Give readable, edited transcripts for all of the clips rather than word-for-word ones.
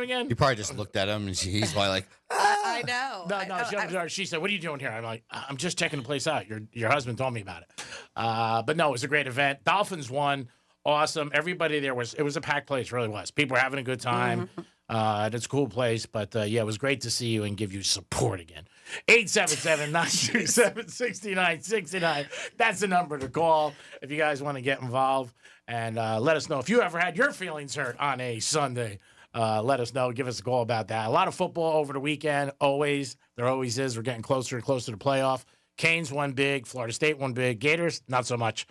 again? He probably just looked at him, and he's probably like, I know. No. She said, "What are you doing here?" I'm like, "I'm just checking the place out. Your husband told me about it." But no, it was a great event. Dolphins won. Awesome. Everybody there it was a packed place. Really was. People were having a good time. It's a cool place. But yeah, it was great to see you and give you support again. 877-927-6969. That's the number to call if you guys want to get involved. And let us know if you ever had your feelings hurt on a Sunday. Let us know. Give us a call about that. A lot of football over the weekend. Always. There always is. We're getting closer and closer to playoff. Canes won big. Florida State won big. Gators, not so much.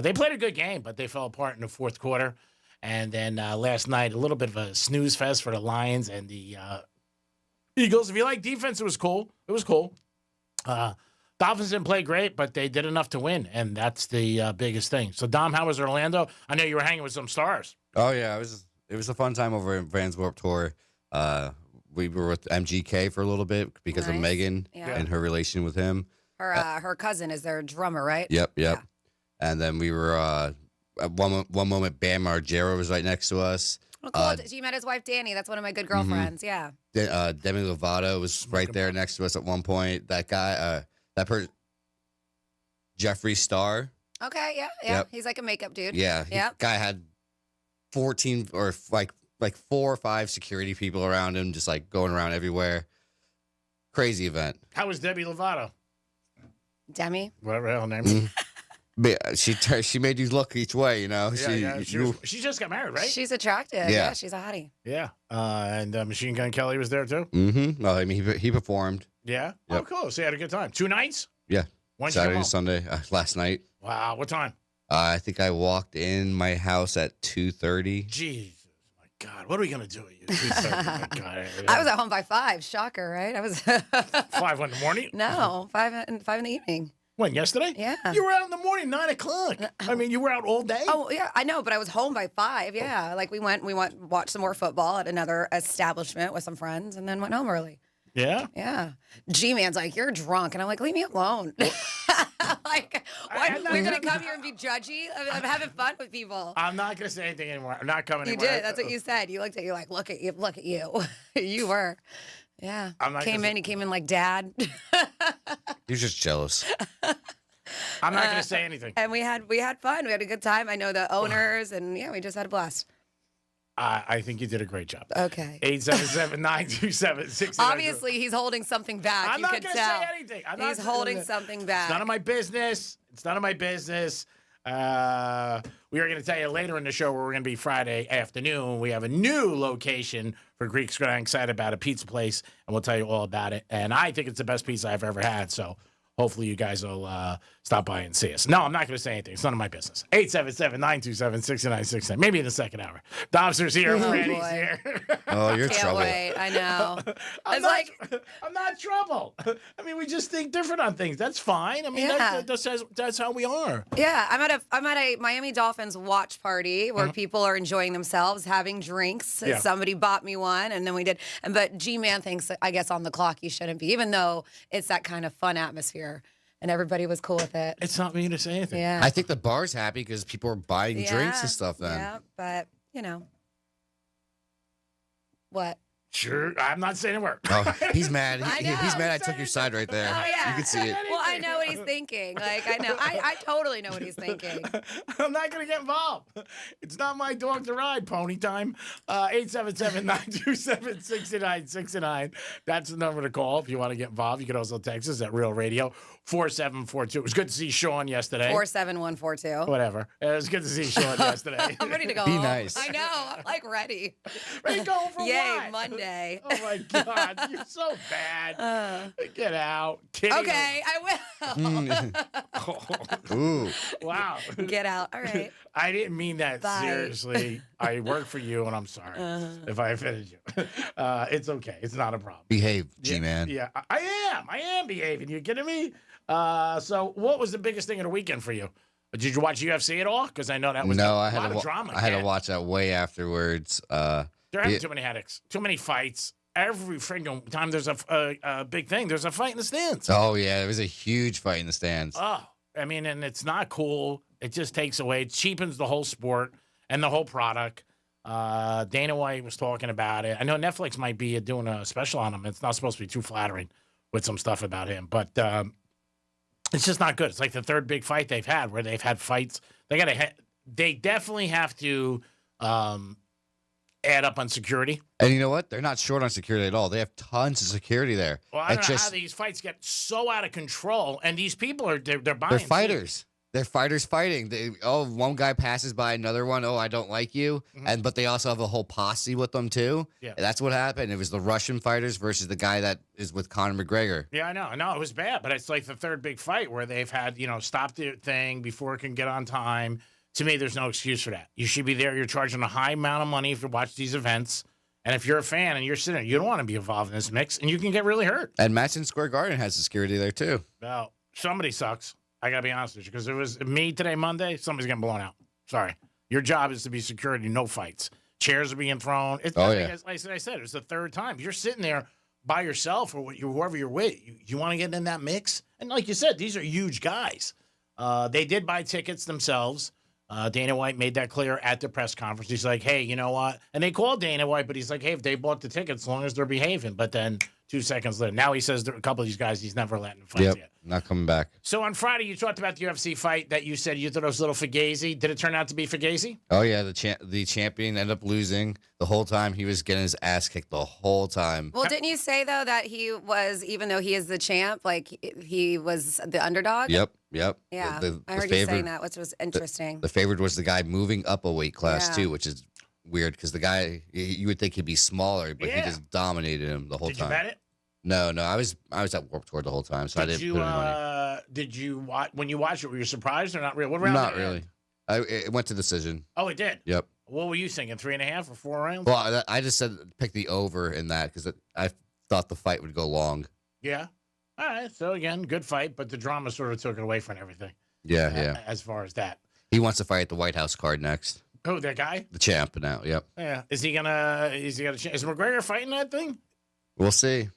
They played a good game, but they fell apart in the fourth quarter. And then last night, a little bit of a snooze fest for the Lions and the Eagles. If you like defense, it was cool. It was cool. Dolphins didn't play great, but they did enough to win, and that's the biggest thing. So, Dom, how was Orlando? I know you were hanging with some stars. "Oh yeah, it was a fun time over at Vans Warped Tour. We were with MGK for a little bit because of Megan and her relation with him. Her cousin is their drummer, right? Yep. Yeah. And then we were at one moment, Bam Margera was right next to us. Oh, cool. She met his wife, Danny. That's one of my good girlfriends. Yeah. Demi Lovato was right there next to us at one point. That guy, Jeffree Star. Okay, yeah. Yep. He's like a makeup dude. Yeah. Guy had 14 or like 4 or 5 security people around him, just like going around everywhere. Crazy event. How was Debbie Lovato? Demi? Whatever her hell name is. But she made you look each way, you know. She just got married, right? She's attractive. Yeah, she's a hottie. Yeah. And Machine Gun Kelly was there too? Mm-hmm. Well, I mean, he performed. Yeah? Yep. Oh, cool. So you had a good time. 2 nights? Yeah. When'd Saturday, you come Sunday, last night. Wow. What time? I think I walked in my house at 2:30. Jesus, my God. What are we going to do with you? 2:30, my God. I was at home by 5. Shocker, right? I was 5 in the morning? No, 5 in the evening. When, yesterday? Yeah. You were out in the morning, 9 o'clock. I mean, you were out all day? Oh, yeah, I know, but I was home by 5, yeah. Like, we went watched some more football at another establishment with some friends, and then went home early. Yeah? Yeah. G-Man's like, "You're drunk." And I'm like, "Leave me alone." Like, we're going to come here and be judgy? I'm having fun with people. I'm not going to say anything anymore. I'm not coming You anymore. did. That's what you said. You looked at you like, look at you. You were. Yeah. He came in like dad. He was just jealous. I'm not going to say anything. And we had fun. We had a good time. I know the owners, and yeah, we just had a blast. I think you did a great job. Okay. 877-927-69. Obviously, he's holding something back. I'm you not can going to tell. say anything. He's holding something back. It's none of my business. It's none of my business. We are going to tell you later in the show where we're going to be Friday afternoon. We have a new location for Greeks. We're excited about a pizza place, and we'll tell you all about it. And I think it's the best pizza I've ever had. So hopefully you guys will stop by and see us. No, I'm not going to say anything. It's none of my business. 877-927-6969. Maybe in the second hour. Dobster's here. Franny's here. Oh, you're Can't trouble. wait. I know. I'm not trouble. I mean, we just think different on things. That's fine. I mean, Yeah. that's how we are. Yeah, I'm at a Miami Dolphins watch party where people are enjoying themselves, having drinks. Yeah. Somebody bought me one, and then we did. But G-Man thinks, I guess, on the clock you shouldn't be, even though it's that kind of fun atmosphere, and everybody was cool with it. It's not me to say anything. Yeah, I think the bar's happy because people are buying drinks and stuff then. Yeah, but what? Sure, I'm not saying a word. Oh, he's mad. I know. He's mad I took your side right there. Oh, yeah. You can see it. Well, I know what he's thinking. Like, I know. I totally know what he's thinking. I'm not going to get involved. It's not my dog to ride, pony time. 877-927-6969. That's the number to call if you want to get involved. You can also text us at Real Radio 4742. It was good to see Sean yesterday. 47142. Whatever. It was good to see Sean yesterday. I'm ready to go Be home. nice. I know. I'm like ready. Ready to go home for Yay, what? Monday. Oh, my God. You're so bad. Get out. Kidding. Okay, I will. Ooh. Wow. Get out. All right. I didn't mean that Bye. seriously. I work for you, and I'm sorry if I offended you. It's okay. It's not a problem. Behave, G-Man. Yeah, I am behaving. You kidding me? So what was the biggest thing of the weekend for you? Did you watch UFC at all? Because I know that was a lot of drama. I had to watch that way afterwards. There haven't too many headaches, too many fights. Every freaking time there's a big thing, there's a fight in the stands. Oh, yeah. There was a huge fight in the stands. Oh, I mean, and it's not cool. It just takes away, it cheapens the whole sport and the whole product. Dana White was talking about it. I know Netflix might be doing a special on him. It's not supposed to be too flattering with some stuff about him, but it's just not good. It's like the third big fight they've had, where they've had fights. They definitely have to add up on security. And you know what? They're not short on security at all. They have tons of security there. Well, I don't know how these fights get so out of control, and these people they're buying. They're fighters. They're fighters fighting. One guy passes by another one. Oh, I don't like you. But they also have a whole posse with them too. Yeah. And that's what happened. It was the Russian fighters versus the guy that is with Conor McGregor. Yeah, I know. It was bad, but it's like the third big fight where they've had, stop the thing before it can get on time. To me, there's no excuse for that. You should be there. You're charging a high amount of money to watch these events. And if you're a fan and you're sitting there, you don't want to be involved in this mix, and you can get really hurt. And Madison Square Garden has security there too. Well, somebody sucks. I got to be honest with you, because it was me today, Monday. Somebody's getting blown out. Sorry. Your job is to be security, no fights. Chairs are being thrown. Like I said, it's the third time. You're sitting there by yourself or whoever you're with. You want to get in that mix? And like you said, these are huge guys. They did buy tickets themselves. Dana White made that clear at the press conference. He's like, hey, you know what? And they called Dana White, but he's like, hey, if they bought the tickets, as long as they're behaving. But then 2 seconds later, now he says a couple of these guys he's never letting fight yet. Not coming back. So on Friday, you talked about the UFC fight that you said you thought it was a little Fugazi. Did it turn out to be Fugazi? Oh, yeah. The champion ended up losing the whole time. He was getting his ass kicked the whole time. Well, didn't you say, though, that he was, even though he is the champ, like he was the underdog? Yep. Yeah, I heard you saying that, which was interesting. The favorite was the guy moving up a weight class, too, which is weird because the guy, you would think he'd be smaller, but he just dominated him the whole time. Did you bet it? No, I was at Warped Tour the whole time, so I didn't put any money. Did you watch when you watched it? Were you surprised or not really? What round? Not really. It went to decision. Oh, it did. Yep. What were you thinking? 3.5 or 4 rounds? Well, I just said pick the over in that because I thought the fight would go long. Yeah. All right. So again, good fight, but the drama sort of took it away from everything. Yeah. As far as that, he wants to fight at the White House card next. Oh, that guy, the champ now. Yep. Yeah. Is he gonna? Is McGregor fighting that thing? We'll see.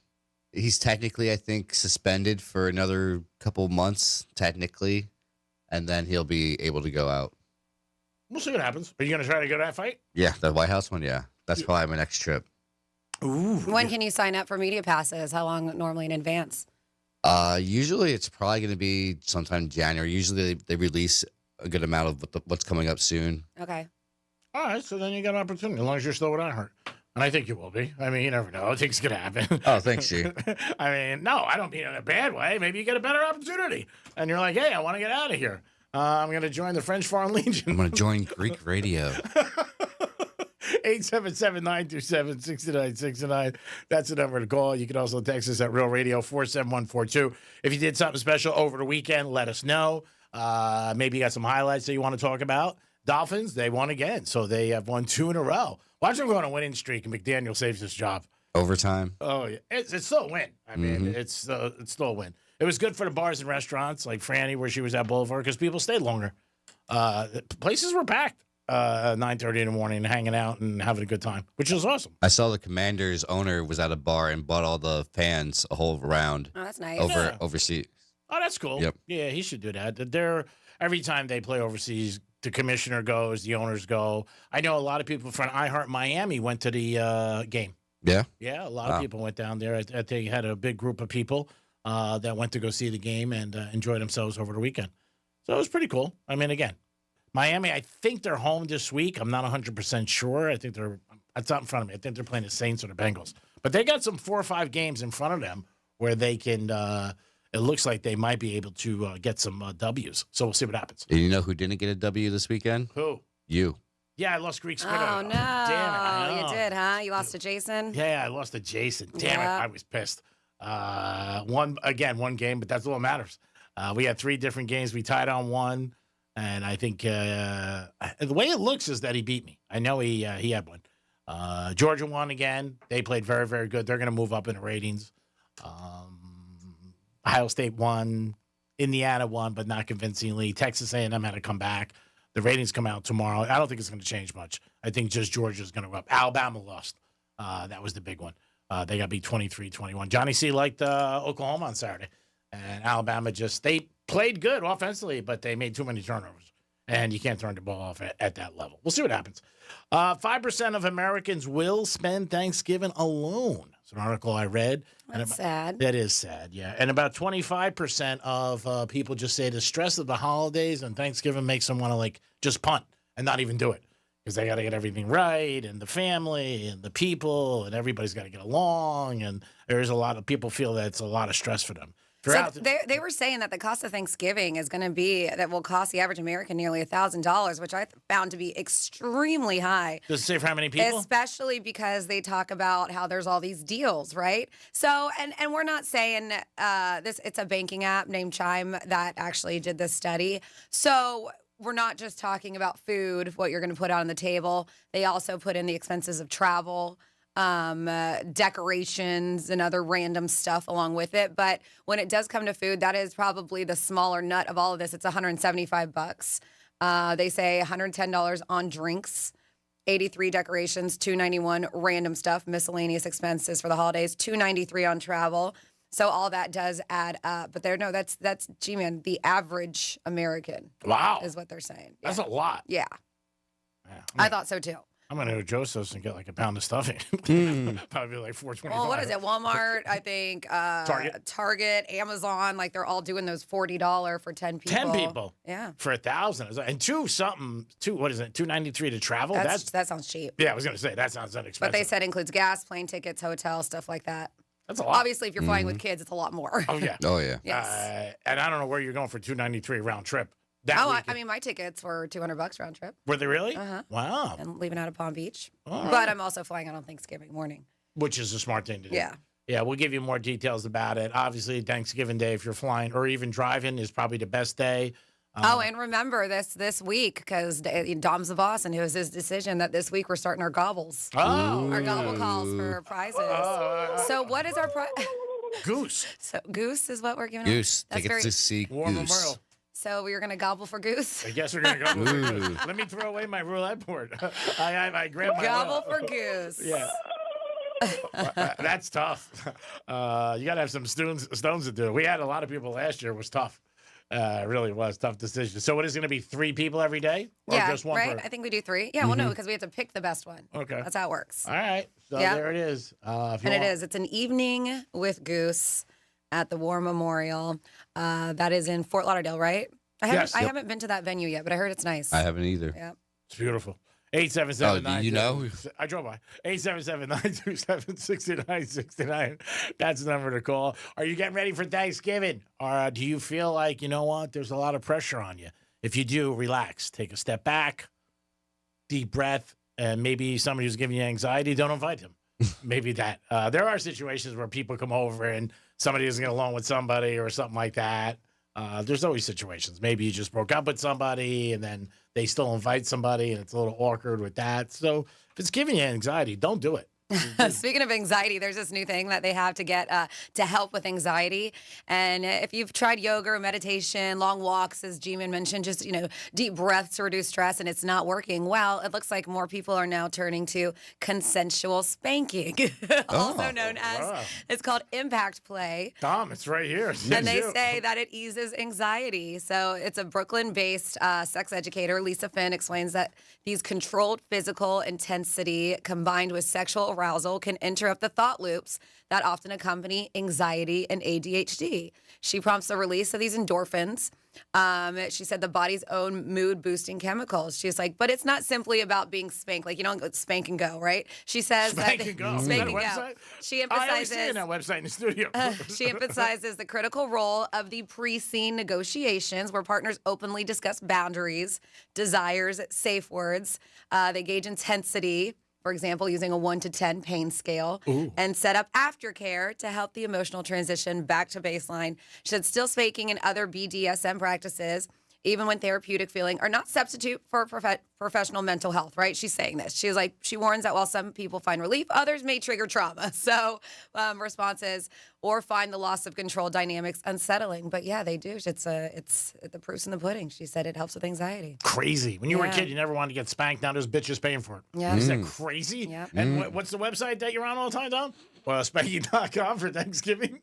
He's technically, I think, suspended for another couple months, technically, and then he'll be able to go out. We'll see what happens. Are you going to try to go to that fight? Yeah, the White House one, yeah. That's probably my next trip. Ooh. When can you sign up for media passes? How long normally in advance? Usually it's probably going to be sometime January. Usually they release a good amount of what's coming up soon. Okay. All right, so then you got an opportunity, as long as you're still with iHeart. And I think you will be. I mean, you never know. Things could happen. Oh, thanks, G. I mean, no, I don't mean it in a bad way. Maybe you get a better opportunity. And you're like, hey, I want to get out of here. I'm going to join the French Foreign Legion. I'm going to join Greek radio. 877-927-6969. That's the number to call. You can also text us at Real Radio 47142. If you did something special over the weekend, let us know. Maybe you got some highlights that you want to talk about. Dolphins, they won again. So they have won 2 in a row. Watch them go on a winning streak, and McDaniel saves his job. Overtime. Oh, yeah. It's still a win. I mean, it's still a win. It was good for the bars and restaurants like Franny, where she was at Boulevard, because people stayed longer. Places were packed 9:30 in the morning, hanging out and having a good time, which was awesome. I saw the Commanders owner was at a bar and bought all the fans a whole round. Oh, that's nice. Overseas. Oh, that's cool. Yep. Yeah, he should do that. Every time they play overseas, the commissioner goes, the owners go. I know a lot of people from iHeart Miami went to the game. Yeah? Yeah, a lot of people went down there. They had a big group of people that went to go see the game and enjoy themselves over the weekend. So it was pretty cool. I mean, again, Miami, I think they're home this week. I'm not 100% sure. I think it's not in front of me. I think they're playing the Saints or the Bengals. But they got some 4 or 5 games in front of them where they can it looks like they might be able to get some W's. So we'll see what happens. And you know who didn't get a W this weekend? Who? You. Yeah, I lost Greek Squid. Oh, no. Damn it. I know. You did, huh? You lost to Jason? Yeah, I lost to Jason. Damn it. Yeah. I was pissed. One game, but that's all that matters. We had 3 different games. We tied on 1. And I think the way it looks is that he beat me. I know he had one. Georgia won again. They played very, very good. They're going to move up in the ratings. Ohio State won. Indiana won, but not convincingly. Texas A&M had to come back. The ratings come out tomorrow. I don't think it's going to change much. I think just Georgia's going to go up. Alabama lost. That was the big one. They got beat 23-21. Johnny C. liked Oklahoma on Saturday. And Alabama they played good offensively, but they made too many turnovers. and you can't turn the ball off at that level. We'll see what happens. 5% of Americans will spend Thanksgiving alone. It's an article I read. That's sad. That is sad, yeah. And about 25% of people just say the stress of the holidays and Thanksgiving makes them want to, like, just punt and not even do it because they got to get everything right and the family and the people and everybody's got to get along. And there's a lot of people feel that it's a lot of stress for them. So they were saying that the cost of Thanksgiving is going to be, that will cost the average American nearly $1,000, which I found to be extremely high. Does it say for how many people? Especially because they talk about how there's all these deals, right? So, and we're not saying this, it's a banking app named Chime that actually did this study. So we're not just talking about food, what you're going to put on the table. They also put in the expenses of travel, decorations and other random stuff along with it. But when it does come to food, that is probably the smaller nut of all of this. It's $175. They say $110 on drinks, 83 decorations, $291 random stuff, miscellaneous expenses for the holidays, $293 on travel. So all that does add up. But that's G-Man, the average American. Wow. Is what they're saying. That's a lot. Yeah. Yeah, I thought so too. I'm going to go to Joseph's and get like a pound of stuffing. Probably like $4.25. Well, what is it? Walmart, I think. Target, Amazon. Like they're all doing those $40 for 10 people. 10 people. Yeah. For $1,000. And what is it? $293 to travel? That sounds cheap. Yeah, I was going to say, that sounds inexpensive. But they said includes gas, plane tickets, hotel, stuff like that. That's a lot. Obviously, if you're flying with kids, it's a lot more. Oh, yeah. Oh, yeah. Yes. And I don't know where you're going for $293 round trip. I mean, my tickets were $200 round trip. Were they really? Uh-huh. Wow. And leaving out of Palm Beach. All right. But I'm also flying out on Thanksgiving morning. Which is a smart thing to do. Yeah. Yeah, we'll give you more details about it. Obviously, Thanksgiving Day, if you're flying or even driving, is probably the best day. And remember this week, because Dom's the boss, and it was his decision that this week we're starting our gobbles. Oh. Our gobble calls for prizes. So what is our prize? Goose. So goose is what we're giving Goose. out? Tickets to see War Goose. Memorial. So we were going to gobble for goose? I guess we're going to go for goose. Let me throw away my roulette board. I grabbed my Gobble for goose. Yeah. That's tough. You got to have some stones to do. We had a lot of people last year. It was tough. It really was tough decision. So what is it going to be? 3 people every day? Or Yeah, just one right? per? I think we do 3. Yeah, well, no, because we have to pick the best one. Okay. That's how it works. All right. So Yeah. there it is. It's an evening with Goose at the War Memorial. That is in Fort Lauderdale, right? I haven't been to that venue yet, but I heard it's nice. I haven't either. Yeah. It's beautiful. 877 Oh, you know? I drove by. 877-927-6969. That's the number to call. Are you getting ready for Thanksgiving? Or do you feel like, you know what, there's a lot of pressure on you? If you do, relax. Take a step back, deep breath, and maybe somebody who's giving you anxiety, don't invite them. Maybe that. There are situations where people come over and somebody doesn't get along with somebody or something like that. There's always situations. Maybe you just broke up with somebody and then they still invite somebody and it's a little awkward with that. So if it's giving you anxiety, don't do it. Speaking of anxiety, there's this new thing that they have to get to help with anxiety. And if you've tried yoga or meditation, long walks, as G-Man mentioned, just, deep breaths to reduce stress and it's not working, well, it looks like more people are now turning to consensual spanking, also known as, it's called impact play. Tom, it's right here. And they say that it eases anxiety. So it's a Brooklyn-based sex educator. Lisa Finn explains that these controlled physical intensity combined with sexual arousal can interrupt the thought loops that often accompany anxiety and ADHD. She prompts the release of these endorphins. She said the body's own mood-boosting chemicals. She's like, but it's not simply about being spanked. Like, you don't go spank and go, right? She says Spank and go. Spank Is and that a go. website? She I always emphasizes see that website in the studio. she emphasizes the critical role of the pre-scene negotiations where partners openly discuss boundaries, desires, safe words. They gauge intensity, for example, using a 1 to 10 pain scale, and set up aftercare to help the emotional transition back to baseline. She said still spanking and other BDSM practices, even when therapeutic feeling, are not substitute for professional mental health, right? She's saying this. She's like, she warns that while some people find relief, others may trigger trauma. So responses or find the loss of control dynamics unsettling. But yeah, they do. It's the proof's in the pudding. She said it helps with anxiety. Crazy. When you were a kid, you never wanted to get spanked. Now there's bitches paying for it. Yeah. Isn't that crazy? Yeah. And what's the website that you're on all the time, Tom? Well, spanky.com for Thanksgiving.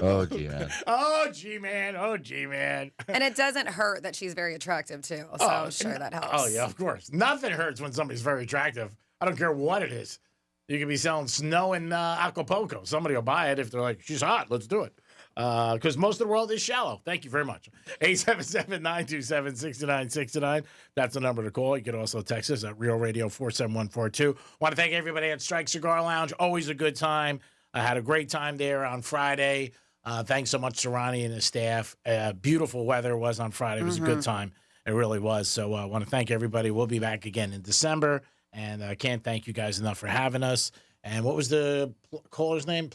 Oh, gee, man. Oh, gee, man. Oh, gee, man. And it doesn't hurt that she's very attractive, too. So I'm sure that helps. Oh, yeah, of course. Nothing hurts when somebody's very attractive. I don't care what it is. You could be selling snow in Acapulco. Somebody will buy it if they're like, she's hot. Let's do it. Because most of the world is shallow. Thank you very much. 877-927-6969. That's the number to call. You can also text us at Real Radio 47142. Want to thank everybody at Strike Cigar Lounge. Always a good time. I had a great time there on Friday. Thanks so much to Ronnie and his staff. Beautiful weather was on Friday. It was a good time. It really was. So I want to thank everybody. We'll be back again in December. And I can't thank you guys enough for having us. And what was the player's name?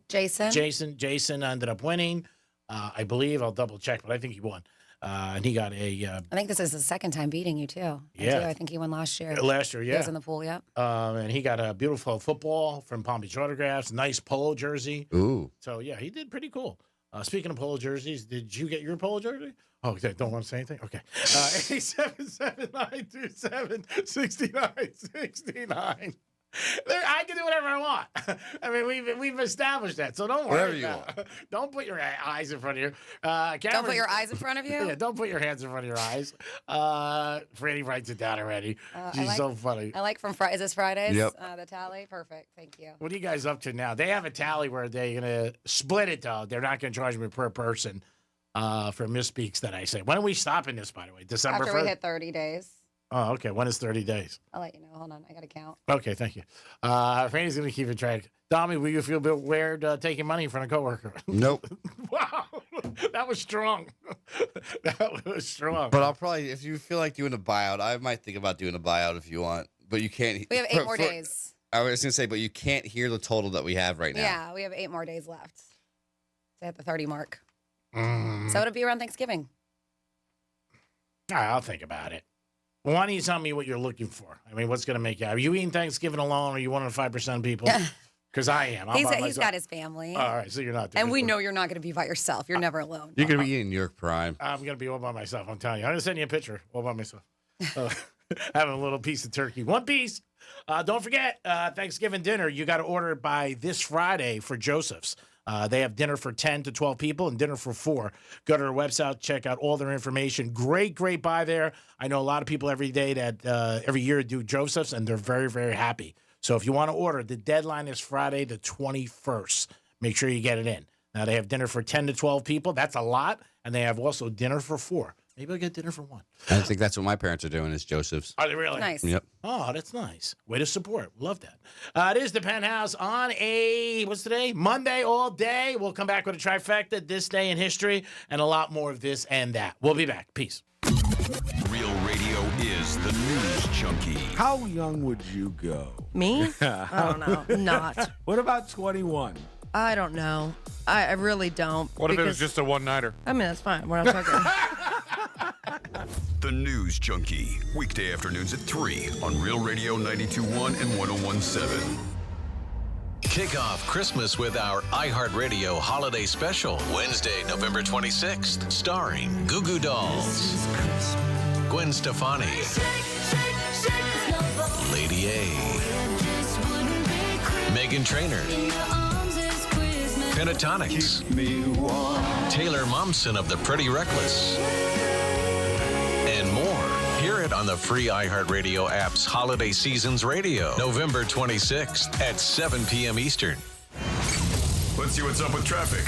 Jason. Jason ended up winning. I believe. I'll double check, but I think he won. And he got a. I think this is the second time beating you, too. Yeah. I think he won last year. Last year, yeah. He was in the pool, yep. And he got a beautiful football from Palm Beach Autographs, nice polo jersey. Ooh. So, yeah, he did pretty cool. Speaking of polo jerseys, did you get your polo jersey? Oh, okay. Don't want to say anything? Okay. 877-927-6969. I can do whatever I want. I mean, we've established that, so don't worry. Don't put your eyes in front of you. Don't put your eyes in front of you? Yeah, don't put your hands in front of your eyes. Franny writes it down already. She's so funny. I like from Friday. Is this Fridays? Yep. The tally? Perfect. Thank you. What are you guys up to now? They have a tally where they're going to split it, though. They're not going to charge me per person for misspeaks that I say. When are we stopping this, by the way? December 1st? After we hit 30 days. Oh, okay. When is 30 days? I'll let you know. Hold on. I got to count. Okay, thank you. Franny's going to keep it track. Dommy, will you feel a bit weird taking money from a coworker? Nope. Wow. That was strong. That was strong. But I'll probably, if you feel like doing a buyout, I might think about doing a buyout if you want. But you can't. We have 8 more days. I was going to say, but you can't hear the total that we have right now. Yeah, we have 8 more days left to hit the 30 mark. So it'll be around Thanksgiving. All right, I'll think about it. Well, why don't you tell me what you're looking for? I mean, what's going to make you? Are you eating Thanksgiving alone? Or are you one of the 5% people? Because I am. He's got his family. All right, so you're not doing and we know you're not going to be by yourself. You're never alone. You're going to be eating New York Prime. I'm going to be all by myself. I'm telling you. I'm going to send you a picture all by myself. Having a little piece of turkey. One piece. Don't forget, Thanksgiving dinner, you got to order by this Friday for Joseph's. They have dinner for 10 to 12 people and dinner for 4. Go to their website, check out all their information. Great buy there. I know a lot of people every year do Joseph's, and they're very, very happy. So if you want to order, the deadline is Friday the 21st. Make sure you get it in. Now, they have dinner for 10 to 12 people. That's a lot. And they have also dinner for 4. Maybe I'll get dinner for 1. I think that's what my parents are doing is Joseph's. Are they really? Nice. Yep. Oh, that's nice. Way to support. Love that. It is the Penthouse on what's today? Monday all day. We'll come back with a trifecta, this day in history, and a lot more of this and that. We'll be back. Peace. Real Radio is the news junkie. How young would you go? Me? I don't know. Not. What about 21? I don't know. I really don't. What if it was just a one-nighter? I mean, that's fine. We're not talking. The News Junkie, weekday afternoons at 3 on Real Radio 92.1 and 101.7. Kick off Christmas with our iHeartRadio Holiday Special, Wednesday, November 26th, starring Goo Goo Dolls, Gwen Stefani, Lady A, Meghan Trainor, Pentatonics, Taylor Momsen of the Pretty Reckless, and more. Hear it on the free iHeartRadio app's Holiday Seasons Radio, November 26th at 7 p.m. Eastern. Let's see what's up with traffic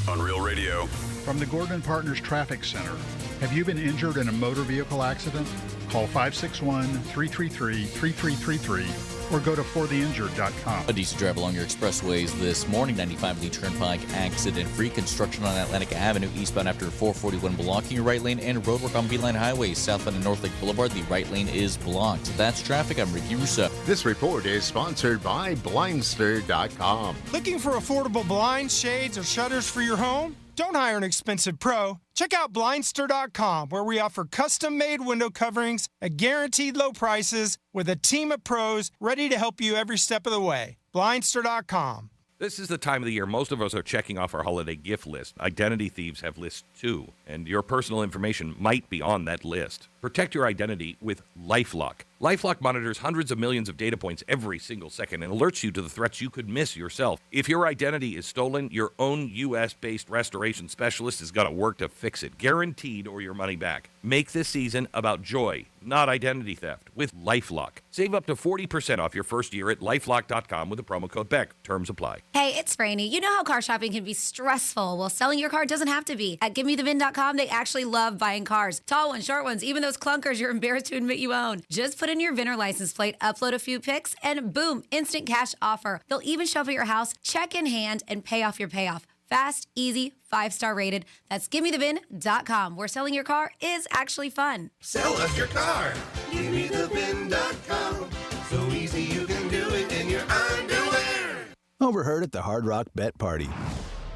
on Real Radio. From the Gordon Partners Traffic Center. Have you been injured in a motor vehicle accident? Call 561-333-3333 or go to fortheinjured.com. A decent drive along your expressways this morning. 95 Lee Turnpike, accident-free. Construction on Atlantic Avenue, eastbound after 441 blocking your right lane, and roadwork on Beeline Highway, southbound and North Lake Boulevard. The right lane is blocked. That's traffic. I'm Ricky Russo. This report is sponsored by Blindster.com. Looking for affordable blinds, shades, or shutters for your home? Don't hire an expensive pro. Check out Blindster.com, where we offer custom-made window coverings at guaranteed low prices with a team of pros ready to help you every step of the way. Blindster.com. This is the time of the year most of us are checking off our holiday gift list. Identity thieves have lists too, and your personal information might be on that list. Protect your identity with LifeLock. LifeLock monitors hundreds of millions of data points every single second and alerts you to the threats you could miss yourself. If your identity is stolen, your own U.S.-based restoration specialist is going to work to fix it, guaranteed, or your money back. Make this season about joy, not identity theft, with LifeLock. Save up to 40% off your first year at LifeLock.com with the promo code BECK. Terms apply. Hey, it's Franny. You know how car shopping can be stressful. Well, selling your car doesn't have to be. At GiveMeTheVin.com, they actually love buying cars. Tall ones, short ones, even those clunkers you're embarrassed to admit you own. Just put in your VIN or license plate, upload a few pics, and boom, instant cash offer. They'll even show up at your house, check in hand, and pay off your payoff. Fast, easy, 5-star rated. That's GiveMeTheVin.com, where selling your car is actually fun. Sell us your car. GiveMeTheVin.com. So easy you can do it in your underwear. Overheard at the Hard Rock Bet Party.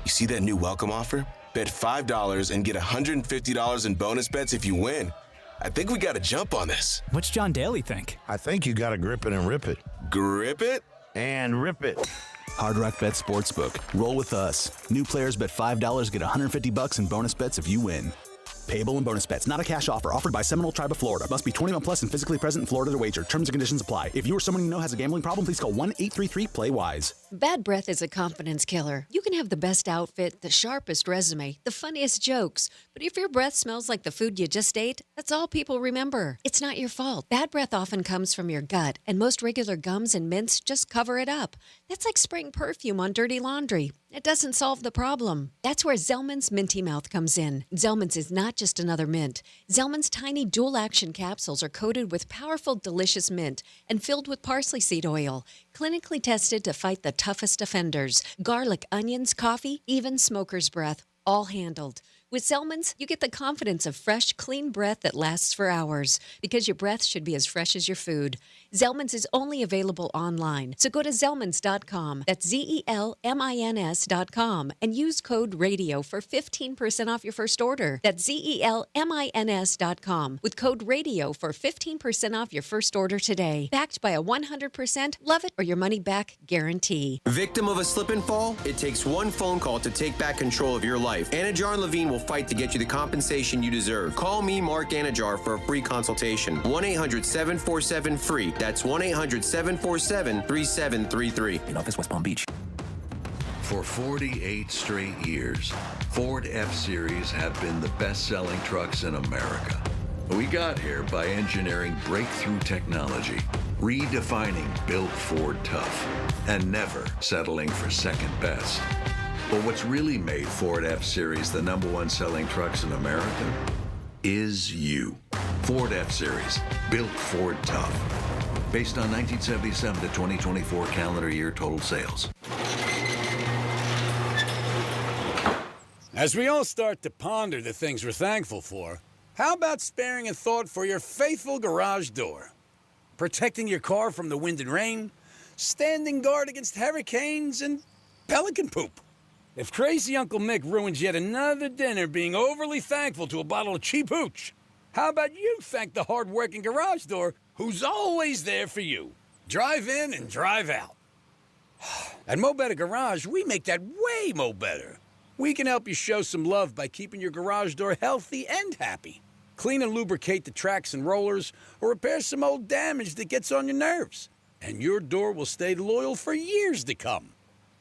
You see that new welcome offer? Bet $5 and get $150 in bonus bets if you win. I think we got to jump on this. What's John Daly think? I think you got to grip it and rip it. Grip it? And rip it. Hard Rock Bet Sportsbook. Roll with us. New players bet $5, get $150 in bonus bets if you win. Payable in bonus bets. Not a cash offer. Offered by Seminole Tribe of Florida. Must be 21 plus and physically present in Florida to wager. Terms and conditions apply. If you or someone you know has a gambling problem, please call 1-833-PLAY-WISE. Bad breath is a confidence killer. You can have the best outfit, the sharpest resume, the funniest jokes. But if your breath smells like the food you just ate, that's all people remember. It's not your fault. Bad breath often comes from your gut, and most regular gums and mints just cover it up. That's like spraying perfume on dirty laundry. It doesn't solve the problem. That's where Zellman's Minty Mouth comes in. Zellman's is not just another mint. Zellman's tiny dual-action capsules are coated with powerful, delicious mint and filled with parsley seed oil, clinically tested to fight the toughest offenders. Garlic, onions, coffee, even smoker's breath, all handled. With Zellman's, you get the confidence of fresh, clean breath that lasts for hours, because your breath should be as fresh as your food. Zellman's is only available online, so go to Zellmans.com. That's ZELMINS.com and use code RADIO for 15% off your first order. That's ZELMINS.com with code RADIO for 15% off your first order today. Backed by a 100% love it or your money back guarantee. Victim of a slip and fall? It takes one phone call to take back control of your life. Anajar and Levine will fight to get you the compensation you deserve. Call me, Mark Anajar, for a free consultation. 1-800-747-FREE. That's 1-800-747-3733. In office, West Palm Beach. For 48 straight years, Ford F-Series have been the best-selling trucks in America. We got here by engineering breakthrough technology, redefining Built Ford Tough, and never settling for second best. But what's really made Ford F-Series the #1 selling trucks in America is you. Ford F-Series, built Ford tough. Based on 1977 to 2024 calendar year total sales. As we all start to ponder the things we're thankful for, how about sparing a thought for your faithful garage door? Protecting your car from the wind and rain, standing guard against hurricanes and pelican poop. If crazy Uncle Mick ruins yet another dinner being overly thankful to a bottle of cheap hooch, how about you thank the hard-working garage door who's always there for you? Drive in and drive out. At Mo Better Garage, we make that way mo better. We can help you show some love by keeping your garage door healthy and happy. Clean and lubricate the tracks and rollers, or repair some old damage that gets on your nerves. And your door will stay loyal for years to come.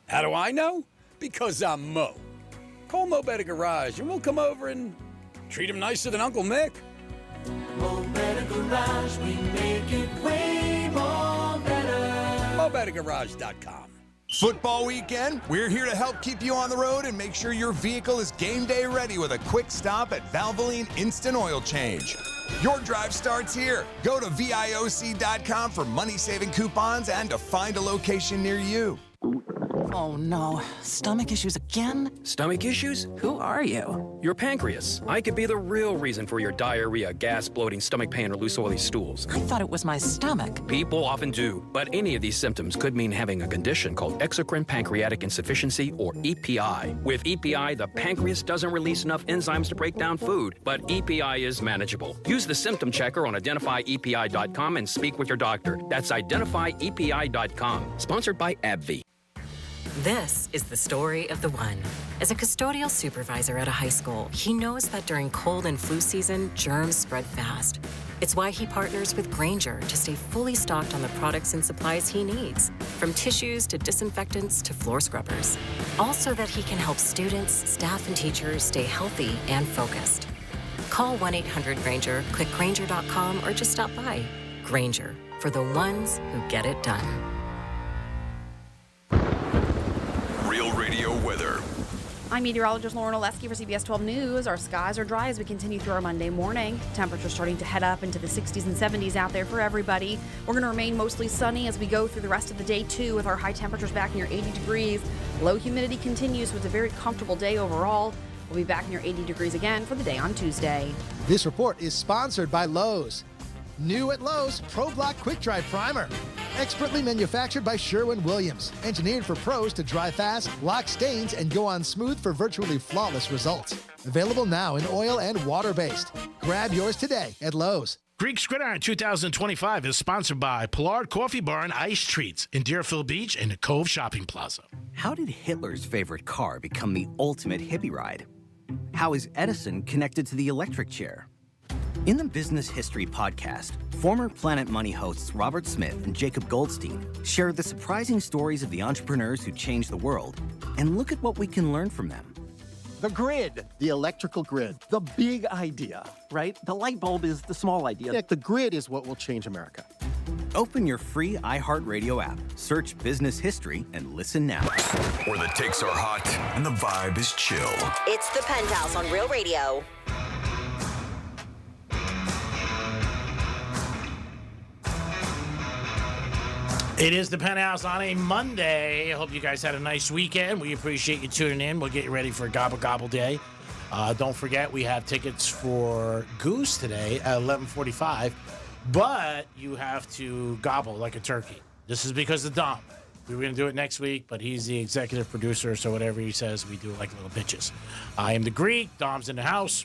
How do I know? Because I'm Mo. Call Mo Better Garage and we'll come over and treat him nicer than Uncle Mick. Mo Better Garage, we make it way more better. MoBetterGarage.com. Football weekend, we're here to help keep you on the road and make sure your vehicle is game day ready with a quick stop at Valvoline Instant Oil Change. Your drive starts here. Go to VIOC.com for money-saving coupons and to find a location near you. Oh no, stomach issues again? Stomach issues? Who are you? Your pancreas. I could be the real reason for your diarrhea, gas, bloating, stomach pain, or loose oily stools. I thought it was my stomach. People often do, but any of these symptoms could mean having a condition called exocrine pancreatic insufficiency, or EPI. With EPI, the pancreas doesn't release enough enzymes to break down food, but EPI is manageable. Use the symptom checker on identifyepi.com and speak with your doctor. That's identifyepi.com. Sponsored by AbbVie. This is the story of the one. As a custodial supervisor at a high school, he knows that during cold and flu season, germs spread fast. It's why he partners with Grainger to stay fully stocked on the products and supplies he needs, from tissues to disinfectants to floor scrubbers. All so that he can help students, staff, and teachers stay healthy and focused. Call 1-800-GRAINGER, click Grainger.com, or just stop by. Grainger, for the ones who get it done. Real Radio weather. I'm meteorologist Lauren Oleski for CBS 12 News. Our skies are dry as we continue through our Monday morning. Temperatures starting to head up into the 60s and 70s out there for everybody. We're going to remain mostly sunny as we go through the rest of the day, too, with our high temperatures back near 80 degrees. Low humidity continues, so it's a very comfortable day overall. We'll be back near 80 degrees again for the day on Tuesday. This report is sponsored by Lowe's. New at Lowe's, Pro Block Quick Dry Primer. Expertly manufactured by Sherwin-Williams. Engineered for pros to dry fast, lock stains, and go on smooth for virtually flawless results. Available now in oil and water-based. Grab yours today at Lowe's. Greek's Gridiron 2025 is sponsored by Pollard Coffee Bar and Ice Treats in Deerfield Beach and the Cove Shopping Plaza. How did Hitler's favorite car become the ultimate hippie ride? How is Edison connected to the electric chair? In the Business History Podcast, former Planet Money hosts Robert Smith and Jacob Goldstein share the surprising stories of the entrepreneurs who changed the world and look at what we can learn from them. The grid, the electrical grid, the big idea, right? The light bulb is the small idea. Nick, the grid is what will change America. Open your free iHeartRadio app, search Business History, and listen now. Where the takes are hot and the vibe is chill. It's the Penthouse on Real Radio. It is the Penthouse on a Monday. I hope you guys had a nice weekend. We appreciate you tuning in. We'll get you ready for Gobble Gobble Day. Don't forget, we have tickets for Goose today at 11:45, but you have to gobble like a turkey. This is because of Dom. We were going to do it next week, but he's the executive producer, so whatever he says, we do it like little bitches. I am the Greek. Dom's in the house.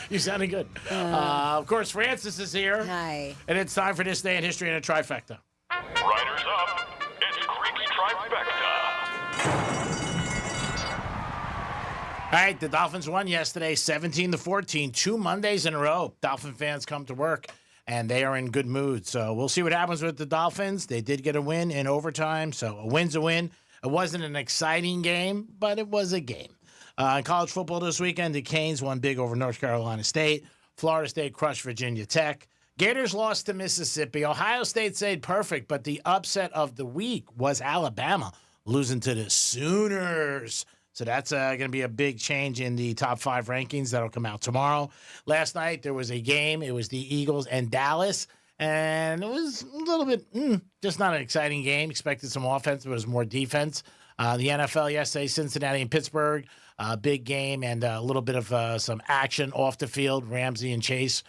You sounded good. Of course, Francis is here. Hi. And it's time for This Day in History and a Trifecta. Riders up. It's Greek's Trifecta. All right, the Dolphins won yesterday, 17-14, 2 Mondays in a row. Dolphin fans come to work, and they are in good mood. So we'll see what happens with the Dolphins. They did get a win in overtime, so a win's a win. It wasn't an exciting game, but it was a game. In college football this weekend, the Canes won big over North Carolina State. Florida State crushed Virginia Tech. Gators lost to Mississippi. Ohio State stayed perfect, but the upset of the week was Alabama losing to the Sooners. So that's going to be a big change in the top 5 rankings that'll come out tomorrow. Last night, there was a game. It was the Eagles and Dallas, and it was a little bit just not an exciting game. Expected some offense, but it was more defense. The NFL yesterday, Cincinnati and Pittsburgh. Big game and a little bit of some action off the field. Ramsey and Chase.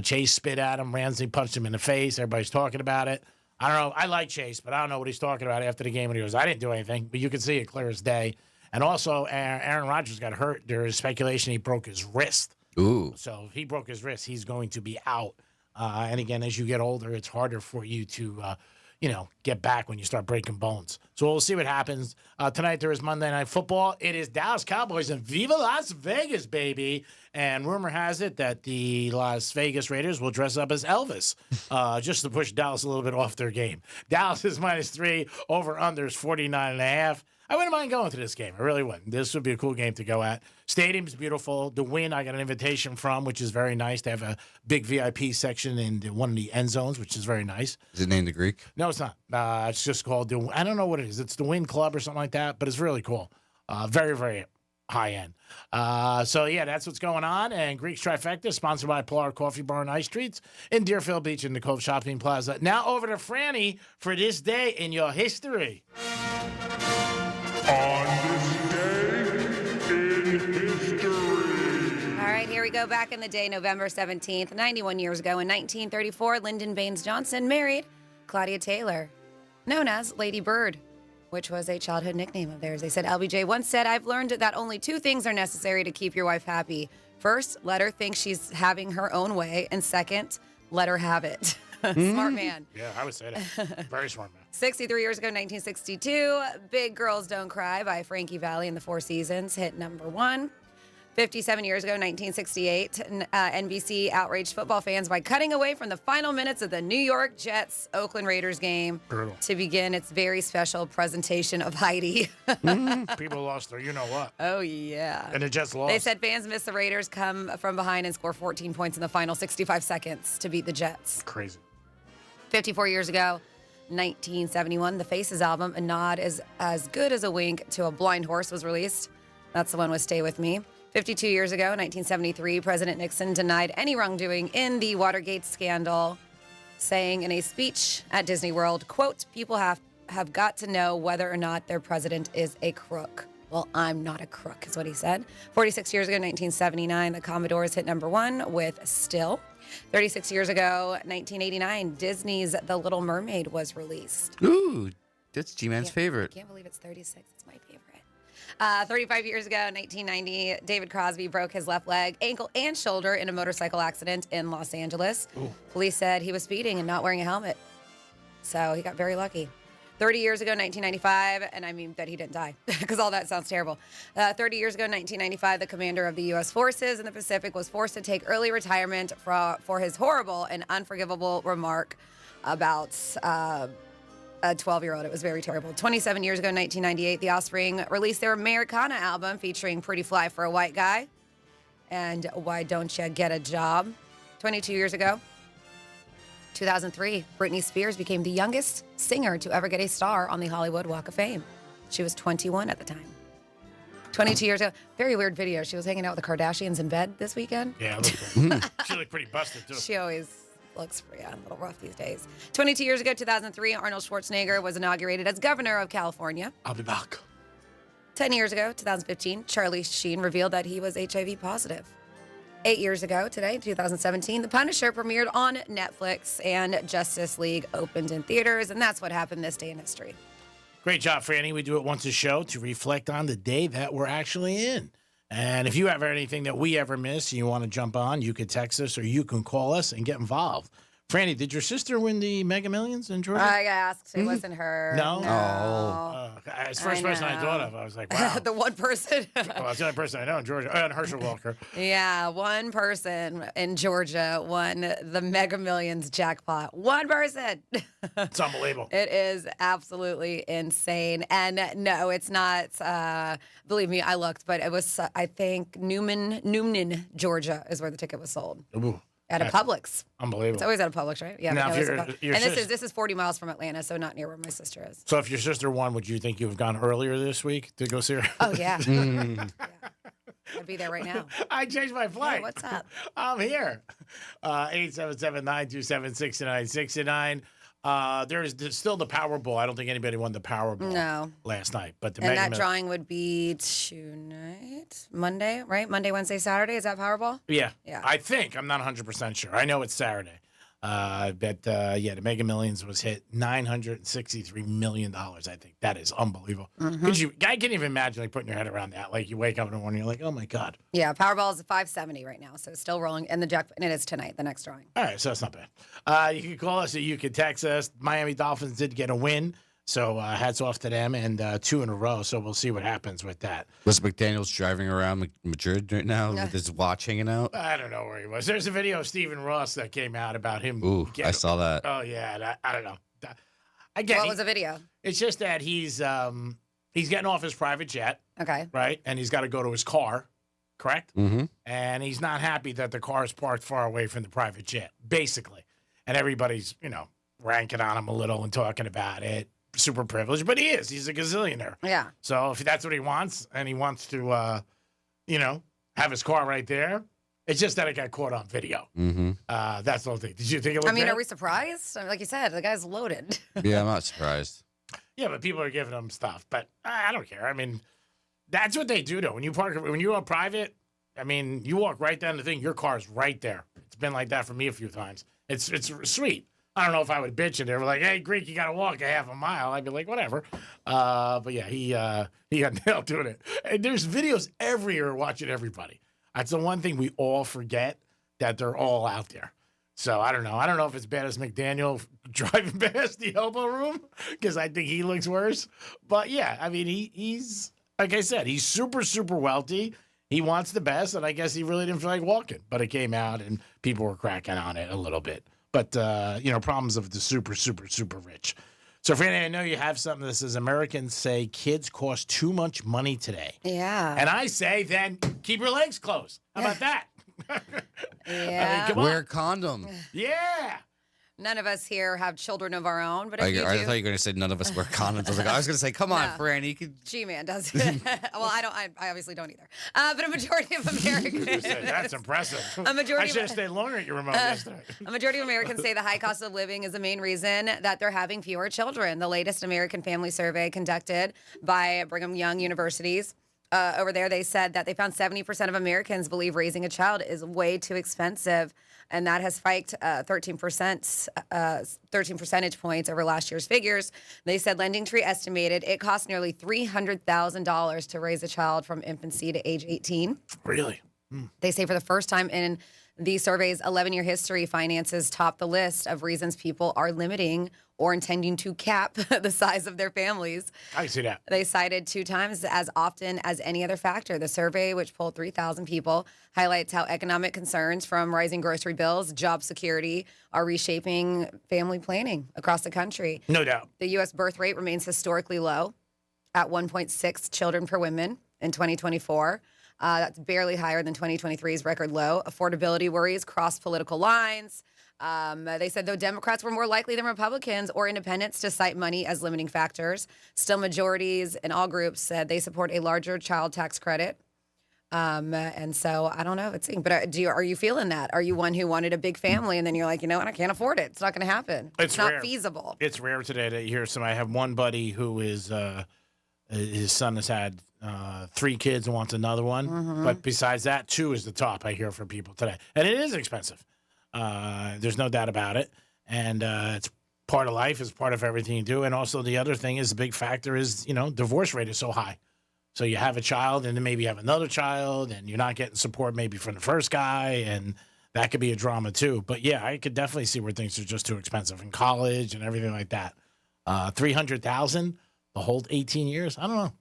Chase spit at him. Ramsey punched him in the face. Everybody's talking about it. I don't know. I like Chase, but I don't know what he's talking about after the game. And he goes, I didn't do anything. But you can see it clear as day. And also, Aaron Rodgers got hurt. There is speculation he broke his wrist. Ooh. So if he broke his wrist, he's going to be out. And again, as you get older, it's harder for you to get back when you start breaking bones. So we'll see what happens. Tonight there is Monday Night Football. It is Dallas Cowboys and Viva Las Vegas, baby. And rumor has it that the Las Vegas Raiders will dress up as Elvis just to push Dallas a little bit off their game. Dallas is -3, over-under is 49.5. I wouldn't mind going to this game. I really wouldn't. This would be a cool game to go at. Stadium's beautiful. The Win, I got an invitation from, which is very nice. They have a big VIP section in one of the end zones, which is very nice. Is it named the Greek? No, it's not. It's just called I don't know what it is. It's the Win Club or something like that, but it's really cool. Very, very high end. So, yeah, that's what's going on. And Greek's Trifecta, sponsored by Pollard Coffee Bar and Ice Treats in Deerfield Beach in the Cove Shopping Plaza. Now over to Franny for This Day in Your History. On this day in history. All right, here we go. Back in the day, November 17th, 91 years ago, in 1934, Lyndon Baines Johnson married Claudia Taylor, known as Lady Bird, which was a childhood nickname of theirs. They said, LBJ once said, I've learned that only 2 things are necessary to keep your wife happy. First, let her think she's having her own way. And second, let her have it. Smart man. Yeah, I would say that. Very smart man. 63 years ago, 1962, Big Girls Don't Cry by Frankie Valli and the Four Seasons hit number 1. 57 years ago, 1968, NBC outraged football fans by cutting away from the final minutes of the New York Jets Oakland Raiders game to begin its very special presentation of Heidi. People lost their you-know-what. Oh, yeah. And the Jets lost. They said fans missed the Raiders come from behind and score 14 points in the final 65 seconds to beat the Jets. Crazy. 54 years ago, 1971, the Faces album, A Nod is as Good as a Wink to a Blind Horse, was released. That's the one with Stay With Me. 52 years ago, 1973, President Nixon denied any wrongdoing in the Watergate scandal, saying in a speech at Disney World, quote, people have got to know whether or not their president is a crook. Well, I'm not a crook, is what he said. 46 years ago, 1979, the Commodores hit #1 with Still. 36 years ago, 1989, Disney's The Little Mermaid was released. Ooh, that's G-Man's favorite. I can't believe it's 36. It's my favorite. 35 years ago, 1990, David Crosby broke his left leg, ankle, and shoulder in a motorcycle accident in Los Angeles. Ooh. Police said he was speeding and not wearing a helmet. So he got very lucky. 30 years ago, 1995, and I mean that he didn't die, because all that sounds terrible. 30 years ago, 1995, the commander of the U.S. forces in the Pacific was forced to take early retirement for his horrible and unforgivable remark about a 12-year-old. It was very terrible. 27 years ago, 1998, The Offspring released their Americana album featuring Pretty Fly for a White Guy and Why Don't Ya Get a Job. 22 years ago, 2003, Britney Spears became the youngest singer to ever get a star on the Hollywood Walk of Fame. She was 21 at the time. 22 years ago, very weird video. She was hanging out with the Kardashians in bed this weekend. Yeah, she looked pretty busted, too. She always looks a little rough these days. 22 years ago, 2003, Arnold Schwarzenegger was inaugurated as governor of California. I'll be back. 10 years ago, 2015, Charlie Sheen revealed that he was HIV positive. 8 years ago today, 2017, The Punisher premiered on Netflix and Justice League opened in theaters, and that's what happened this day in history. Great job, Franny. We do it once a show to reflect on the day that we're actually in. And if you have anything that we ever miss and you want to jump on, you could text us or you can call us and get involved. Franny, did your sister win the Mega Millions in Georgia? I asked. It wasn't her. No? Oh. It's the first person I thought of. I was like, wow. The one person. Well, it's the only person I know in Georgia. And Herschel Walker. Yeah, one person in Georgia won the Mega Millions jackpot. One person. It's unbelievable. It is absolutely insane. And no, it's not. Believe me, I looked, but it was, I think, Newnan, Georgia is where the ticket was sold. Ooh. At a Publix. Unbelievable. It's always at a Publix, right? Yeah. Now, no, if and this is 40 miles from Atlanta, so not near where my sister is. So if your sister won, would you think you have gone earlier this week to go see her? Oh, yeah. Yeah. I'd be there right now. I changed my flight. Hey, what's up? I'm here. 877-927-6969. There's still the Powerball. I don't think anybody won the Powerball last night. But that drawing would be tonight, Monday, right? Monday, Wednesday, Saturday. Is that Powerball? Yeah. I think. I'm not 100% sure. I know it's Saturday. But the Mega Millions was hit $963 million, I think. That is unbelievable. I can't even imagine putting your head around that. Like you wake up in the morning, you're like, oh my God. Yeah, Powerball is 570 right now, so it's still rolling. And and it is tonight, the next drawing. All right, so that's not bad. You can call us or you can text us. Miami Dolphins did get a win. So hats off to them, and 2 in a row. So we'll see what happens with that. Was McDaniels driving around Madrid right now with his watch hanging out? I don't know where he was. There's a video of Stephen Ross that came out about him. Ooh, I saw that. Oh, yeah. I don't know. What was the video? It's just that he's getting off his private jet. Okay. Right? And he's got to go to his car, correct? Mm-hmm. And he's not happy that the car is parked far away from the private jet, basically. And everybody's, ranking on him a little and talking about it. Super privileged, but he is. He's a gazillionaire. Yeah. So if that's what he wants, and he wants to, have his car right there, it's just that it got caught on video. Mm-hmm. That's the whole thing. Did you think it was? are we surprised? Like you said, the guy's loaded. Yeah, I'm not surprised. Yeah, but people are giving him stuff. But I don't care. I mean, that's what they do, though. When you go private, I mean, you walk right down the thing. Your car's right there. It's been like that for me a few times. It's sweet. I don't know if I would bitch it. They were like, hey, Greek, you got to walk a half a mile. I'd be like, whatever. But yeah, he got nailed doing it. And there's videos everywhere watching everybody. That's the one thing we all forget, that they're all out there. So I don't know. I don't know if it's bad as McDaniel driving past the elbow room, because I think he looks worse. But yeah, I mean, he's, like I said, he's super, super wealthy. He wants the best, and I guess he really didn't feel like walking. But it came out, and people were cracking on it a little bit. But, problems of the super, super, super rich. So, Franny, I know you have something that says Americans say kids cost too much money today. Yeah. And I say, then keep your legs closed. How about that? Yeah. Wear a condom. Yeah. None of us here have children of our own, but if I you thought do, you were going to say none of us wear condoms. I was going to say, come on, Franny. You could... G-Man does. Well, I don't. I obviously don't either. But a majority of Americans. That's impressive. A majority I should have stayed longer at your remote yesterday. A majority of Americans say the high cost of living is the main reason that they're having fewer children. The latest American Family Survey conducted by Brigham Young Universities over there, they said that they found 70% of Americans believe raising a child is way too expensive. And that has spiked 13 percentage points over last year's figures. They said LendingTree estimated it cost nearly $300,000 to raise a child from infancy to age 18. Really? They say for the first time in the survey's 11-year history, finances top the list of reasons people are limiting or intending to cap the size of their families. I see that. They cited 2 times as often as any other factor. The survey, which polled 3,000 people, highlights how economic concerns from rising grocery bills, job security, are reshaping family planning across the country. No doubt. The U.S. birth rate remains historically low at 1.6 children per woman in 2024. That's barely higher than 2023's record low. Affordability worries cross political lines. They said, though Democrats were more likely than Republicans or independents to cite money as limiting factors, still majorities in all groups said they support a larger child tax credit. And so I don't know if it's, but are you feeling that? Are you one who wanted a big family and then you're like, you know what, I can't afford it. It's not going to happen. It's not rare. feasible. It's rare today to hear somebody. I have one buddy who is, his son has had 3 kids and wants another one. Mm-hmm. But besides that, 2 is the top I hear from people today. And it is expensive. There's no doubt about it. And it's part of life, it's part of everything you do. And also the other thing is the big factor is, divorce rate is so high. So you have a child and then maybe you have another child and you're not getting support maybe from the first guy. And that could be a drama too. But yeah, I could definitely see where things are just too expensive in college and everything like that. $300,000 the whole 18 years. I don't know.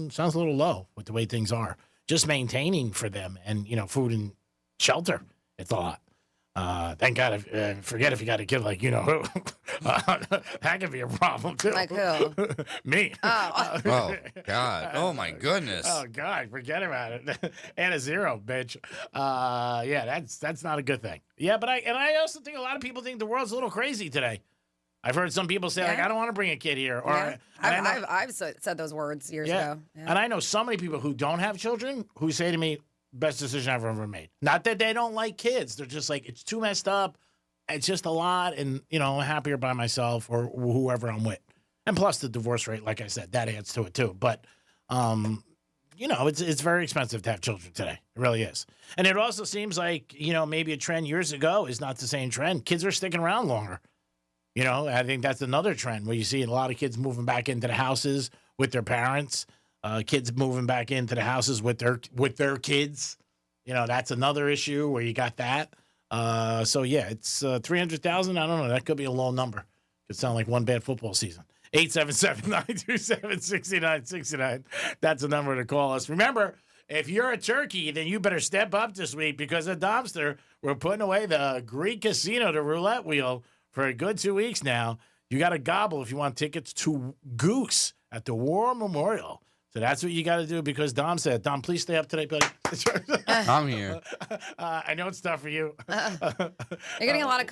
Sounds a little low with the way things are. Just maintaining for them and, food and shelter. It's a lot. Thank God. Forget if you got a kid like who. That could be a problem too. Like who? Me. Oh. Oh, God. Oh, my goodness. Oh, God. Forget about it. And a 0, bitch. Yeah, that's not a good thing. Yeah, but I also think a lot of people think the world's a little crazy today. I've heard some people say, I don't want to bring a kid here. Or I've said those words years ago. Yeah. And I know so many people who don't have children who say to me, best decision I've ever made. Not that they don't like kids. They're just like, it's too messed up. It's just a lot. And, I'm happier by myself or whoever I'm with. And plus the divorce rate, like I said, that adds to it too. But, it's very expensive to have children today. It really is. And it also seems like, maybe a trend years ago is not the same trend. Kids are sticking around longer. I think that's another trend where you see a lot of kids moving back into the houses with their parents. Kids moving back into the houses with their kids. That's another issue where you got that. So yeah, it's 300,000. I don't know. That could be a low number. Could sound like one bad football season. 877-927-6969. That's a number to call us. Remember, if you're a turkey, then you better step up this week because at Domster, we're putting away the Greek Casino, the roulette wheel, for a good 2 weeks now. You got to gobble if you want tickets to Goose at the War Memorial. So that's what you got to do because Dom said, Dom, please stay up today, buddy. I'm here. I know it's tough for you. You're getting a lot of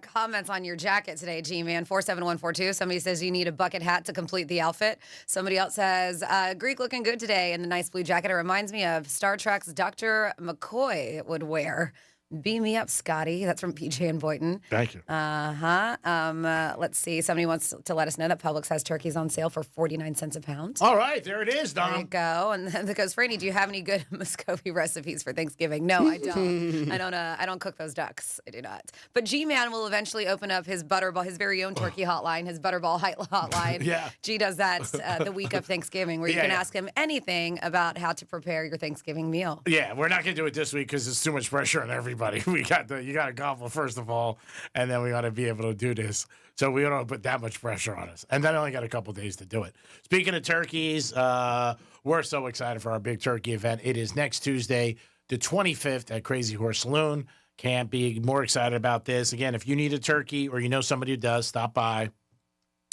comments on your jacket today, G-Man. 47142. Somebody says you need a bucket hat to complete the outfit. Somebody else says, Greek looking good today in the nice blue jacket. It reminds me of Star Trek's Dr. McCoy would wear. Beam me up, Scotty. That's from PJ and Boynton. Thank you. Let's see. Somebody wants to let us know that Publix has turkeys on sale for 49 cents a pound. All right. There it is, Dom. There you go. And then it goes, Franny, do you have any good Muscovy recipes for Thanksgiving? No, I don't. I don't cook those ducks. I do not. But G-Man will eventually open up his Butterball, his very own turkey hotline, his Butterball hotline. Yeah. G does that the week of Thanksgiving where you can ask him anything about how to prepare your Thanksgiving meal. Yeah, we're not going to do it this week because it's too much pressure on everybody. everybody. You got to golf first of all, and then we got to be able to do this. So we don't put that much pressure on us. And then I only got a couple days to do it. Speaking of turkeys, we're so excited for our big turkey event. It is next Tuesday, the 25th at Crazy Horse Saloon. Can't be more excited about this. Again, if you need a turkey or you know somebody who does, stop by.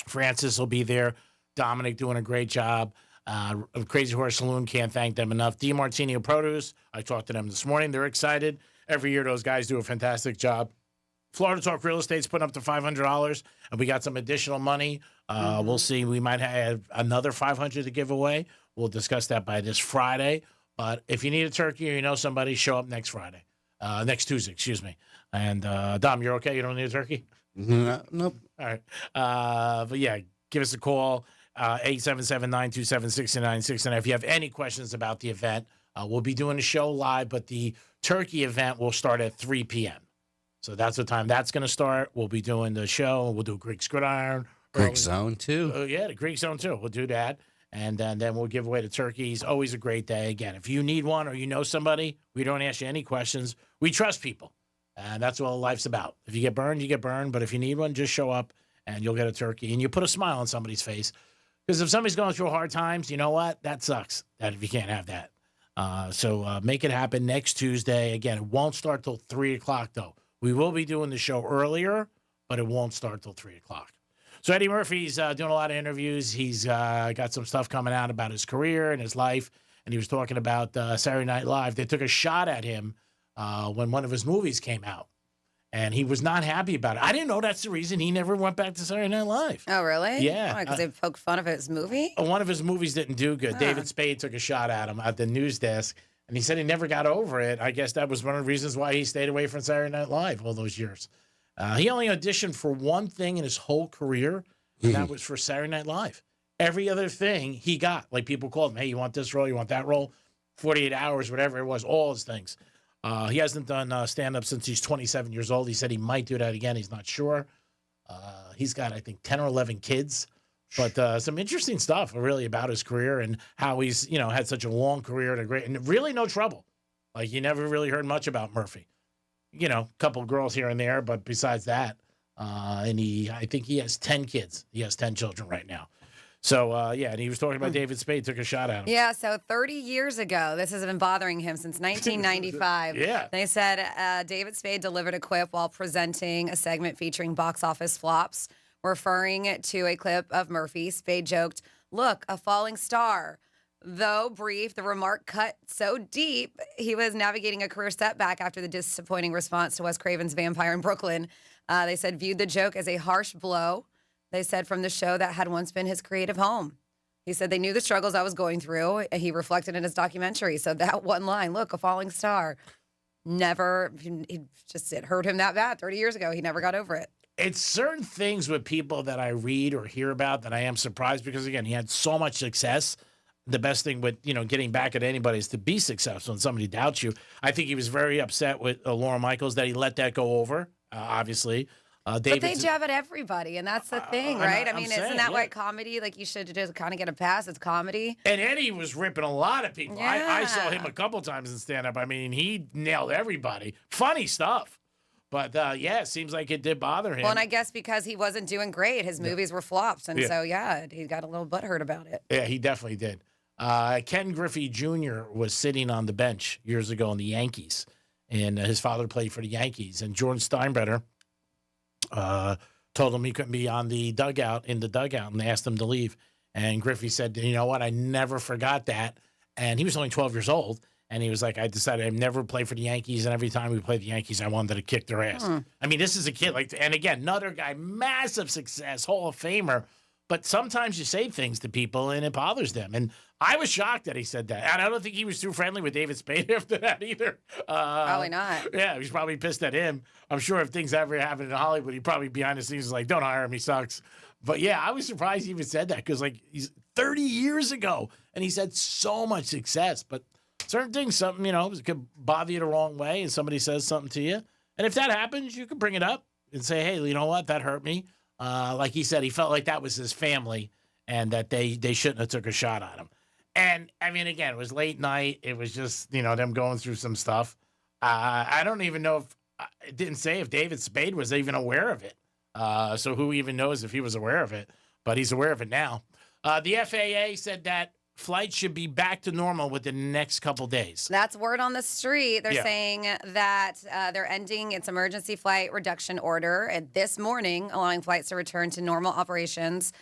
Francis will be there. Dominic doing a great job. Crazy Horse Saloon, can't thank them enough. DiMartino Produce, I talked to them this morning. They're excited. Every year, those guys do a fantastic job. Florida Talk Real Estate's putting up to $500, and we got some additional money. We'll see. We might have another $500 to give away. We'll discuss that by this Friday. But if you need a turkey or you know somebody, show up next Tuesday, excuse me. And Dom, you're okay? You don't need a turkey? Nope. All right. But yeah, give us a call. 877-927-6969. If you have any questions about the event, we'll be doing the show live, but the turkey event will start at 3 p.m. So that's the time that's going to start. We'll be doing the show. We'll do Greek's Gridiron. Greek Zone, too. Yeah, the Greek Zone, too. We'll do that. And then we'll give away the turkeys. Always a great day. Again, if you need one or you know somebody, we don't ask you any questions. We trust people. And that's what life's about. If you get burned, you get burned. But if you need one, just show up and you'll get a turkey. And you put a smile on somebody's face. Because if somebody's going through hard times, you know what? That sucks. That if you can't have that. So make it happen next Tuesday. Again, it won't start till 3 o'clock, though. We will be doing the show earlier, but it won't start till 3 o'clock. So Eddie Murphy's doing a lot of interviews. He's got some stuff coming out about his career and his life. And he was talking about Saturday Night Live. They took a shot at him when one of his movies came out. And he was not happy about it. I didn't know that's the reason he never went back to Saturday Night Live. Oh, really? Yeah. Because they poked fun of his movie? One of his movies didn't do good. Huh. David Spade took a shot at him at the news desk, and he said he never got over it. I guess that was one of the reasons why he stayed away from Saturday Night Live all those years. He only auditioned for one thing in his whole career, and that was for Saturday Night Live. Every other thing he got. Like people called him, hey, you want this role? You want that role? 48 hours, whatever it was, all his things. He hasn't done stand-up since he's 27 years old. He said he might do that again. He's not sure. He's got, I think, 10 or 11 kids. But some interesting stuff, really, about his career and how he's, had such a long career and really no trouble. Like, you never really heard much about Murphy. A couple girls here and there, but besides that, I think he has 10 kids. He has 10 children right now. So, and he was talking about David Spade, took a shot at him. Yeah, so 30 years ago, this has been bothering him since 1995. Yeah. They said David Spade delivered a quip while presenting a segment featuring box office flops. Referring to a clip of Murphy, Spade joked, "Look, a falling star." Though brief, the remark cut so deep, he was navigating a career setback after the disappointing response to Wes Craven's Vampire in Brooklyn. They said viewed the joke as a harsh blow. They said from the show that had once been his creative home. He said they knew the struggles I was going through, and he reflected in his documentary. So that one line, look, a falling star, it hurt him that bad 30 years ago. He never got over it. It's certain things with people that I read or hear about that I am surprised because, again, he had so much success. The best thing with, getting back at anybody is to be successful and somebody doubts you. I think he was very upset with Lauren Michaels that he let that go over, obviously. But they jab at everybody, and that's the thing, right? I mean, isn't that what comedy, you should just kind of get a pass? It's comedy. And Eddie was ripping a lot of people. Yeah. I saw him a couple times in stand-up. I mean, he nailed everybody. Funny stuff. But, it seems like it did bother him. Well, and I guess because he wasn't doing great, his movies were flops. And he got a little butthurt about it. Yeah, he definitely did. Ken Griffey Jr. was sitting on the bench years ago in the Yankees. And his father played for the Yankees. And Jordan Steinbrenner told him he couldn't be in the dugout, and asked him to leave. And Griffey said, you know what, I never forgot that. And he was only 12 years old. And he was like, I decided I'd never play for the Yankees. And every time we played the Yankees, I wanted to kick their ass. I mean, this is a kid. And again, another guy, massive success, Hall of Famer. But sometimes you say things to people and it bothers them. And I was shocked that he said that. And I don't think he was too friendly with David Spade after that either. Probably not. Yeah, he's probably pissed at him. I'm sure if things ever happened in Hollywood, he'd probably behind the scenes was like, don't hire him, he sucks. But yeah, I was surprised he even said that because he's 30 years ago and he's had so much success. But certain things, could bother you the wrong way and somebody says something to you. And if that happens, you can bring it up and say, hey, you know what, that hurt me. Like he said, he felt like that was his family and that they shouldn't have took a shot at him. And, I mean, again, it was late night. It was just, them going through some stuff. I don't even know if it didn't say if David Spade was even aware of it. So who even knows if he was aware of it? But he's aware of it now. The FAA said that flights should be back to normal within the next couple days. That's word on the street. They're Yeah. saying that they're ending its emergency flight reduction order this morning, allowing flights to return to normal operations.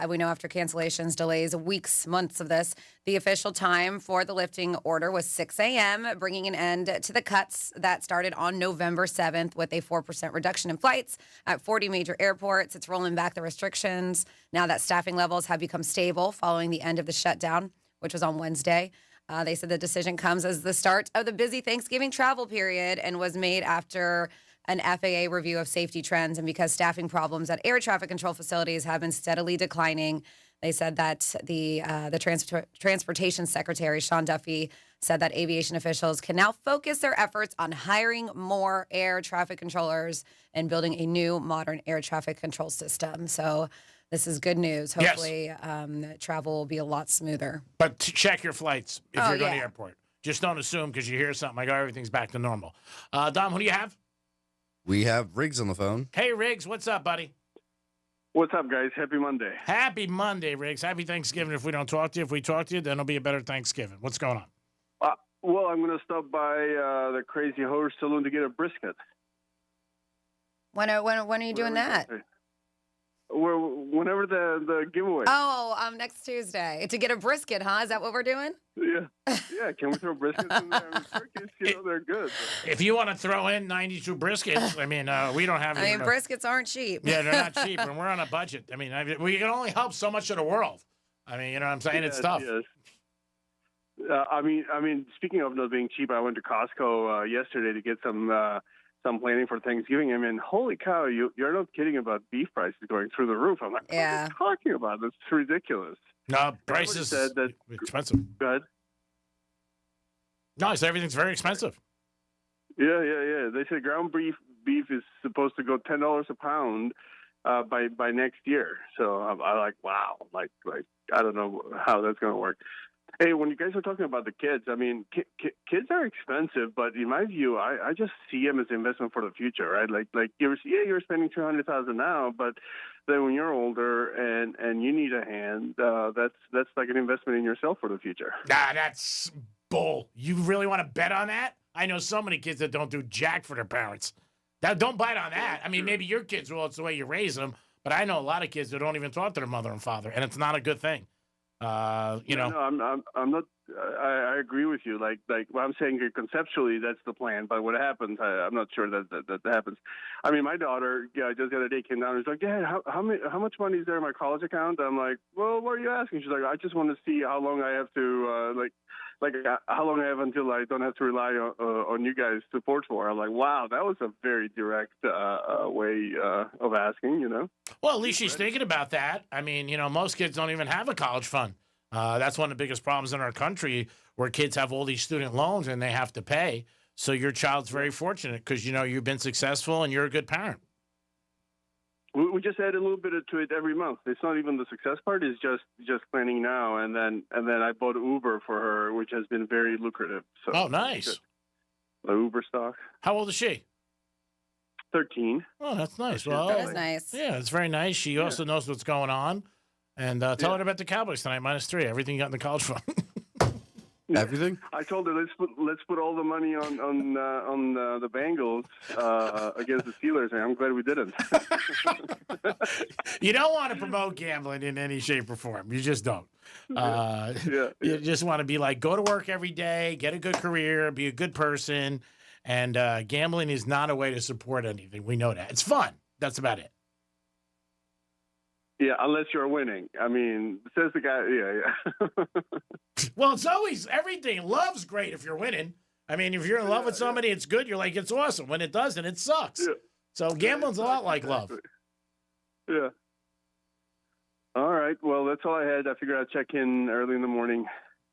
We know after cancellations, delays, weeks, months of this, the official time for the lifting order was 6 a.m., bringing an end to the cuts that started on November 7th with a 4% reduction in flights at 40 major airports. It's rolling back the restrictions now that staffing levels have become stable following the end of the shutdown, which was on Wednesday. They said the decision comes as the start of the busy Thanksgiving travel period and was made after an FAA review of safety trends, and because staffing problems at air traffic control facilities have been steadily declining. They said that the Transportation Secretary, Sean Duffy, said that aviation officials can now focus their efforts on hiring more air traffic controllers and building a new modern air traffic control system. So this is good news. Hopefully, travel will be a lot smoother. But check your flights if you're going to yeah. the airport. Just don't assume because you hear something like, oh, everything's back to normal. Dom, who do you have? We have Riggs on the phone. Hey, Riggs, what's up, buddy? What's up, guys? Happy Monday. Happy Monday, Riggs. Happy Thanksgiving if we don't talk to you. If we talk to you, then it'll be a better Thanksgiving. What's going on? Well, I'm going to stop by the Crazy Horse Saloon to get a brisket. When are you doing that? Whenever the giveaway. Oh, next Tuesday. To get a brisket, huh? Is that what we're doing? Yeah. Can we throw briskets in there? I mean, turkeys, they're good. If you want to throw in 92 briskets, I mean, we don't have. Briskets aren't cheap. Yeah, they're not cheap, and we're on a budget. I mean, we can only help so much of the world. I mean, you know what I'm saying? It's tough. Yes. I mean, speaking of not being cheap, I went to Costco yesterday to get some planning for Thanksgiving. I mean, holy cow, you're not kidding about beef prices going through the roof. I'm like, what are you talking about? That's ridiculous. No, prices expensive. Go ahead. No, so everything's very expensive. Yeah. They said ground beef is supposed to go $10 a pound by next year. So I like, wow, like I don't know how that's going to work. Hey, when you guys are talking about the kids, I mean, kids are expensive, but in my view, I just see them as investment for the future, right? Like you're spending $200,000 now, but then when you're older and you need a hand, that's like an investment in yourself for the future. Nah, that's bull. You really want to bet on that? I know so many kids that don't do jack for their parents. Don't bite on that. I mean, maybe your kids will. It's the way you raise them. But I know a lot of kids that don't even talk to their mother and father, and it's not a good thing. You know. No, I'm not. I agree with you. Like what I'm saying here, conceptually, that's the plan. But what happens, I'm not sure that happens. I mean, my daughter, just the other day came down and was like, Dad, how much money is there in my college account? I'm like, well, what are you asking? She's like, I just want to see how long I have to how long I have until I don't have to rely on you guys' support for. I'm like, wow, that was a very direct way of asking, you know. Well, at least she's thinking about that. I mean, you know, most kids don't even have a college fund. That's one of the biggest problems in our country, where kids have all these student loans and they have to pay. So your child's very fortunate because, you know, you've been successful and you're a good parent. We just add a little bit to it every month. It's not even the success part. It's just planning now, and then I bought Uber for her, which has been very lucrative. So oh, nice. The Uber stock. How old is she? 13. Oh, that's nice. Well, that is nice. Yeah, it's very nice. She also knows what's going on. And tell her about the Cowboys tonight, -3. Everything you got in the college fund. Everything? I told her let's put all the money on the Bengals against the Steelers, and I'm glad we didn't. You don't want to promote gambling in any shape or form. You just don't. You just want to be like, go to work every day, get a good career, be a good person, and gambling is not a way to support anything. We know that. It's fun. That's about it. Yeah, unless you're winning. I mean, says the guy. Yeah. Well, it's always everything. Love's great if you're winning. I mean, if you're in love with somebody, it's good. You're like, it's awesome. When it doesn't, it sucks. Yeah. So gambling's a lot like love. Yeah. All right. Well, that's all I had. I figured I'd check in early in the morning.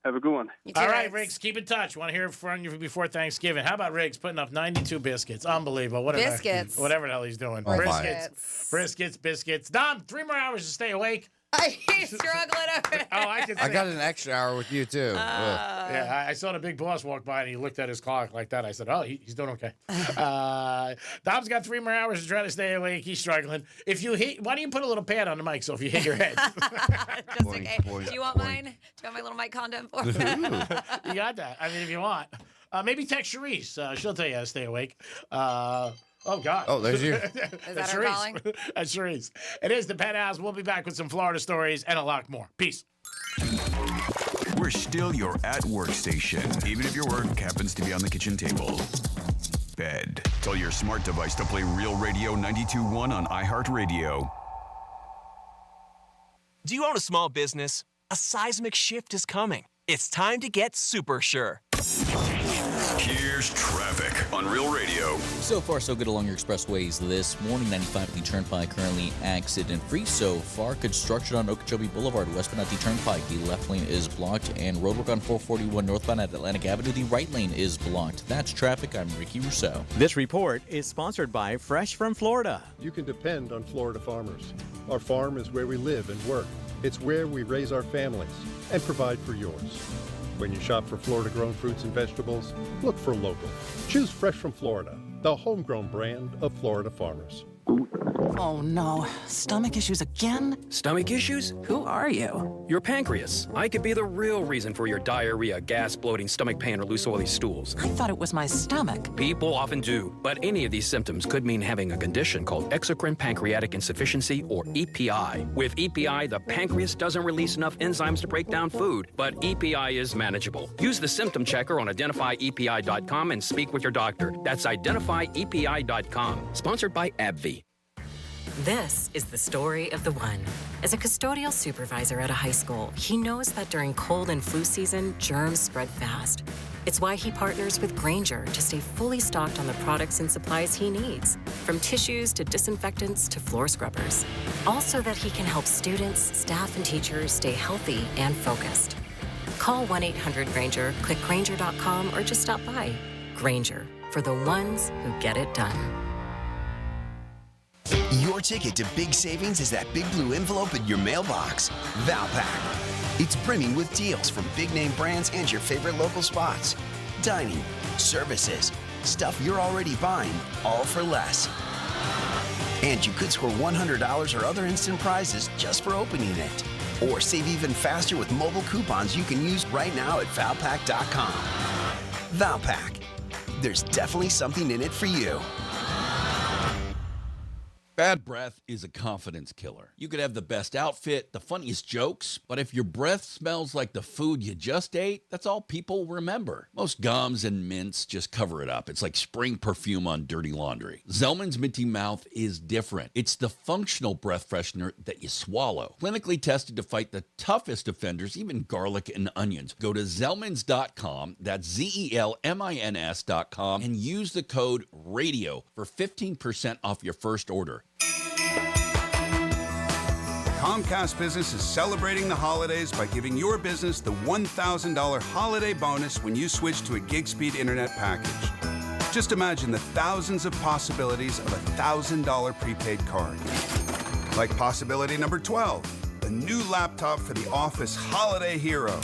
Have a good one. All right, Riggs, keep in touch. Want to hear from you before Thanksgiving. How about Riggs putting up 92 biscuits? Unbelievable. Biscuits. Whatever the hell he's doing. Oh, Briskets. Dom, 3 more hours to stay awake. He's struggling over there. Oh, I can see. I got an extra hour with you too. Yeah, I saw the big boss walk by and he looked at his clock like that. I said, "Oh, he's doing okay." Dom's got 3 more hours to try to stay awake. He's struggling. If you hit, why don't you put a little pad on the mic so if you hit your head, Just in case. Do you want mine? Do you want my little mic condom for you got that. I mean, if you want, maybe text Sharice. She'll tell you how to stay awake. Oh, God. Oh, there's you. Is that her calling? That's Sharice. It is the Penthouse. We'll be back with some Florida stories and a lot more. Peace. We're still your at-work station, even if your work happens to be on the kitchen table. Bed. Tell your smart device to play Real Radio 92.1 on iHeartRadio. Do you own a small business? A seismic shift is coming. It's time to get super sure. Here's traffic on Real Radio. So far, so good along your expressways this morning. 95 at the Turnpike, currently accident-free so far. Construction on Okeechobee Boulevard, westbound at the Turnpike. The left lane is blocked, and roadwork on 441 northbound at Atlantic Avenue. The right lane is blocked. That's traffic. I'm Ricky Rousseau. This report is sponsored by Fresh from Florida. You can depend on Florida farmers. Our farm is where we live and work. It's where we raise our families and provide for yours. When you shop for Florida-grown fruits and vegetables, look for local. Choose Fresh from Florida, the homegrown brand of Florida farmers. Oh no, stomach issues again? Stomach issues? Who are you? Your pancreas. I could be the real reason for your diarrhea, gas, bloating, stomach pain, or loose oily stools. I thought it was my stomach. People often do, but any of these symptoms could mean having a condition called exocrine pancreatic insufficiency, or EPI. With EPI, the pancreas doesn't release enough enzymes to break down food, but EPI is manageable. Use the symptom checker on identifyepi.com and speak with your doctor. That's identifyepi.com. Sponsored by AbbVie. This is the story of the one. As a custodial supervisor at a high school, he knows that during cold and flu season, germs spread fast. It's why he partners with Granger to stay fully stocked on the products and supplies he needs, from tissues to disinfectants to floor scrubbers. Also that he can help students, staff, and teachers stay healthy and focused. Call 1-800-GRANGER, click Granger.com, or just stop by. Granger, for the ones who get it done. Your ticket to big savings is that big blue envelope in your mailbox. Valpak. It's brimming with deals from big-name brands and your favorite local spots. Dining, services, stuff you're already buying, all for less. And you could score $100 or other instant prizes just for opening it. Or save even faster with mobile coupons you can use right now at Valpak.com. Valpak. There's definitely something in it for you. Bad breath is a confidence killer. You could have the best outfit, the funniest jokes, but if your breath smells like the food you just ate, that's all people remember. Most gums and mints just cover it up. It's like spraying perfume on dirty laundry. Zellman's Minty Mouth is different. It's the functional breath freshener that you swallow. Clinically tested to fight the toughest offenders, even garlic and onions. Go to Zellmans.com, that's Zellmins.com, and use the code RADIO for 15% off your first order. Comcast Business is celebrating the holidays by giving your business the $1,000 holiday bonus when you switch to a gig speed internet package. Just imagine the thousands of possibilities of a $1,000 prepaid card. Like possibility number 12, a new laptop for the office holiday hero.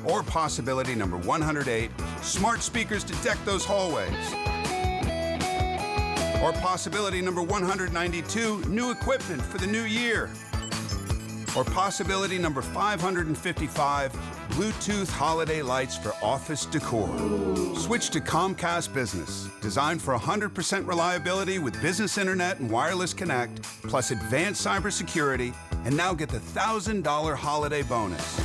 Or possibility number 108, smart speakers to deck those hallways. Or possibility number 192, new equipment for the new year. Or possibility number 555, Bluetooth holiday lights for office decor. Switch to Comcast Business, designed for 100% reliability with business internet and wireless connect, plus advanced cybersecurity, and now get the $1,000 holiday bonus.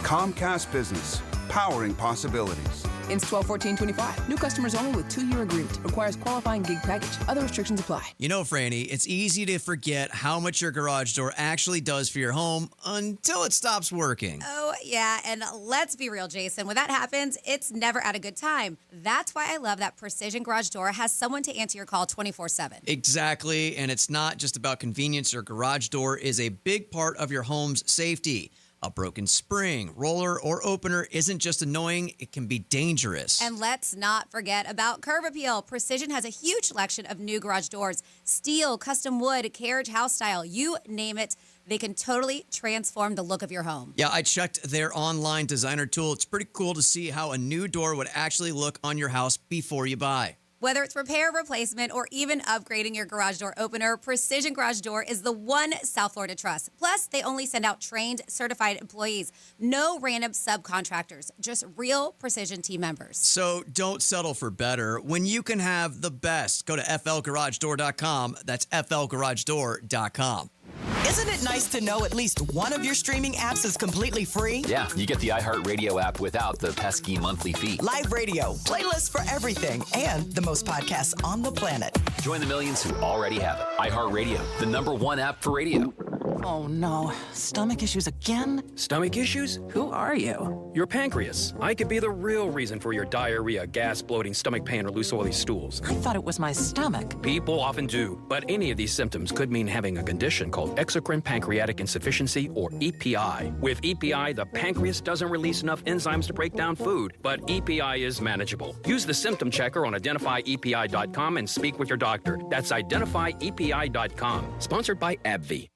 Comcast Business, powering possibilities. Ends 12/14/25. New customers only with 2-year agreement. Requires qualifying gig package. Other restrictions apply. You know, Franny, it's easy to forget how much your garage door actually does for your home until it stops working. Oh, yeah, and let's be real, Jason. When that happens, it's never at a good time. That's why I love that Precision Garage Door has someone to answer your call 24/7. Exactly, and it's not just about convenience. Your garage door is a big part of your home's safety. A broken spring, roller, or opener isn't just annoying, it can be dangerous. And let's not forget about Curb Appeal. Precision has a huge selection of new garage doors. Steel, custom wood, carriage house style, you name it. They can totally transform the look of your home. Yeah, I checked their online designer tool. It's pretty cool to see how a new door would actually look on your house before you buy. Whether it's repair, replacement, or even upgrading your garage door opener, Precision Garage Door is the one South Florida trusts. Plus, they only send out trained, certified employees. No random subcontractors, just real Precision team members. So don't settle for better when you can have the best. Go to flgaragedoor.com. That's flgaragedoor.com. Isn't it nice to know at least one of your streaming apps is completely free? Yeah, you get the iHeartRadio app without the pesky monthly fee. Live radio, playlists for everything, and the most podcasts on the planet. Join the millions who already have it. iHeartRadio, the #1 app for radio. Oh no, stomach issues again? Stomach issues? Who are you? Your pancreas. I could be the real reason for your diarrhea, gas, bloating, stomach pain, or loose oily stools. I thought it was my stomach. People often do, but any of these symptoms could mean having a condition called exocrine pancreatic insufficiency, or EPI. With EPI, the pancreas doesn't release enough enzymes to break down food, but EPI is manageable. Use the symptom checker on identifyepi.com and speak with your doctor. That's identifyepi.com. Sponsored by AbbVie.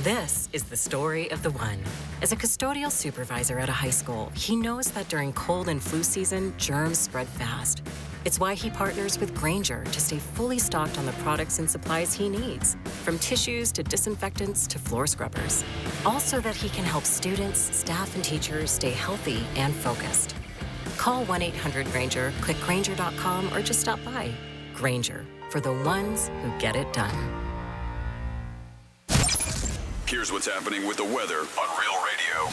This is the story of the one. As a custodial supervisor at a high school, he knows that during cold and flu season, germs spread fast. It's why he partners with Granger to stay fully stocked on the products and supplies he needs, from tissues to disinfectants to floor scrubbers. All so that he can help students, staff, and teachers stay healthy and focused. Call 1-800-GRANGER, click Granger.com, or just stop by. Granger, for the ones who get it done. Here's what's happening with the weather on Real Radio.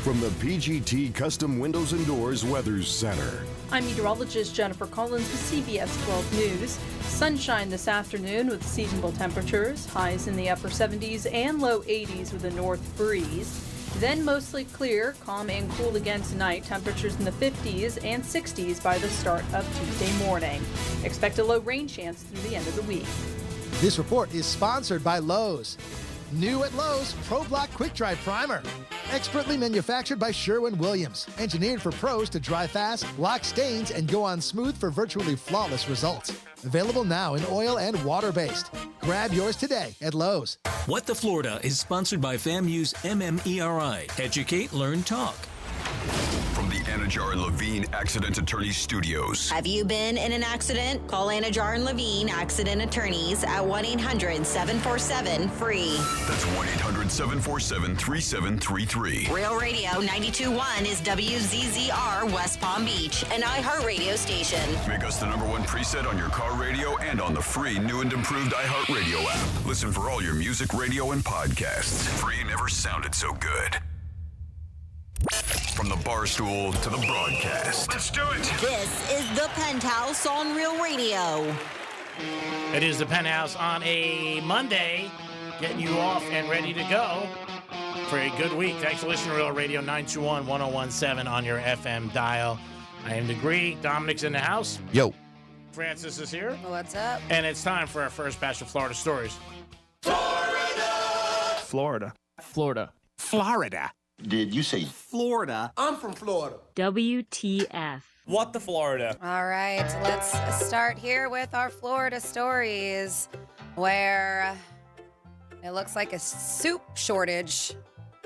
From the PGT Custom Windows and Doors Weather Center. I'm meteorologist Jennifer Collins with CBS 12 News. Sunshine this afternoon with seasonable temperatures, highs in the upper 70s and low 80s with a north breeze. Then mostly clear, calm and cool again tonight, temperatures in the 50s and 60s by the start of Tuesday morning. Expect a low rain chance through the end of the week. This report is sponsored by Lowe's. New at Lowe's, Pro Block Quick Dry Primer. Expertly manufactured by Sherwin-Williams. Engineered for pros to dry fast, block stains, and go on smooth for virtually flawless results. Available now in oil and water-based. Grab yours today at Lowe's. What the Florida is sponsored by FAMU's MMERI. Educate, Learn, Talk. From the Anajar and Levine Accident Attorneys Studios. Have you been in an accident? Call Anajar and Levine Accident Attorneys at 1-800-747-FREE. That's 1-800-747-3733. Real Radio 92.1 is WZZR West Palm Beach, an iHeartRadio station. Make us the #1 preset on your car radio and on the free new and improved iHeartRadio app. Listen for all your music, radio, and podcasts. Free never sounded so good. From the bar stool to the broadcast. Let's do it. This is the Penthouse on Real Radio. It is the Penthouse on a Monday, getting you off and ready to go for a good week. Thanks for listening to Real Radio 921-1017 on your FM dial. I am the Greek. Dominic's in the house. Yo. Francis is here. What's up? And it's time for our first batch of Florida stories. Florida. Florida. Did you say Florida? I'm from Florida. WTF. What the Florida? All right, let's start here with our Florida stories, where it looks like a soup shortage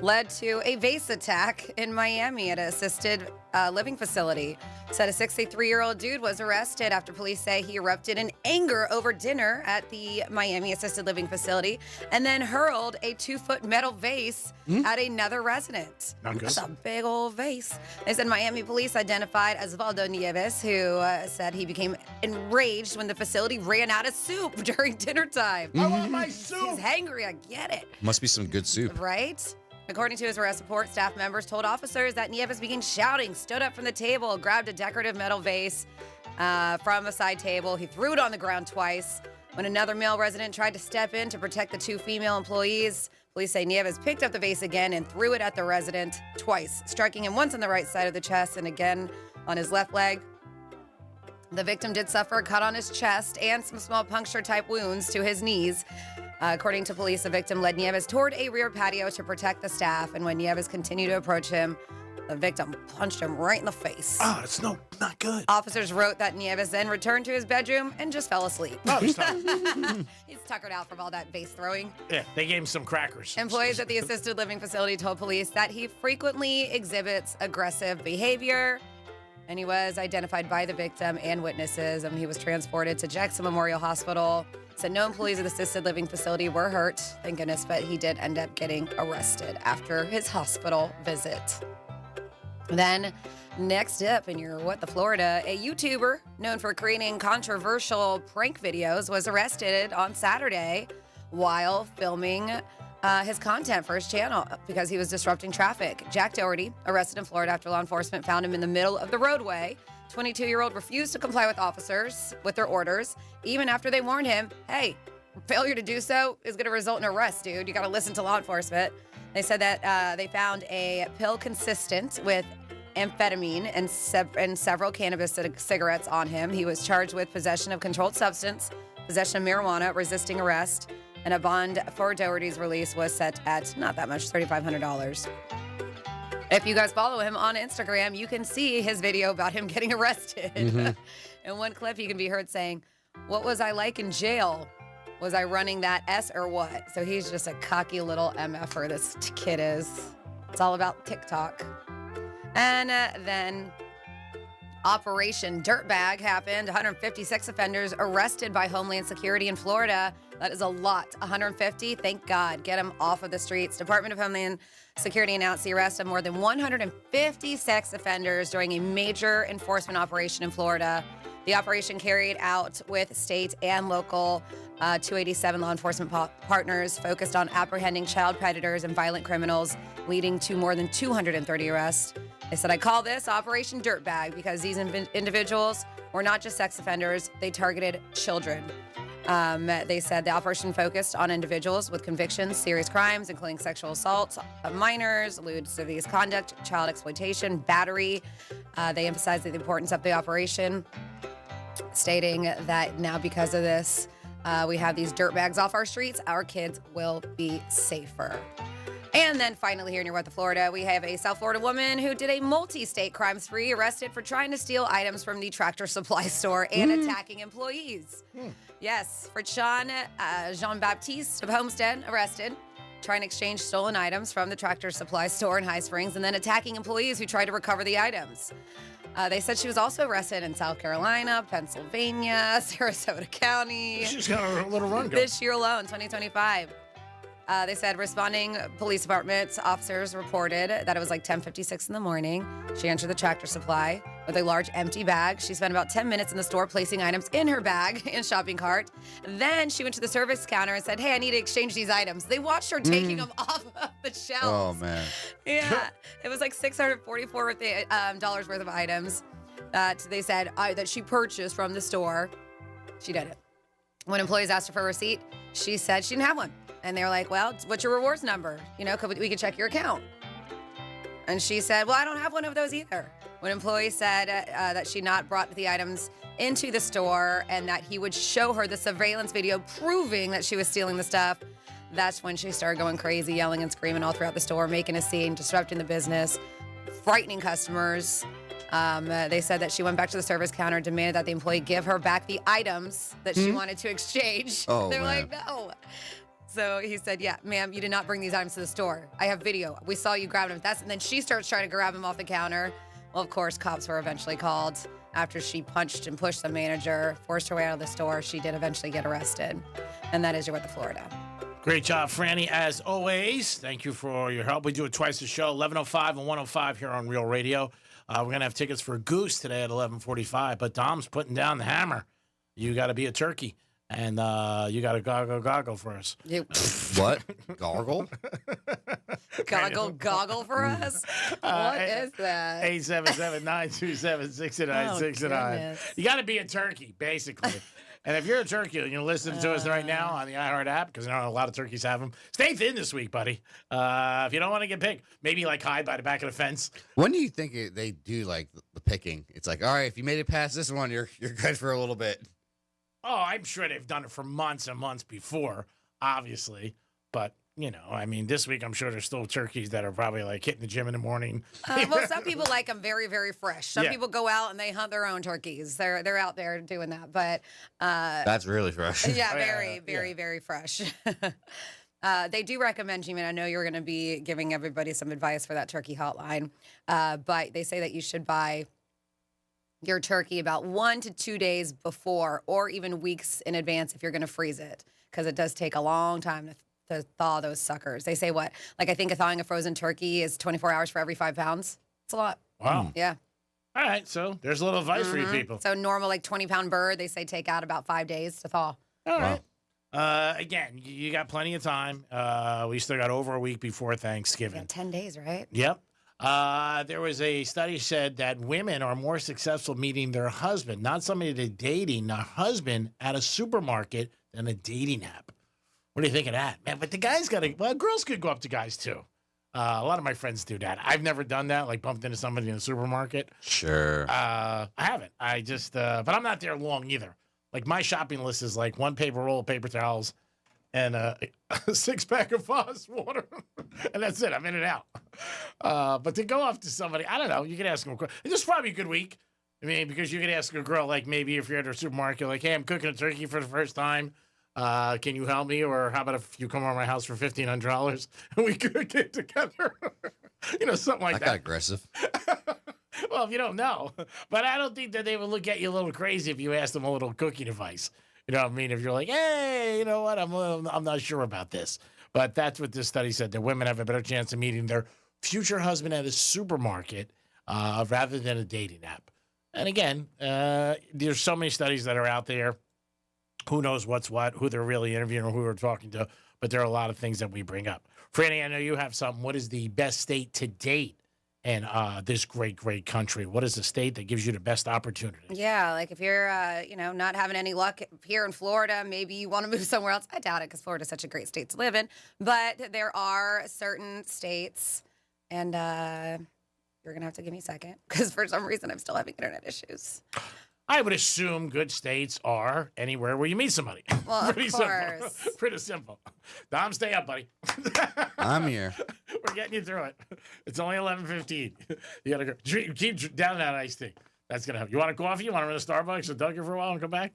led to a vase attack in Miami at an assisted living facility. Said a 63-year-old dude was arrested after police say he erupted in anger over dinner at the Miami assisted living facility and then hurled a 2-foot metal vase at another resident. Not good. That's a big old vase. They said Miami police identified Osvaldo Nieves, who said he became enraged when the facility ran out of soup during dinner time. I want my soup. He's hangry. I get it. Must be some good soup. Right? According to his arrest report, staff members told officers that Nieves began shouting, stood up from the table, grabbed a decorative metal vase from a side table. He threw it on the ground twice. When another male resident tried to step in to protect the 2 female employees, police say Nieves picked up the vase again and threw it at the resident twice, striking him once on the right side of the chest and again on his left leg. The victim did suffer a cut on his chest and some small puncture-type wounds to his knees. According to police, the victim led Nieves toward a rear patio to protect the staff, and when Nieves continued to approach him, The victim punched him right in the face. Oh, it's not good. Officers wrote that Nieves then returned to his bedroom and just fell asleep. Oh, he's done. He's tuckered out from all that base throwing. Yeah, they gave him some crackers. Employees at the assisted living facility told police that he frequently exhibits aggressive behavior, and he was identified by the victim and witnesses, and he was transported to Jackson Memorial Hospital. Said no employees of the assisted living facility were hurt, thank goodness, but he did end up getting arrested after his hospital visit. Then, next up in your What the Florida, a YouTuber known for creating controversial prank videos was arrested on Saturday while filming his content for his channel because he was disrupting traffic. Jack Doherty, arrested in Florida after law enforcement found him in the middle of the roadway. 22-year-old refused to comply with officers with their orders, even after they warned him, hey, failure to do so is going to result in arrest, dude. You got to listen to law enforcement. They said that they found a pill consistent with amphetamine and several cannabis cigarettes on him. He was charged with possession of controlled substance, possession of marijuana, resisting arrest, and a bond for Doherty's release was set at not that much, $3,500. If you guys follow him on Instagram, you can see his video about him getting arrested. Mm-hmm. In one clip, he can be heard saying, "What was I like in jail? Was I running that S or what?" So he's just a cocky little MFer, this kid is. It's all about TikTok. And then Operation Dirtbag happened. 156 offenders arrested by Homeland Security in Florida. That is a lot. 150, thank God. Get them off of the streets. Department of Homeland Security announced the arrest of more than 150 sex offenders during a major enforcement operation in Florida. The operation carried out with state and local 287 law enforcement partners focused on apprehending child predators and violent criminals, leading to more than 230 arrests. They said, I call this Operation Dirtbag because these individuals were not just sex offenders, they targeted children. They said the operation focused on individuals with convictions, serious crimes, including sexual assault of minors, lewd civic conduct, child exploitation, battery. They emphasized the importance of the operation, stating that now because of this, we have these dirtbags off our streets, our kids will be safer. And then finally here in your What the Florida, we have a South Florida woman who did a multi-state crime spree, arrested for trying to steal items from the Tractor Supply store and attacking employees. Yes, for Jean-Baptiste of Homestead, arrested, trying to exchange stolen items from the Tractor Supply store in High Springs and then attacking employees who tried to recover the items. They said she was also arrested in South Carolina, Pennsylvania, Sarasota County. She's got a little run going. This year alone, 2025. They said responding police department officers reported that it was like 10:56 in the morning. She entered the Tractor Supply with a large empty bag. She spent about 10 minutes in the store placing items in her bag and shopping cart. Then she went to the service counter and said, hey, I need to exchange these items. They watched her taking them off of the shelves. Oh, man. Yeah. It was like $644 worth of items that they said that she purchased from the store. She did it. When employees asked her for a receipt, she said she didn't have one. And they were like, well, what's your rewards number? You know, we could check your account. And she said, well, I don't have one of those either. When employees said that she not brought the items into the store and that he would show her the surveillance video proving that she was stealing the stuff, that's when she started going crazy, yelling and screaming all throughout the store, making a scene, disrupting the business, frightening customers. They said that she went back to the service counter, demanded that the employee give her back the items that she wanted to exchange. Oh, They're man. like, no. So he said, yeah, ma'am, you did not bring these items to the store. I have video. We saw you grab them. And then she starts trying to grab them off the counter. Well, of course, cops were eventually called after she punched and pushed the manager, forced her way out of the store. She did eventually get arrested. And that is your What the Florida. Great job, Franny, as always. Thank you for your help. We do it twice a show, 11:05 and 1:05 here on Real Radio. We're going to have tickets for Goose today at 11:45, but Dom's putting down the hammer. You got to be a turkey. And you got to goggle for us. What? Gargle? Goggle for us? What is that? 877-927-6969. You got to be a turkey, basically. And if you're a turkey and you're listening to us right now on the iHeart app, because I know a lot of turkeys have them, stay thin this week, buddy. If you don't want to get picked, maybe like hide by the back of the fence. When do you think they do like the picking? It's like, all right, if you made it past this one, you're good for a little bit. Oh, I'm sure they've done it for months and months before, obviously. But I mean, this week I'm sure there's still turkeys that are probably like hitting the gym in the morning. Well, some people like them very, very fresh. Some Yeah. people go out and they hunt their own turkeys. They're out there doing that. But That's really fresh. yeah, very fresh. They do recommend, Jimmy, and I know you're going to be giving everybody some advice for that turkey hotline, but they say that you should buy your turkey about 1 to 2 days before or even weeks in advance if you're going to freeze it, because it does take a long time to thaw those suckers. They say what? Like, I think thawing a frozen turkey is 24 hours for every 5 pounds. It's a lot. Wow. Yeah. All right, so there's a little advice for you people. So normal, like 20-pound bird, they say take out about 5 days to thaw. All right. Again, you got plenty of time. We still got over a week before Thanksgiving. 10 days, right? Yep. There was a study said that women are more successful meeting their husband, not somebody they're dating, a husband at a supermarket than a dating app. What do you think of that, man? But the guys got to. Well, girls could go up to guys too. A lot of my friends do that. I've never done that, like bumped into somebody in the supermarket. Sure. I haven't. I just, but I'm not there long either. Like my shopping list is like 1 paper roll of paper towels and a 6-pack of Foz water, and that's it. I'm in and out. But to go up to somebody, I don't know. You can ask them a question. This is probably a good week. I mean, because you could ask a girl, like maybe if you're at a supermarket, like, hey, I'm cooking a turkey for the first time. Can you help me? Or how about if you come over my house for $1,500 and we could get together? Something like that. That got aggressive. Well, if you don't know. But I don't think that they would look at you a little crazy if you asked them a little cooking advice. You know what I mean? If you're like, hey, you know what? I'm not sure about this. But that's what this study said, that women have a better chance of meeting their future husband at a supermarket rather than a dating app. And again, there's so many studies that are out there. Who knows what's what, who they're really interviewing or who they're talking to. But there are a lot of things that we bring up. Franny, I know you have something. What is the best state to date in this great, great country? What is the state that gives you the best opportunity? Yeah, like if you're, not having any luck here in Florida, maybe you want to move somewhere else. I doubt it because Florida's such a great state to live in. But there are certain states, and you're going to have to give me a second because for some reason I'm still having internet issues. I would assume good states are anywhere where you meet somebody. Well, Pretty of course. simple. Pretty simple. Dom, stay up, buddy. I'm here. We're getting you through it. It's only 11:15. You gotta go. Keep down that iced tea. That's gonna help. You want a coffee? You want to run to Starbucks or Dunkin' for a while and come back?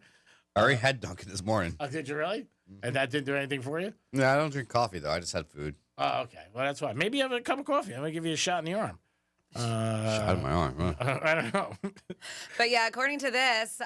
I already had Dunkin' this morning. Oh, did you really? And that didn't do anything for you? No, I don't drink coffee though. I just had food. Oh, okay. Well, that's fine. Maybe you have a cup of coffee. I'm gonna give you a shot in the arm. Shot in my arm. Huh? I don't know. But yeah, according to this,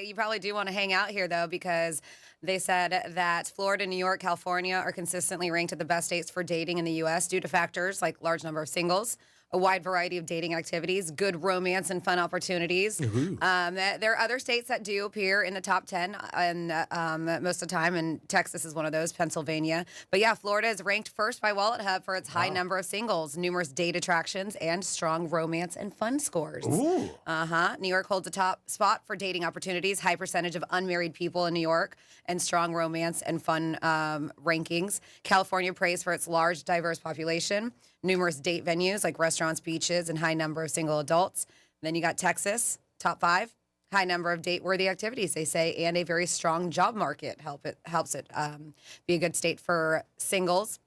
you probably do want to hang out here though, because they said that Florida, New York, California are consistently ranked at the best states for dating in the U.S. due to factors like large number of singles, a wide variety of dating activities, good romance and fun opportunities. There are other states that do appear in the top 10 and most of the time, and Texas is one of those, Pennsylvania. But yeah, Florida is ranked first by Wallet Hub for its high number of singles, numerous date attractions, and strong romance and fun scores. Ooh. New York holds a top spot for dating opportunities, high percentage of unmarried people in New York, and strong romance and fun rankings. California praised for its large, diverse population, numerous date venues like restaurants, beaches, and high number of single adults. And then you got Texas, top 5, high number of date-worthy activities, they say, and a very strong job market helps it be a good state for singles.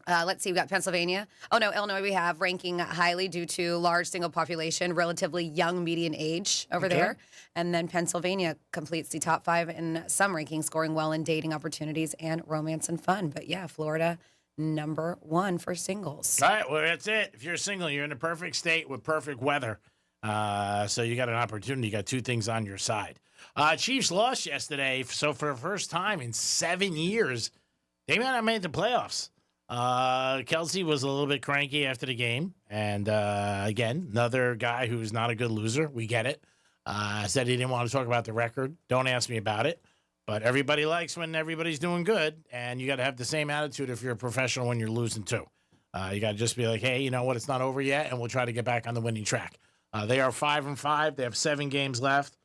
Let's see, we got Pennsylvania. Oh, no, Illinois we have ranking highly due to large single population, relatively young median age over there. And then Pennsylvania completes the top 5 in some rankings, scoring well in dating opportunities and romance and fun. But yeah, Florida, number 1 for singles. All right, well, that's it. If you're single, you're in a perfect state with perfect weather. So you got an opportunity. You got 2 things on your side. Chiefs lost yesterday. So for the first time in 7 years, they might not made the playoffs. Kelsey was a little bit cranky after the game. And again, another guy who's not a good loser. We get it. Said he didn't want to talk about the record. Don't ask me about it. But everybody likes when everybody's doing good. And you got to have the same attitude if you're a professional when you're losing too. You got to just be like, hey, you know what? It's not over yet. And we'll try to get back on the winning track. They are 5-5. They have 7 games left.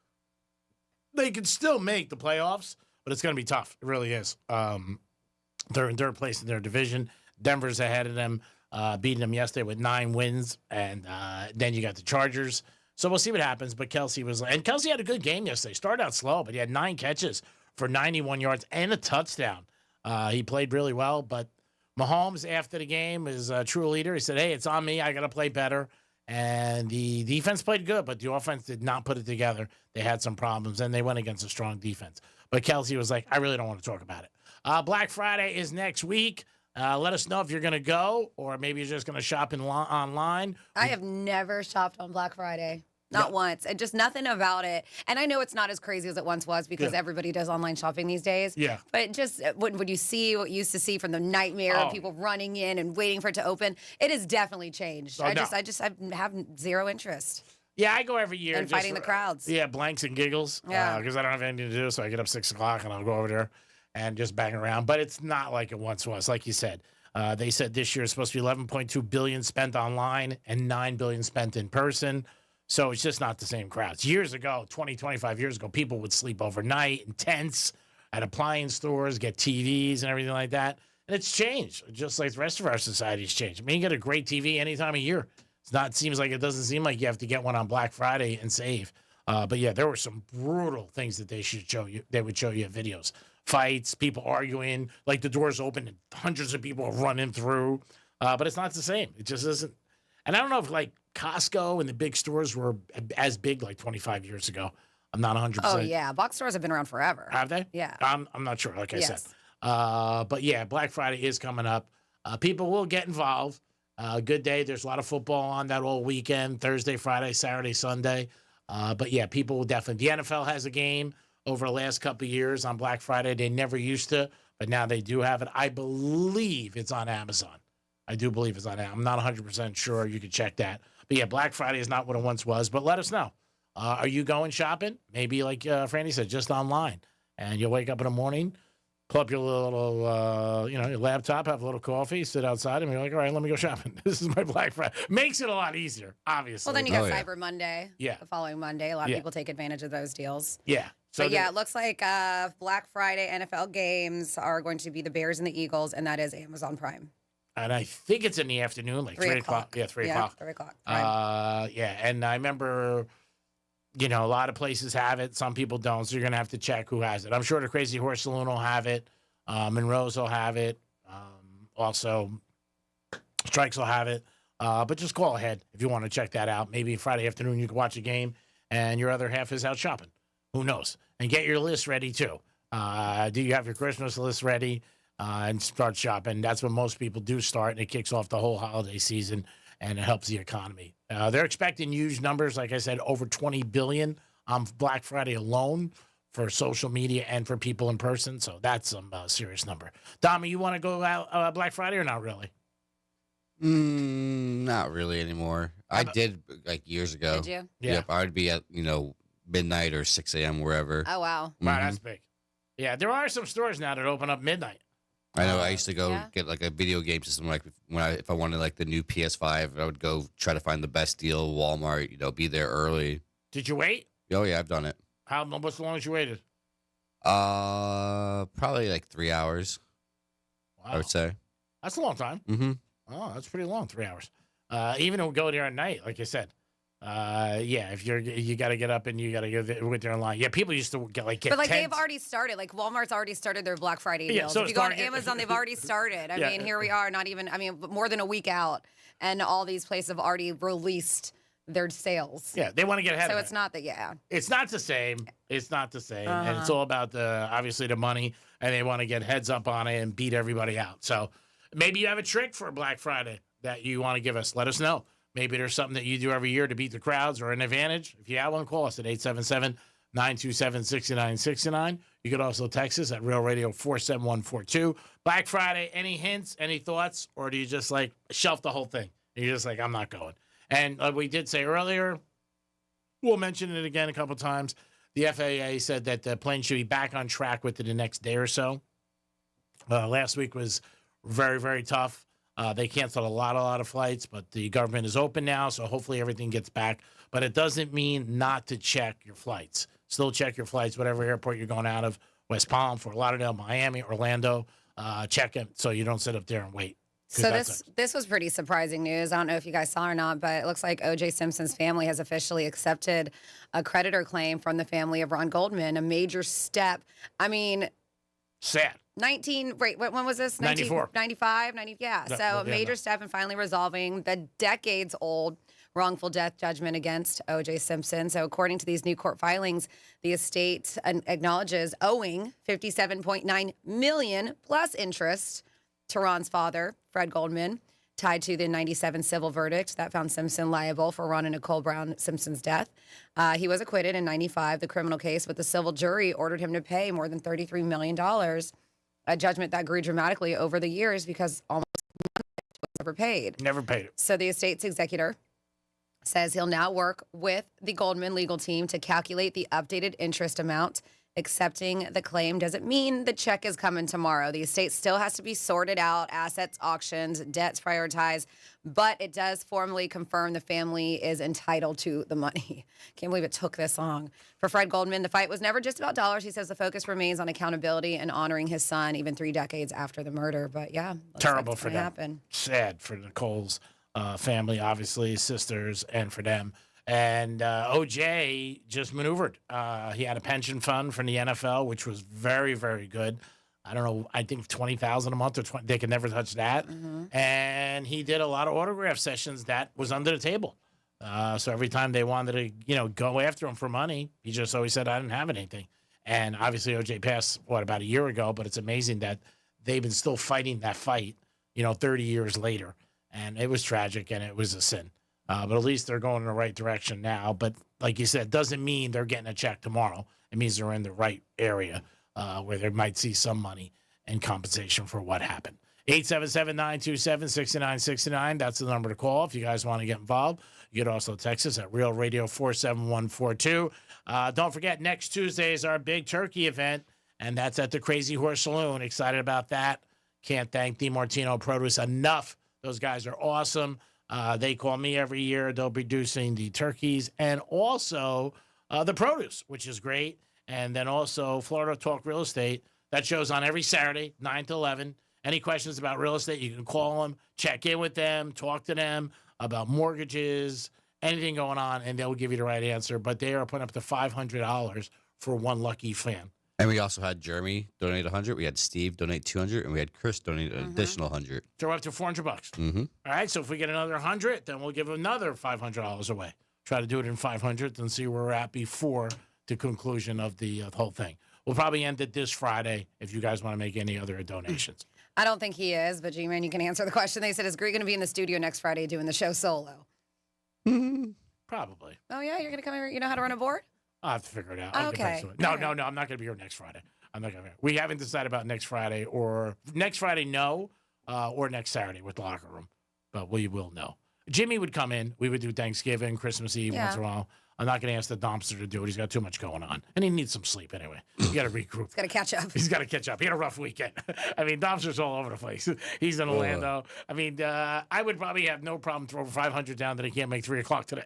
They could still make the playoffs, but it's going to be tough. It really is. They're in 3rd place in their division. Denver's ahead of them, beating them yesterday with 9 wins. And then you got the Chargers. So we'll see what happens. But Kelsey had a good game yesterday. Started out slow, but he had 9 catches for 91 yards and a touchdown. He played really well, but Mahomes, after the game, is a true leader. He said, hey, it's on me. I got to play better. And the defense played good, but the offense did not put it together. They had some problems, and they went against a strong defense. But Kelsey was like, I really don't want to talk about it. Black Friday is next week. Let us know if you're going to go, or maybe you're just going to shop online. I have never shopped on Black Friday. Not once. And just nothing about it. And I know it's not as crazy as it once was because everybody does online shopping these days. Yeah. But just when you see what you used to see from the nightmare of people running in and waiting for it to open, it has definitely changed. I have zero interest. Yeah, I go every year. And fighting the crowds. Yeah, blanks and giggles. Yeah. Because I don't have anything to do, so I get up 6 o'clock and I'll go over there and just bang around. But it's not like it once was, like you said. They said this year is supposed to be $11.2 billion spent online and $9 billion spent in person. So it's just not the same crowds. Years ago, 20, 25 years ago, people would sleep overnight in tents at appliance stores, get TVs and everything like that. And it's changed, just like the rest of our society's changed. I mean, you get a great TV any time of year. It doesn't seem like you have to get one on Black Friday and save. But yeah, there were some brutal things that they should show you. They would show you videos, fights, people arguing, like the doors open and hundreds of people are running through. But it's not the same. It just isn't. And I don't know if like Costco and the big stores were as big like 25 years ago. I'm not 100%. Oh, yeah. Box stores have been around forever. Have they? Yeah. I'm not sure, like I said. But yeah, Black Friday is coming up. People will get involved. Good day. There's a lot of football on that all weekend, Thursday, Friday, Saturday, Sunday. But yeah, people will definitely. The NFL has a game over the last couple of years on Black Friday. They never used to, but now they do have it. I believe it's on Amazon. I do believe it's on Amazon. I'm not 100% sure. You can check that. But yeah, Black Friday is not what it once was. But let us know. Are you going shopping? Maybe like Franny said, just online. And you'll wake up in the morning, pull up your little, your laptop, have a little coffee, sit outside, and be like, all right, let me go shopping. This is my Black Friday. Makes it a lot easier, obviously. Well, then you got Cyber Monday. Yeah. The following Monday. A lot of people take advantage of those deals. Yeah. So yeah, it looks like Black Friday NFL games are going to be the Bears and the Eagles, and that is Amazon Prime. And I think it's in the afternoon, like 3 o'clock. Yeah, 3 o'clock. 3 o'clock. Yeah, and I remember, a lot of places have it. Some people don't, so you're going to have to check who has it. I'm sure the Crazy Horse Saloon will have it. Monroe's will have it. Also, Strikes will have it. But just call ahead if you want to check that out. Maybe Friday afternoon you can watch a game, and your other half is out shopping. Who knows? And get your list ready, too. Do you have your Christmas list ready? And start shopping. That's when most people do start, and it kicks off the whole holiday season, and it helps the economy. They're expecting huge numbers, like I said, over $20 billion on Black Friday alone for social media and for people in person. So that's some serious number. Dami, you want to go out Black Friday or not really? Not really anymore. I did like years ago. Did you? Yeah. Yep, I would be at midnight or 6 a.m. wherever. Oh wow. Wow, that's big. Yeah, there are some stores now that open up midnight. I know. I used to go get like a video game system. Like if I wanted like the new PS5, I would go try to find the best deal. Walmart, be there early. Did you wait? Oh yeah, I've done it. What's the longest you waited? Probably like 3 hours. Wow. I would say. That's a long time. Mm-hmm. Oh, that's pretty long, 3 hours. Even if we go there at night, like I said. If you got to get up and you got to go with there in line. Yeah, people used to get But tents. they've already started. Like Walmart's already started their Black Friday deals. Yeah, so if you go on Amazon, they've already started. I mean, here we are, more than a week out, and all these places have already released their sales. Yeah, they want to get ahead of it. So it's not that, It's not the same. It's not the same. And it's Uh-huh. all about obviously the money, and they want to get heads up on it and beat everybody out. So maybe you have a trick for Black Friday that you want to give us. Let us know. Maybe there's something that you do every year to beat the crowds or an advantage. If you have one, call us at 877-927-6969. You could also text us at Real Radio 47142. Black Friday, any hints, any thoughts, or do you just shelf the whole thing? You're just like, I'm not going. And like we did say earlier, we'll mention it again a couple times. The FAA said that the plane should be back on track within the next day or so. Last week was very, very tough. They canceled a lot of flights, but the government is open now, so hopefully everything gets back. But it doesn't mean not to check your flights. Still check your flights, whatever airport you're going out of, West Palm, Fort Lauderdale, Miami, Orlando. Check it so you don't sit up there and wait. So this was pretty surprising news. I don't know if you guys saw or not, but it looks like O.J. Simpson's family has officially accepted a creditor claim from the family of Ron Goldman, a major step. I mean, sad. when was this? 94. 95, 90, yeah. No, So yeah, a major no. step in finally resolving the decades-old wrongful death judgment against O.J. Simpson. So according to these new court filings, the estate acknowledges owing $57.9 million plus interest to Ron's father, Fred Goldman, tied to the 97 civil verdict that found Simpson liable for Ron and Nicole Brown Simpson's death. He was acquitted in 95, the criminal case, but the civil jury ordered him to pay more than $33 million, a judgment that grew dramatically over the years because almost none of it was ever paid. Never paid it. So the estate's executor says he'll now work with the Goldman legal team to calculate the updated interest amount. Accepting the claim doesn't mean the check is coming tomorrow. The estate still has to be sorted out, assets auctioned, debts prioritized, but it does formally confirm the family is entitled to the money. Can't believe it took this long. For Fred Goldman, the fight was never just about dollars. He says the focus remains on accountability and honoring his son even 3 decades after the murder. But yeah, Terrible for them. Happen. Sad for Nicole's family, obviously, sisters, and for them. And OJ just maneuvered. He had a pension fund from the NFL, which was very, very good. I don't know. I think $20,000 a month or 20. They could never touch that. And he did a lot of autograph sessions that was under the table. So every time they wanted to, go after him for money, he just always said, "I didn't have anything." And obviously, OJ passed about a year ago. But it's amazing that they've been still fighting that fight, 30 years later. And it was tragic, and it was a sin. But at least they're going in the right direction now. But like you said, doesn't mean they're getting a check tomorrow. It means they're in the right area where they might see some money and compensation for what happened. 877-927-6969. That's the number to call if you guys want to get involved. You can also text us at Real Radio 47142. Don't forget, next Tuesday is our big turkey event, and that's at the Crazy Horse Saloon. Excited about that. Can't thank DiMartino Produce enough. Those guys are awesome. They call me every year. They'll be producing the turkeys and also the produce, which is great. And then also Florida Talk Real Estate. That show's on every Saturday, 9 to 11. Any questions about real estate, you can call them, check in with them, talk to them about mortgages, anything going on, and they'll give you the right answer. But they are putting up to $500 for one lucky fan. And we also had Jeremy donate 100. We had Steve donate 200, and we had Chris donate an additional 100. So we're up to $400. Mm-hmm. All right. So if we get another 100, then we'll give another $500 away. Try to do it in 500 and see where we're at before the conclusion of the whole thing. We'll probably end it this Friday if you guys want to make any other donations. I don't think he is, but G-Man, you can answer the question. They said, is Greg going to be in the studio next Friday doing the show solo? Probably. Oh, yeah? You're going to come here? You know how to run a board? I'll have to figure it out. I'll get back to it. No, I'm not going to be here next Friday. I'm not going to. We haven't decided about next Friday or next Friday, no, or next Saturday with the locker room, but we will know. Jimmy would come in. We would do Thanksgiving, Christmas Eve once in a while. I'm not going to ask the dumpster to do it. He's got too much going on, and he needs some sleep anyway. You got to regroup. He's got to catch up. He's got to catch up. He had a rough weekend. I mean, dumpster's all over the place. He's in Orlando. I mean, I would probably have no problem throwing 500 down that he can't make 3 o'clock today.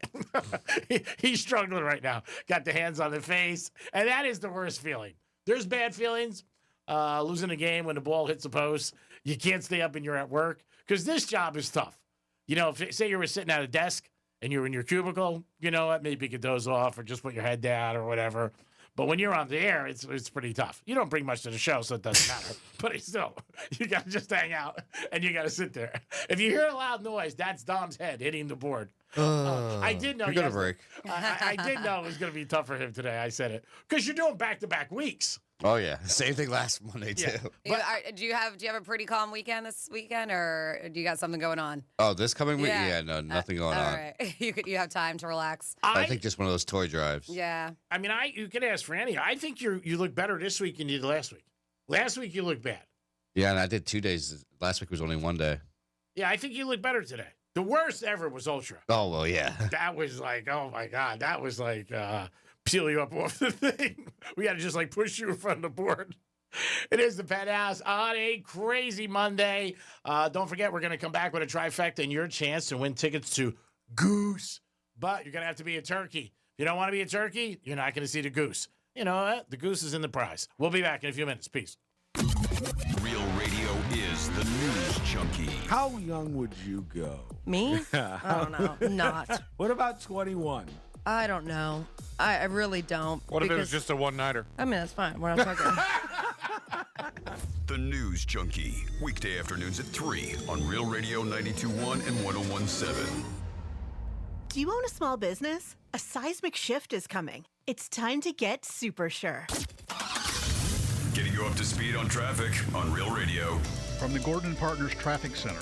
He's struggling right now. Got the hands on the face, and that is the worst feeling. There's bad feelings. Losing a game when the ball hits the post. You can't stay up and you're at work because this job is tough. If say you were sitting at a desk and you're in your cubicle, you know what? Maybe you could doze off or just put your head down or whatever. But when you're on the air, it's pretty tough. You don't bring much to the show, so it doesn't matter. But it's still, you got to just hang out and you got to sit there. If you hear a loud noise, that's Dom's head hitting the board. I did know. You're gonna break. I did know it was going to be tough for him today. I said it because you're doing back-to-back weeks. Oh yeah, same thing last Monday too. Do you have a pretty calm weekend this weekend, or do you got something going on? Oh, this coming week? Yeah, no, nothing going on. All right, you have time to relax. I think just one of those toy drives. Yeah. I mean, you can ask Franny. I think you look better this week than you did last week. Last week you looked bad. Yeah, and I did 2 days. Last week was only 1 day. Yeah, I think you look better today. The worst ever was Ultra. Oh well, yeah. That was like, oh my God, that was like peel you up off the thing. We had to just like push you in front of the board. It is the Penthouse on a crazy Monday. Don't forget, we're going to come back with a trifecta and your chance to win tickets to Goose. But you're going to have to be a turkey. If you don't want to be a turkey, you're not going to see the Goose. You know what? The Goose is in the prize. We'll be back in a few minutes. Peace. Real radio is the news junkie. How young would you go? Me? I don't know. Not. What about 21? I don't know. I really don't. What if it was just a one-nighter? I mean, that's fine. We're not talking. The News Junkie, weekday afternoons at 3 on Real Radio 92.1 and 101.7. Do you own a small business? A seismic shift is coming. It's time to get super sure. Getting you up to speed on traffic on Real Radio. From the Gordon Partners Traffic Center.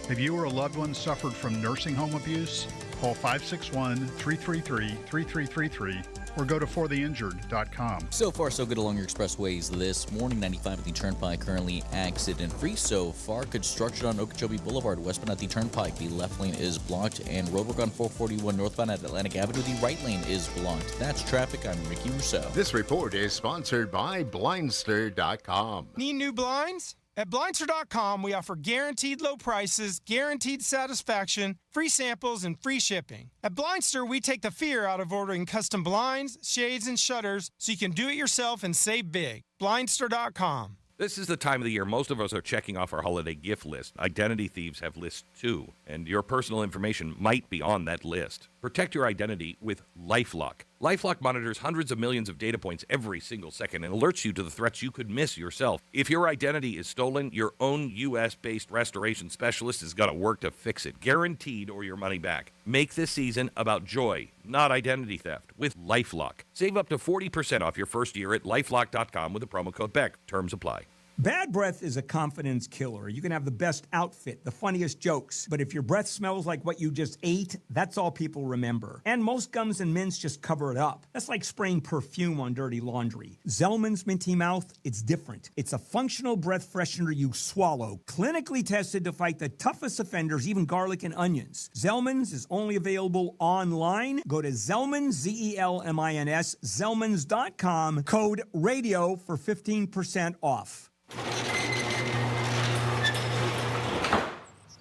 Have you or a loved one suffered from nursing home abuse? Call 561-333-3333 or go to fortheinjured.com. So far, so good along your expressways this morning. 95 at the Turnpike, currently accident-free so far. Construction on Okeechobee Boulevard, westbound at the Turnpike. The left lane is blocked, and roadwork on 441 northbound at Atlantic Avenue. The right lane is blocked. That's traffic. I'm Ricky Rousseau. This report is sponsored by Blindster.com. Need new blinds? At Blindster.com, we offer guaranteed low prices, guaranteed satisfaction, free samples, and free shipping. At Blindster, we take the fear out of ordering custom blinds, shades, and shutters so you can do it yourself and save big. Blindster.com. This is the time of the year most of us are checking off our holiday gift list. Identity thieves have lists too, and your personal information might be on that list. Protect your identity with LifeLock. LifeLock monitors hundreds of millions of data points every single second and alerts you to the threats you could miss yourself. If your identity is stolen, your own U.S.-based restoration specialist is going to work to fix it, guaranteed, or your money back. Make this season about joy, not identity theft, with LifeLock. Save up to 40% off your first year at LifeLock.com with the promo code BECK. Terms apply. Bad breath is a confidence killer. You can have the best outfit, the funniest jokes, but if your breath smells like what you just ate, that's all people remember. And most gums and mints just cover it up. That's like spraying perfume on dirty laundry. Zellman's Minty Mouth, it's different. It's a functional breath freshener you swallow, clinically tested to fight the toughest offenders, even garlic and onions. Zellman's is only available online. Go to Zellman's, Z-E-L-M-I-N-S, Zellmans.com, code RADIO for 15% off.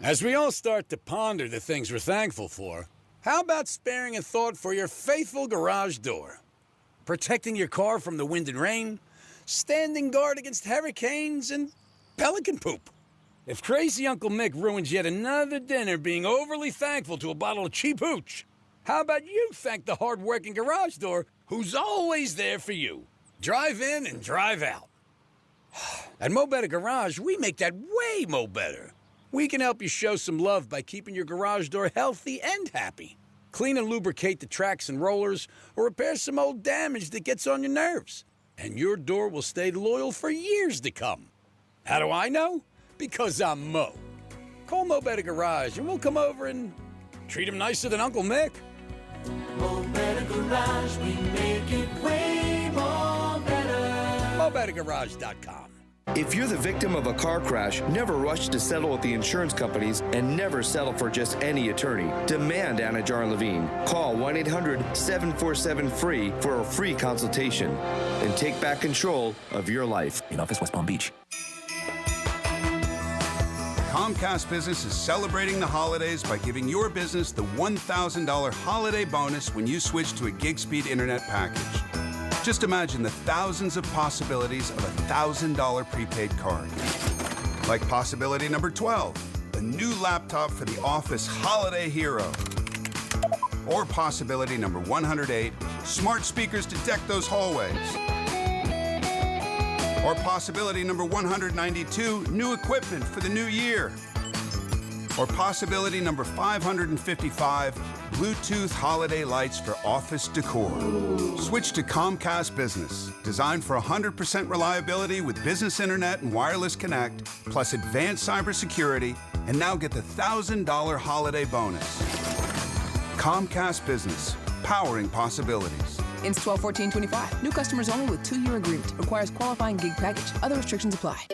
As we all start to ponder the things we're thankful for, how about sparing a thought for your faithful garage door? Protecting your car from the wind and rain, standing guard against hurricanes and pelican poop. If crazy Uncle Mick ruins yet another dinner being overly thankful to a bottle of cheap hooch, how about you thank the hard-working garage door who's always there for you? Drive in and drive out. At Mo Better Garage, we make that way mo better. We can help you show some love by keeping your garage door healthy and happy. Clean and lubricate the tracks and rollers, or repair some old damage that gets on your nerves. And your door will stay loyal for years to come. How do I know? Because I'm Mo. Call Mo Better Garage and we'll come over and treat him nicer than Uncle Mick. Mo Better Garage, we make it way more better. MoBetterGarage.com. If you're the victim of a car crash, never rush to settle with the insurance companies and never settle for just any attorney. Demand Anna Jar Levine. Call 1-800-747-FREE for a free consultation and take back control of your life. In office, West Palm Beach. Comcast Business is celebrating the holidays by giving your business the $1,000 holiday bonus when you switch to a gig speed internet package. Just imagine the thousands of possibilities of a $1,000 prepaid card. Like possibility number 12, a new laptop for the office holiday hero. Or possibility number 108, smart speakers to deck those hallways. Or possibility number 192, new equipment for the new year. Or possibility number 555, Bluetooth holiday lights for office decor. Switch to Comcast Business, designed for 100% reliability with business internet and wireless connect, plus advanced cybersecurity, and now get the $1,000 holiday bonus. Comcast Business, powering possibilities. Ends 12/14/25. New customers only with 2-year agreement. Requires qualifying gig package. Other restrictions apply.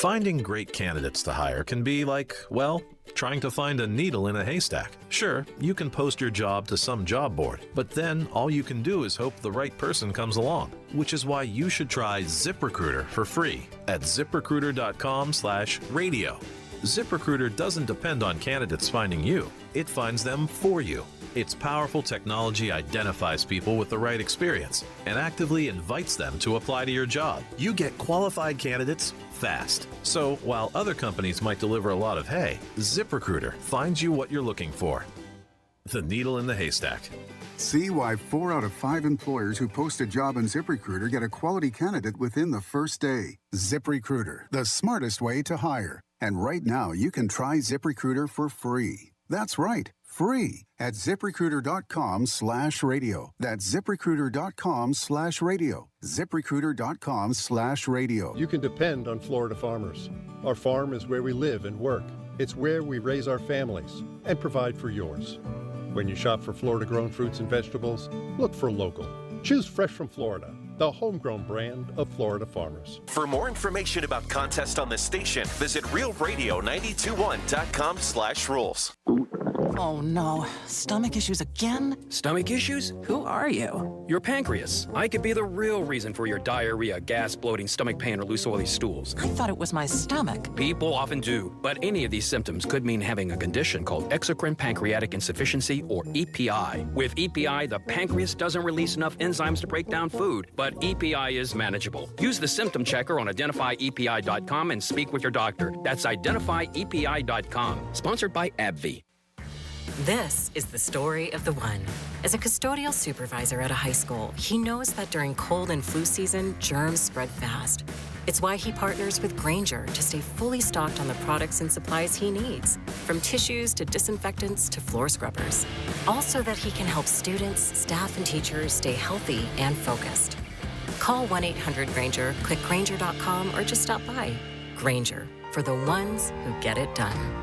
Finding great candidates to hire can be like, well, trying to find a needle in a haystack. Sure, you can post your job to some job board, but then all you can do is hope the right person comes along, which is why you should try ZipRecruiter for free at ZipRecruiter.com/radio. ZipRecruiter doesn't depend on candidates finding you. It finds them for you. Its powerful technology identifies people with the right experience and actively invites them to apply to your job. You get qualified candidates fast. So while other companies might deliver a lot of hay, ZipRecruiter finds you what you're looking for. the needle in the haystack. See why 4 out of 5 employers who post a job on ZipRecruiter get a quality candidate within the first day. ZipRecruiter, the smartest way to hire. And right now, you can try ZipRecruiter for free. That's right, free at ZipRecruiter.com/radio. That's ZipRecruiter.com/radio. ZipRecruiter.com/radio. You can depend on Florida farmers. Our farm is where we live and work. It's where we raise our families and provide for yours. When you shop for Florida-grown fruits and vegetables, look for local. Choose Fresh from Florida, the homegrown brand of Florida farmers. For more information about contests on this station, visit realradio921.com/rules. Oh no, stomach issues again? Stomach issues? Who are you? Your pancreas. I could be the real reason for your diarrhea, gas, bloating, stomach pain, or loose oily stools. I thought it was my stomach. People often do, but any of these symptoms could mean having a condition called exocrine pancreatic insufficiency, or EPI. With EPI, the pancreas doesn't release enough enzymes to break down food, but EPI is manageable. Use the symptom checker on identifyepi.com and speak with your doctor. That's identifyepi.com. Sponsored by AbbVie. This is the story of the one. As a custodial supervisor at a high school, he knows that during cold and flu season, germs spread fast. It's why he partners with Grainger to stay fully stocked on the products and supplies he needs, from tissues to disinfectants to floor scrubbers. All so that he can help students, staff, and teachers stay healthy and focused. Call 1-800-GRAINGER, click Grainger.com, or just stop by. Grainger, for the ones who get it done.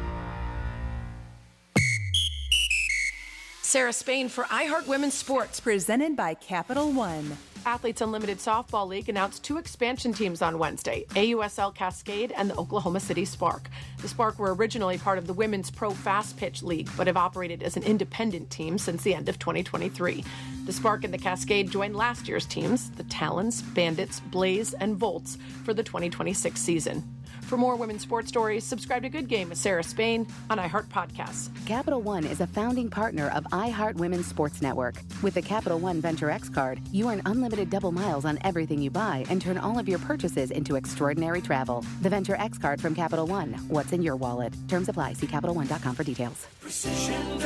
Sarah Spain for iHeart Women's Sports. Presented by Capital One. Athletes Unlimited Softball League announced 2 expansion teams on Wednesday, AUSL Cascade and the Oklahoma City Spark. The Spark were originally part of the Women's Pro Fast Pitch League, but have operated as an independent team since the end of 2023. The Spark and the Cascade joined last year's teams, the Talons, Bandits, Blaze, and Volts, for the 2026 season. For more women's sports stories, subscribe to Good Game with Sarah Spain on iHeart Podcasts. Capital One is a founding partner of iHeart Women's Sports Network. With the Capital One Venture X card, you earn unlimited double miles on everything you buy and turn all of your purchases into extraordinary travel. The Venture X card from Capital One. What's in your wallet? Terms apply. See CapitalOne.com for details. Precision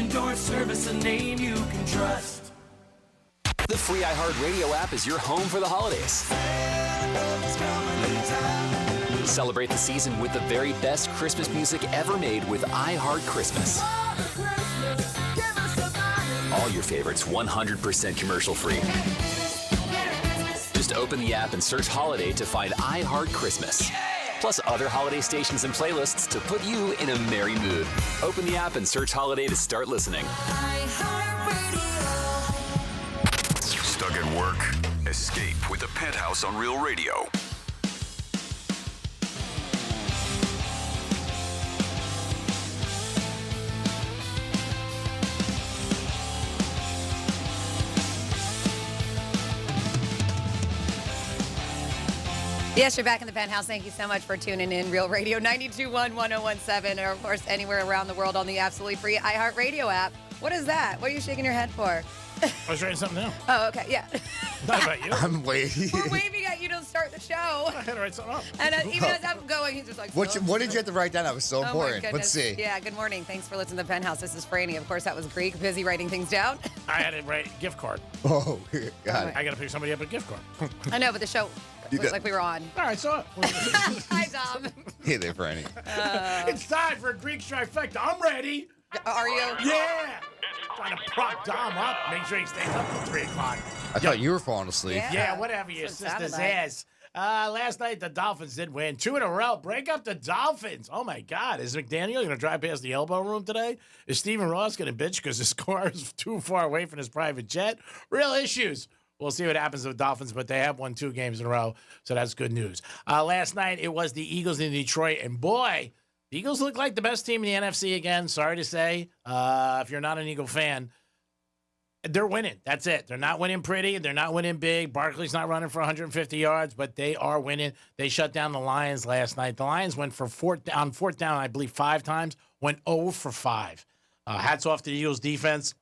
Door Service, a name you can trust. The free iHeartRadio app is your home for the holidays. Celebrate the season with the very best Christmas music ever made with iHeart Christmas. All your favorites 100% commercial free. Just open the app and search Holiday to find iHeart Christmas. Plus other holiday stations and playlists to put you in a merry mood. Open the app and search Holiday to start listening. Stuck at work? Escape with the Penthouse on Real Radio. Yes, you're back in the Penthouse. Thank you so much for tuning in. Real Radio 92.1, 101.7, or of course anywhere around the world on the absolutely free iHeartRadio app. What is that? What are you shaking your head for? I was writing something down. Oh, okay, yeah. Not about you. I'm waiting. We're waving at you to start the show. I had to write something up. And even as I'm going, he's just like, What did you have to write down? That was so oh important. my Let's goodness. see. Yeah, good morning. Thanks for listening to the Penthouse. This is Franny. Of course, that was Greek, busy writing things down. I had to write gift card. Oh, got it. I got to pick somebody up a gift card. I know, but the show was like we were on. All right, so Hi, Dom. Hey there, Franny. It's time for a Greek trifecta. I'm ready. Are you? Yeah. Trying to prop Dom up. Make sure he stays up till 3 o'clock. I thought you were falling asleep. Yeah, whatever. Your sister's ass. Last night, the Dolphins did win. 2 in a row. Break up the Dolphins. Oh, my God. Is McDaniel going to drive past the elbow room today? Is Stephen Ross going to bitch because his car is too far away from his private jet? Real issues. We'll see what happens with the Dolphins, but they have won 2 games in a row, so that's good news. Last night, it was the Eagles in Detroit, and boy, the Eagles look like the best team in the NFC again. Sorry to say, if you're not an Eagle fan, they're winning. That's it. They're not winning pretty. They're not winning big. Barkley's not running for 150 yards, but they are winning. They shut down the Lions last night. The Lions went for fourth down, I believe, 5 times, went 0 for 5. Hats off to the Eagles defense,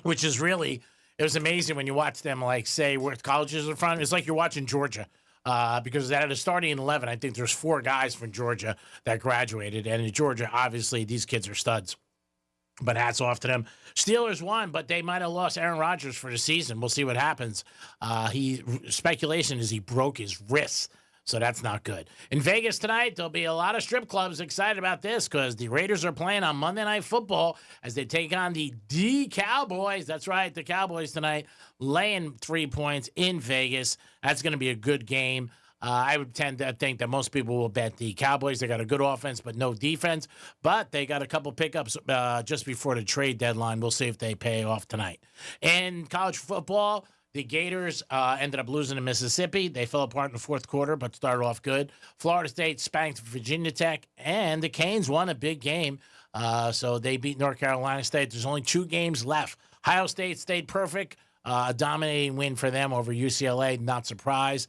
which is really, it was amazing when you watch them, like, say, where colleges are from. It's like you're watching Georgia. Because out of the starting 11, I think there's 4 guys from Georgia that graduated. And in Georgia, obviously, these kids are studs. But hats off to them. Steelers won, but they might have lost Aaron Rodgers for the season. We'll see what happens. Speculation is he broke his wrist, so that's not good. In Vegas tonight, there'll be a lot of strip clubs excited about this because the Raiders are playing on Monday Night Football as they take on the Cowboys. That's right, the Cowboys tonight, laying 3 points in Vegas. That's going to be a good game. I would tend to think that most people will bet the Cowboys. They got a good offense, but no defense. But they got a couple pickups just before the trade deadline. We'll see if they pay off tonight. In college football, the Gators ended up losing to Mississippi. They fell apart in the fourth quarter, but started off good. Florida State spanked Virginia Tech, and the Canes won a big game. So they beat North Carolina State. There's only 2 games left. Ohio State stayed perfect. A dominating win for them over UCLA. Not surprised.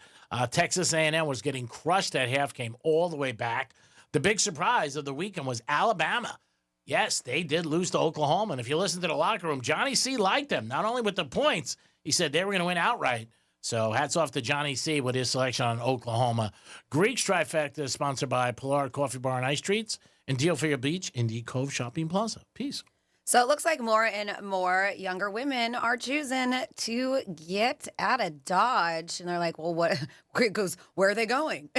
Texas A&M was getting crushed at half, came all the way back. The big surprise of the weekend was Alabama. Yes, they did lose to Oklahoma. And if you listen to the locker room, Johnny C. liked them, not only with the points, he said they were going to win outright. So hats off to Johnny C. with his selection on Oklahoma. Greeks Trifecta is sponsored by Pilar Coffee Bar and Ice Treats and Deal for Your Beach in the Cove Shopping Plaza. Peace. So it looks like more and more younger women are choosing to get out of Dodge. And they're like, well, what? It goes, where are they going?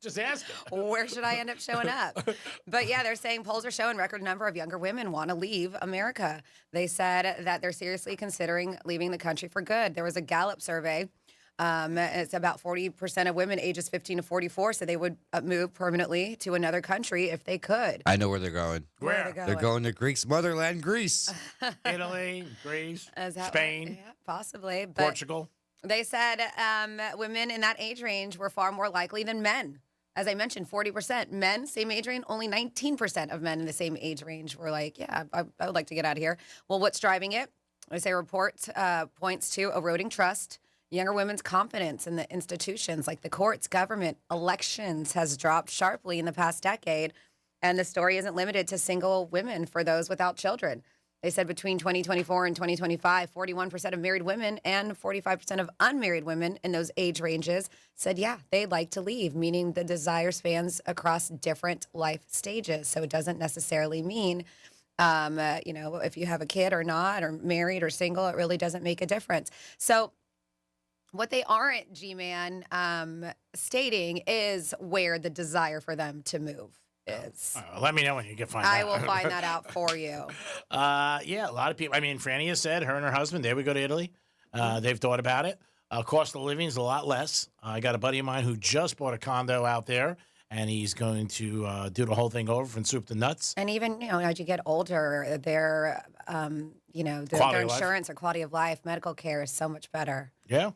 Just ask them. Where should I end up showing up? But yeah, they're saying polls are showing record number of younger women want to leave America. They said that they're seriously considering leaving the country for good. There was a Gallup survey. It's about 40% of women ages 15 to 44, so they would move permanently to another country if they could. I know where they're going. Where are they going? They're going to Greek's motherland, Greece. Italy, Greece, Spain. Yeah, possibly. But Portugal. They said women in that age range were far more likely than men. As I mentioned, 40%. Men, same age range, only 19% of men in the same age range were like, yeah, I would like to get out of here. Well, what's driving it? They say report points to eroding trust. Younger women's confidence in the institutions like the courts, government, elections has dropped sharply in the past decade. And the story isn't limited to single women for those without children. They said between 2024 and 2025, 41% of married women and 45% of unmarried women in those age ranges said, yeah, they'd like to leave, meaning the desire spans across different life stages. So it doesn't necessarily mean, if you have a kid or not, or married or single, it really doesn't make a difference. So what they aren't, G-Man, stating is where the desire for them to move is. Let me know when you can find out. I will find that out for you. Yeah, a lot of people. I mean, Franny has said her and her husband, they would go to Italy. They've thought about it. Cost of living is a lot less. I got a buddy of mine who just bought a condo out there, and he's going to do the whole thing over from soup to nuts. And even, as you get older, their insurance or quality of life, medical care is so much better. Yeah.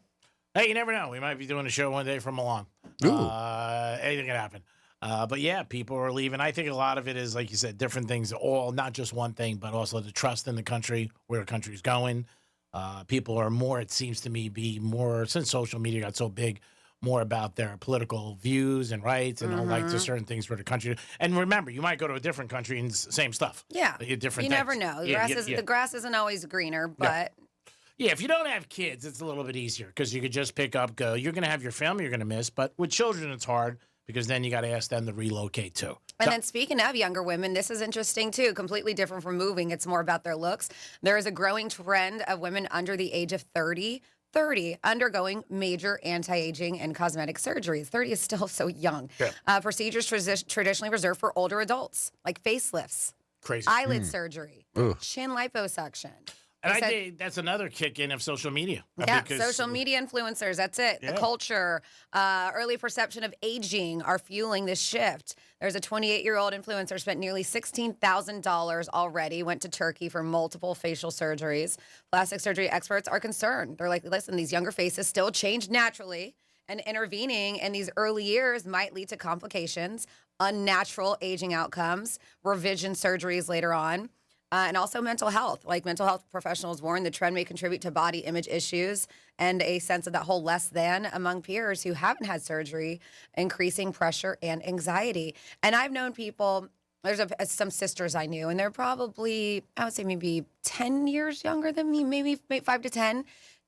Hey, you never know. We might be doing a show one day from Milan. Anything can happen. But yeah, people are leaving. I think a lot of it is, like you said, different things, all not just one thing, but also the trust in the country, where the country's going. People are more, it seems to me, be more, since social media got so big, more about their political views and rights and don't like to certain things for the country. And remember, you might go to a different country and same stuff. Yeah. Different you never know. The grass isn't always greener, but... Yeah, if you don't have kids, it's a little bit easier because you could just pick up, go. You're going to have your family you're going to miss, but with children, it's hard because then you got to ask them to relocate too. And then speaking of younger women, this is interesting too, completely different from moving. It's more about their looks. There is a growing trend of women under the age of 30 undergoing major anti-aging and cosmetic surgeries. 30 is still so young. Yeah. Procedures traditionally reserved for older adults, like facelifts, eyelid surgery, chin liposuction. And I think that's another kick in of social media. Yeah, social media influencers, that's it. Yeah. The culture, early perception of aging are fueling this shift. There's a 28-year-old influencer spent nearly $16,000 already, went to Turkey for multiple facial surgeries. Plastic surgery experts are concerned. They're like, listen, these younger faces still change naturally, and intervening in these early years might lead to complications, unnatural aging outcomes, revision surgeries later on. And also mental health. Like mental health professionals warn the trend may contribute to body image issues and a sense of that whole less than among peers who haven't had surgery, increasing pressure and anxiety. And I've known people, there's some sisters I knew, and they're probably, I would say maybe 10 years younger than me, maybe 5 to 10.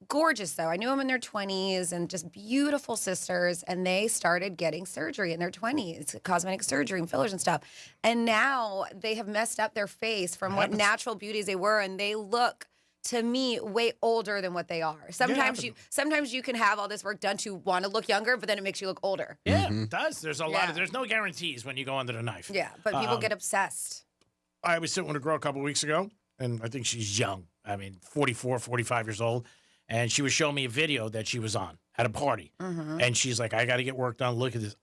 gorgeous, though. I knew them in their 20s and just beautiful sisters. And they started getting surgery in their 20s, cosmetic surgery and fillers and stuff. And now they have messed up their face from what natural beauties they were. And they look, to me, way older than what they are. Sometimes you can have all this work done to want to look younger, but then it makes you look older. Yeah, it does. There's a lot of, there's no guarantees when you go under the knife. Yeah, but people get obsessed. I was sitting with a girl a couple weeks ago, and I think she's young. I mean, 44, 45 years old. And she was showing me a video that she was on at a party. And she's like, I got to get work done. Look at this.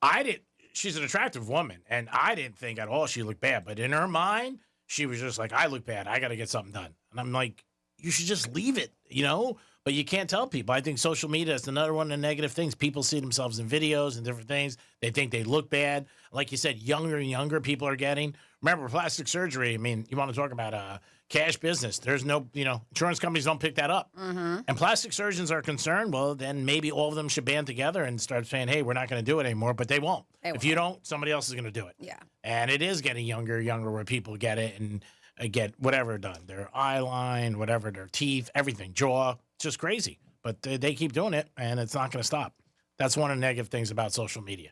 She's an attractive woman, and I didn't think at all she looked bad. But in her mind, she was just like, I look bad. I got to get something done. And I'm like, you should just leave it, But you can't tell people. I think social media is another one of the negative things. People see themselves in videos and different things. They think they look bad. Like you said, younger and younger people are getting. Remember, plastic surgery, I mean, you want to talk about cash business. There's no, insurance companies don't pick that up. And plastic surgeons are concerned, well, then maybe all of them should band together and start saying, hey, we're not going to do it anymore. But they won't. If you don't, somebody else is going to do it. Yeah. And it is getting younger where people get it and get whatever done. Their eye line, whatever, their teeth, everything, jaw. It's just crazy. But they keep doing it, and it's not going to stop. That's one of the negative things about social media.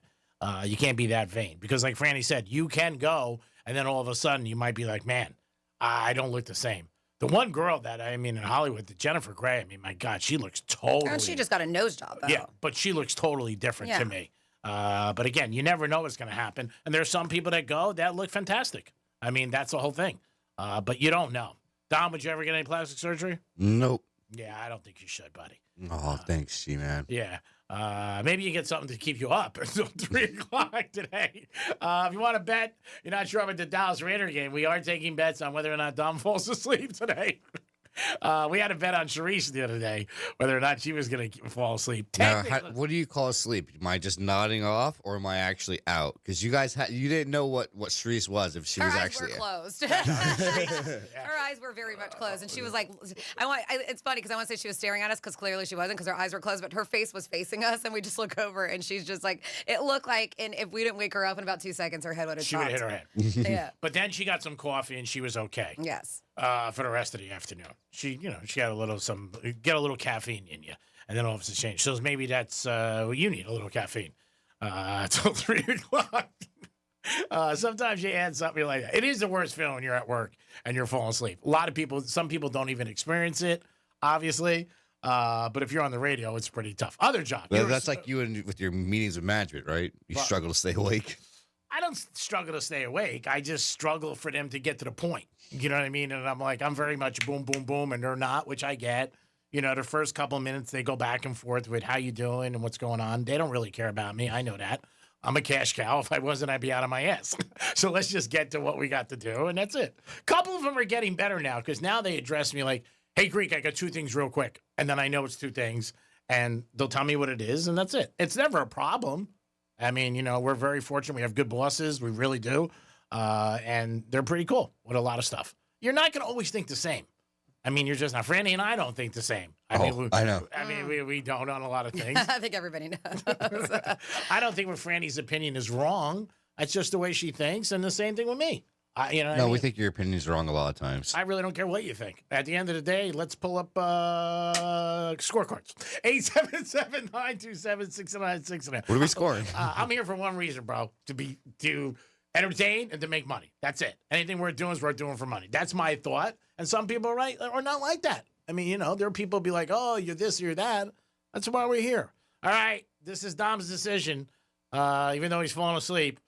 You can't be that vain. Because like Franny said, you can go, and then all of a sudden you might be like, man, I don't look the same. The one girl that, in Hollywood, the Jennifer Grey, my God, she looks totally... And she just got a nose job, though. Yeah, but she looks totally different to me. But again, you never know what's going to happen. And there's some people that go that look fantastic. That's the whole thing. But you don't know. Dom, would you ever get any plastic surgery? Nope. Yeah, I don't think you should, buddy. Oh, thanks, G-Man. Yeah. Maybe you get something to keep you up until 3 o'clock today. If you want to bet, you're not sure about the Dallas Raider game, we are taking bets on whether or not Dom falls asleep today. We had a bet on Sharice the other day, whether or not she was going to fall asleep. Now, what do you call sleep? Am I just nodding off, or am I actually out? Because you guys you didn't know what Sharice was, if she was actually Her eyes were closed. Her eyes were very much closed, and she was like, it's funny because I want to say she was staring at us because clearly she wasn't because her eyes were closed, but her face was facing us, and we just look over, and she's just like, it looked like, and if we didn't wake her up in about 2 seconds, her head would have She would have hit her head. Yeah. But then she got some coffee, and she was okay. Yes. For the rest of the afternoon. She got a little caffeine in you, and then all of a sudden change. So maybe that's what you need, a little caffeine until 3 o'clock. Sometimes you add something like that. It is the worst feeling when you're at work and you're falling asleep. Some people don't even experience it, obviously. But if you're on the radio, it's pretty tough. Other jobs. That's like you with your meetings with management, right? You struggle to stay awake. I don't struggle to stay awake. I just struggle for them to get to the point. You know what I mean? And I'm like, I'm very much boom, boom, boom, and they're not, which I get. The first couple of minutes, they go back and forth with how you doing and what's going on. They don't really care about me. I know that. I'm a cash cow. If I wasn't, I'd be out of my ass. So let's just get to what we got to do, and that's it. A couple of them are getting better now because now they address me like, hey, Greek, I got 2 things real quick. And then I know it's 2 things, and they'll tell me what it is, and that's it. It's never a problem. We're very fortunate. We have good bosses. We really do. And they're pretty cool with a lot of stuff. You're not going to always think the same. You're just not. Franny and I don't think the same. I know. We don't on a lot of things. I think everybody knows. I don't think Franny's opinion is wrong. It's just the way she thinks, and the same thing with me. We think your opinion is wrong a lot of times. I really don't care what you think. At the end of the day, let's pull up scorecards. 877-927-6969. What are we scoring? I'm here for one reason, bro. To entertain and to make money. That's it. Anything we're doing is we're doing for money. That's my thought. And some people are not like that. There are people be like, oh, you're this, you're that. That's why we're here. All right. This is Dom's decision. Even though he's falling asleep.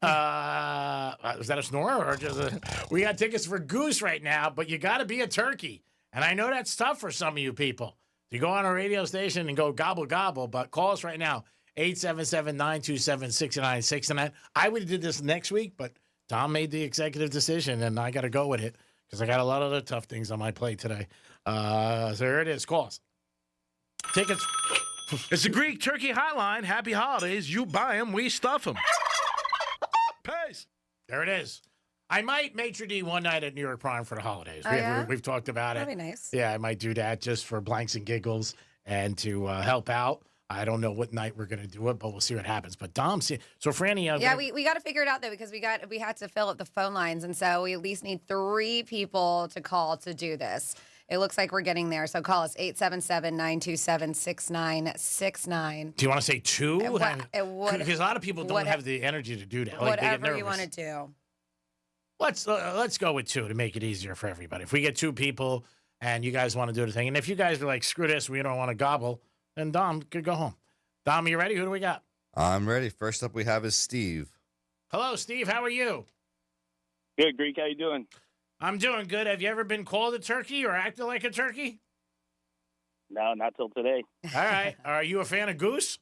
Was that a snore or just we got tickets for Goose right now, but you got to be a turkey. And I know that's tough for some of you people. You go on a radio station and go gobble, gobble, but call us right now, 877-927-6969. I would have did this next week, but Tom made the executive decision, and I got to go with it because I got a lot of other tough things on my plate today. So here it is. Call us. Tickets. It's the Greek Turkey Hotline. Happy holidays. You buy them, we stuff them. Pace. There it is. I might maitre d' one night at New York Prime for the holidays. We've talked about it. That'd be nice. Yeah, I might do that just for blanks and giggles and to help out. I don't know what night we're going to do it, but we'll see what happens. But Dom, so Franny. We got to figure it out, though, because we had to fill up the phone lines. And so we at least need 3 people to call to do this. It looks like we're getting there. So call us 877-927-6969. Do you want to say 2? Because Because a lot of people don't have the energy to do that. Like, they get whatever you nervous. want to do. Let's go with 2 to make it easier for everybody. If we get 2 people and you guys want to do the thing, and if you guys are like, screw this, we don't want to gobble, then Dom could go home. Dom, you ready? Who do we got? I'm ready. First up, we have is Steve. Hello, Steve. How are you? Good, Greek. How you doing? I'm doing good. Have you ever been called a turkey or acted like a turkey? No, not till today. All right. Are you a fan of Goose?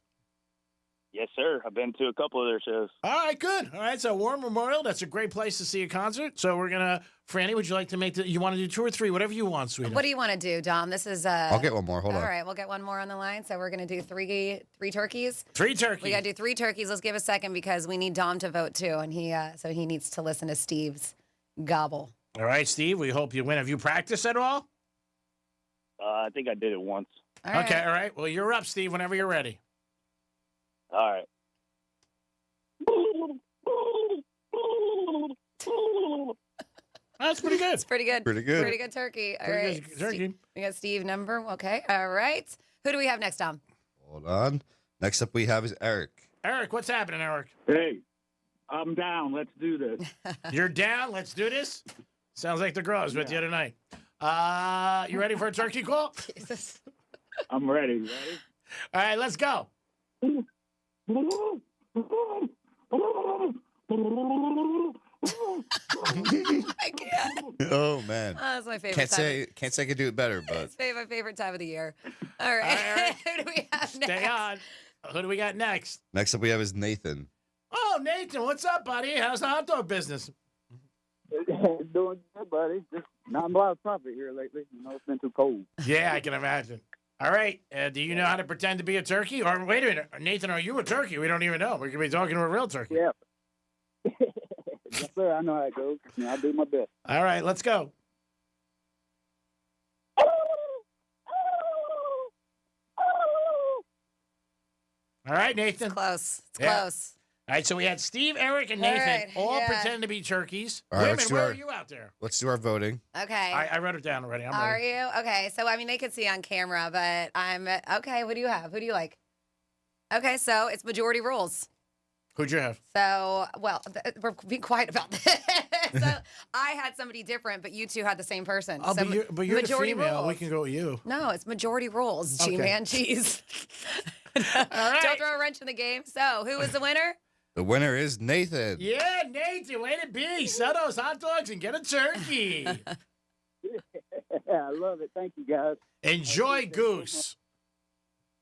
Yes, sir. I've been to a couple of their shows. All right, good. All right, so War Memorial, that's a great place to see a concert. So we're going to, Franny, would you like to you want to do 2 or 3, whatever you want, sweetie. What do you want to do, Dom? This is I'll get one more. Hold on. All right, we'll get one more on the line. So we're going to do three turkeys. 3 turkeys. We got to do 3 turkeys. Let's give a second because we need Dom to vote too, and he needs to listen to Steve's gobble. All right, Steve, we hope you win. Have you practiced at all? I think I did it once. All right. Okay, all right. Well, you're up, Steve, whenever you're ready. All right. That's pretty good. It's pretty good. Pretty good. Pretty good turkey. All Pretty right. good turkey. We got Steve number. Okay. All right. Who do we have next, Dom? Hold on. Next up, we have is Eric. Eric, what's happening, Eric? Hey, I'm down. Let's do this. You're down? Let's do this? Sounds like the girl I was with the other night. You ready for a turkey call? Jesus. I'm ready. Ready? All right, let's go. I can't. Oh man. Oh, that's my favorite. Can't say I could do it better, but It's my favorite time of the year. All right. Who do we have next? Stay on. Who do we got next? next up we have is Nathan. Oh, Nathan, what's up, buddy? How's the hot dog business? Doing good, buddy. Just not a lot of profit here lately. You know, it's been too cold. Yeah, I can imagine. All right. Do you know how to pretend to be a turkey? Or wait a minute, Nathan, are you a turkey? We don't even know. We could be talking to a real turkey. Yeah. Yes, sir. I know how it goes. I'll do my best. All right, let's go. All right, Nathan. It's close. It's Yeah. close. All right, so we had Steve, Eric, and All Nathan right, all yeah. pretend to be turkeys. All right, Wait a let's minute, do where our- are you out there? Let's do our voting. Okay. I wrote it down already. I'm Are ready. you? Okay. So, I mean, they can see on camera, but I'm okay. What do you have? Who do you like? Okay. So it's majority rules. Who'd you have? So, well, we're being quiet about this. So I had somebody different, but you two had the same person. Oh, so but you're the majority female. rules. We can go with you. No, it's majority rules. Okay. G-man cheese. All right. Don't throw a wrench in the game. So, who was the winner? The winner is Nathan. Yeah, Nathan, way to be. Sell those hot dogs and get a turkey. I love it. Thank you, guys. Enjoy Goose.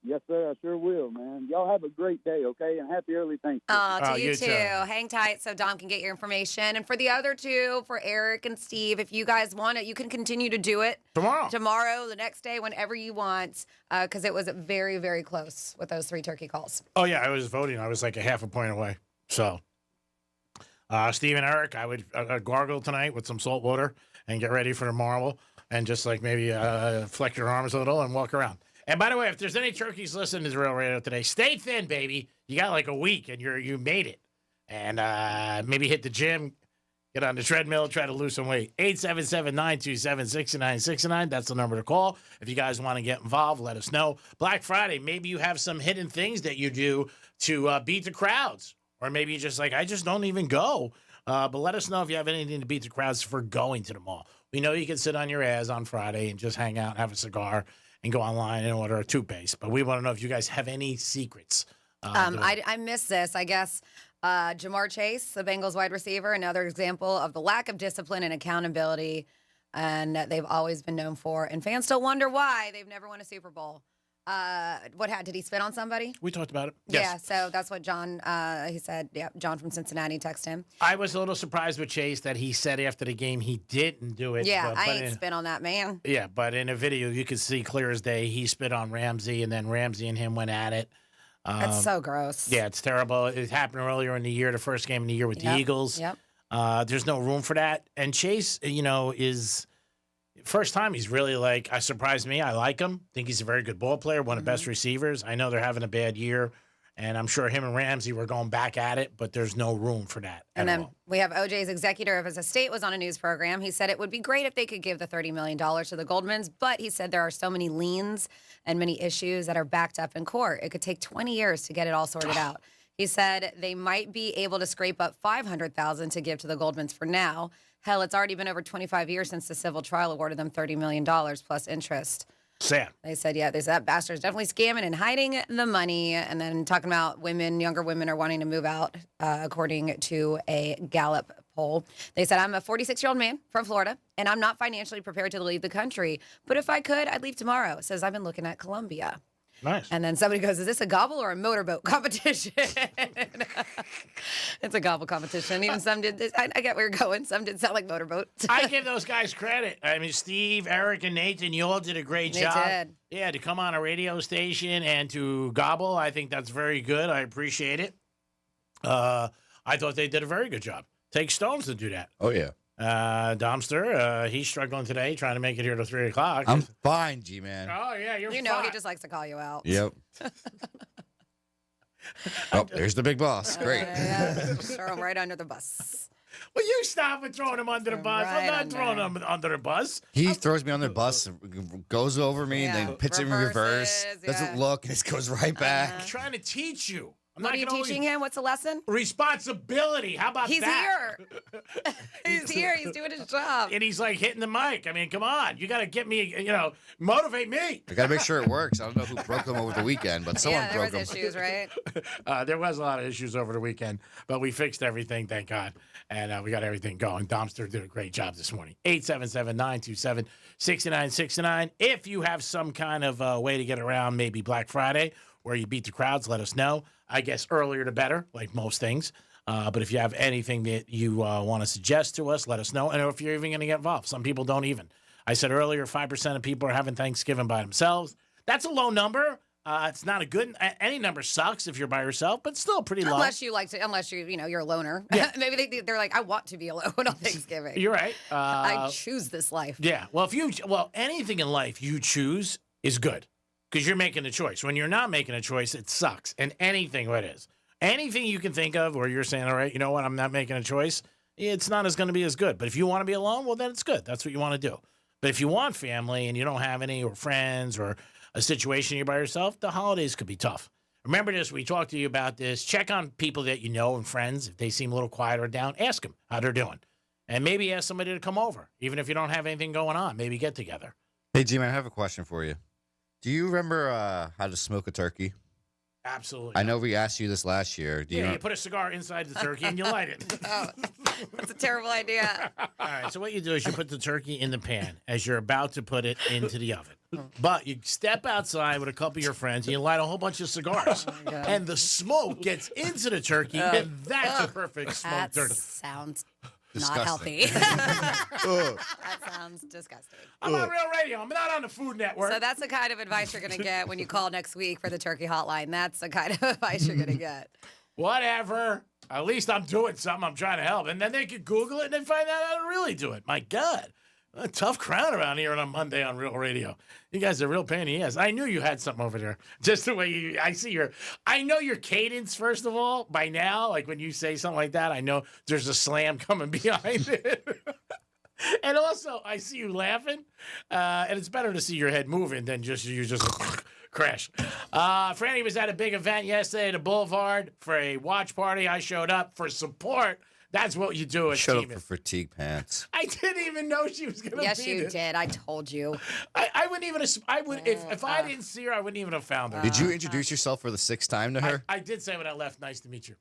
Yes, sir. I sure will, man. Y'all have a great day, okay? And happy early Thanksgiving. Oh, to you too. Hang tight so Dom can get your information. And for the other two, for Eric and Steve, if you guys want it, you can continue to do it tomorrow, the next day, whenever you want, because it was very, very close with those 3 turkey calls. Oh, yeah, I was voting. I was like a half a point away. So, Steve and Eric, I would gargle tonight with some salt water and get ready for tomorrow and just like maybe flex your arms a little and walk around. And by the way, if there's any turkeys listening to Real Radio today, stay thin, baby. You got like a week and you made it. And maybe hit the gym, get on the treadmill, try to lose some weight. 877-927-6969. That's the number to call. If you guys want to get involved, let us know. Black Friday, maybe you have some hidden things that you do to beat the crowds. Or maybe you're just like, I just don't even go. But let us know if you have anything to beat the crowds for going to the mall. We know you can sit on your ass on Friday and just hang out and have a cigar and go online and order a toothpaste. But we want to know if you guys have any secrets. I missed this. I guess Jamar Chase, the Bengals wide receiver, another example of the lack of discipline and accountability, and they've always been known for. And fans still wonder why they've never won a Super Bowl. Did he spit on somebody? We talked about it. Yeah, Yes. so that's what John, he said, yeah, John from Cincinnati texted him. I was a little surprised with Chase that he said after the game he didn't do it. Yeah, but I ain't spit on that man. Yeah, but in a video you could see clear as day he spit on Ramsey, and then Ramsey and him went at it. That's so gross. Yeah, it's terrible. It happened earlier in the year, the first game in the year with the Eagles. Yep. There's no room for that. And Chase, is first time he's really like, surprised me. I like him. Think he's a very good ball player, one of the best receivers. I know they're having a bad year. And I'm sure him and Ramsey were going back at it, but there's no room for that. And then we have OJ's executor of his estate was on a news program. He said it would be great if they could give the $30 million to the Goldmans, but he said there are so many liens and many issues that are backed up in court. It could take 20 years to get it all sorted out. He said they might be able to scrape up $500,000 to give to the Goldmans for now. Hell, it's already been over 25 years since the civil trial awarded them $30 million plus interest. Sad. They said, yeah, they said that bastard's definitely scamming and hiding the money. And then talking about women, younger women are wanting to move out, according to a Gallup poll. They said, I'm a 46-year-old man from Florida, and I'm not financially prepared to leave the country. But if I could, I'd leave tomorrow. Says, I've been looking at Colombia. Nice. And then somebody goes, is this a gobble or a motorboat competition? It's a gobble competition. Even some did, I get where you're going. Some did sound like motorboat. I give those guys credit. I mean, Steve, Eric, and Nathan, you all did a great job. They did. Yeah, to come on a radio station and to gobble, I think that's very good. I appreciate it. I thought they did a very good job. Take Stones to do that. Oh, yeah. Domster, he's struggling today, trying to make it here to 3 o'clock. I'm fine, G-Man. Oh, yeah, you're You know fine. he just likes to call you out. Yep. Oh, there's the big boss. Great. Yeah, throw him right under the bus. Will you stop with throwing him under the bus? I'm right not under. throwing him under the bus. He throws me on the bus, goes over me, and then puts it in reverse. Reverses, Doesn't look, and it goes right back. I'm trying to teach you. I'm What not are you gonna teaching him? What's the lesson? Responsibility. How about He's that? here. He's here. He's doing his job. And he's like hitting the mic. I mean, come on. You got to get me, motivate me. I gotta make sure it works. I don't know who broke them over the weekend, but someone Yeah, there broke was them. issues, right? There was a lot of issues over the weekend, but we fixed everything, thank God. And we got everything going. Domster did a great job this morning. 877-927-6969. If you have some kind of way to get around maybe Black Friday where you beat the crowds, let us know. I guess earlier the better, like most things. But if you have anything that you want to suggest to us, let us know. And if you're even going to get involved. Some people don't even. I said earlier, 5% of people are having Thanksgiving by themselves. That's a low number. It's not a good. Any number sucks if you're by yourself, but still pretty low. Unless you like to, you're a loner. Yeah. Maybe they're like, I want to be alone on Thanksgiving. You're right. I choose this life. Yeah. Well, anything in life you choose is good because you're making a choice. When you're not making a choice, it sucks. And anything it is, anything you can think of where you're saying, all right, you know what, I'm not making a choice, it's not going to be as good. But if you want to be alone, well, then it's good. That's what you want to do. But if you want family and you don't have any or friends or a situation you're by yourself, the holidays could be tough. Remember this, we talked to you about this. Check on people that you know and friends. If they seem a little quiet or down, ask them how they're doing. And maybe ask somebody to come over, even if you don't have anything going on. Maybe get together. Hey, G-Man, I have a question for you. Do you remember how to smoke a turkey? Absolutely. I know we asked you this last year. You put a cigar inside the turkey and you light it. Oh, that's a terrible idea. All right, so what you do is you put the turkey in the pan as you're about to put it into the oven. But you step outside with a couple of your friends and you light a whole bunch of cigars. And the smoke gets into the turkey, and that's a perfect smoked turkey. Sounds disgusting. not healthy. That sounds disgusting. I'm on Real Radio. I'm not on the Food Network. So that's the kind of advice you're going to get when you call next week for the turkey hotline. That's the kind of advice you're going to get. Whatever. At least I'm doing something. I'm trying to help. And then they could Google it and then find out how to really do it. My God. A tough crowd around here on a Monday on Real Radio. You guys are a real pain in the ass. I knew you had something over there. Just the way I know your cadence, first of all, by now. Like when you say something like that, I know there's a slam coming behind it. And also, I see you laughing. And it's better to see your head moving than you just crash. Franny was at a big event yesterday at the Boulevard for a watch party. I showed up for support. That's what you do at Showed Team. up for fatigue pants. I didn't even know she was going to be Yes, you there. did. I told you. I wouldn't even. If I didn't see her, I wouldn't even have found her. Did you introduce yourself for the 6th time to her? I did say when I left, nice to meet you.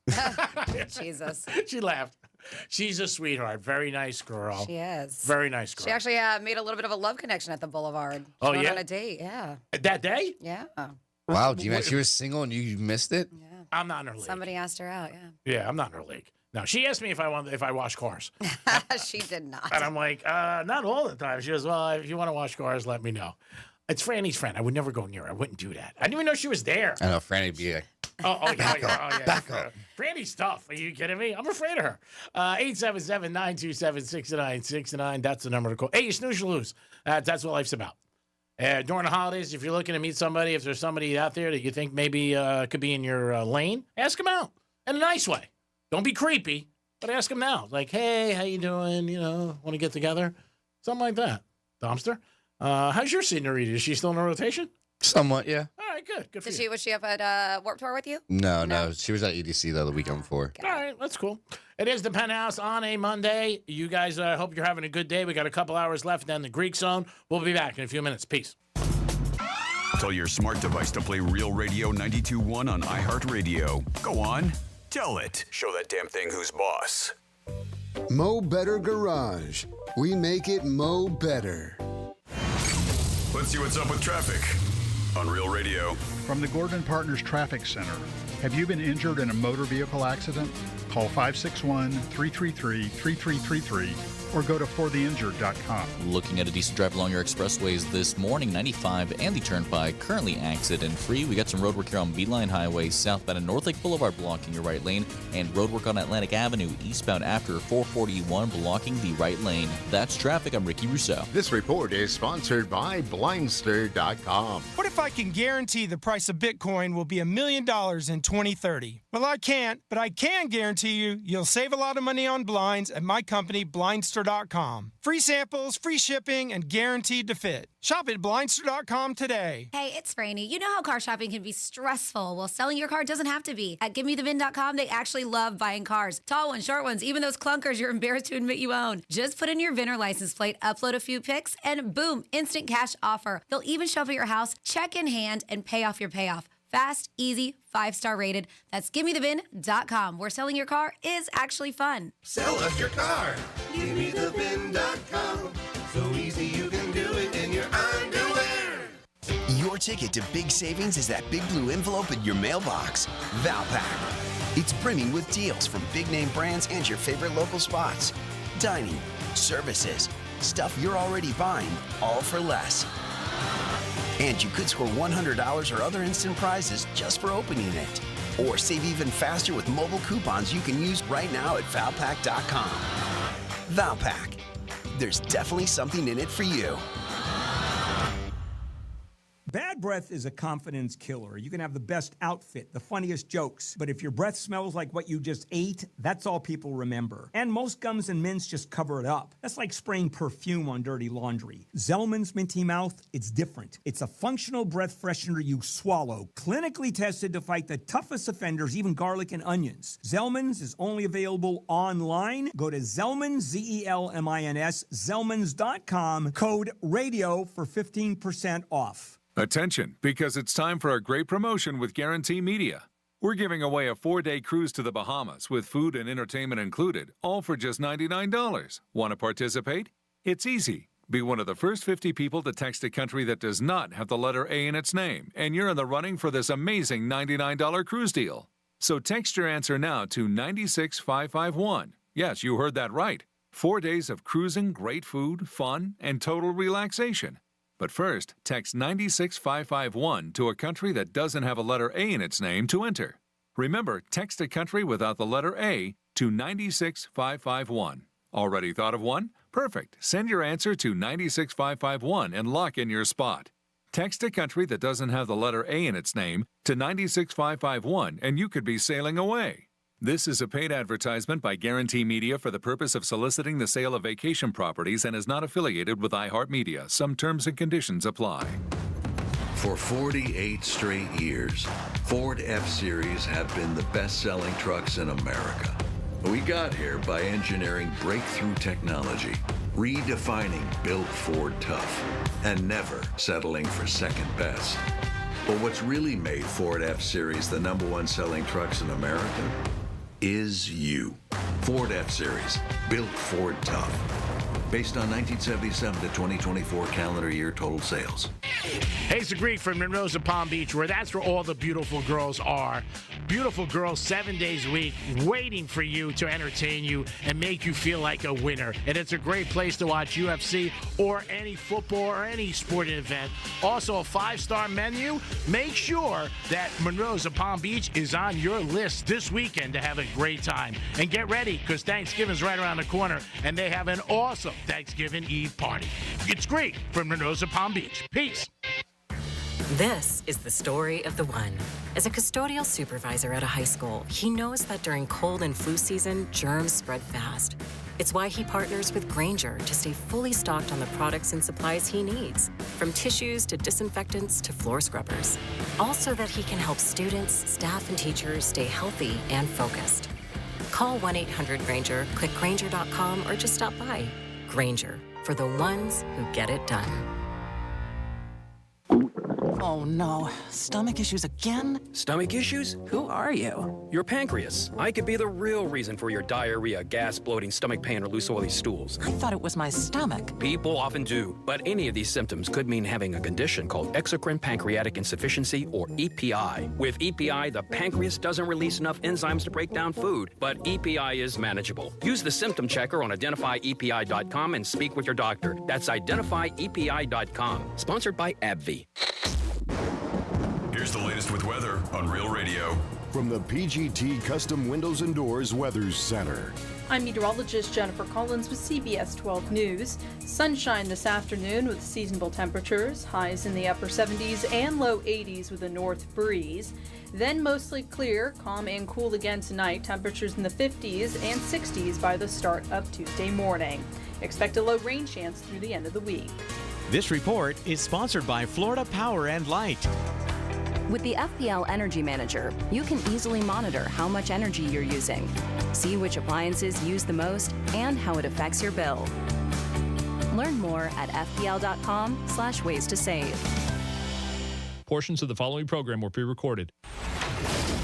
Jesus. She laughed. She's a sweetheart. Very nice girl. She is. Very nice girl. She actually made a little bit of a love connection at the Boulevard. She Oh, went yeah? on a date. Yeah. That day? Yeah. Wow, G-Man, she was single and you missed it? I'm not in her league. Somebody asked her out. Yeah. Yeah, I'm not in her league. No, she asked me if I wash cars. She did not. And I'm like, not all the time. She goes, well, if you want to wash cars, let me know. It's Franny's friend. I would never go near her. I wouldn't do that. I didn't even know she was there. I know, Franny would be like, yeah. back up. Franny's tough. Are you kidding me? I'm afraid of her. 877-927-6969. That's the number to call. Hey, you snooze, you lose. That's what life's about. During the holidays, if you're looking to meet somebody, if there's somebody out there that you think maybe could be in your lane, ask them out in a nice way. Don't be creepy, but ask them now. Like, hey, how you doing? You know, want to get together? Something like that. Dumpster. How's your senorita? Is she still in the rotation? Somewhat, yeah. All right, good. Good for you. Was she up at Warped Tour with you? No. She was at EDC though the weekend before. All right, that's cool. It is the Penthouse on a Monday. You guys, hope you're having a good day. We got a couple hours left, then the Greek Zone. We'll be back in a few minutes. Peace. Tell your smart device to play Real Radio 92.1 on iHeartRadio. Go on, tell it. Show that damn thing who's boss. Mo Better Garage. We make it Mo Better. Let's see what's up with traffic on Real Radio. From the Gordon Partners Traffic Center. Have you been injured in a motor vehicle accident? Call 561-333-3333 or go to fortheinjured.com. Looking at a decent drive along your expressways this morning, 95 and the Turnpike currently accident-free. We got some road work here on Beeline Highway, southbound and North Lake Boulevard blocking your right lane, and road work on Atlantic Avenue, eastbound after 441 blocking the right lane. That's traffic. I'm Ricky Rousseau. This report is sponsored by Blindster.com. What if I can guarantee the price of Bitcoin will be $1 million in 2030? Well, I can't, but I can guarantee you'll save a lot of money on blinds at my company, Blindster.com. Free samples, free shipping, and guaranteed to fit. Shop at Blindster.com today. Hey, it's Franny. You know how car shopping can be stressful. Well, selling your car doesn't have to be. At GiveMeTheVin.com, they actually love buying cars. Tall ones, short ones, even those clunkers you're embarrassed to admit you own. Just put in your VIN or license plate, upload a few pics, and boom, instant cash offer. They'll even show up at your house, check in hand, and pay off your payoff. Fast, easy, 5-star rated. That's GiveMeTheVin.com, where selling your car is actually fun. Sell us your car. GiveMeTheVin.com. So easy you can do it in your underwear. Your ticket to big savings is that big blue envelope in your mailbox. Valpak. It's brimming with deals from big name brands and your favorite local spots. Dining, services, stuff you're already buying, all for less. And you could score $100 or other instant prizes just for opening it. Or save even faster with mobile coupons you can use right now at Valpak.com. Valpak. There's definitely something in it for you. Bad breath is a confidence killer. You can have the best outfit, the funniest jokes, but if your breath smells like what you just ate, that's all people remember. And most gums and mints just cover it up. That's like spraying perfume on dirty laundry. Zellman's Minty Mouth, it's different. It's a functional breath freshener you swallow, clinically tested to fight the toughest offenders, even garlic and onions. Zellman's is only available online. Go to Zellman's, Z-E-L-M-I-N-S, Zellman's.com, code RADIO for 15% off. Attention, because it's time for a great promotion with Guarantee Media. We're giving away a 4-day cruise to the Bahamas with food and entertainment included, all for just $99. Want to participate? It's easy. Be one of the first 50 people to text a country that does not have the letter A in its name, and you're in the running for this amazing $99 cruise deal. So text your answer now to 96551. Yes, you heard that right. 4 days of cruising, great food, fun, and total relaxation. But first, text 96551 to a country that doesn't have a letter A in its name to enter. Remember, text a country without the letter A to 96551. Already thought of one? Perfect. Send your answer to 96551 and lock in your spot. Text a country that doesn't have the letter A in its name to 96551 and you could be sailing away. This is a paid advertisement by Guarantee Media for the purpose of soliciting the sale of vacation properties and is not affiliated with iHeartMedia. Some terms and conditions apply. For 48 straight years, Ford F-Series have been the best-selling trucks in America. We got here by engineering breakthrough technology, redefining built Ford tough, and never settling for second best. But what's really made Ford F-Series the #1 selling trucks in America is you. Ford F-Series, built Ford tough. Based on 1977 to 2024 calendar year total sales. Hey, it's the Greek from Monroe's of Palm Beach, where that's where all the beautiful girls are. Beautiful girls 7 days a week, waiting for you to entertain you and make you feel like a winner. And it's a great place to watch UFC or any football or any sporting event. Also, a 5-star menu. Make sure that Monroe's of Palm Beach is on your list this weekend to have a great time. And get ready, because Thanksgiving's right around the corner, and they have an awesome Thanksgiving Eve party. It's great from Renosa Palm Beach. Peace. This is the story of the one. As a custodial supervisor at a high school, he knows that during cold and flu season, germs spread fast. It's why he partners with Grainger to stay fully stocked on the products and supplies he needs, from tissues to disinfectants to floor scrubbers. All so that he can help students, staff, and teachers stay healthy and focused. Call 1-800-GRAINGER, click Grainger.com, or just stop by. Grainger, for the ones who get it done. Oh no, stomach issues again? Stomach issues? Who are you? Your pancreas. I could be the real reason for your diarrhea, gas, bloating, stomach pain, or loose oily stools. I thought it was my stomach. People often do, but any of these symptoms could mean having a condition called exocrine pancreatic insufficiency, or EPI. With EPI, the pancreas doesn't release enough enzymes to break down food, but EPI is manageable. Use the symptom checker on identifyepi.com and speak with your doctor. That's identifyepi.com. Sponsored by AbbVie. Here's the latest with weather on Real Radio. From the PGT Custom Windows and Doors Weather Center. I'm meteorologist Jennifer Collins with CBS 12 News. Sunshine this afternoon with seasonable temperatures, highs in the upper 70s and low 80s with a north breeze. Then mostly clear, calm and cool again tonight, temperatures in the 50s and 60s by the start of Tuesday morning. Expect a low rain chance through the end of the week. This report is sponsored by Florida Power and Light. With the FPL Energy Manager, you can easily monitor how much energy you're using, see which appliances use the most, and how it affects your bill. Learn more at fpl.com/ways to save. Portions of the following program were pre-recorded.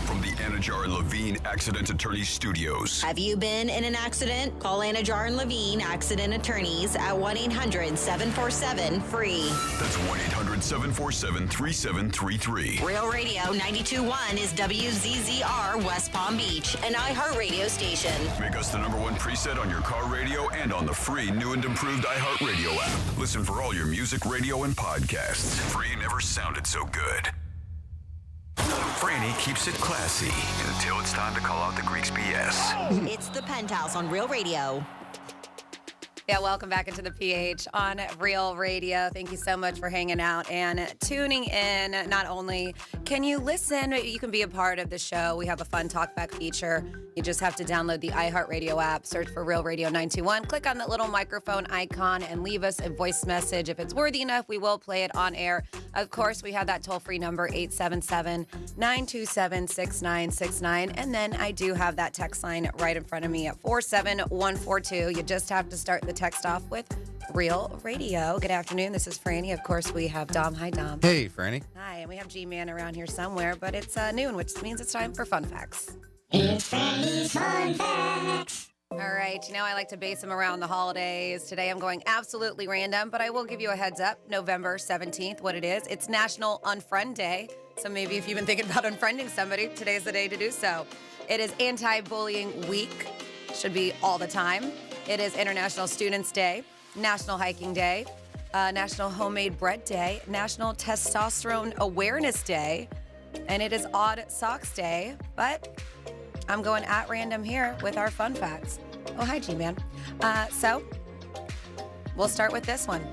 From the Anajar and Levine Accident Attorneys Studios. Have you been in an accident? Call Anajar and Levine Accident Attorneys at 1-800-747-FREE. That's 1-800-747-3733. Real Radio 92.1 is WZZR West Palm Beach, an iHeartRadio station. Make us the #1 preset on your car radio and on the free new and improved iHeartRadio app. Listen for all your music, radio, and podcasts. Free never sounded so good. Franny keeps it classy until it's time to call out the Greeks BS. It's the Penthouse on Real Radio. Yeah, welcome back into the PH on Real Radio. Thank you so much for hanging out and tuning in. Not only can you listen, but you can be a part of the show. We have a fun talkback feature. You just have to download the iHeartRadio app, search for Real Radio 921, click on that little microphone icon, and leave us a voice message. If it's worthy enough, we will play it on air. Of course, we have that toll-free number, 877-927-6969. And then I do have that text line right in front of me at 47142. You just have to start the text off with Real Radio. Good afternoon. This is Franny. Of course, we have Dom. Hi, Dom. Hey, Franny. Hi, and we have G-Man around here somewhere, but it's noon, which means it's time for Fun Facts. It's Franny's Fun Facts. All right, you know I like to base them around the holidays. Today I'm going absolutely random, but I will give you a heads up. November 17th, what it is. It's National Unfriend Day, so maybe if you've been thinking about unfriending somebody, today's the day to do so. It is Anti-Bullying Week. Should be all the time. It is International Students Day, National Hiking Day, National Homemade Bread Day, National Testosterone Awareness Day, and it is Odd Socks Day, but I'm going at random here with our fun facts. Oh, hi, G-Man. So, we'll start with this one.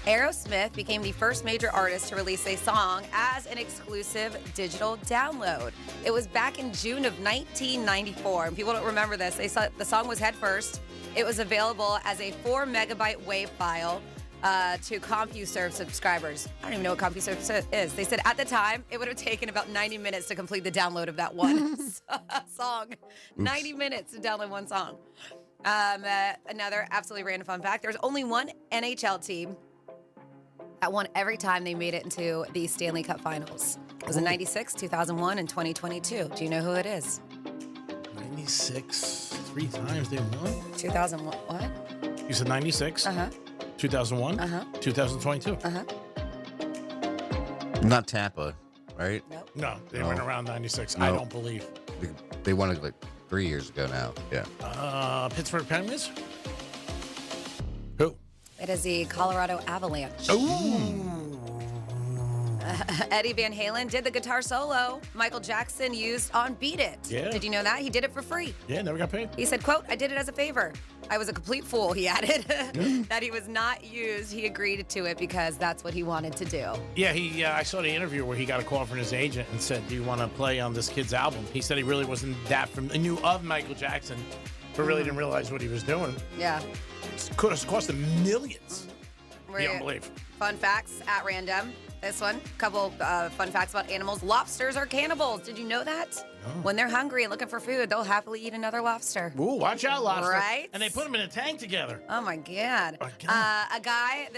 Aerosmith became the first major artist to release a song as an exclusive digital download. It was back in June of 1994, and people don't remember this. They saw the song was head first. It was available as a 4-megabyte WAV file to CompuServe subscribers. I don't even know what CompuServe is. They said at the time, it would have taken about 90 minutes to complete the download of that one song. 90 minutes to download one song. Another absolutely random fun fact. There's only one NHL team that won every time they made it into the Stanley Cup Finals. It was in 96, 2001, and 2022. Do you know who it is? 96, 3 times they won? 2001, what? You said 96? Uh-huh. 2001? Uh-huh. 2022? Uh-huh. Not Tampa, right? Nope. No, they No. went around 96. No. I don't believe. They won it like 3 years ago now. Yeah. Pittsburgh Penguins? Who? It is the Colorado Avalanche. Eddie Van Halen did the guitar solo Michael Jackson used on Beat It. Yeah. Did you know that? He did it for free. Yeah, never got paid. He said, quote, "I did it as a favor. I was a complete fool, he added, that he was not used. He agreed to it because that's what he wanted to do. Yeah, I saw the interview where he got a call from his agent and said, do you want to play on this kid's album? He said he really wasn't he knew of Michael Jackson, but really didn't realize what he was doing. Yeah. It could have cost him millions. You don't believe. Fun facts at random. This one, a couple fun facts about animals. Lobsters are cannibals. Did you know that? No. When they're hungry and looking for food, they'll happily eat another lobster. Ooh, watch out, lobster. Right? And they put them in a tank together. Oh, my God. A guy,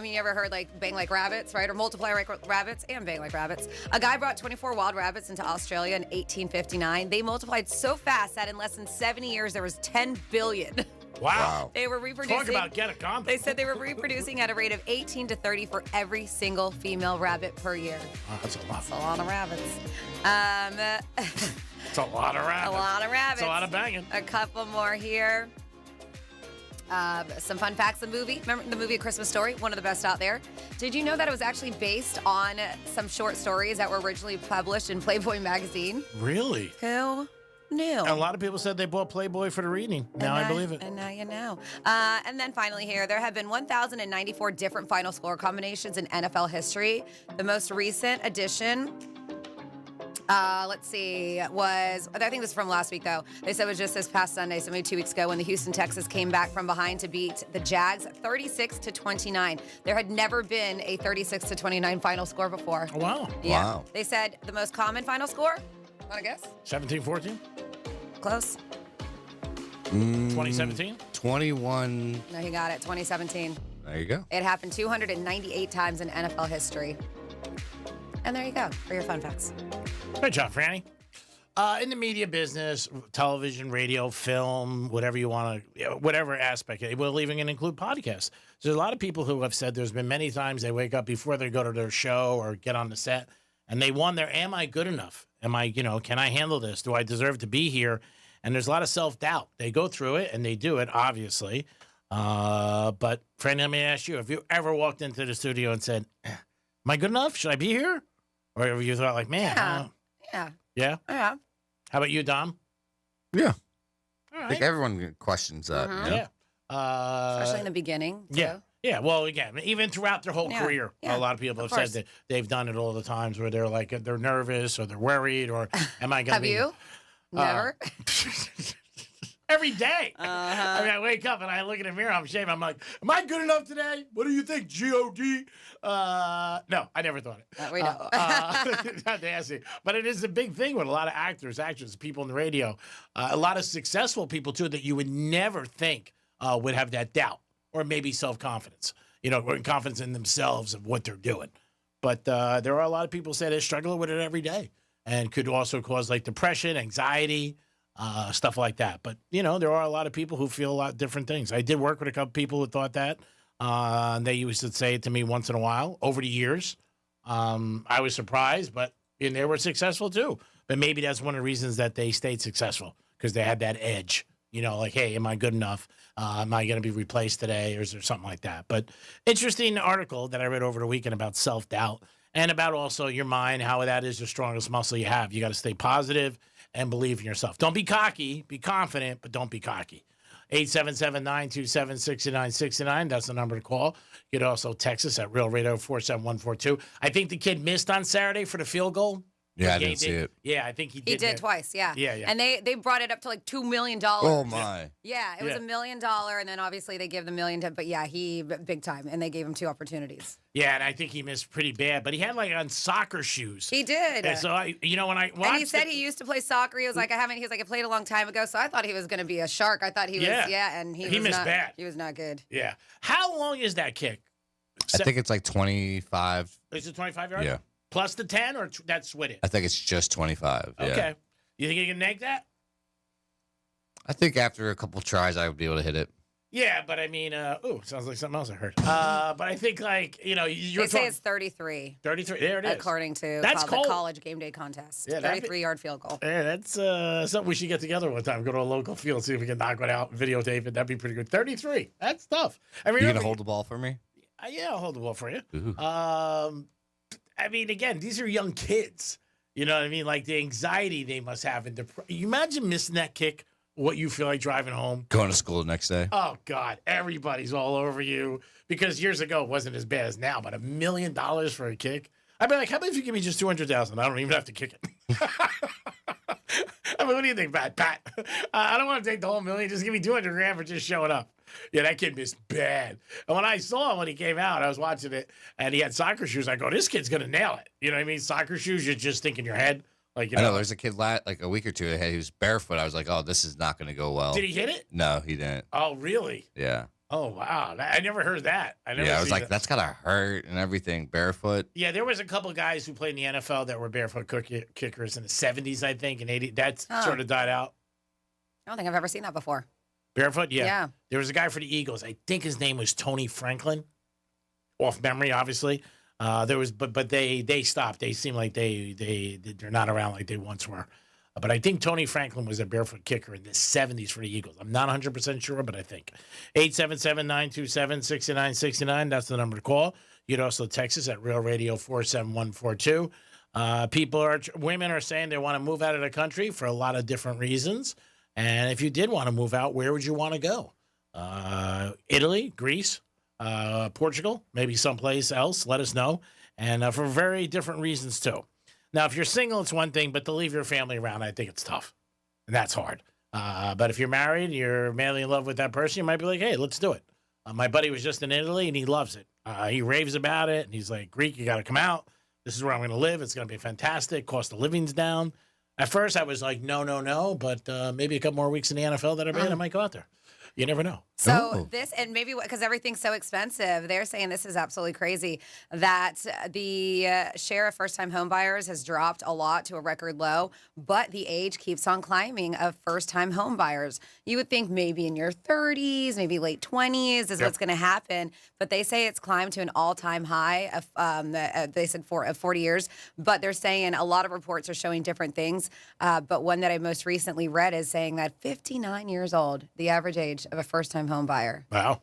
you ever heard like bang like rabbits, right? Or multiply like rabbits and bang like rabbits. A guy brought 24 wild rabbits into Australia in 1859. They multiplied so fast that in less than 70 years, there was 10 billion. Wow. They were reproducing. Talk about get a condom. They said they were reproducing at a rate of 18 to 30 for every single female rabbit per year. Wow, that's a lot. That's a lot of rabbits. It's a lot of rabbits. A lot of rabbits. It's a lot of banging. A couple more here. Some fun facts of the movie. Remember the movie A Christmas Story? One of the best out there. Did you know that it was actually based on some short stories that were originally published in Playboy magazine? Really? Who knew? And a lot of people said they bought Playboy for the reading. Now I believe it. And now you know. And then finally here, there have been 1,094 different final score combinations in NFL history. The most recent addition, let's see, I think this is from last week, though. They said it was just this past Sunday, so maybe 2 weeks ago, when the Houston Texans came back from behind to beat the Jags 36-29. There had never been a 36-29 final score before. Oh, wow. Yeah. Wow. They said the most common final score, want to guess? 17-14? Close. 2017? 21. No, he got it. 2017. There you go. It happened 298 times in NFL history. And there you go for your fun facts. Good job, Franny. In the media business, television, radio, film, whatever you want to, whatever aspect, we'll even include podcasts. There's a lot of people who have said there's been many times they wake up before they go to their show or get on the set, and they wonder, am I good enough? Am I, can I handle this? Do I deserve to be here? And there's a lot of self-doubt. They go through it, and they do it, obviously. But, Franny, let me ask you, have you ever walked into the studio and said, am I good enough? Should I be here? Or have you thought, like, man, Yeah. Yeah? Yeah. How about you, Dom? Yeah. All I think everyone questions that. Mhm. you know? Yeah. Especially in the beginning. Too. Yeah. Yeah. Well, again, even throughout their whole Yeah. career, Yeah. a lot of people Of have course. said that they've done it all the times where they're like, they're nervous or they're worried or am I going to Have be... you? Never? Every day. I mean, I wake up and I look in the mirror, I'm ashamed. I'm like, am I good enough today? What do you think, G-O-D? No, I never thought it. We don't. Not to ask you. But it is a big thing with a lot of actors, actors, people in the radio, a lot of successful people, too, that you would never think would have that doubt or maybe self-confidence, or confidence in themselves of what they're doing. But there are a lot of people who say they're struggling with it every day and could also cause, like, depression, anxiety, stuff like that. But, there are a lot of people who feel a lot of different things. I did work with a couple people who thought that. They used to say it to me once in a while over the years. I was surprised, but they were successful too. But maybe that's one of the reasons that they stayed successful because they had that edge. Like, hey, am I good enough? Am I going to be replaced today? Or is there something like that? But interesting article that I read over the weekend about self-doubt and about also your mind, how that is the strongest muscle you have. You got to stay positive and believe in yourself. Don't be cocky. Be confident, but don't be cocky. 877-927-6969. That's the number to call. You could also text us at Real Radio 47142. I think the kid missed on Saturday for the field goal. Yeah, I didn't see it. Yeah, I think he did. He did twice, yeah. Yeah. And they brought it up to like $2 million. Oh, my. Yeah, it was $1 million, and then obviously they give the $1 million to, but yeah, he big time, and they gave him 2 opportunities. Yeah, and I think he missed pretty bad, but he had like on soccer shoes. He did. And so when I watched, and he said he used to play soccer. He was like, I played a long time ago, so I thought he was going to be a shark. I thought he was, and he was missed not, bad. He was not good. Yeah. How long is that kick? I think it's like 25. Is it 25 yards? Yeah. Plus the 10, or that's with it? I think it's just 25. Yeah. Okay. You think you can make that? I think after a couple tries, I would be able to hit it. Yeah, but I mean, sounds like something else I heard. But I think like, They say it's 33. 33, there it is. According to That's the college game day contest. Yeah, 33-yard field goal. Yeah, that's something we should get together one time. Go to a local field, see if we can knock one out, videotape it. That'd be pretty good. 33. That's tough. I mean, You gonna hold the ball for me? Yeah, I'll hold the ball for you. Ooh. I mean, again, these are young kids. You know what I mean? Like the anxiety they must have. You imagine missing that kick what you feel like driving home? Going to school the next day. Oh, God. Everybody's all over you. Because years ago, it wasn't as bad as now, but $1 million for a kick? I'd be like, how about if you give me just $200,000? I don't even have to kick it. I mean, what do you think, Pat? I don't want to take the whole million. Just give me $200,000 for just showing up. Yeah, that kid missed bad. And when I saw him when he came out, I was watching it, and he had soccer shoes. I go, this kid's going to nail it. You know what I mean? Soccer shoes, you just think in your head. Like, you I know, know there's a kid like a week or two ahead. He was barefoot. I was like, oh, this is not going to go well. Did he hit it? No, he didn't. Oh, really? Yeah. Oh, wow. I never heard that. I was like, that's got to hurt and everything, barefoot. Yeah, there was a couple guys who played in the NFL that were barefoot kickers in the 70s, I think, and 80s. That's sort of died out. I don't think I've ever seen that before. Barefoot? Yeah. Yeah. There was a guy for the Eagles. I think his name was Tony Franklin. Off memory, obviously. There was, but they stopped. They seem like they're not around like they once were. But I think Tony Franklin was a barefoot kicker in the 70s for the Eagles. I'm not 100% sure, but I think. 877-927-6969. That's the number to call. You'd also text us at Real Radio 47142. Women are saying they want to move out of the country for a lot of different reasons. And if you did want to move out, where would you want to go? Italy, Greece, Portugal, maybe someplace else. Let us know. And for very different reasons, too. Now, if you're single, it's one thing, but to leave your family around, I think it's tough. And that's hard. But if you're married, you're madly in love with that person, you might be like, hey, let's do it. My buddy was just in Italy, and he loves it. He raves about it, and he's like, Greek, you got to come out. This is where I'm going to live. It's going to be fantastic. Cost of living's down. At first, I was like, no. But maybe a couple more weeks in the NFL that I'm in, I might go out there. You never know. So this, and maybe because everything's so expensive, they're saying this is absolutely crazy, that the share of first-time home buyers has dropped a lot to a record low, but the age keeps on climbing of first-time home buyers. You would think maybe in your 30s, maybe late 20s is what's going to happen, but they say it's climbed to an all-time high of, they said 40 years, but they're saying a lot of reports are showing different things, but one that I most recently read is saying that 59 years old, the average age of a first-time home buyer. Wow.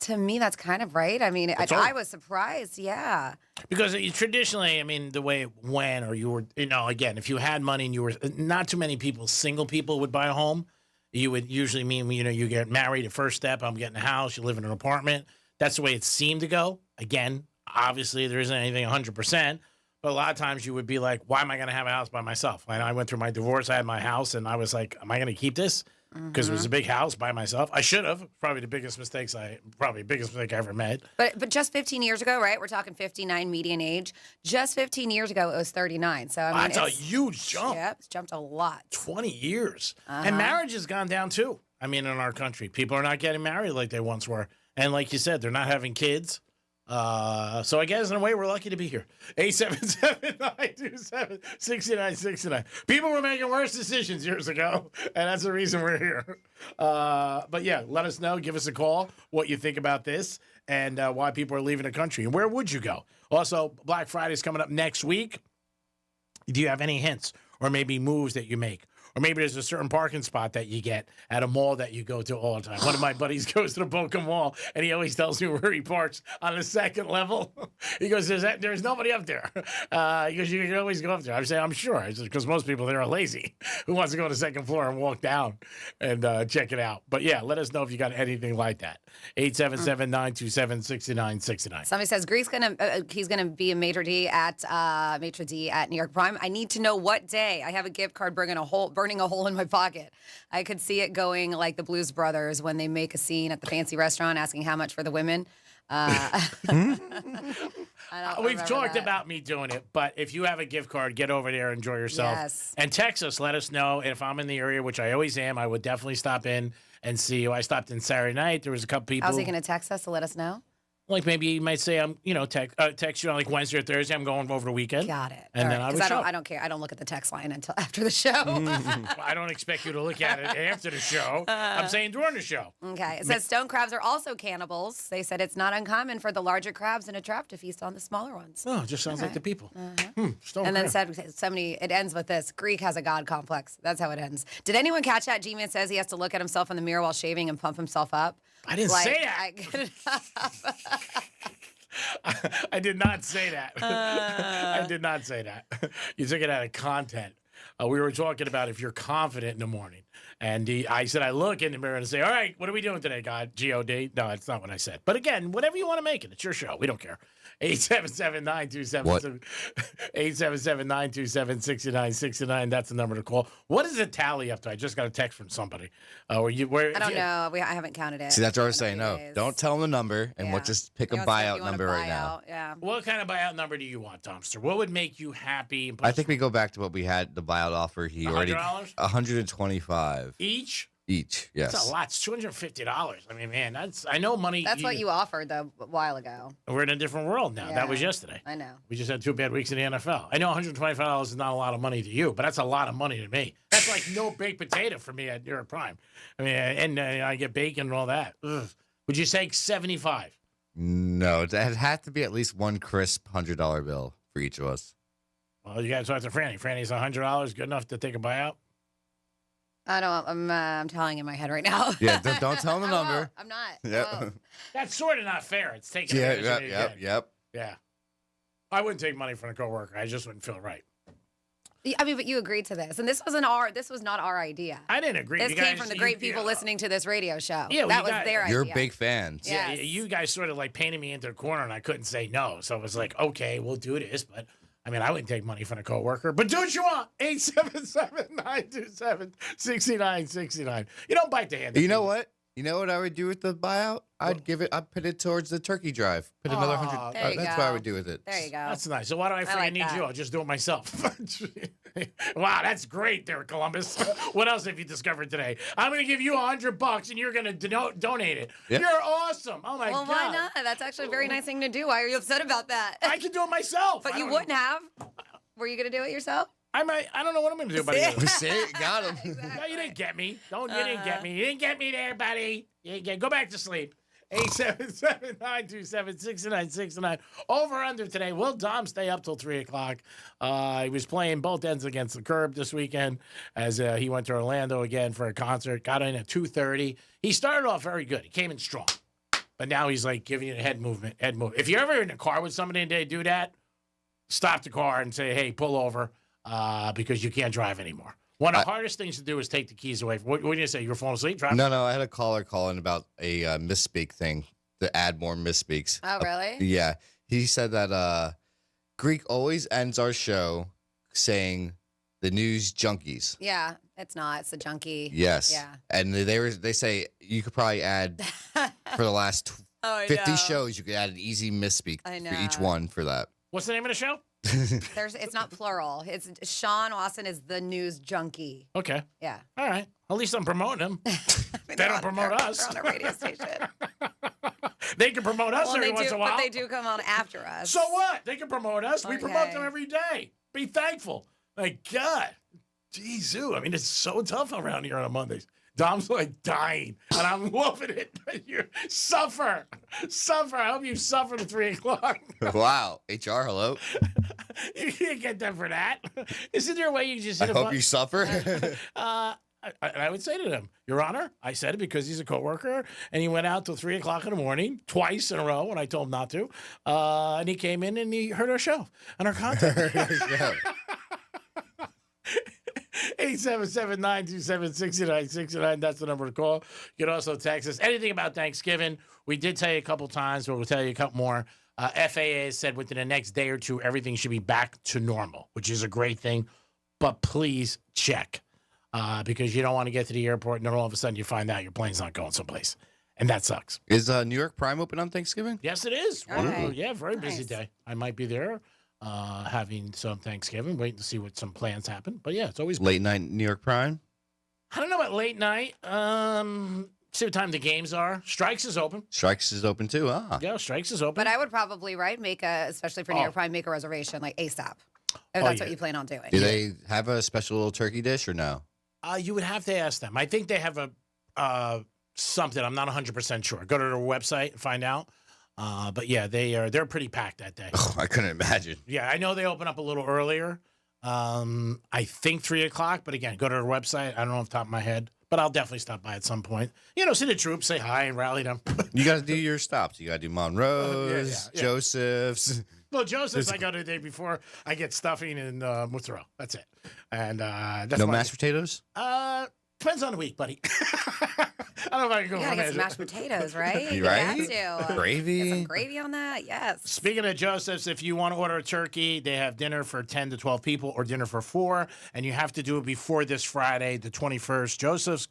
To me, that's kind of right. I mean, I was surprised. Yeah. Because traditionally, I mean, the way it went, or you were, again, if you had money and you were, not too many people, single people would buy a home. You would usually mean, you get married, the first step, I'm getting a house, you live in an apartment. That's the way it seemed to go. Again, obviously, there isn't anything 100%. But a lot of times you would be like, why am I going to have a house by myself? And I went through my divorce. I had my house, and I was like, am I going to keep this? Because it was a big house by myself. I should have. Probably the biggest mistake I ever made. But just 15 years ago, right? We're talking 59 median age. Just 15 years ago, it was 39. So I mean, that's a huge jump. Yeah, it's jumped a lot. 20 years. And marriage has gone down too. I mean, in our country, people are not getting married like they once were. And like you said, they're not having kids. So I guess in a way we're lucky to be here. 877-927-6969. People were making worse decisions years ago, and that's the reason we're here. But yeah, let us know. Give us a call what you think about this and why people are leaving the country. And where would you go? Also, Black Friday is coming up next week. Do you have any hints or maybe moves that you make? Or maybe there's a certain parking spot that you get at a mall that you go to all the time. One of my buddies goes to the Boca Mall, and he always tells me where he parks on the second level. He goes, there's nobody up there. He goes, you can always go up there. I say, I'm sure, because most people there are lazy. Who wants to go to the second floor and walk down and check it out? But yeah, let us know if you got anything like that. 877-927-6969. Somebody says Greek's he's gonna be a maitre d' at New York Prime. I need to know what day. I have a gift card burning a hole in my pocket. I could see it going like the Blues Brothers when they make a scene at the fancy restaurant asking how much for the women. We've talked about me doing it, but if you have a gift card, get over there, enjoy yourself. Yes. And text us, let us know. If I'm in the area, which I always am, I would definitely stop in and see you. I stopped in Saturday night. There was a couple people. How's he going to text us to let us know? Like maybe you might say I'm, text you on like Wednesday or Thursday. I'm going over the weekend. Got it. And then I would show. I don't care. I don't look at the text line until after the show. I don't expect you to look at it after the show. I'm saying during the show. Okay. It says stone crabs are also cannibals. They said it's not uncommon for the larger crabs in a trap to feast on the smaller ones. Oh, it just sounds like the people. Stone and then somebody, it ends with this. Greek has a god complex. That's how it ends. Did anyone catch that? G-Man says he has to look at himself in the mirror while shaving and pump himself up. I didn't say that. I did not say that. I did not say that. You took it out of content. We were talking about if you're confident in the morning. And I said, I look in the mirror and say, all right, what are we doing today, God? G-O-D? No, that's not what I said. But again, whatever you want to make it. It's your show. We don't care. 877-927 877-927-6969. That's the number to call. What is the tally up to? I just got a text from somebody. I don't know. I haven't counted it. See, that's what I was saying. No, don't tell them the number, and we'll just pick a buyout number right now. Yeah. What kind of buyout number do you want, Dumpster? What would make you happy? I think we go back to what we had, the buyout offer. He already $100? $125 Each? Each, yes. That's a lot. It's $250. I mean, man, I know money. That's what you offered a while ago. We're in a different world now. Yeah, that was yesterday. I know. We just had 2 bad weeks in the NFL. I know $125 is not a lot of money to you, but that's a lot of money to me. That's like no baked potato for me at Europe Prime. I mean, and I get bacon and all that. Ugh. Would you say 75? No, it had to be at least one crisp $100 bill for each of us. Well, you got to talk to Franny. Franny's $100 good enough to take a buyout? I don't. I'm telling in my head right now. Yeah, don't tell them the number. I'm not. Yep. That's sort of not fair. It's taking advantage of you again. Yep. Yeah. I wouldn't take money from a coworker. I just wouldn't feel right. I mean, but you agreed to this, and this was not our idea. I didn't agree. This came from the great people listening to this radio show. Yeah, that was their idea. You're big fans. Yeah, you guys sort of like painted me into a corner, and I couldn't say no. So it was like, okay, we'll do this, but. I mean, I wouldn't take money from a coworker, but do what you want. 877-927-6969. You don't bite the hand. You know what? You know what I would do with the buyout? I'd put it towards the turkey drive. Put another 100. That's what I would do with it. There you go. That's nice. So why do I freaking need you? I'll just do it myself. Wow, that's great there, Columbus. What else have you discovered today? I'm going to give you $100 and you're going to donate it. Yep. You're awesome. Oh, my God. Well, why not? That's actually a very nice thing to do. Why are you upset about that? I can do it myself. But you wouldn't have. Were you going to do it yourself? I might. I don't know what I'm going to do, buddy. See, got him. Exactly. No, you didn't get me. You didn't get me. You didn't get me there, buddy. Go back to sleep. 877-927-6969. Over under today. Will Dom stay up till 3 o'clock? He was playing both ends against the curb this weekend as he went to Orlando again for a concert. Got in at 2:30. He started off very good. He came in strong. But now he's like giving you a head movement. If you're ever in a car with somebody and they do that, stop the car and say, hey, pull over because you can't drive anymore. One of the hardest things to do is take the keys away. What did you say? You were falling asleep driving? No. I had a caller calling about a misspeak thing to add more misspeaks. Oh, really? Yeah. He said that Greek always ends our show saying the news junkies. Yeah, it's not. It's the junkie. Yes. Yeah. And they say you could probably add for the last 50 shows, you could add an easy misspeak for each one for that. What's the name of the show? It's not plural. It's Sean Austin is the news junkie. Okay. Yeah. All right. At least I'm promoting them. They don't promote us. They're on a radio station. They can promote us every once in a while. But they do come on after us. So what? They can promote us. We promote them every day. Be thankful. My God. Jeez, I mean, it's so tough around here on Mondays. Dom's like dying, and I'm loving it. You suffer. I hope you suffer to 3 o'clock. Wow. HR, hello. You can't get them for that. Isn't there a way you just hit I hope you suffer. I would say to them, Your Honor, I said it because he's a coworker, and he went out till 3 o'clock in the morning, twice in a row when I told him not to. And he came in and he heard our show and our content. 877-927-6969. That's the number to call. You can also text us anything about Thanksgiving. We did tell you a couple times, but we'll tell you a couple more. FAA said within the next day or two, everything should be back to normal, which is a great thing. But please check because you don't want to get to the airport and then all of a sudden you find out your plane's not going someplace. And that sucks. Is New York Prime open on Thanksgiving? Yes, it is. Okay. Yeah, very busy day. I might be there. Having some Thanksgiving, waiting to see what some plans happen. But yeah, it's always late night New York Prime. I don't know about late night. See what time the games are. Strikes is open. Strikes is open too. Yeah, Strikes is open. But I would probably especially for New York Prime, make a reservation like ASAP. If that's what you plan on doing. Do they have a special little turkey dish or no? You would have to ask them. I think they have a something. I'm not 100% sure. Go to their website and find out. But yeah, they're pretty packed that day. Oh, I couldn't imagine. Yeah, I know they open up a little earlier. I think 3 o'clock, but again, go to their website. I don't know off the top of my head, but I'll definitely stop by at some point. See the troops, say hi, and rally them. You got to do your stops. You got to do Monroe's, Joseph's. Well, Joseph's I go the day before I get stuffing and mozzarella. That's it. And that's no mashed potatoes? Depends on the week, buddy. I don't know if I can go. You gotta get some mashed potatoes, right? You right? You have to. Gravy. Get some gravy on that. Yes. Speaking of Joseph's, if you want to order a turkey, they have dinner for 10 to 12 people or dinner for 4, and you have to do it before this Friday, the 21st. Joseph's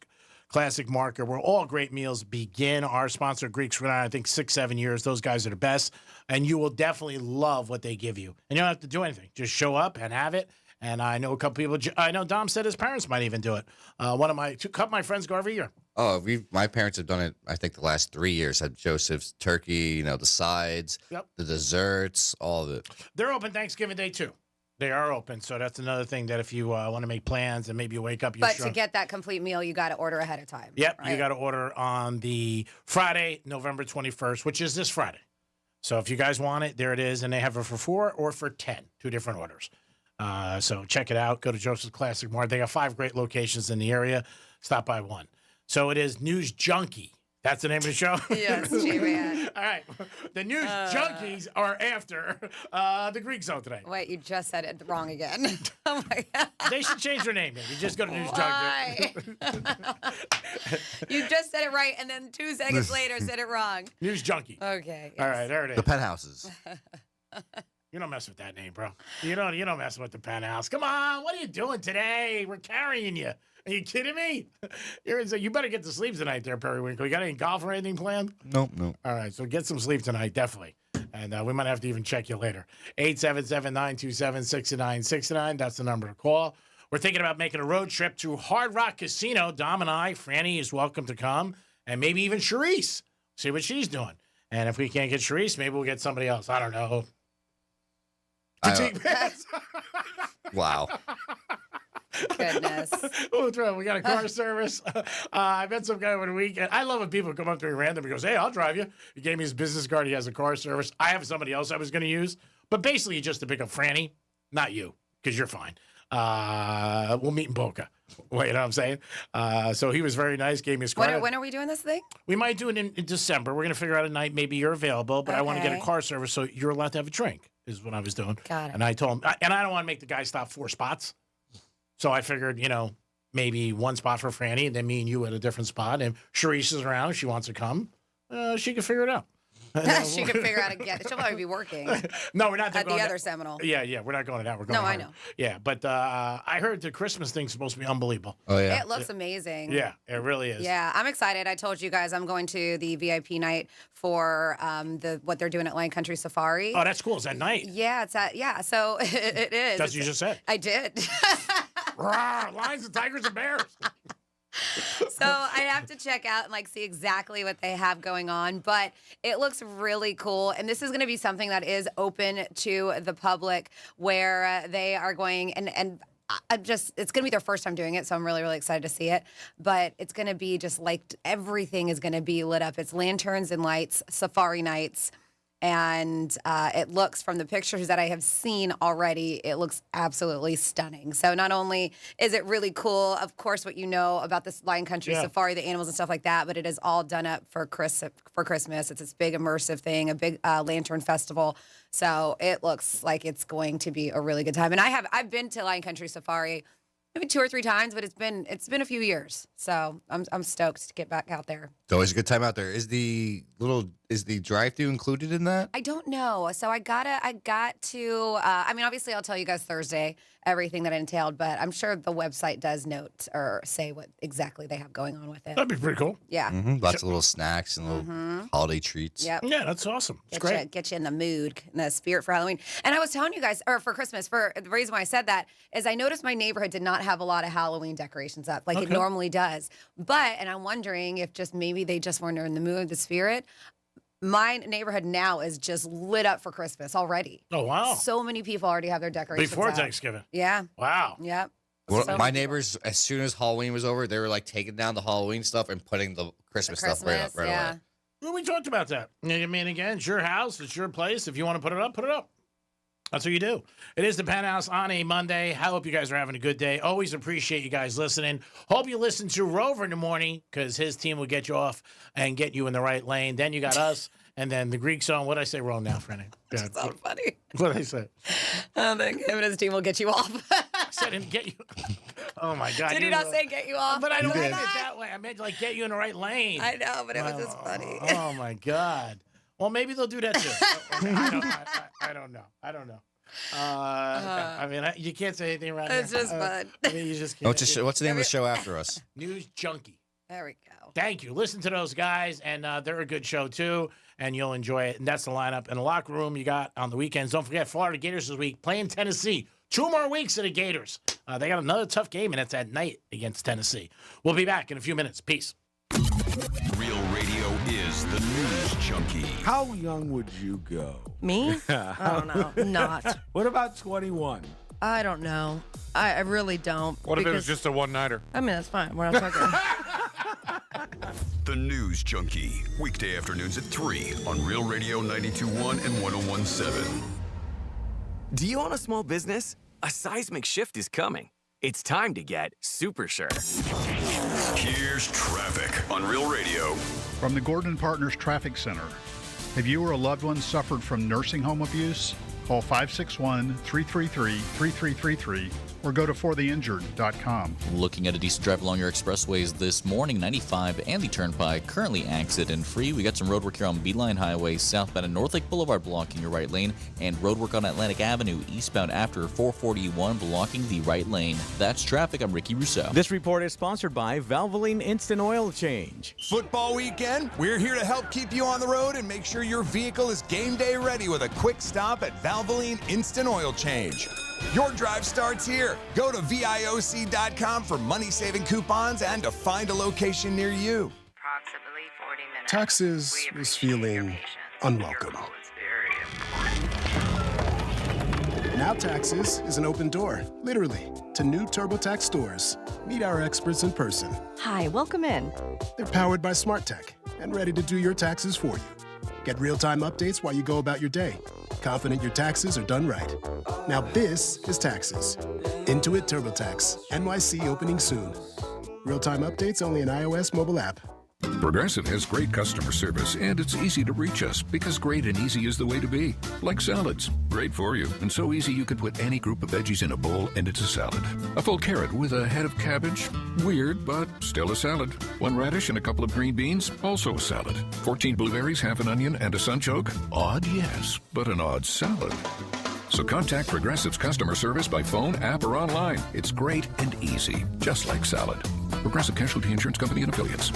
Classic Market, where all great meals begin. Our sponsor, Greeks, for I think 6-7 years. Those guys are the best, and you will definitely love what they give you. And you don't have to do anything; just show up and have it. And I know a couple people. I know Dom said his parents might even do it. Couple of my friends go every year. Oh, my parents have done it. I think the last 3 years. Had Joseph's turkey, the sides, the desserts, all of it. They're open Thanksgiving Day too. They are open, so that's another thing that if you want to make plans and maybe you wake up, But to get that complete meal, you got to order ahead of time. Yep, right? You got to order on the Friday, November 21st, which is this Friday. So if you guys want it, there it is, and they have it for 4 or for 10, 2 different orders. So check it out. Go to Joseph's Classic Mart. They got 5 great locations in the area. Stop by one. So it is News Junkie. That's the name of the show? Yes, J-Man. All right. The News Junkies are after the Greek Zone today. Wait, you just said it wrong again. Oh, my God. They should change their name. You just go to News Why? Junkie. You just said it right, and then 2 seconds later said it wrong. News Junkie. Okay. All right, there it is. The Penthouses. You don't mess with that name, bro. You don't mess with the Penthouse. Come on, what are you doing today? We're carrying you. Are you kidding me? You better get to sleep tonight there, Periwinkle. You got any golf or anything planned? Nope. All right, so get some sleep tonight, definitely. And we might have to even check you later. 877-927-6969. That's the number to call. We're thinking about making a road trip to Hard Rock Casino. Dom and I, Franny is welcome to come. And maybe even Charisse. See what she's doing. And if we can't get Charisse, maybe we'll get somebody else. I don't know. Wow. Goodness. We got a car service. I met some guy over the weekend. I love when people come up to me random and goes, "Hey, I'll drive you." He gave me his business card. He has a car service. I have somebody else I was going to use, but basically just to pick up Franny, not you, because you're fine. We'll meet in Boca. Wait, you know what I'm saying? So he was very nice. Gave me his car. When are we doing this thing? We might do it in December. We're going to figure out a night. Maybe you're available, but I want to get a Okay. car service so you're allowed to have a drink. Is what I was doing. Got it. And I told him, and I don't want to make the guy stop 4 spots. So I figured, maybe 1 spot for Franny, and then me and you at a different spot. And Charisse is around. If she wants to come, she can figure it out. She can figure out how to get it. She'll probably be working. No, we're not at going the to- other Seminole. Yeah, we're not going to that. We're going No, to I her. know. Yeah, but I heard the Christmas thing's supposed to be unbelievable. Oh, yeah. It looks amazing. Yeah, it really is. Yeah, I'm excited. I told you guys I'm going to the VIP night for what they're doing at Lion Country Safari. Oh, that's cool. It's at night. Yeah, so it is. That's what you just said. I did. Rawr, lions and tigers and bears. So I have to check out and see exactly what they have going on, but it looks really cool. And this is going to be something that is open to the public, where they are going and it's going to be their first time doing it, so I'm really, really excited to see it. But it's going to be just everything is going to be lit up. It's lanterns and lights, safari nights. And it looks, from the pictures that I have seen already, it looks absolutely stunning. So not only is it really cool, of course, what you know about this Lion Country Safari, the animals and stuff like that, but it is all done up for Christmas. It's this big immersive thing, a big lantern festival. So it looks like it's going to be a really good time. And I've been to Lion Country Safari maybe 2 or 3 times, but it's been a few years. So I'm stoked to get back out there. It's always a good time out there. Is the drive-thru included in that? I don't know. So I got to, obviously I'll tell you guys Thursday everything that it entailed, but I'm sure the website does note or say what exactly they have going on with it. That'd be pretty cool. Yeah. Lots of little snacks and little holiday treats. Yep. Yeah, that's awesome. It's great. Get you in the mood, in the spirit for Halloween. And I was telling you guys, or for Christmas, for the reason why I said that is I noticed my neighborhood did not have a lot of Halloween decorations up like it normally does. And I'm wondering if just maybe they just weren't in the mood, the spirit. My neighborhood now is just lit up for Christmas already. Oh, wow. So many people already have their decorations Before out. Thanksgiving. Yeah. Wow. Yep. Well, So my many neighbors, as soon as Halloween was over, they were taking down the Halloween stuff and putting the Christmas stuff right away. Well, we talked about that. I mean, again, it's your house. It's your place. If you want to put it up, put it up. That's what you do. It is the Penthouse on a Monday. I hope you guys are having a good day. Always appreciate you guys listening. Hope you listen to Rover in the morning because his team will get you off and get you in the right lane. Then you got us, and then the Greek song. What did I say wrong now, Franny? That's so funny. What did I say? I think him and his team will get you off. I said and get you. Oh my God! Did he not say get you off? But I don't did. mean it that way. I meant like get you in the right lane. I know, but it was just funny. Oh my God! Well, maybe they'll do that too. I don't know. I mean, you can't say anything around It's here. just fun. I mean, you just can't. What's the name of the show after us? News Junkie. There we go. Thank you. Listen to those guys, and they're a good show too, and you'll enjoy it. And that's the lineup. And the locker room you got on the weekends. Don't forget, Florida Gators this week playing Tennessee. 2 more weeks of the Gators. They got another tough game, and it's at night against Tennessee. We'll be back in a few minutes. Peace. Real radio is the News Junkie. How young would you go? Me? I don't know. Not. What about 21? I don't know. I really don't. What if it was just a one-nighter? I mean, that's fine. We're not talking. The News Junkie. Weekday afternoons at 3 on Real Radio 92.1 and 101.7. Do you own a small business? A seismic shift is coming. It's time to get super sure. Here's traffic on Real Radio. From the Gordon Partners Traffic Center. Have you or a loved one suffered from nursing home abuse? Call 561-333-3333 or go to fortheinjured.com. Looking at a decent drive along your expressways this morning, 95 and the Turnpike currently accident-free. We got some road work here on Beeline Highway, southbound and North Lake Boulevard blocking your right lane, and road work on Atlantic Avenue, eastbound after 441 blocking the right lane. That's traffic. I'm Ricky Rousseau. This report is sponsored by Valvoline Instant Oil Change. Football weekend, we're here to help keep you on the road and make sure your vehicle is game day ready with a quick stop at Valvoline Instant Oil Change. Your drive starts here. Go to VIOC.com for money-saving coupons and to find a location near you. Approximately 40 minutes. Taxes was feeling unwelcome. Now Taxes is an open door, literally, to new TurboTax stores. Meet our experts in person. Hi, welcome in. They're powered by smart tech and ready to do your taxes for you. Get real-time updates while you go about your day. Confident your taxes are done right. Now this is Taxes. Intuit TurboTax. NYC opening soon. Real-time updates only in iOS mobile app. Progressive has great customer service, and it's easy to reach us because great and easy is the way to be. Like salads. Great for you, and so easy you can put any group of veggies in a bowl and it's a salad. A full carrot with a head of cabbage? Weird, but still a salad. 1 radish and a couple of green beans? Also a salad. 14 blueberries, half an onion, and a sunchoke? Odd, yes, but an odd salad. So contact Progressive's customer service by phone, app, or online. It's great and easy, just like salad. Progressive Casualty Insurance Company and Affiliates.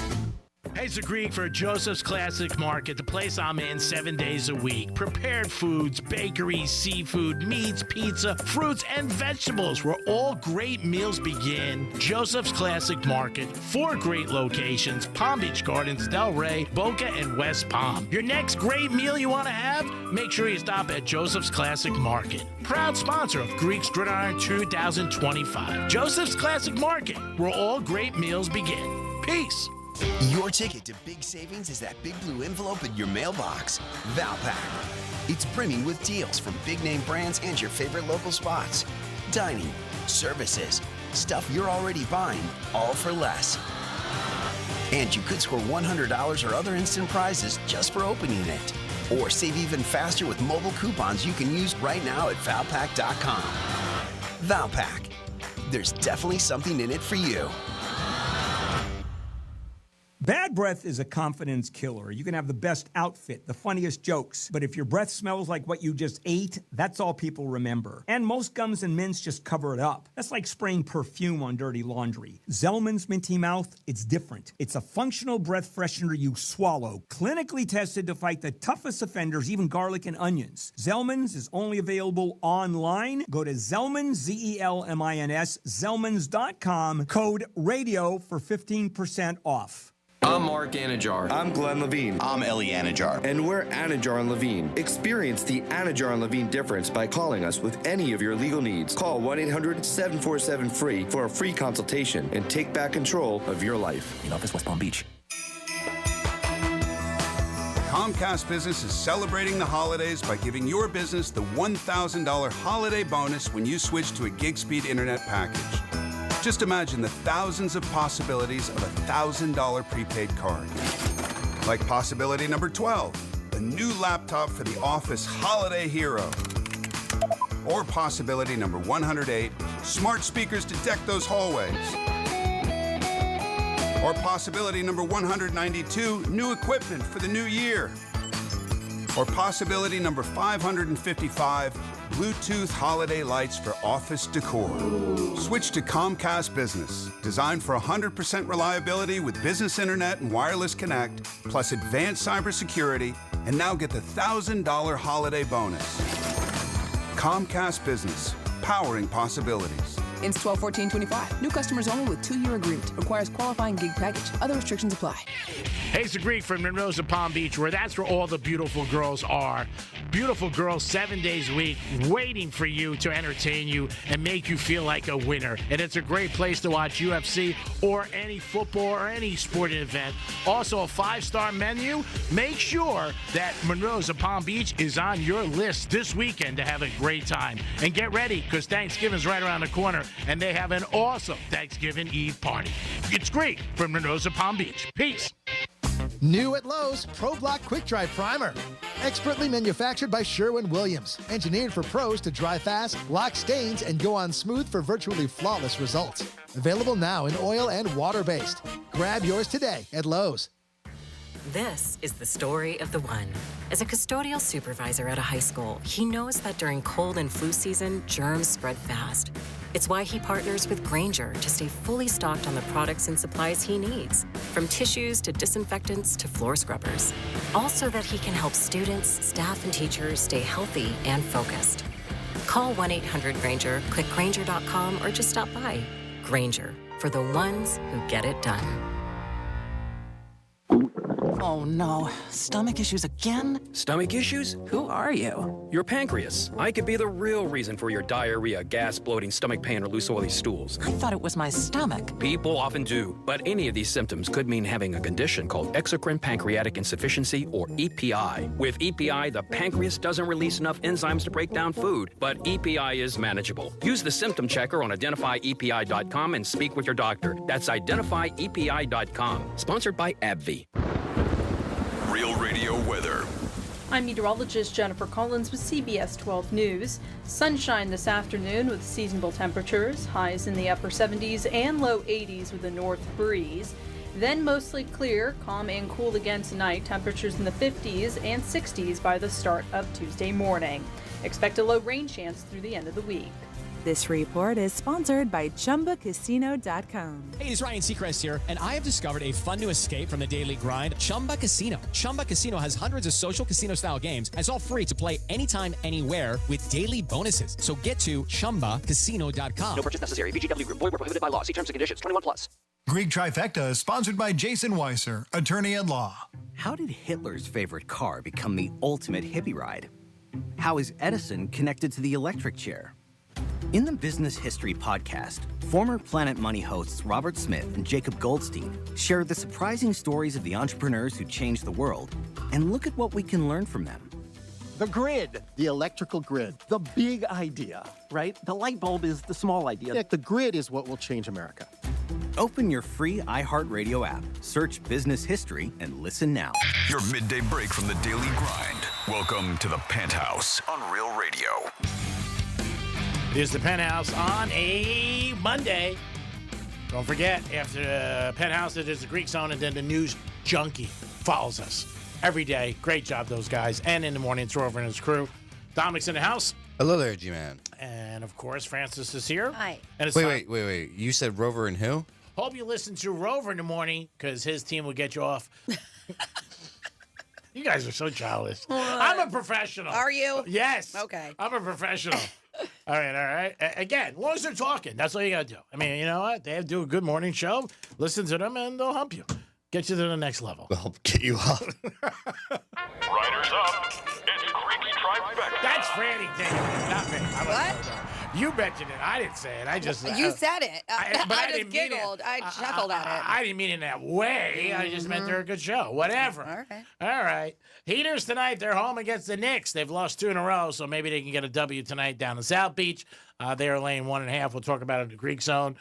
Hey, it's the Greek for Joseph's Classic Market, the place I'm in 7 days a week. Prepared foods, bakeries, seafood, meats, pizza, fruits, and vegetables, where all great meals begin. Joseph's Classic Market, 4 great locations: Palm Beach Gardens, Delray, Boca, and West Palm. Your next great meal you want to have? Make sure you stop at Joseph's Classic Market. Proud sponsor of Greek's Gridiron 2025. Joseph's Classic Market, where all great meals begin. Peace. Your ticket to big savings is that big blue envelope in your mailbox. Valpak. It's brimming with deals from big name brands and your favorite local spots. Dining, services, stuff you're already buying, all for less. And you could score $100 or other instant prizes just for opening it. Or save even faster with mobile coupons you can use right now at Valpak.com. Valpak. There's definitely something in it for you. Bad breath is a confidence killer. You can have the best outfit, the funniest jokes, but if your breath smells like what you just ate, that's all people remember. And most gums and mints just cover it up. That's like spraying perfume on dirty laundry. Zellman's Minty Mouth, it's different. It's a functional breath freshener you swallow, clinically tested to fight the toughest offenders, even garlic and onions. Zellman's is only available online. Go to Zellman's, Z-E-L-M-I-N-S, Zellmans.com, code RADIO for 15% off. I'm Mark Anajar. I'm Glenn Levine. I'm Ellie Anajar. And we're Anajar and Levine. Experience the Anajar and Levine difference by calling us with any of your legal needs. Call 1-800-747-FREE for a free consultation and take back control of your life. In office, West Palm Beach. Comcast Business is celebrating the holidays by giving your business the $1,000 holiday bonus when you switch to a gig speed internet package. Just imagine the thousands of possibilities of a $1,000 prepaid card. Like possibility number 12, a new laptop for the office holiday hero. Or possibility number 108, smart speakers to deck those hallways. Or possibility number 192, new equipment for the new year. Or possibility number 555, Bluetooth holiday lights for office decor. Switch to Comcast Business, designed for 100% reliability with business internet and wireless connect, plus advanced cybersecurity, and now get the $1,000 holiday bonus. Comcast Business, powering possibilities. Ends 12/14/25. New customers only with 2-year agreement. Requires qualifying gig package. Other restrictions apply. Hey, it's the Greek from Monroe's of Palm Beach, where that's where all the beautiful girls are. Beautiful girls 7 days a week, waiting for you to entertain you and make you feel like a winner. And it's a great place to watch UFC or any football or any sporting event. Also, a 5-star menu. Make sure that Monroe's of Palm Beach is on your list this weekend to have a great time. And get ready, because Thanksgiving's right around the corner, and they have an awesome Thanksgiving Eve party. It's Greek from Monroe's of Palm Beach. Peace. New at Lowe's, Pro Block Quick Dry Primer. Expertly manufactured by Sherwin-Williams. Engineered for pros to dry fast, block stains, and go on smooth for virtually flawless results. Available now in oil and water-based. Grab yours today at Lowe's. This is the story of the one. As a custodial supervisor at a high school, he knows that during cold and flu season, germs spread fast. It's why he partners with Grainger to stay fully stocked on the products and supplies he needs, from tissues to disinfectants to floor scrubbers. All so that he can help students, staff, and teachers stay healthy and focused. Call 1-800-GRAINGER, click Grainger.com, or just stop by. Grainger, for the ones who get it done. Oh no, stomach issues again? Stomach issues? Who are you? Your pancreas. I could be the real reason for your diarrhea, gas, bloating, stomach pain, or loose oily stools. I thought it was my stomach. People often do, but any of these symptoms could mean having a condition called exocrine pancreatic insufficiency, or EPI. With EPI, the pancreas doesn't release enough enzymes to break down food, but EPI is manageable. Use the symptom checker on identifyepi.com and speak with your doctor. That's identifyepi.com. Sponsored by AbbVie. Real Radio weather. I'm meteorologist Jennifer Collins with CBS 12 News. Sunshine this afternoon with seasonable temperatures, highs in the upper 70s and low 80s with a north breeze. Then mostly clear, calm and cool again tonight, temperatures in the 50s and 60s by the start of Tuesday morning. Expect a low rain chance through the end of the week. This report is sponsored by ChumbaCasino.com. Hey, it's Ryan Seacrest here, and I have discovered a fun new escape from the daily grind, Chumba Casino. Chumba Casino has hundreds of social casino-style games, and it's all free to play anytime, anywhere with daily bonuses. So get to ChumbaCasino.com. No purchase necessary. VGW Group. Void where prohibited by law. See terms and conditions. 21+. Greek Trifecta is sponsored by Jason Weiser, attorney at law. How did Hitler's favorite car become the ultimate hippie ride? How is Edison connected to the electric chair? In the Business History Podcast, former Planet Money hosts Robert Smith and Jacob Goldstein share the surprising stories of the entrepreneurs who changed the world and look at what we can learn from them. The grid, the electrical grid, the big idea, right? The light bulb is the small idea. Yeah, the grid is what will change America. Open your free iHeartRadio app, search Business History, and listen now. Your midday break from the daily grind. Welcome to the Penthouse on Real Radio. Here's the Penthouse on a Monday. Don't forget, after the Penthouse, it is the Greek Zone, and then the News Junkie follows us every day. Great job, those guys. And in the morning, it's Rover and his crew. Dominic's in the house. Hello there, G-Man. And, of course, Francis is here. Hi. And it's Wait. You said Rover and who? Hope you listen to Rover in the morning, because his team will get you off. You guys are so childish. I'm a professional. Are you? Yes. Okay. I'm a professional. All right. Again, as long as they're talking, that's all you got to do. I mean, you know what? They have to do a good morning show. Listen to them, and they'll help you. Get you to the next level. They'll get you up. Riders up. It's Greek Trifecta. That's Franny taking it, not me. What? You mentioned it. I didn't say it. I just... You said it. I didn't just mean giggled. it. I chuckled at it. I didn't mean it in that way. I just meant they're a good show. Whatever. All right. Heaters tonight. They're home against the Knicks. They've lost 2 in a row, so maybe they can get a W tonight down in South Beach. They are laying 1.5. We'll talk about it in the Greek Zone.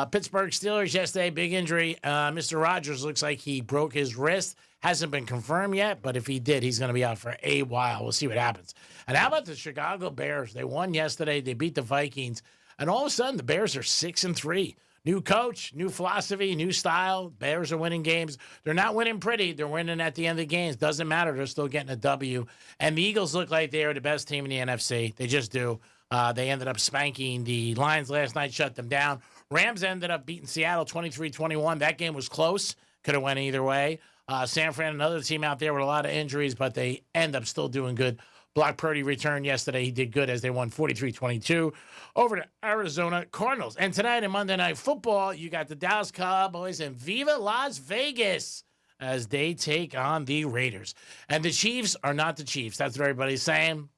Pittsburgh Steelers yesterday, big injury. Mr. Rogers looks like he broke his wrist. Hasn't been confirmed yet, but if he did, he's going to be out for a while. We'll see what happens. And how about the Chicago Bears? They won yesterday. They beat the Vikings. And all of a sudden, the Bears are 6-3. New coach, new philosophy, new style. Bears are winning games. They're not winning pretty. They're winning at the end of the games. Doesn't matter. They're still getting a W. And the Eagles look like they are the best team in the NFC. They just do. They ended up spanking the Lions last night, shut them down. Rams ended up beating Seattle 23-21. That game was close. Could have went either way. San Fran, another team out there with a lot of injuries, but they end up still doing good. Brock Purdy returned yesterday. He did good as they won 43-22 over to Arizona Cardinals. And tonight in Monday Night Football, you got the Dallas Cowboys and Viva Las Vegas as they take on the Raiders. And the Chiefs are not the Chiefs. That's what everybody's saying.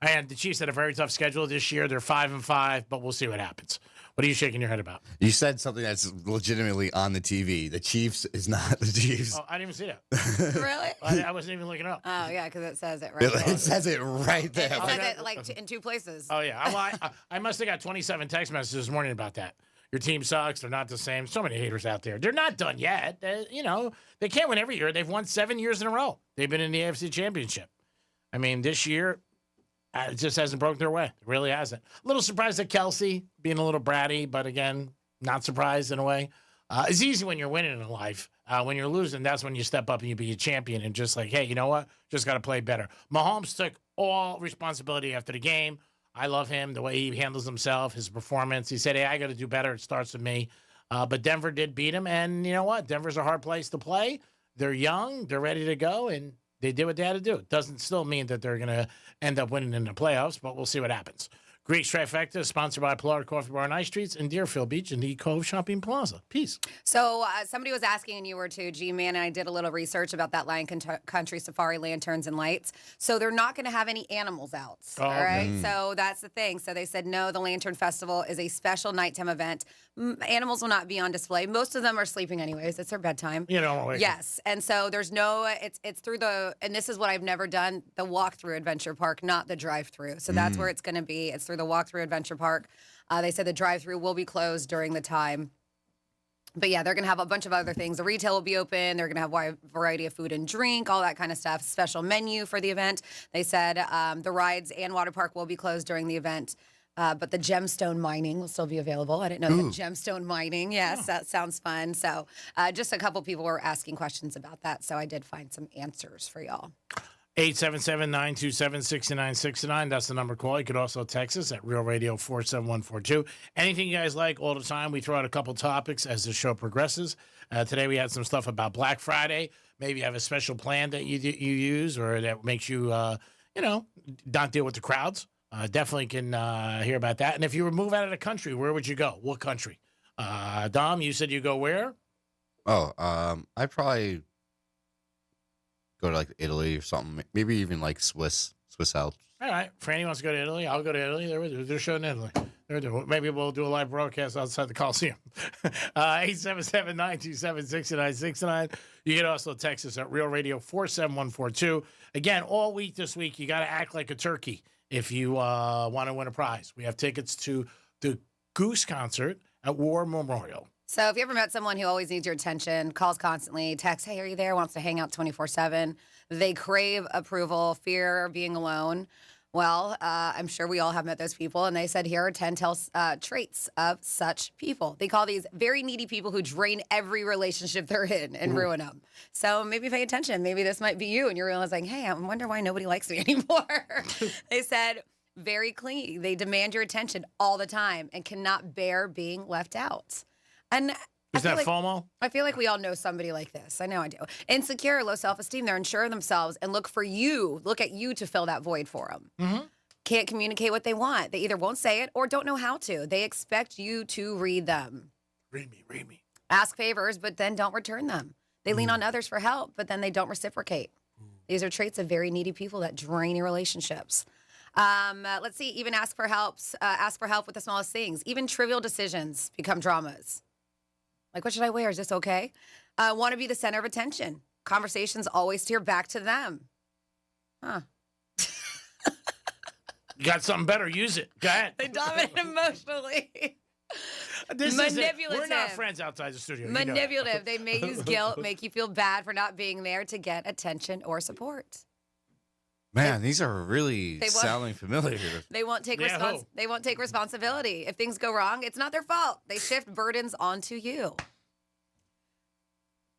And the Chiefs had a very tough schedule this year. They're 5-5, but we'll see what happens. What are you shaking your head about? You said something that's legitimately on the TV. The Chiefs is not the Chiefs. Oh, I didn't even see that. Really? I wasn't even looking up. Oh, yeah, because it says it right It says it right there. It says it like in two places. Oh, yeah. I must have got 27 text messages this morning about that. Your team sucks. They're not the same. So many haters out there. They're not done yet. They can't win every year. They've won 7 years in a row. They've been in the AFC Championship. I mean, this year, it just hasn't broken their way. It really hasn't. A little surprised at Kelsey being a little bratty, but again, not surprised in a way. It's easy when you're winning in life. When you're losing, that's when you step up and you be a champion and just like, hey, you know what? Just got to play better. Mahomes took all responsibility after the game. I love him, the way he handles himself, his performance. He said, hey, I got to do better. It starts with me. But Denver did beat him, and you know what? Denver's a hard place to play. They're young. They're ready to go, and they did what they had to do. It doesn't still mean that they're going to end up winning in the playoffs, but we'll see what happens. Greek's Trifecta is sponsored by Polar Coffee Bar and Ice Streets in Deerfield Beach and the Cove Shopping Plaza. Peace. So somebody was asking, and you were too, G-Man, and I did a little research about that Lion Country Safari lanterns and lights. So they're not going to have any animals out. Oh, all right? okay. So that's the thing. So they said, no, the Lantern Festival is a special nighttime event. Animals will not be on display. Most of them are sleeping anyways. It's their bedtime. Yes. And so there's no, it's through and this is what I've never done, the walk-through adventure park, not the drive-through. So that's where it's going to be. It's through the walk-through adventure park. They said the drive-through will be closed during the time. But yeah, they're going to have a bunch of other things. The retail will be open. They're going to have a variety of food and drink, all that kind of stuff. Special menu for the event. They said the rides and water park will be closed during the event. But the gemstone mining will still be available. I didn't know that gemstone mining. Yes, that sounds fun. So just a couple people were asking questions about that. So I did find some answers for y'all. 877-927-6969. That's the number to call. You could also text us at Real Radio 47142. Anything you guys like all the time. We throw out a couple topics as the show progresses. Today we had some stuff about Black Friday. Maybe you have a special plan that you use or that makes you, not deal with the crowds. Definitely can hear about that. And if you were moving out of the country, where would you go? What country? Dom, you said you go where? I'd probably go to like Italy or something. Maybe even like Swiss Alps. All right. Franny wants to go to Italy. I'll go to Italy. They're showing Italy. Maybe we'll do a live broadcast outside the Coliseum. 877-927-6969. You can also text us at Real Radio 47142. Again, all week this week, you got to act like a turkey if you want to win a prize. We have tickets to the Goose concert at War Memorial. So if you ever met someone who always needs your attention, calls constantly, texts, hey, are you there, wants to hang out 24/7, they crave approval, fear being alone. Well, I'm sure we all have met those people, and they said here are 10 traits of such people. They call these very needy people who drain every relationship they're in and ruin them. So maybe pay attention. Maybe this might be you, and you're realizing, hey, I wonder why nobody likes me anymore. They said very clingy. They demand your attention all the time and cannot bear being left out. And Is that FOMO? I feel like we all know somebody like this. I know I do. Insecure, low self-esteem. They're unsure of themselves and look at you to fill that void for them. Mm-hmm. Can't communicate what they want. They either won't say it or don't know how to. They expect you to read them. Read me. Ask favors, but then don't return them. They lean on others for help, but then they don't reciprocate. These are traits of very needy people that drain your relationships. Let's see. Even ask for help with the smallest things. Even trivial decisions become dramas. Like, what should I wear? Is this okay? Want to be the center of attention. Conversations always steer back to them. Huh. You got something better, use it. Go ahead. They dominate emotionally. Manipulative. We're not friends outside the studio. Manipulative. They may use guilt, make you feel bad for not being there to get attention or support. Man, these are really sounding familiar. They won't take They won't take responsibility. If things go wrong, it's not their fault. They shift burdens onto you.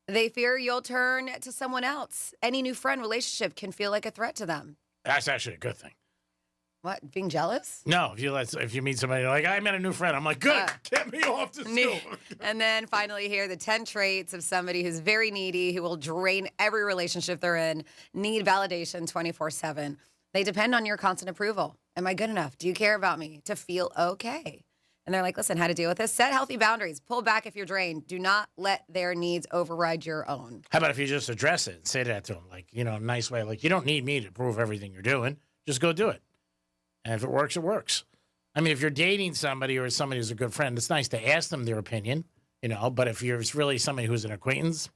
They fear you'll turn to someone else. Any new friend relationship can feel like a threat to them. That's actually a good thing. What? Being jealous? No, if you meet somebody like, I met a new friend, I'm like, good, get me off the stool. And then finally here, the 10 traits of somebody who's very needy, who will drain every relationship they're in, need validation 24/7. They depend on your constant approval. Am I good enough? Do you care about me? To feel okay. And they're like, listen, how to deal with this? Set healthy boundaries. Pull back if you're drained. Do not let their needs override your own. How about if you just address it and say that to them, like, nice way, like, you don't need me to approve everything you're doing. Just go do it. And if it works, it works. I mean, if you're dating somebody or somebody who's a good friend, it's nice to ask them their opinion, but if you're really somebody who's an acquaintance,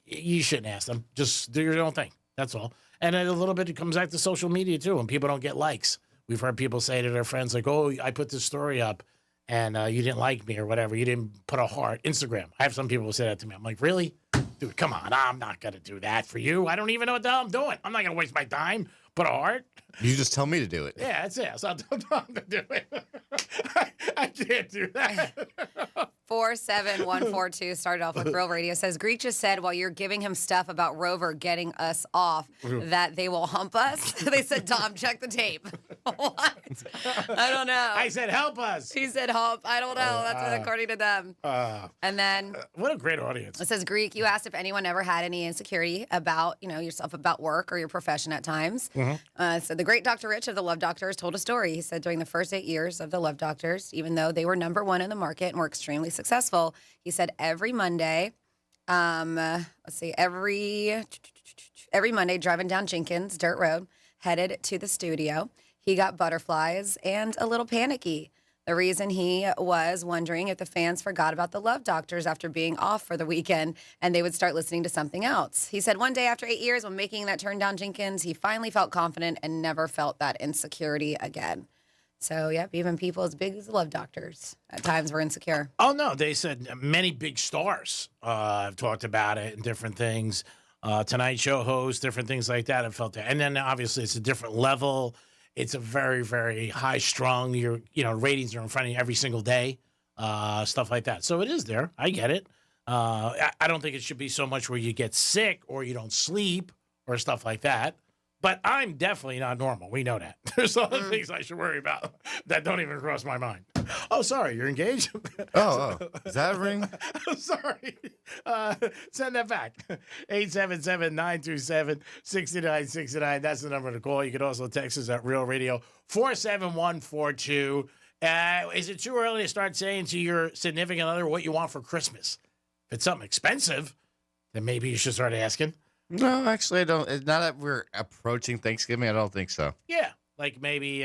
you shouldn't ask them. Just do your own thing. That's all. And then a little bit, it comes back to social media, too, when people don't get likes. We've heard people say to their friends, like, oh, I put this story up and you didn't like me or whatever. You didn't put a heart. Instagram. I have some people who say that to me. I'm like, really? Dude, come on. I'm not going to do that for you. I don't even know what the hell I'm doing. I'm not going to waste my time. Put a heart. You just tell me to do it. Yeah, that's it. So I'm to do it. I can't do that. 47142 started off with Real Radio. Says, Greek just said while you're giving him stuff about Rover getting us off that they will hump us. They said, Tom, check the tape. What? I don't know. I said, help us. He said, hump. I don't know. That's according to them. And then. What a great audience. It says, Greek, you asked if anyone ever had any insecurity about, yourself, about work or your profession at times. So the great Dr. Rich of the Love Doctors told a story. He said during the first 8 years of the Love Doctors, even though they were number one in the market and were extremely successful, he said every Monday, every Monday driving down Jenkins Dirt Road, headed to the studio, he got butterflies and a little panicky. The reason he was wondering if the fans forgot about the Love Doctors after being off for the weekend and they would start listening to something else. He said one day after 8 years when making that turn down Jenkins, he finally felt confident and never felt that insecurity again. So, yep, even people as big as the Love Doctors at times were insecure. Oh, no, they said many big stars have talked about it and different things. Tonight Show hosts, different things like that have felt that. And then, obviously, it's a different level. It's a very, very high-strung. Ratings are in front of you every single day, stuff like that. So it is there. I get it. I don't think it should be so much where you get sick or you don't sleep or stuff like that. But I'm definitely not normal. We know that. There's other things I should worry about that don't even cross my mind. Oh, sorry. You're engaged? Oh. Is that a ring? Sorry. Send that back. 877-927-6969. That's the number to call. You can also text us at Real Radio 47142. Is it too early to start saying to your significant other what you want for Christmas? If it's something expensive, then maybe you should start asking. No, actually, I don't. Now that we're approaching Thanksgiving, I don't think so. Yeah. Like maybe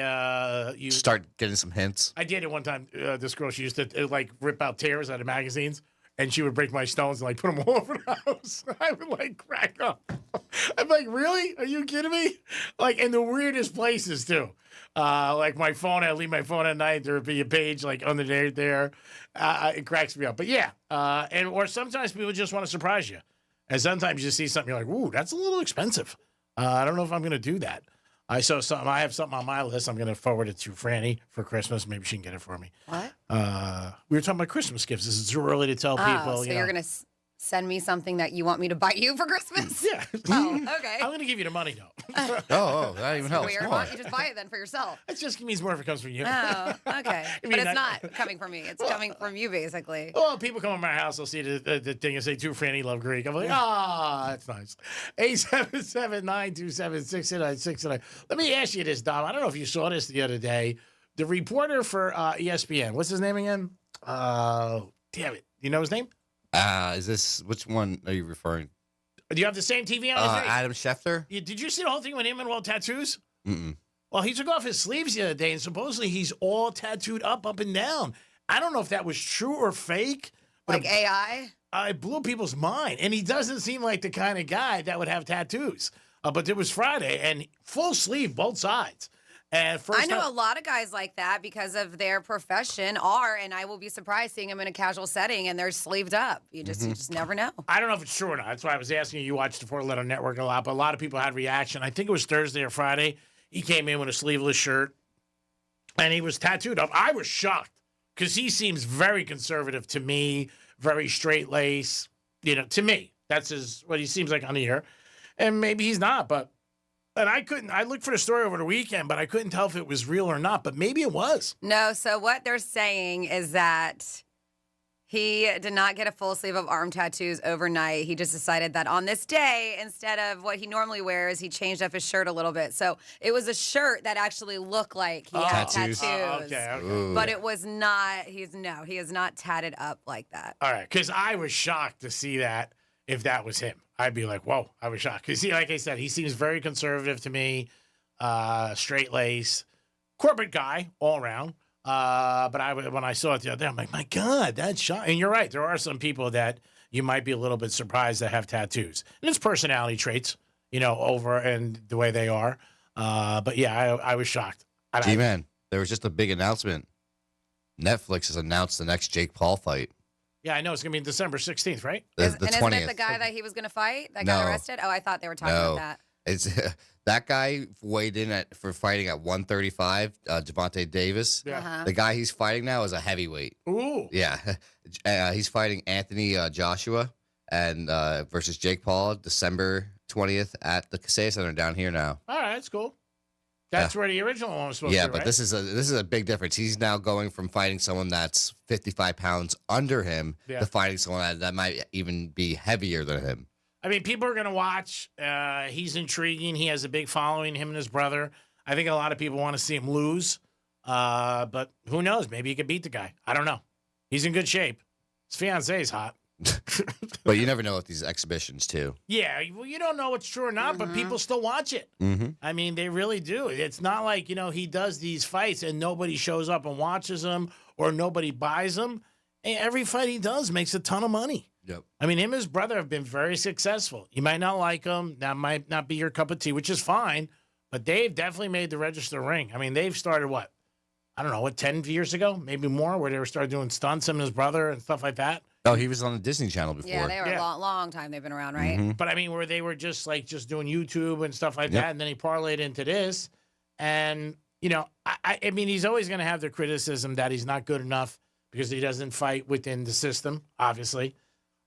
you start getting some hints. I did it one time. This girl, she used to rip out tears out of magazines, and she would break my stones and put them all over the house. I would crack up. I'm like, really? Are you kidding me? In the weirdest places too. My phone, I leave my phone at night. There would be a page under there. It cracks me up. But yeah, or sometimes people just want to surprise you. And sometimes you see something, you're like, ooh, that's a little expensive. I don't know if I'm going to do that. I saw something. I have something on my list. I'm going to forward it to Franny for Christmas. Maybe she can get it for me. What? We were talking about Christmas gifts. This is too early to tell people. So you're going to send me something that you want me to buy you for Christmas? Yeah. Oh, okay. I'm going to give you the money, though. That even helps. Weird. Why don't you just buy it then for yourself? It just means more if it comes from you. Oh, okay. But it's not coming from me. It's coming from you, basically. Well, people come to my house, they'll see the thing and say, to Franny, love Greek. I'm like, that's nice. 877-927-6969. Let me ask you this, Dom. I don't know if you saw this the other day. The reporter for ESPN, what's his name again? Damn it. You know his name? Which one are you referring to? Do you have the same TV on his face? Adam Schefter? Did you see the whole thing with him and all tattoos? Mm-mm. Well, he took off his sleeves the other day, and supposedly he's all tattooed up and down. I don't know if that was true or fake. Like AI? It blew people's mind. And he doesn't seem like the kind of guy that would have tattoos. But it was Friday, and full sleeve, both sides. And first I know time- a lot of guys like that because of their profession and I will be surprised seeing them in a casual setting and they're sleeved up. You just never know. I don't know if it's true or not. That's why I was asking you. You watch the Fort Lauderdale Network a lot, but a lot of people had reaction. I think it was Thursday or Friday. He came in with a sleeveless shirt, and he was tattooed up. I was shocked because he seems very conservative to me, very straight lace. To me, that's what he seems like on the air, and maybe he's not, but. And I looked for the story over the weekend, but I couldn't tell if it was real or not, but maybe it was. No, so what they're saying is that he did not get a full sleeve of arm tattoos overnight. He just decided that on this day, instead of what he normally wears, he changed up his shirt a little bit. So it was a shirt that actually looked like he had tattoos. Okay. But it was not, he is not tatted up like that. All right, because I was shocked to see that if that was him. I'd be like, whoa, I was shocked. Because, like I said, he seems very conservative to me, straight lace, corporate guy all around. But when I saw it the other day, I'm like, my God, that's shocking. And you're right. There are some people that you might be a little bit surprised that have tattoos. And it's personality traits, over and the way they are. But, yeah, I was shocked. G-Man, there was just a big announcement. Netflix has announced the next Jake Paul fight. Yeah, I know. It's going to be December 16th, right? The Isn't 20th. it the guy that he was going to fight that got arrested? Oh, I thought they were talking about that. It's that guy weighed in for fighting at 135, Javante Davis. Yeah. Uh-huh. The guy he's fighting now is a heavyweight. Ooh. Yeah. He's fighting Anthony Joshua and versus Jake Paul December 20th at the Kaseya Center down here now. All right, that's cool. That's where the original one was supposed to be, Yeah, right? but this is a big difference. He's now going from fighting someone that's 55 pounds under him to fighting someone that might even be heavier than him. I mean, people are going to watch. He's intriguing. He has a big following, him and his brother. I think a lot of people want to see him lose. But who knows? Maybe he could beat the guy. I don't know. He's in good shape. His fiancée is hot. But you never know with these exhibitions, too. Yeah, well, you don't know what's true or not, but people still watch it. Mm-hmm. I mean, they really do. It's not like, he does these fights and nobody shows up and watches them or nobody buys them. And every fight he does makes a ton of money. Yep. I mean, him and his brother have been very successful. You might not like them. That might not be your cup of tea, which is fine. But they've definitely made the register ring. I mean, they've started, 10 years ago? Maybe more, where they started doing stunts, him and his brother and stuff like that. Oh, he was on the Disney Channel before. Yeah, they were a long time they've been around, right? Mm-hmm. But I mean, where they were just doing YouTube and stuff like that, and then he parlayed into this. And, I mean, he's always going to have the criticism that he's not good enough because he doesn't fight within the system, obviously.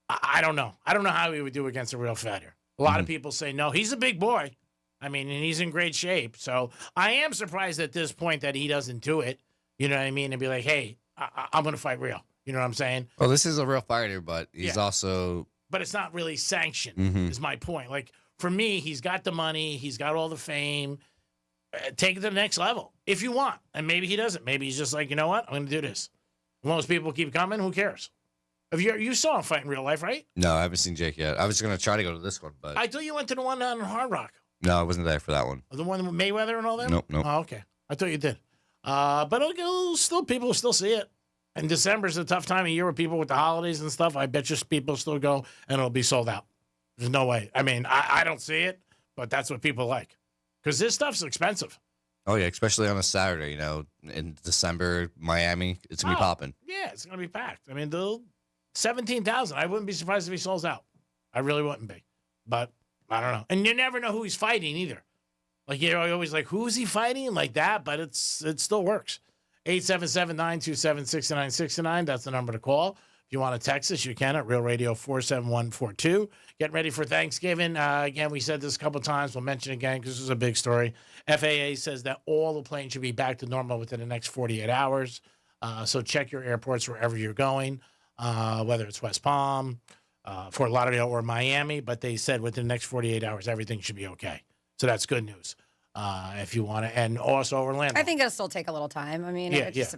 I don't know. I don't know how he would do against a real fighter. A lot of people say, no, he's a big boy. I mean, and he's in great shape. So I am surprised at this point that he doesn't do it, you know what I mean, and be like, hey, I'm going to fight real. You know what I'm saying? Well, this is a real fighter, but he's also... But it's not really sanctioned, is my point. Like, for me, he's got the money. He's got all the fame. Take it to the next level if you want. And maybe he doesn't. Maybe he's just like, you know what? I'm going to do this. Most people keep coming. Who cares? You saw him fight in real life, right? No, I haven't seen Jake yet. I was going to try to go to this one, but... I thought you went to the one on Hard Rock. No, I wasn't there for that one. The one with Mayweather and all that? Nope. Oh, okay. I thought you did. But people will still see it. And December's a tough time of year with people with the holidays and stuff. I bet you people still go, and it'll be sold out. There's no way. I mean, I don't see it, but that's what people like. Because this stuff's expensive. Oh, yeah, especially on a Saturday, in December, Miami, it's going to be popping. Yeah, it's going to be packed. I mean, 17,000. I wouldn't be surprised if he sells out. I really wouldn't be. But I don't know. And you never know who he's fighting either. Like, you're always like, who is he fighting? Like that, but it still works. 877-927-6969. That's the number to call. If you want to text us, you can at Real Radio 47142. Getting ready for Thanksgiving. Again, we said this a couple times. We'll mention it again because this is a big story. FAA says that all the planes should be back to normal within the next 48 hours. So check your airports wherever you're going, whether it's West Palm, Fort Lauderdale, or Miami. But they said within the next 48 hours, everything should be okay. So that's good news. If you want to, and also Orlando. I think it'll still take a little time. I mean, it's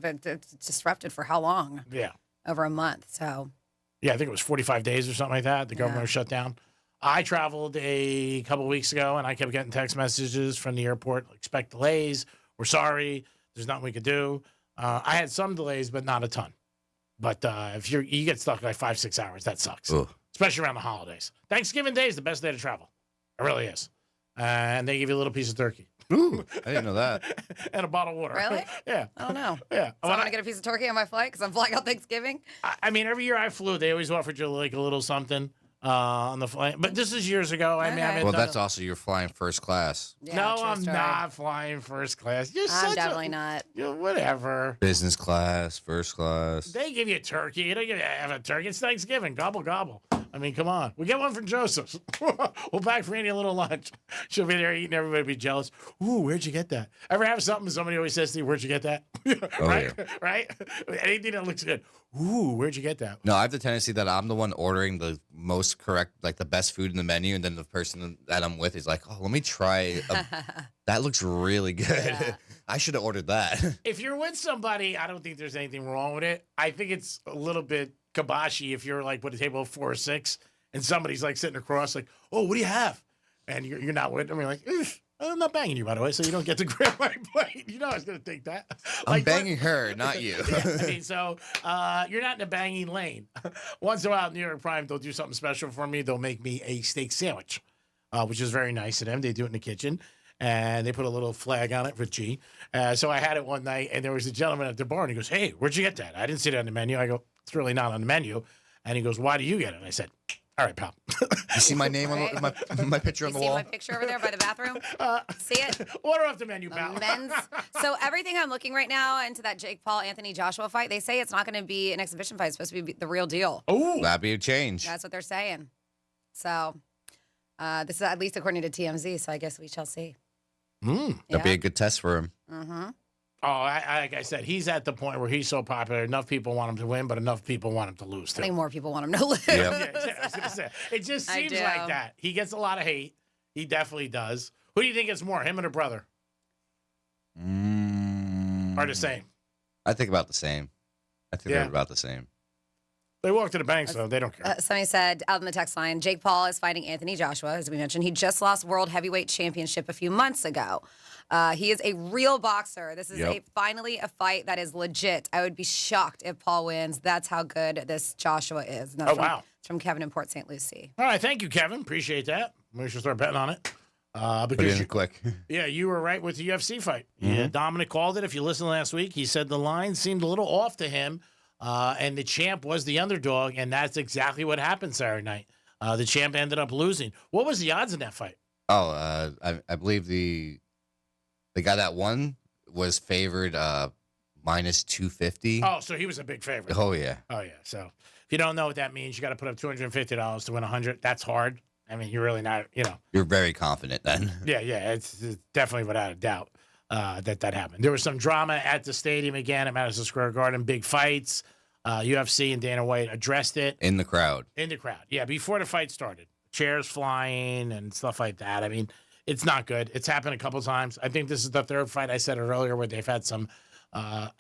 disrupted for how long? Yeah. Over a month, so. Yeah, I think it was 45 days or something like that. The government was shut down. I traveled a couple of weeks ago, and I kept getting text messages from the airport, expect delays. We're sorry. There's nothing we could do. I had some delays, but not a ton. But if you get stuck like 5-6 hours, that sucks. Ugh. Especially around the holidays. Thanksgiving Day is the best day to travel. It really is. And they give you a little piece of turkey. Ooh, I didn't know that. And a bottle of water. Really? Yeah. I don't know. Yeah. So I'm going to get a piece of turkey on my flight because I'm flying on Thanksgiving. I mean, every year I flew, they always offered you like a little something on the flight. But this is years ago. I mean, I Well, that's also you're flying first class. Yeah, no, true I'm story. not flying first class. You're I'm such definitely not. Whatever. Business class, first class. They give you turkey. They don't give you have a turkey. It's Thanksgiving. Gobble, gobble. I mean, come on. We get one from Joseph's. We'll pack Franny a little lunch. She'll be there eating. Everybody will be jealous. Ooh, where'd you get that? Ever have something somebody always says to you, where'd you get that? Right? Yeah. Right? Anything that looks good. Ooh, where'd you get that? No, I have the tendency that I'm the one ordering the most correct, like the best food in the menu, and then the person that I'm with is like, "Oh, let me try. That looks really good. Yeah. I should have ordered that." If you're with somebody, I don't think there's anything wrong with it. I think it's a little bit kiboshi if you're like with a table of 4 or 6 and somebody's like sitting across like, "Oh, what do you have?" And you're not with them. You're like, "I'm not banging you, by the way, so you don't get to grab my plate." You know I was going to take that. I'm banging her, not you. Yeah, I mean, so you're not in the banging lane. Once in a while, New York Prime, they'll do something special for me. They'll make me a steak sandwich, which is very nice of them. They do it in the kitchen. And they put a little flag on it for G. So I had it one night, and there was a gentleman at the bar, and he goes, "Hey, where'd you get that?" I didn't see it on the menu. I go, "It's really not on the menu." And he goes, "Why do you get it?" And I said, "All right, pal." You see my name on my picture on the See wall? my picture over there by the bathroom? See it? Order off the menu, pal. Men's. So everything I'm looking right now into that Jake Paul, Anthony Joshua fight, they say it's not going to be an exhibition fight. It's supposed to be the real deal. Oh, that'd be a change. That's what they're saying. So this is at least according to TMZ, so I guess we shall see. That'd be a good test for him. Mm-hmm. Oh, like I said, he's at the point where he's so popular. Enough people want him to win, but enough people want him to lose, too. I think more people want him to lose. Yeah, I was gonna say. It just I seems do. like that. He gets a lot of hate. He definitely does. Who do you think gets more, him or the brother? Or the same? I think about the same. I think Yeah. they're about the same. They walk to the bank, so they don't care. Somebody said out in the text line, Jake Paul is fighting Anthony Joshua, as we mentioned. He just lost World Heavyweight Championship a few months ago. He is a real boxer. This is finally a fight that is legit. I would be shocked if Paul wins. That's how good this Joshua is. And that's wow. It's from Kevin in Port St. Lucie. All right, thank you, Kevin. Appreciate that. We should start betting on it. Put it in quick. Yeah, you were right with the UFC fight. Yeah, Dominic called it. If you listened last week, he said the line seemed a little off to him, and the champ was the underdog, and that's exactly what happened Saturday night. The champ ended up losing. What was the odds in that fight? Oh, I believe the guy that won was favored minus 250. Oh, so he was a big favorite. Oh, yeah. Oh, yeah. So if you don't know what that means, you got to put up $250 to win 100. That's hard. I mean, you're really not, You're very confident then. Yeah, it's definitely without a doubt that happened. There was some drama at the stadium again at Madison Square Garden, big fights. UFC and Dana White addressed it. In the crowd. In the crowd. Yeah, before the fight started. Chairs flying and stuff like that. I mean, it's not good. It's happened a couple times. I think this is the third fight. I said it earlier where they've had some.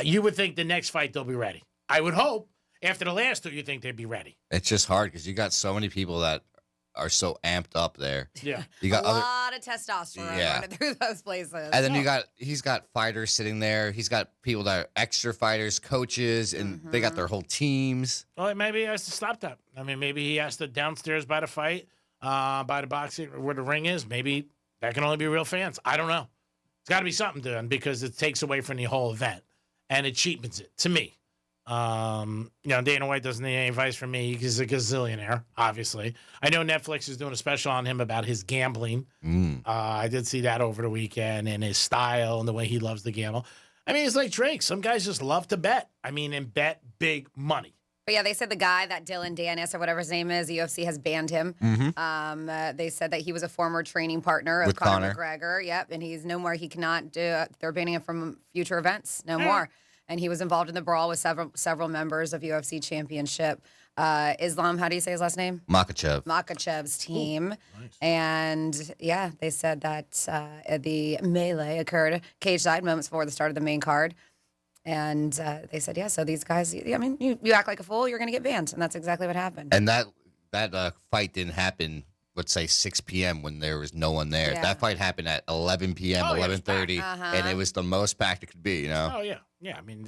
You would think the next fight they'll be ready. I would hope after the last two, you think they'd be ready. It's just hard because you got so many people that are so amped up there. Yeah. You got a lot of testosterone running through those places. And then he's got fighters sitting there. He's got people that are extra fighters, coaches, and they got their whole teams. Well, maybe he has to stop that. I mean, maybe he has to downstairs by the fight, by the boxing where the ring is. Maybe that can only be real fans. I don't know. It's got to be something done because it takes away from the whole event and it cheapens it to me. Dana White doesn't need any advice from me. He's a gazillionaire, obviously. I know Netflix is doing a special on him about his gambling. I did see that over the weekend and his style and the way he loves to gamble. I mean, it's like Drake. Some guys just love to bet. I mean, and bet big money. But yeah, they said the guy, that Dylan Danis or whatever his name is, the UFC has banned him. They said that he was a former training partner of Conor McGregor. Yep, and he's no more. He cannot do it. They're banning him from future events. No more. And he was involved in the brawl with several members of UFC Championship. Islam, how do you say his last name? Makhachev's team. Ooh, nice. And yeah, they said that the melee occurred cage side moments before the start of the main card. And they said, yeah, so these guys, I mean, you act like a fool, you're going to get banned. And that's exactly what happened. And that fight didn't happen, let's say, 6 p.m. when there was no one there. Yeah. That fight happened at 11 p.m., 11:30, and it was the most packed it could be, you know? Oh, yeah. Yeah, I mean,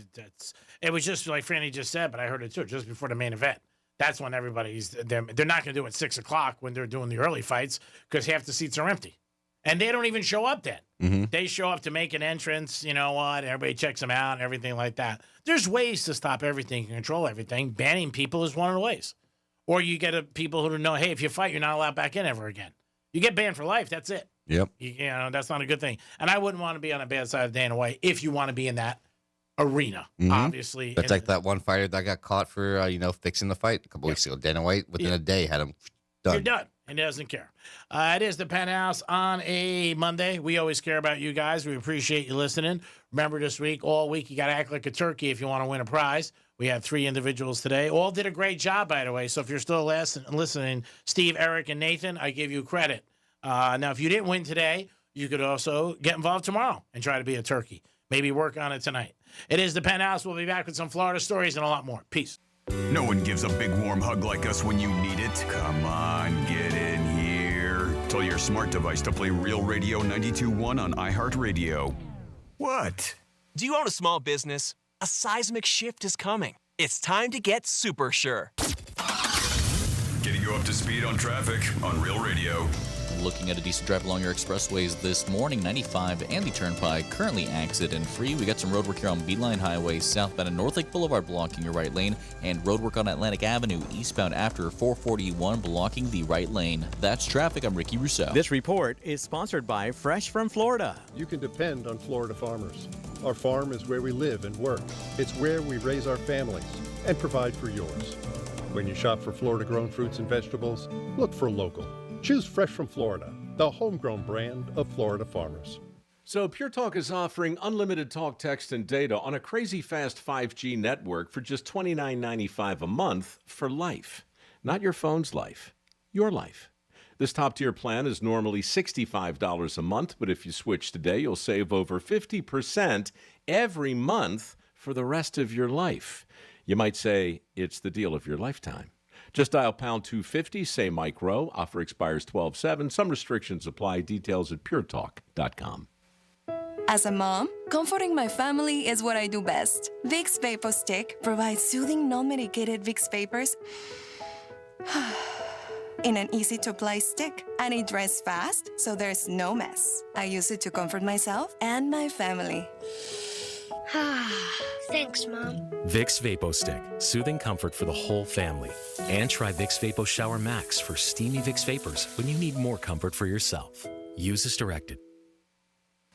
it was just like Franny just said, but I heard it too, just before the main event. That's when they're not going to do it at 6 o'clock when they're doing the early fights because half the seats are empty. And they don't even show up then. They show up to make an entrance, you know what? Everybody checks them out and everything like that. There's ways to stop everything and control everything. Banning people is one of the ways. Or you get people who know, hey, if you fight, you're not allowed back in ever again. You get banned for life. That's it. Yep. You know, that's not a good thing. And I wouldn't want to be on a bad side of Dana White if you want to be in that arena, obviously. That's like that one fighter that got caught for, fixing the fight a couple weeks ago. Dana White, within a day, had him done. You're done. And doesn't care. It is the Penthouse on a Monday. We always care about you guys. We appreciate you listening. Remember this week, all week, you got to act like a turkey if you want to win a prize. We had 3 individuals today. All did a great job, by the way. So if you're still listening, Steve, Eric, and Nathan, I give you credit. Now, if you didn't win today, you could also get involved tomorrow and try to be a turkey. Maybe work on it tonight. It is the Penthouse. We'll be back with some Florida stories and a lot more. Peace. No one gives a big warm hug like us when you need it. Come on, get in here. Tell your smart device to play Real Radio 92.1 on iHeartRadio. What? Do you own a small business? A seismic shift is coming. It's time to get super sure. Getting you up to speed on traffic on Real Radio. Looking at a decent drive along your expressways this morning, 95 and the Turnpike currently accident-free. We got some road work here on Beeline Highway, southbound and North Lake Boulevard blocking your right lane, and road work on Atlantic Avenue, eastbound after 441 blocking the right lane. That's traffic. I'm Ricky Rousseau. This report is sponsored by Fresh from Florida. You can depend on Florida farmers. Our farm is where we live and work. It's where we raise our families and provide for yours. When you shop for Florida-grown fruits and vegetables, look for local. Choose Fresh from Florida, the homegrown brand of Florida farmers. So Pure Talk is offering unlimited talk, text, and data on a crazy fast 5G network for just $29.95 a month for life. Not your phone's life, your life. This top-tier plan is normally $65 a month, but if you switch today, you'll save over 50% every month for the rest of your life. You might say it's the deal of your lifetime. Just dial pound 250, say Mike Rowe. Offer expires 12/7. Some restrictions apply. Details at puretalk.com. As a mom, comforting my family is what I do best. Vicks Vapor Stick provides soothing, non-medicated Vicks vapors in an easy-to-apply stick, and it dries fast, so there's no mess. I use it to comfort myself and my family. Thanks, Mom. Vicks Vapo Stick, soothing comfort for the whole family. And try Vicks Vapo Shower Max for steamy Vicks Vapors when you need more comfort for yourself. Use as directed.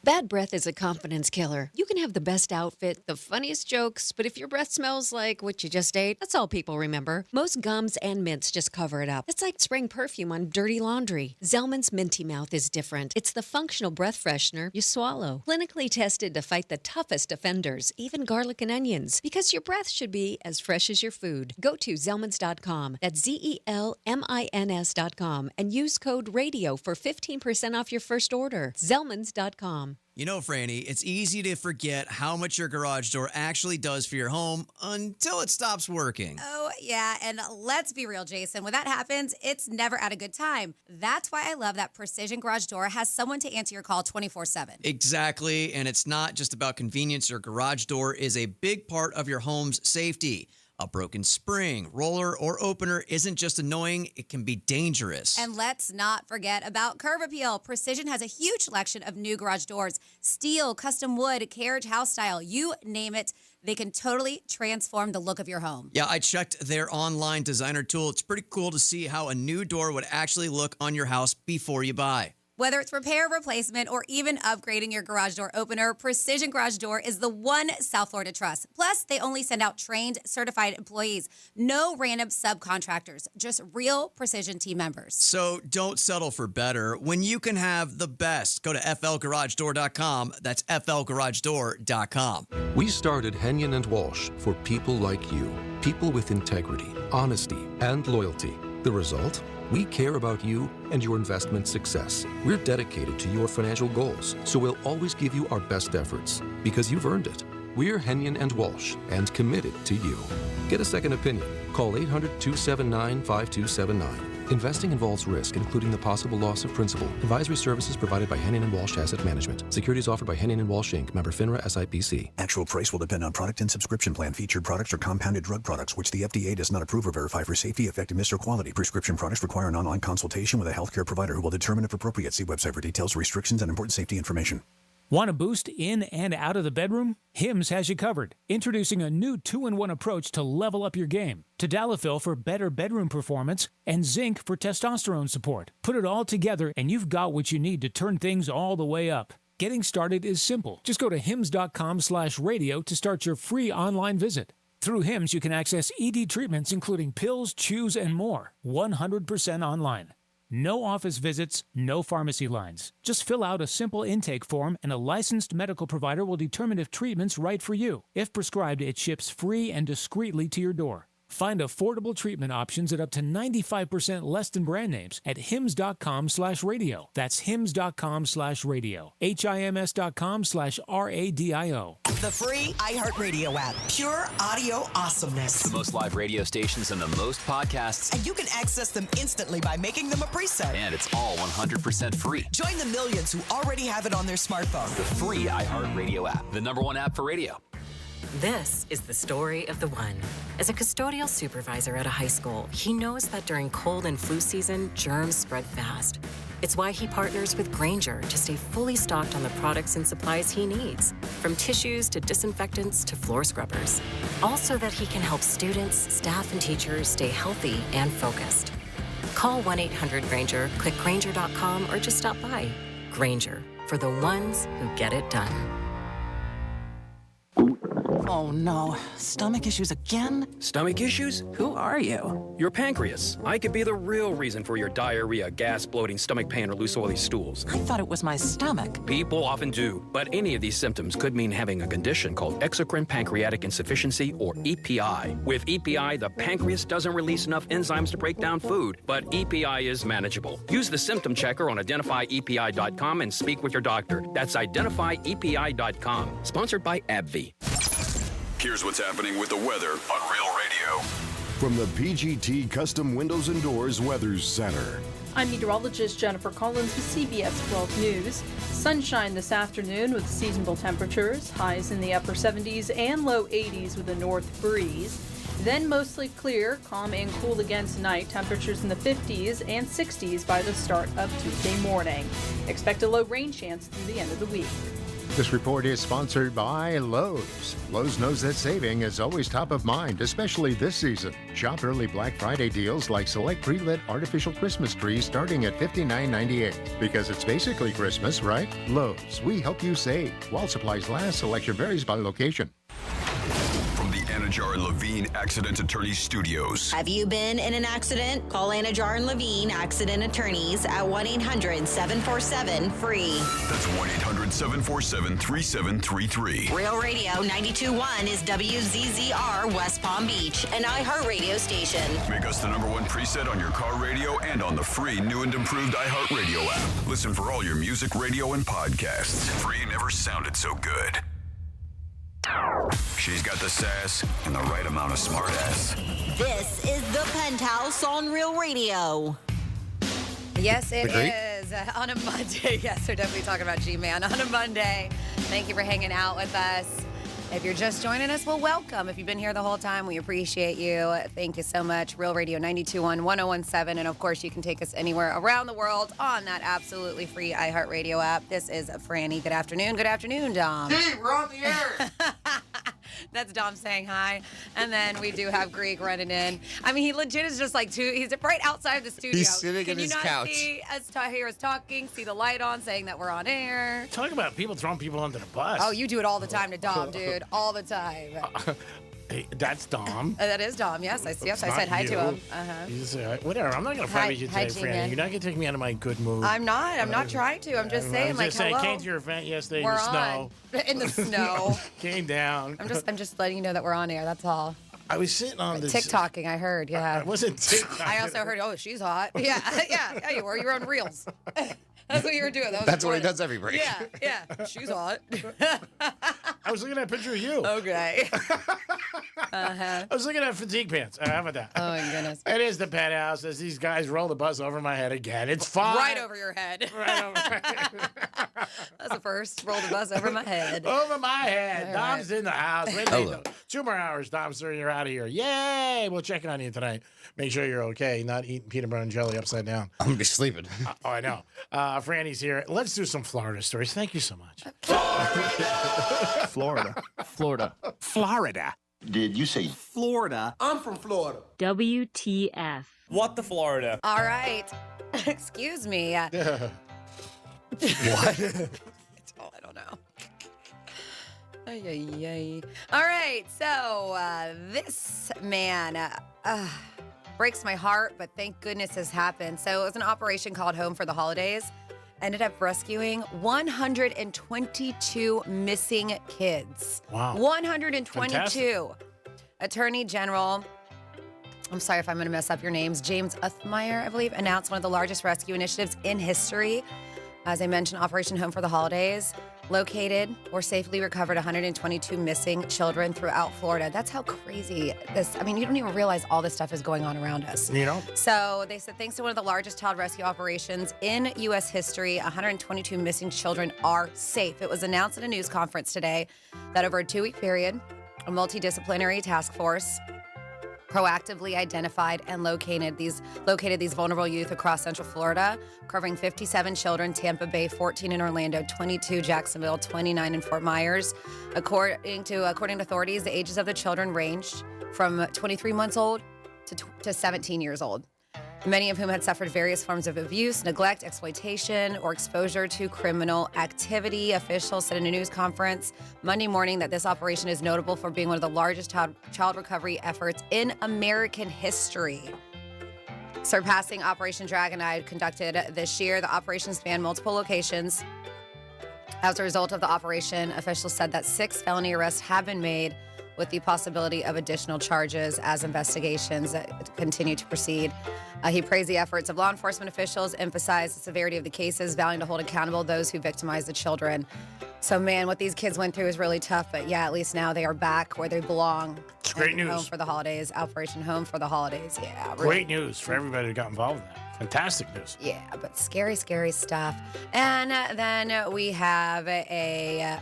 Bad breath is a confidence killer. You can have the best outfit, the funniest jokes, but if your breath smells like what you just ate, that's all people remember. Most gums and mints just cover it up. It's like spraying perfume on dirty laundry. Zellman's Minty Mouth is different. It's the functional breath freshener you swallow. Clinically tested to fight the toughest offenders, even garlic and onions, because your breath should be as fresh as your food. Go to Zellmans.com. That's ZELMINS.com and use code RADIO for 15% off your first order. Zellmans.com. You know, Franny, it's easy to forget how much your garage door actually does for your home until it stops working. Oh, yeah, and let's be real, Jason. When that happens, it's never at a good time. That's why I love that Precision Garage Door has someone to answer your call 24/7. Exactly, and it's not just about convenience. Your garage door is a big part of your home's safety. A broken spring, roller, or opener isn't just annoying, it can be dangerous. And let's not forget about Curb Appeal. Precision has a huge selection of new garage doors. Steel, custom wood, carriage house style, you name it. They can totally transform the look of your home. Yeah, I checked their online designer tool. It's pretty cool to see how a new door would actually look on your house before you buy. Whether it's repair, replacement, or even upgrading your garage door opener, Precision Garage Door is the one South Florida trust. Plus, they only send out trained, certified employees. No random subcontractors, just real Precision team members. So don't settle for better when you can have the best. Go to flgaragedoor.com. That's flgaragedoor.com. We started Henyon and Walsh for people like you, people with integrity, honesty, and loyalty. The result? We care about you and your investment success. We're dedicated to your financial goals, so we'll always give you our best efforts because you've earned it. We're Henyon and Walsh and committed to you. Get a second opinion. Call 800-279-5279. Investing involves risk, including the possible loss of principal. Advisory services provided by Henning & Walsh Asset Management. Securities offered by Henning & Walsh Inc., member FINRA SIPC. Actual price will depend on product and subscription plan. Featured products are compounded drug products, which the FDA does not approve or verify for safety, effectiveness, or quality. Prescription products require an online consultation with a healthcare provider who will determine if appropriate. See website for details, restrictions, and important safety information. Want a boost in and out of the bedroom? Hims has you covered. Introducing a new 2-in-1 approach to level up your game. Tadalafil for better bedroom performance and zinc for testosterone support. Put it all together and you've got what you need to turn things all the way up. Getting started is simple. Just go to hims.com/radio to start your free online visit. Through Hims, you can access ED treatments including pills, chews, and more. 100% online. No office visits, no pharmacy lines. Just fill out a simple intake form and a licensed medical provider will determine if treatment's right for you. If prescribed, it ships free and discreetly to your door. Find affordable treatment options at up to 95% less than brand names at hims.com/radio. That's hims.com/radio. HIMS.com/RADIO. The free iHeartRadio app. Pure audio awesomeness. The most live radio stations and the most podcasts. And you can access them instantly by making them a preset. And it's all 100% free. Join the millions who already have it on their smartphone. The free iHeartRadio app. The #1 app for radio. This is the story of the one. As a custodial supervisor at a high school, he knows that during cold and flu season, germs spread fast. It's why he partners with Grainger to stay fully stocked on the products and supplies he needs, from tissues to disinfectants to floor scrubbers. All so that he can help students, staff, and teachers stay healthy and focused. Call 1-800-GRAINGER, click Grainger.com, or just stop by. Grainger, for the ones who get it done. Oh no, stomach issues again? Stomach issues? Who are you? Your pancreas. I could be the real reason for your diarrhea, gas, bloating, stomach pain, or loose oily stools. I thought it was my stomach. People often do, but any of these symptoms could mean having a condition called exocrine pancreatic insufficiency, or EPI. With EPI, the pancreas doesn't release enough enzymes to break down food, but EPI is manageable. Use the symptom checker on identifyepi.com and speak with your doctor. That's identifyepi.com. Sponsored by AbbVie. Here's what's happening with the weather on Real Radio. From the PGT Custom Windows and Doors Weather Center. I'm meteorologist Jennifer Collins with CBS 12 News. Sunshine this afternoon with seasonable temperatures, highs in the upper 70s and low 80s with a north breeze. Then mostly clear, calm and cool again tonight, temperatures in the 50s and 60s by the start of Tuesday morning. Expect a low rain chance through the end of the week. This report is sponsored by Lowe's. Lowe's knows that saving is always top of mind, especially this season. Shop early Black Friday deals like select pre-lit artificial Christmas trees starting at $59.98. Because it's basically Christmas, right? Lowe's, we help you save. While supplies last, selection varies by location. From the Anajar and Levine Accident Attorneys Studios. Have you been in an accident? Call Anajar and Levine Accident Attorneys at 1-800-747-FREE. That's 1-800-747-3733. Real Radio 92.1 is WZZR West Palm Beach, an iHeart radio station. Make us the #1 preset on your car radio and on the free new and improved iHeart Radio app. Listen for all your music, radio, and podcasts. Free never sounded so good. She's got the sass and the right amount of smartass. This is the Penthouse on Real Radio. Yes, it is. On a Monday. Yes, we're definitely talking about G-Man on a Monday. Thank you for hanging out with us. If you're just joining us, well, welcome. If you've been here the whole time, we appreciate you. Thank you so much. Real Radio 92.1, 101.7. And, of course, you can take us anywhere around the world on that absolutely free iHeartRadio app. This is Franny. Good afternoon. Good afternoon, Dom. Hey, we're on the air. That's Dom saying hi. And then we do have Greek running in. I mean, he legit is just like he's right outside the studio. He's sitting Can in you his not couch. see us hear us talking, see the light on, saying that we're on air? Talk about people throwing people under the bus. Oh, you do it all the time to Dom, dude. All the time. Hey, that's Dom. That is Dom. Yes, I said hi to him. He's, whatever. I'm not going to fight with you today, Franny. You're not going to take me out of my good mood. I'm not. I'm not trying to. I'm just saying, I hello. came to your event yesterday We're in the snow. In the snow. Came down. I'm just letting you know that we're on air. That's all. I was sitting on this. TikToking, I heard. Yeah. I wasn't TikToking. I also heard, oh, she's hot. Yeah. You were. You were on Reels. That's what you were doing. That's what he does every break. Yeah. She's hot. I was looking at a picture of you. Okay. I was looking at fatigue pants. How about that? Oh, my goodness. It is the Penthouse as these guys roll the bus over my head again. It's fine. Right over your head. Right over my head. That's the first. Roll the bus over my head. Over my head. All Dom's in the house. Wait, Hello. 2 more hours, Dom, sir. You're out of here. Yay! We'll check on you tonight. Make sure you're okay. Not eating peanut butter and jelly upside down. I'm going to be sleeping. Oh, I know. Franny's here. Let's do some Florida stories. Thank you so much. Florida. Florida. Did you say Florida? I'm from Florida? WTF. What the Florida? All right. Excuse me. What? I don't know. Ay, ay, ay. All right. So this man breaks my heart, but thank goodness has happened. So it was an operation called Home for the Holidays. Ended up rescuing 122 missing kids. Wow. 122. Fantastic. Attorney General, I'm sorry if I'm going to mess up your names, James Uthmeyer, I believe, announced one of the largest rescue initiatives in history. As I mentioned, Operation Home for the Holidays located or safely recovered 122 missing children throughout Florida. That's how crazy this, I mean, you don't even realize all this stuff is going on around us. You know? So they said, thanks to one of the largest child rescue operations in U.S. history, 122 missing children are safe. It was announced at a news conference today that over a 2-week period, a multidisciplinary task force proactively identified and located these vulnerable youth across Central Florida, covering 57 children, Tampa Bay, 14 in Orlando, 22 Jacksonville, 29 in Fort Myers. According to authorities, the ages of the children ranged from 23 months old to 17 years old, many of whom had suffered various forms of abuse, neglect, exploitation, or exposure to criminal activity. Officials said in a news conference Monday morning that this operation is notable for being one of the largest child recovery efforts in American history, surpassing Operation Dragonite conducted this year. The operation spanned multiple locations. As a result of the operation, officials said that 6 felony arrests have been made, with the possibility of additional charges as investigations continue to proceed. He praised the efforts of law enforcement officials, emphasized the severity of the cases, vowing to hold accountable those who victimized the children. So, man, what these kids went through is really tough, but yeah, at least now they are back where they belong. It's great news. Home for the Holidays, Operation Home for the Holidays, yeah. Really. Great news for everybody who got involved in that. Fantastic news. Yeah, but scary, scary stuff. And then we have a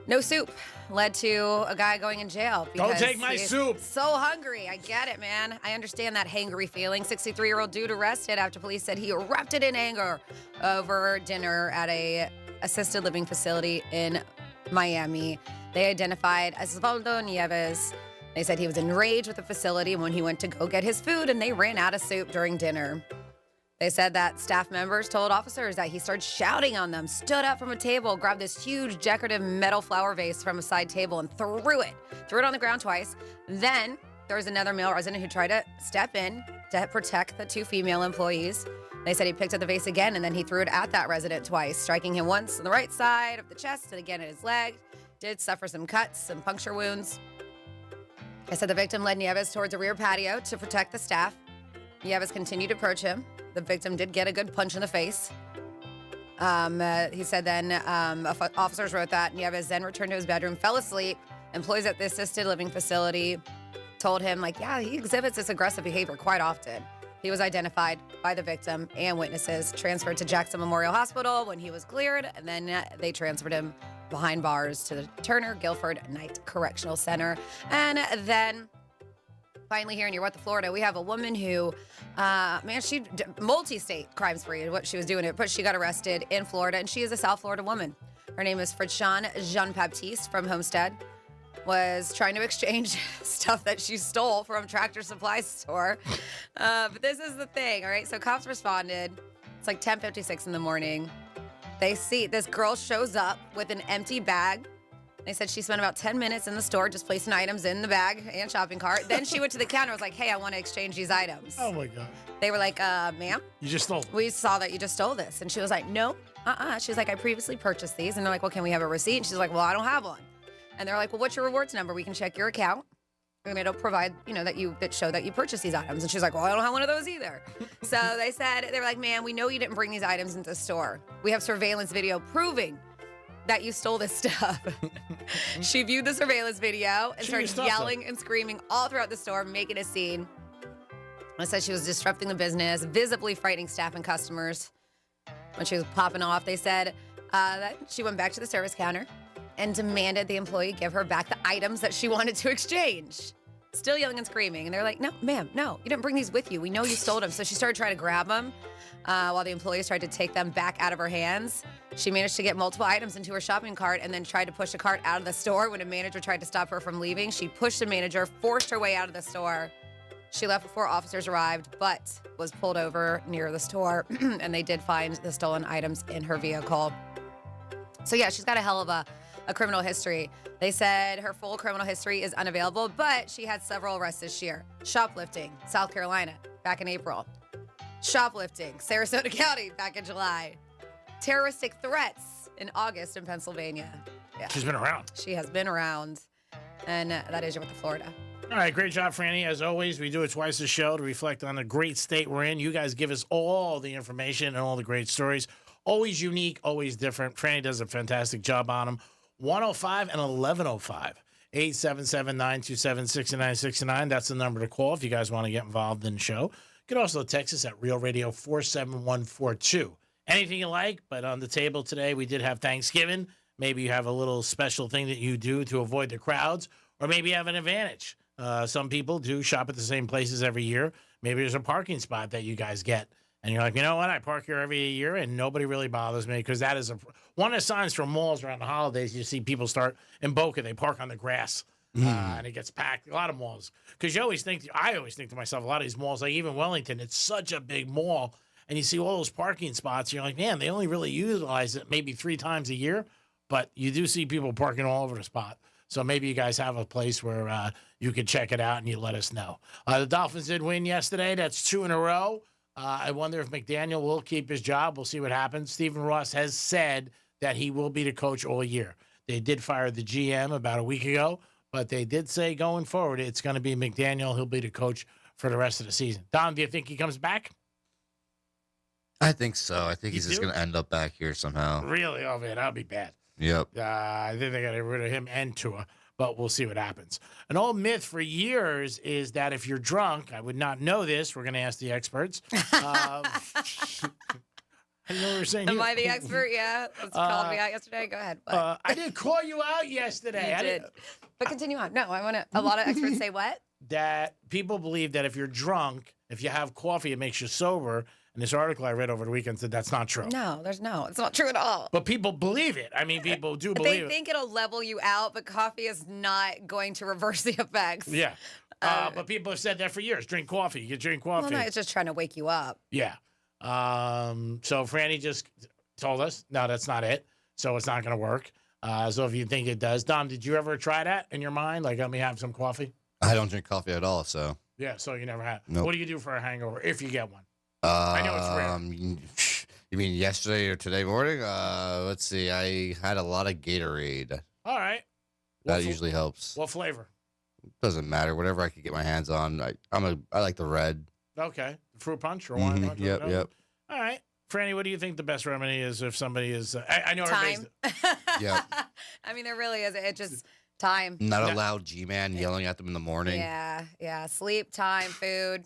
no soup led to a guy going in jail. Don't take my soup. So hungry. I get it, man. I understand that hangry feeling. 63-year-old dude arrested after police said he erupted in anger over dinner at a assisted living facility in Miami. They identified Osvaldo Nieves. They said he was enraged with the facility when he went to go get his food and they ran out of soup during dinner. They said that staff members told officers that he started shouting on them, stood up from a table, grabbed this huge decorative metal flower vase from a side table and threw it on the ground twice. Then there was another male resident who tried to step in to protect the 2 female employees. They said he picked up the vase again and then he threw it at that resident twice, striking him once on the right side of the chest and again at his leg. Did suffer some cuts, some puncture wounds. They said the victim led Nieves towards a rear patio to protect the staff. Nieves continued to approach him. The victim did get a good punch in the face. He said then officers wrote that Nieves then returned to his bedroom, fell asleep. Employees at the assisted living facility told him, he exhibits this aggressive behavior quite often. He was identified by the victim and witnesses, transferred to Jackson Memorial Hospital when he was cleared, and then they transferred him behind bars to the Turner Guilford Night Correctional Center. And then finally here in What the Florida, we have a woman who, she multi-state crime spree, what she was doing it, but she got arrested in Florida, and she is a South Florida woman. Her name is Fritchon Jean-Baptiste from Homestead. Was trying to exchange stuff that she stole from Tractor Supply store. But this is the thing, all right? So cops responded. It's like 10:56 in the morning. They see this girl shows up with an empty bag. They said she spent about 10 minutes in the store just placing items in the bag and shopping cart. Then she went to the counter and was like, hey, I want to exchange these items. Oh, my God. They were like, ma'am? You just stole them. We saw that you just stole this. And she was like, no, She's like, I previously purchased these. And they're like, well, can we have a receipt? And she's like, well, I don't have one. And they're like, well, what's your rewards number? We can check your account. And it'll provide, that show that you purchased these items. And she's like, well, I don't have one of those either. So they were like, ma'am, we know you didn't bring these items into the store. We have surveillance video proving that you stole this stuff. She viewed the surveillance video and started yelling and screaming all throughout the store, making a scene. It said she was disrupting the business, visibly frightening staff and customers. When she was popping off, they said that she went back to the service counter and demanded the employee give her back the items that she wanted to exchange. Still yelling and screaming. And they're like, no, ma'am, no, you didn't bring these with you. We know you stole them. So she started trying to grab them while the employees tried to take them back out of her hands. She managed to get multiple items into her shopping cart and then tried to push a cart out of the store. When a manager tried to stop her from leaving, she pushed the manager, forced her way out of the store. She left before officers arrived, but was pulled over near the store, and they did find the stolen items in her vehicle. So yeah, she's got a hell of a criminal history. They said her full criminal history is unavailable, but she had several arrests this year. Shoplifting, South Carolina, back in April. Shoplifting, Sarasota County, back in July. Terroristic threats in August in Pennsylvania. Yeah. She's been around. She has been around. And that is your with the Florida. All right, great job, Franny. As always, we do it twice a show to reflect on the great state we're in. You guys give us all the information and all the great stories. Always unique, always different. Franny does a fantastic job on them. 105 and 1105. 877-927-6969. That's the number to call if you guys want to get involved in the show. You can also text us at Real Radio 47142. Anything you like, but on the table today, we did have Thanksgiving. Maybe you have a little special thing that you do to avoid the crowds, or maybe you have an advantage. Some people do shop at the same places every year. Maybe there's a parking spot that you guys get. And you're like, you know what? I park here every year and nobody really bothers me because that is one of the signs for malls around the holidays. You see people start in Boca, they park on the grass and it gets packed. A lot of malls. Because I always think to myself, a lot of these malls, like even Wellington, it's such a big mall. And you see all those parking spots. And you're like, man, they only really utilize it maybe 3 times a year. But you do see people parking all over the spot. So maybe you guys have a place where you could check it out and you let us know. The Dolphins did win yesterday. That's 2 in a row. I wonder if McDaniel will keep his job. We'll see what happens. Stephen Ross has said that he will be the coach all year. They did fire the GM about a week ago, but they did say going forward it's going to be McDaniel. He'll be the coach for the rest of the season. Don, do you think he comes back? I think so. I think he's just going to end up back here somehow. Really? Oh, man, that'll be bad. Yep. I think they got to get rid of him and Tua, but we'll see what happens. An old myth for years is that if you're drunk, I would not know this. We're going to ask the experts. I know what we're saying. Am I the expert? Yeah. That's called me out yesterday. Go ahead. I didn't call you out yesterday. You did. But continue on. No, I want to. A lot of experts say what? That people believe that if you're drunk, if you have coffee, it makes you sober. And this article I read over the weekend said that's not true. No, it's not true at all. But people believe it. I mean, people do believe it. They think it'll level you out, but coffee is not going to reverse the effects. Yeah. But people have said that for years. Drink coffee. You drink coffee. Well, no, it's just trying to wake you up. Yeah. So Franny just told us, no, that's not it. So it's not going to work. So if you think it does. Dom, did you ever try that in your mind? Like, let me have some coffee? I don't drink coffee at all, so. Yeah, so you never had. Nope. What do you do for a hangover if you get one? I know it's rare. You mean yesterday or today morning? Let's see. I had a lot of Gatorade. All right. That usually helps. What flavor? Doesn't matter. Whatever I could get my hands on. I like the red. Okay. Fruit punch or wine punch? Yep. All right. Franny, what do you think the best remedy is if somebody is... I know time. Yep. I mean, there really is. It's just time. Not a loud G-man yelling at them in the morning. Yeah. Sleep, time, food.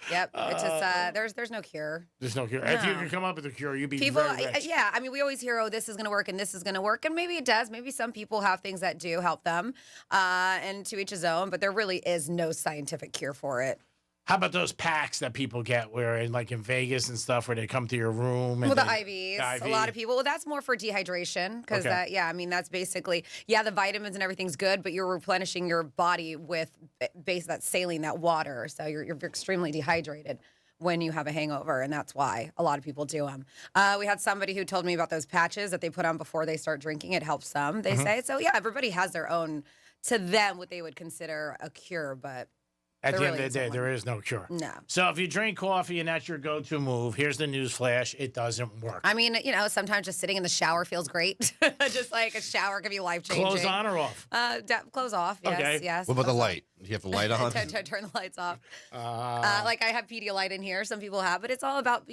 Yep. It's just there's no cure. There's no cure. No. If you could come up with a cure, you'd be people. very rich. Yeah. I mean, we always hear, oh, this is going to work and this is going to work, and maybe it does. Maybe some people have things that do help them, and to each his own. But there really is no scientific cure for it. How about those packs that people get where in Vegas and stuff where they come to your room? And the IVs. A lot of people. Well, that's more for dehydration because that's basically, the vitamins and everything's good, but you're replenishing your body with that saline, that water. So you're extremely dehydrated when you have a hangover, and that's why a lot of people do them. We had somebody who told me about those patches that they put on before they start drinking. It helps them, they say. So, everybody has their own, to them, what they would consider a cure, but... At the end of the day, there is no cure. No. So if you drink coffee and that's your go-to move, here's the news flash. It doesn't work. I mean, sometimes just sitting in the shower feels great. Just like a shower can be life-changing. Clothes on or off? Clothes off, yes. Okay. Yes. What about the light? Do you have the light on? Turn the lights off. Like I have Pedialyte in here. Some people have, but it's all about,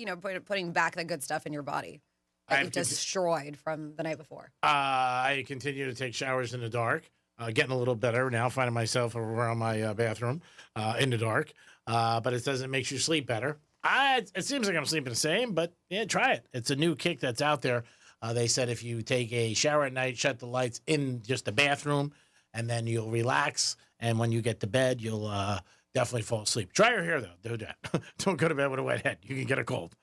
putting back the good stuff in your body. that you've destroyed from the night before? I continue to take showers in the dark. Getting a little better now, finding myself around my bathroom in the dark. But it doesn't make you sleep better. It seems like I'm sleeping the same, but yeah, try it. It's a new kick that's out there. They said if you take a shower at night, shut the lights in just the bathroom, and then you'll relax. And when you get to bed, you'll definitely fall asleep. Dry your hair, though. Do that. Don't go to bed with a wet head. You can get a cold.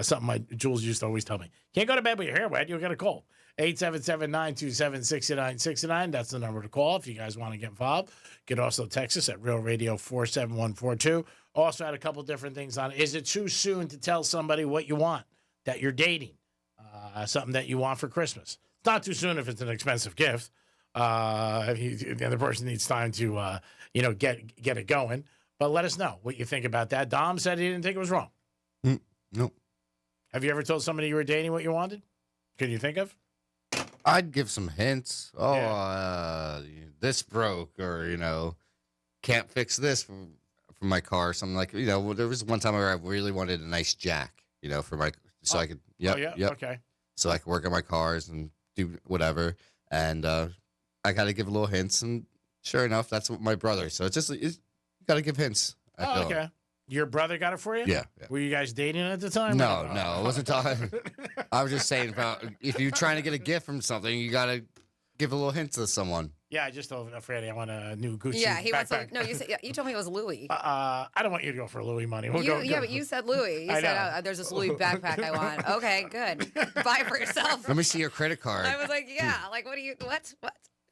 Something my Jules used to always tell me. Can't go to bed with your hair wet. You'll get a cold. 877-927-6969. That's the number to call if you guys want to get involved. You can also text us at Real Radio 47142. Also had a couple different things on. Is it too soon to tell somebody what you want, that you're dating, something that you want for Christmas? It's not too soon if it's an expensive gift. If the other person needs time to, get it going. But let us know what you think about that. Dom said he didn't think it was wrong. Nope. Have you ever told somebody you were dating what you wanted? Can you think of? I'd give some hints. This broke, or can't fix this for my car, or something like. There was one time where I really wanted a nice jack, for my I could. Okay. So I could work on my cars and do whatever, and I got to give a little hints, and sure enough, that's what my brother. So you got to give hints. Okay. Your brother got it for you? Yeah. Were you guys dating at the time? No, I wasn't talking. I was just saying about if you're trying to get a gift from something, you got to give a little hint to someone. Yeah, I just told Freddie I want a new Gucci. Yeah, he wants. backpack. No, you told me it was Louis. I don't want you to go for Louis money. We'll but you said Louis. You said there's this Louis backpack I want. Okay, good. Buy it for yourself. Let me see your credit card. I was like, yeah. Like, what?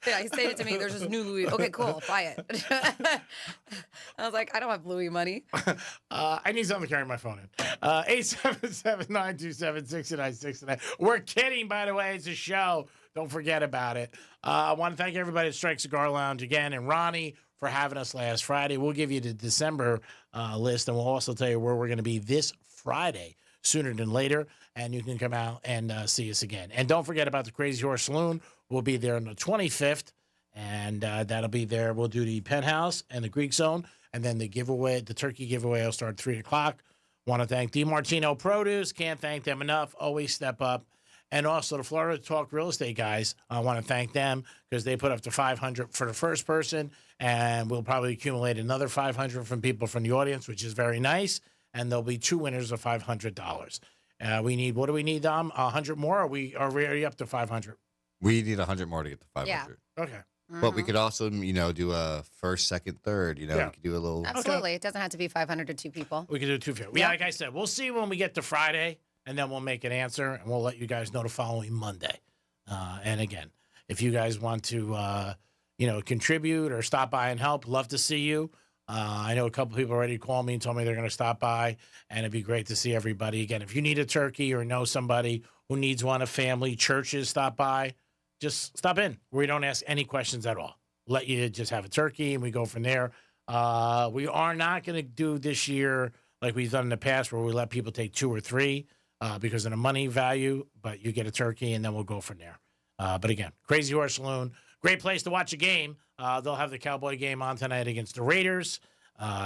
Yeah, he said it to me. There's this new Louis. Okay, cool. Buy it. I was like, I don't have Louis money. I need something to carry my phone in. 877-927-6969. We're kidding, by the way. It's a show. Don't forget about it. I want to thank everybody at Strike Cigar Lounge again, and Ronnie for having us last Friday. We'll give you the December list, and we'll also tell you where we're going to be this Friday, sooner than later, and you can come out and see us again. And don't forget about the Crazy Horse Saloon. We'll be there on the 25th, and that'll be there. We'll do the Penthouse and the Greek Zone, and then the turkey giveaway will start at 3 o'clock. Want to thank DiMartino Produce. Can't thank them enough. Always step up. And also the Florida Talk Real Estate guys. I want to thank them because they put up to $500 for the first person, and we'll probably accumulate another $500 from people from the audience, which is very nice. And there'll be 2 winners of $500. We need, what do we need, Dom? 100 more? Are we already up to 500? We need 100 more to get to 500. Yeah. Okay. But we could also, do a first, second, third. We could do a little. Absolutely. It doesn't have to be 500 to 2 people. We could do 2 people. Yeah, like I said, we'll see when we get to Friday, and then we'll make an answer, and we'll let you guys know the following Monday. And again, if you guys want to, contribute or stop by and help, love to see you. I know a couple people already called me and told me they're going to stop by, and it'd be great to see everybody again. If you need a turkey or know somebody who needs one, a family, churches, stop by. Just stop in. We don't ask any questions at all. Let you just have a turkey, and we go from there. We are not going to do this year like we've done in the past where we let people take 2 or 3 because of the money value, but you get a turkey, and then we'll go from there. But again, Crazy Horse Saloon, great place to watch a game. They'll have the Cowboy game on tonight against the Raiders.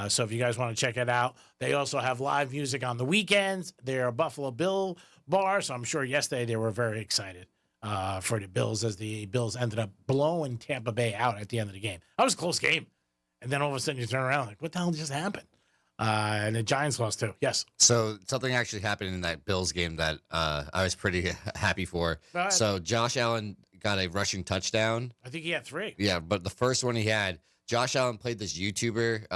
So if you guys want to check it out, they also have live music on the weekends. They're a Buffalo Bill bar, so I'm sure yesterday they were very excited for the Bills as the Bills ended up blowing Tampa Bay out at the end of the game. That was a close game. And then all of a sudden you turn around like, what the hell just happened? And the Giants lost too. Yes. So something actually happened in that Bills game that I was pretty happy for. So Josh Allen got a rushing touchdown. I think he had 3. Yeah, but the first one he had, Josh Allen played this YouTuber,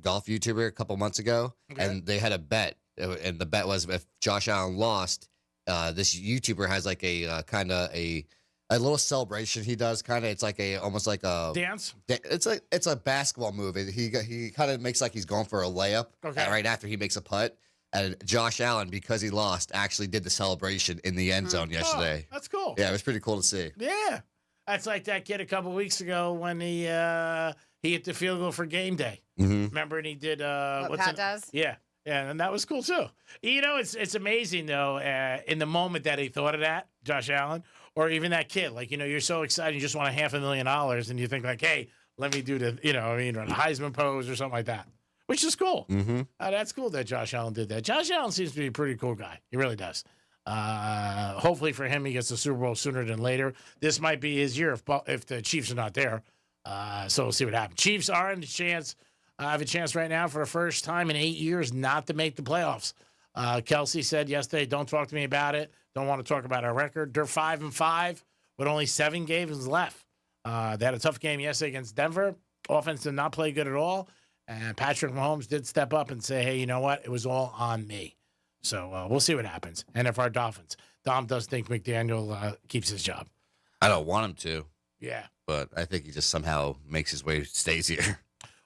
golf YouTuber a couple months ago, and they had a bet. And the bet was if Josh Allen lost, this YouTuber has like a kind of a little celebration he does. Kind of, it's like almost like a dance. It's a basketball move. He kind of makes like he's going for a layup right after he makes a putt. And Josh Allen, because he lost, actually did the celebration in the end zone yesterday. Oh, that's cool. Yeah, it was pretty cool to see. Yeah, that's like that kid a couple weeks ago when he hit the field goal for game day. Mm-hmm. Remember, and he did what Pat does. Yeah, and that was cool too. It's amazing though. In the moment that he thought of that, Josh Allen, or even that kid, like you're so excited, you just want $500,000, and you think like, hey, let me do the the Heisman pose or something like that. Which is cool. Mm-hmm. That's cool that Josh Allen did that. Josh Allen seems to be a pretty cool guy. He really does. Hopefully for him, he gets the Super Bowl sooner than later. This might be his year if the Chiefs are not there. So we'll see what happens. Chiefs are in the chance. Have a chance right now for the first time in 8 years not to make the playoffs. Kelsey said yesterday, "Don't talk to me about it. Don't want to talk about our record." They're 5-5 with only 7 games left. They had a tough game yesterday against Denver. Offense did not play good at all. And Patrick Mahomes did step up and say, "Hey, you know what? It was all on me." So we'll see what happens. And if our Dolphins, Dom does think McDaniel keeps his job. I don't want him to. Yeah. But I think he just somehow makes his way, stays here.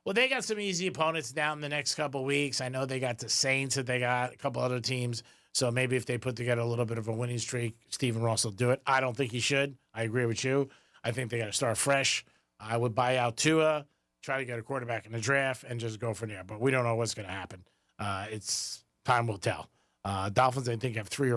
Well, they got some easy opponents down in the next couple of weeks. I know they got the Saints that they got, a couple other teams. So maybe if they put together a little bit of a winning streak, Stephen Ross will do it. I don't think he should. I agree with you. I think they got to start fresh. I would buy out Tua, try to get a quarterback in the draft, and just go from there. But we don't know what's going to happen. It's time will tell. Dolphins, I think, have 3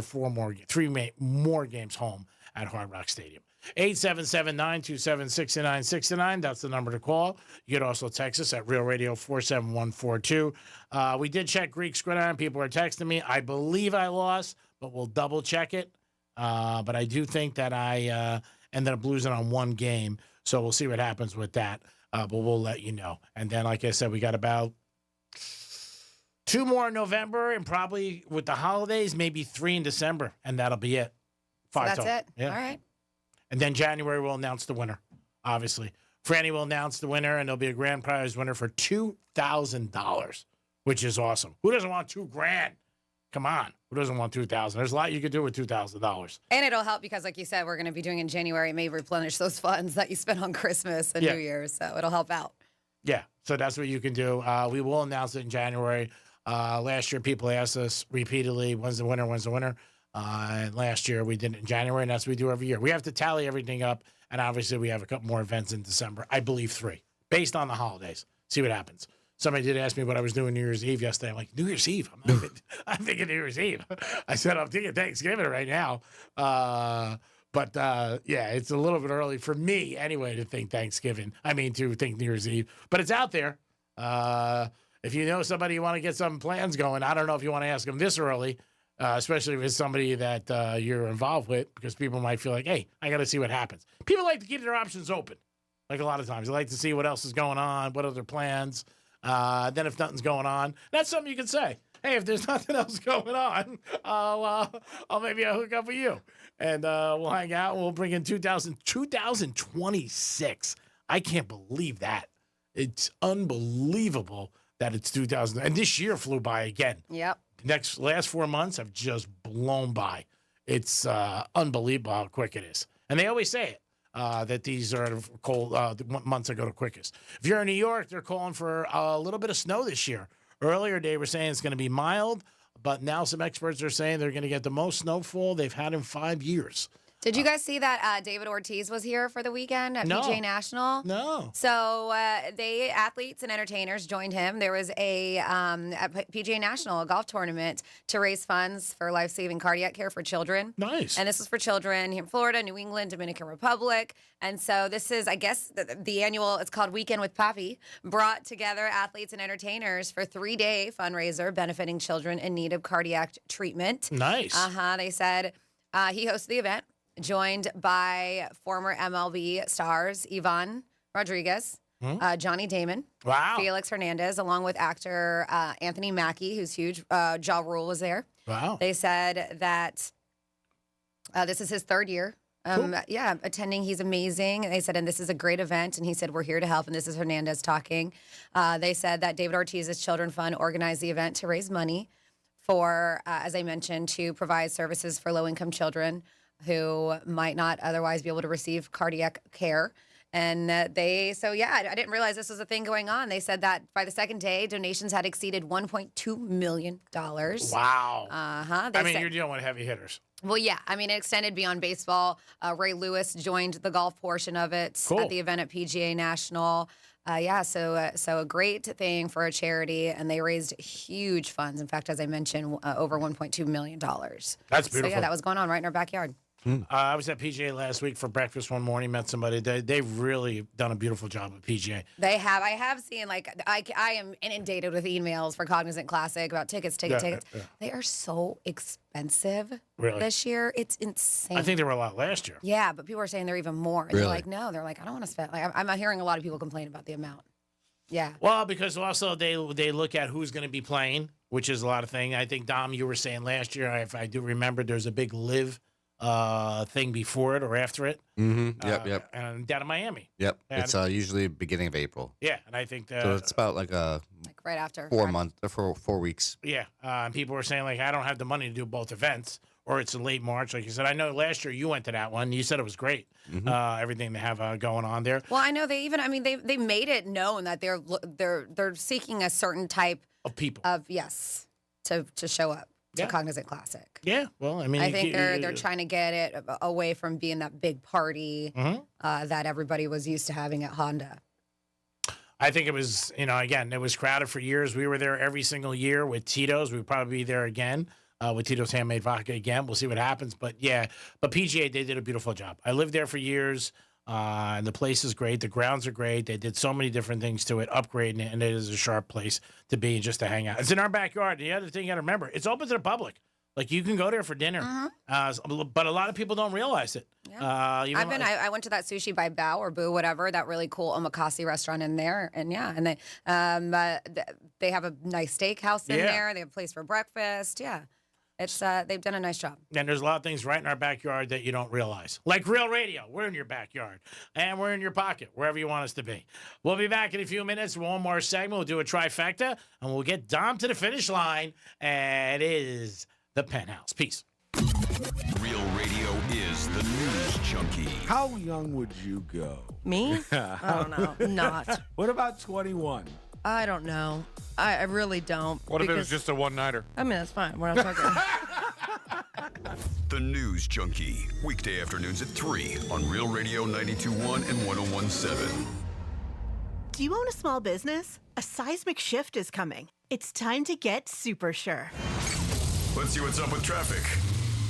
more games home at Hard Rock Stadium. 877-927-6969. That's the number to call. You can also text us at Real Radio 47142. We did check Greek Gridiron. People are texting me. I believe I lost, but we'll double check it. But I do think that I ended up losing on 1 game. So we'll see what happens with that. But we'll let you know. And then, like I said, we got about 2 more in November, and probably with the holidays, maybe 3 in December, and that'll be it. 5 that's total. it. Yeah. All right. And then January we'll announce the winner, obviously. Franny will announce the winner, and there'll be a grand prize winner for $2,000, which is awesome. Who doesn't want $2,000? Come on. Who doesn't want $2,000? There's a lot you could do with $2,000. And it'll help because, like you said, we're going to be doing in January. It may replenish those funds that you spent on Christmas and New Year's. So it'll help out. Yeah, so that's what you can do. We will announce it in January. Last year, people asked us repeatedly, when's the winner, when's the winner? And last year, we did it in January, and that's what we do every year. We have to tally everything up, and obviously, we have a couple more events in December. I believe 3, based on the holidays. See what happens. Somebody did ask me what I was doing New Year's Eve yesterday. I'm like, New Year's Eve? I'm thinking New Year's Eve. I said, I'm thinking Thanksgiving right now. But it's a little bit early for me anyway to think Thanksgiving. To think New Year's Eve. But it's out there. If you know somebody you want to get some plans going, I don't know if you want to ask them this early, especially if it's somebody that you're involved with, because people might feel like, hey, I got to see what happens. People like to keep their options open. Like a lot of times. They like to see what else is going on, what other plans. Then if nothing's going on, that's something you can say. Hey, if there's nothing else going on, I'll maybe hook up with you. And we'll hang out. We'll bring in 2026. I can't believe that. It's unbelievable that it's 2000. And this year flew by again. Yep. Last 4 months have just blown by. It's unbelievable how quick it is. And they always say it, that these are cold months that go the quickest. If you're in New York, they're calling for a little bit of snow this year. Earlier, they were saying it's going to be mild, but now some experts are saying they're going to get the most snowfall they've had in 5 years. Did you guys see that David Ortiz was here for the weekend at PGA National? No. So athletes and entertainers joined him. There was at PGA National, a golf tournament to raise funds for life-saving cardiac care for children. Nice. And this was for children here in Florida, New England, Dominican Republic. And so this is, I guess, the annual, it's called Weekend with Papi, brought together athletes and entertainers for 3-day fundraiser benefiting children in need of cardiac treatment. Nice. They said he hosted the event, joined by former MLB stars Ivan Rodriguez, Johnny Damon, Felix Hernandez, along with actor Anthony Mackie, who's huge. Ja Rule was there. Wow. They said that this is his 3rd year. Attending. He's amazing. They said, and this is a great event. And he said, we're here to help. And this is Hernandez talking. They said that David Ortiz's Children Fund organized the event to raise money for, as I mentioned, to provide services for low-income children who might not otherwise be able to receive cardiac care. And I didn't realize this was a thing going on. They said that by the 2nd day, donations had exceeded $1.2 million. Wow. You're dealing with heavy hitters. Well, yeah. It extended beyond baseball. Ray Lewis joined the golf portion of it at the event at PGA National. So a great thing for a charity, and they raised huge funds. In fact, as I mentioned, over $1.2 million. That's beautiful. So, that was going on right in our backyard. I was at PGA last week for breakfast one morning, met somebody. They've really done a beautiful job at PGA. They have. I have seen, like, I am inundated with emails for Cognizant Classic about tickets. Yeah. They are so expensive Really? this year. It's insane. I think they were a lot last year. Yeah, but people are saying they're even more. And Really? they're like, no, they're like, I don't want to spend. Like, I'm hearing a lot of people complain about the amount. Yeah. Well, because also they look at who's going to be playing, which is a lot of things. I think, Dom, you were saying last year, if I do remember, there's a big live thing before it or after it. Mm-hmm. Yep. And down in Miami. Yep. And- It's usually beginning of April. Yeah, and I think that. So it's about like right after 4 months or 4 weeks. Yeah, and people were saying, like, I don't have the money to do both events, or it's in late March. Like you said, I know last year you went to that one. You said it was great, everything they have going on there. Well, I know they made it known that they're seeking a certain type of people to show up to Yeah. Cognizant Classic. Yeah, well, I mean, I think they're trying to get it away from being that big party that everybody was used to having at Honda. I think it was, again, it was crowded for years. We were there every single year with Tito's. We'll probably be there again with Tito's Handmade Vodka again. We'll see what happens. But yeah, PGA, they did a beautiful job. I lived there for years, and the place is great. The grounds are great. They did so many different things to it, upgrading it, and it is a sharp place to be and just to hang out. It's in our backyard. The other thing you got to remember, it's open to the public. Like, you can go there for dinner, but a lot of people don't realize it. Yeah. I went to that Sushi by Bao or Boo, whatever, that really cool omakase restaurant in there, and they have a nice steakhouse in there. They have a place for breakfast. Yeah, it's they've done a nice job. And there's a lot of things right in our backyard that you don't realize, like Real Radio. We're in your backyard, and we're in your pocket, wherever you want us to be. We'll be back in a few minutes. One more segment. We'll do a trifecta, and we'll get Dom to the finish line. And it is the Penthouse. Peace. Real Radio is the news junkie. How young would you go? Me? I don't know. Not. What about 21? I don't know. I really don't. What if it was just a one-nighter? I mean, that's fine. We're not talking. The News Junkie. Weekday afternoons at 3 on Real Radio 92.1 and 101.7. Do you own a small business? A seismic shift is coming. It's time to get super sure. Let's see what's up with traffic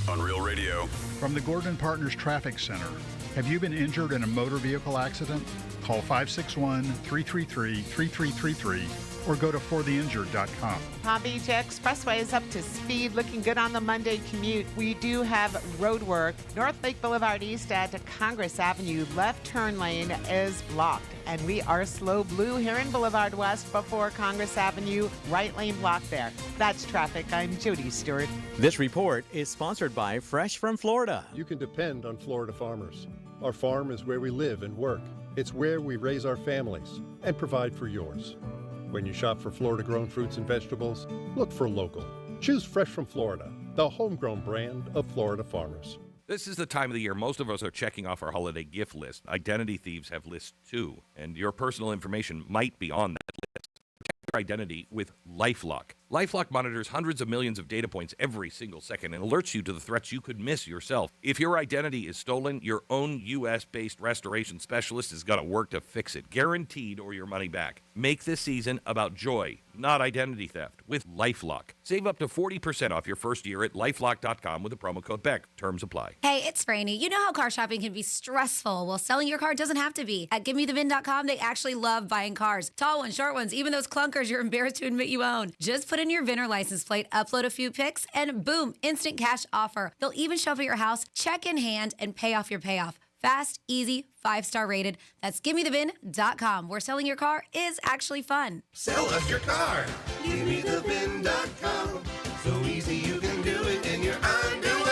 on Real Radio. From the Gordon Partners Traffic Center. Have you been injured in a motor vehicle accident? Call 561-333-3333 or go to fortheinjured.com. Palm Beach Expressway is up to speed, looking good on the Monday commute. We do have road work. North Lake Boulevard East at Congress Avenue, left turn lane is blocked. And we are slow blue here in Boulevard West before Congress Avenue, right lane blocked there. That's traffic. I'm Jody Stewart. This report is sponsored by Fresh from Florida. You can depend on Florida farmers. Our farm is where we live and work. It's where we raise our families and provide for yours. When you shop for Florida-grown fruits and vegetables, look for local. Choose Fresh from Florida, the homegrown brand of Florida farmers. This is the time of the year most of us are checking off our holiday gift list. Identity thieves have lists too, and your personal information might be on that list. Protect your identity with LifeLock. LifeLock monitors hundreds of millions of data points every single second and alerts you to the threats you could miss yourself. If your identity is stolen, your own U.S.-based restoration specialist is going to work to fix it, guaranteed, or your money back. Make this season about joy, not identity theft, with LifeLock. Save up to 40% off your first year at LifeLock.com with the promo code BECK. Terms apply. Hey, it's Franny. You know how car shopping can be stressful. Well, selling your car doesn't have to be. At GiveMeTheVin.com, they actually love buying cars. Tall ones, short ones, even those clunkers you're embarrassed to admit you own. Just put in your VIN or license plate, upload a few pics, and boom, instant cash offer. They'll even show up at your house, check in hand, and pay off your payoff. Fast, easy, 5-star rated. That's GiveMeTheVin.com, where selling your car is actually fun. Sell us your car. GiveMeTheVin.com. So easy you can do it in your underwear.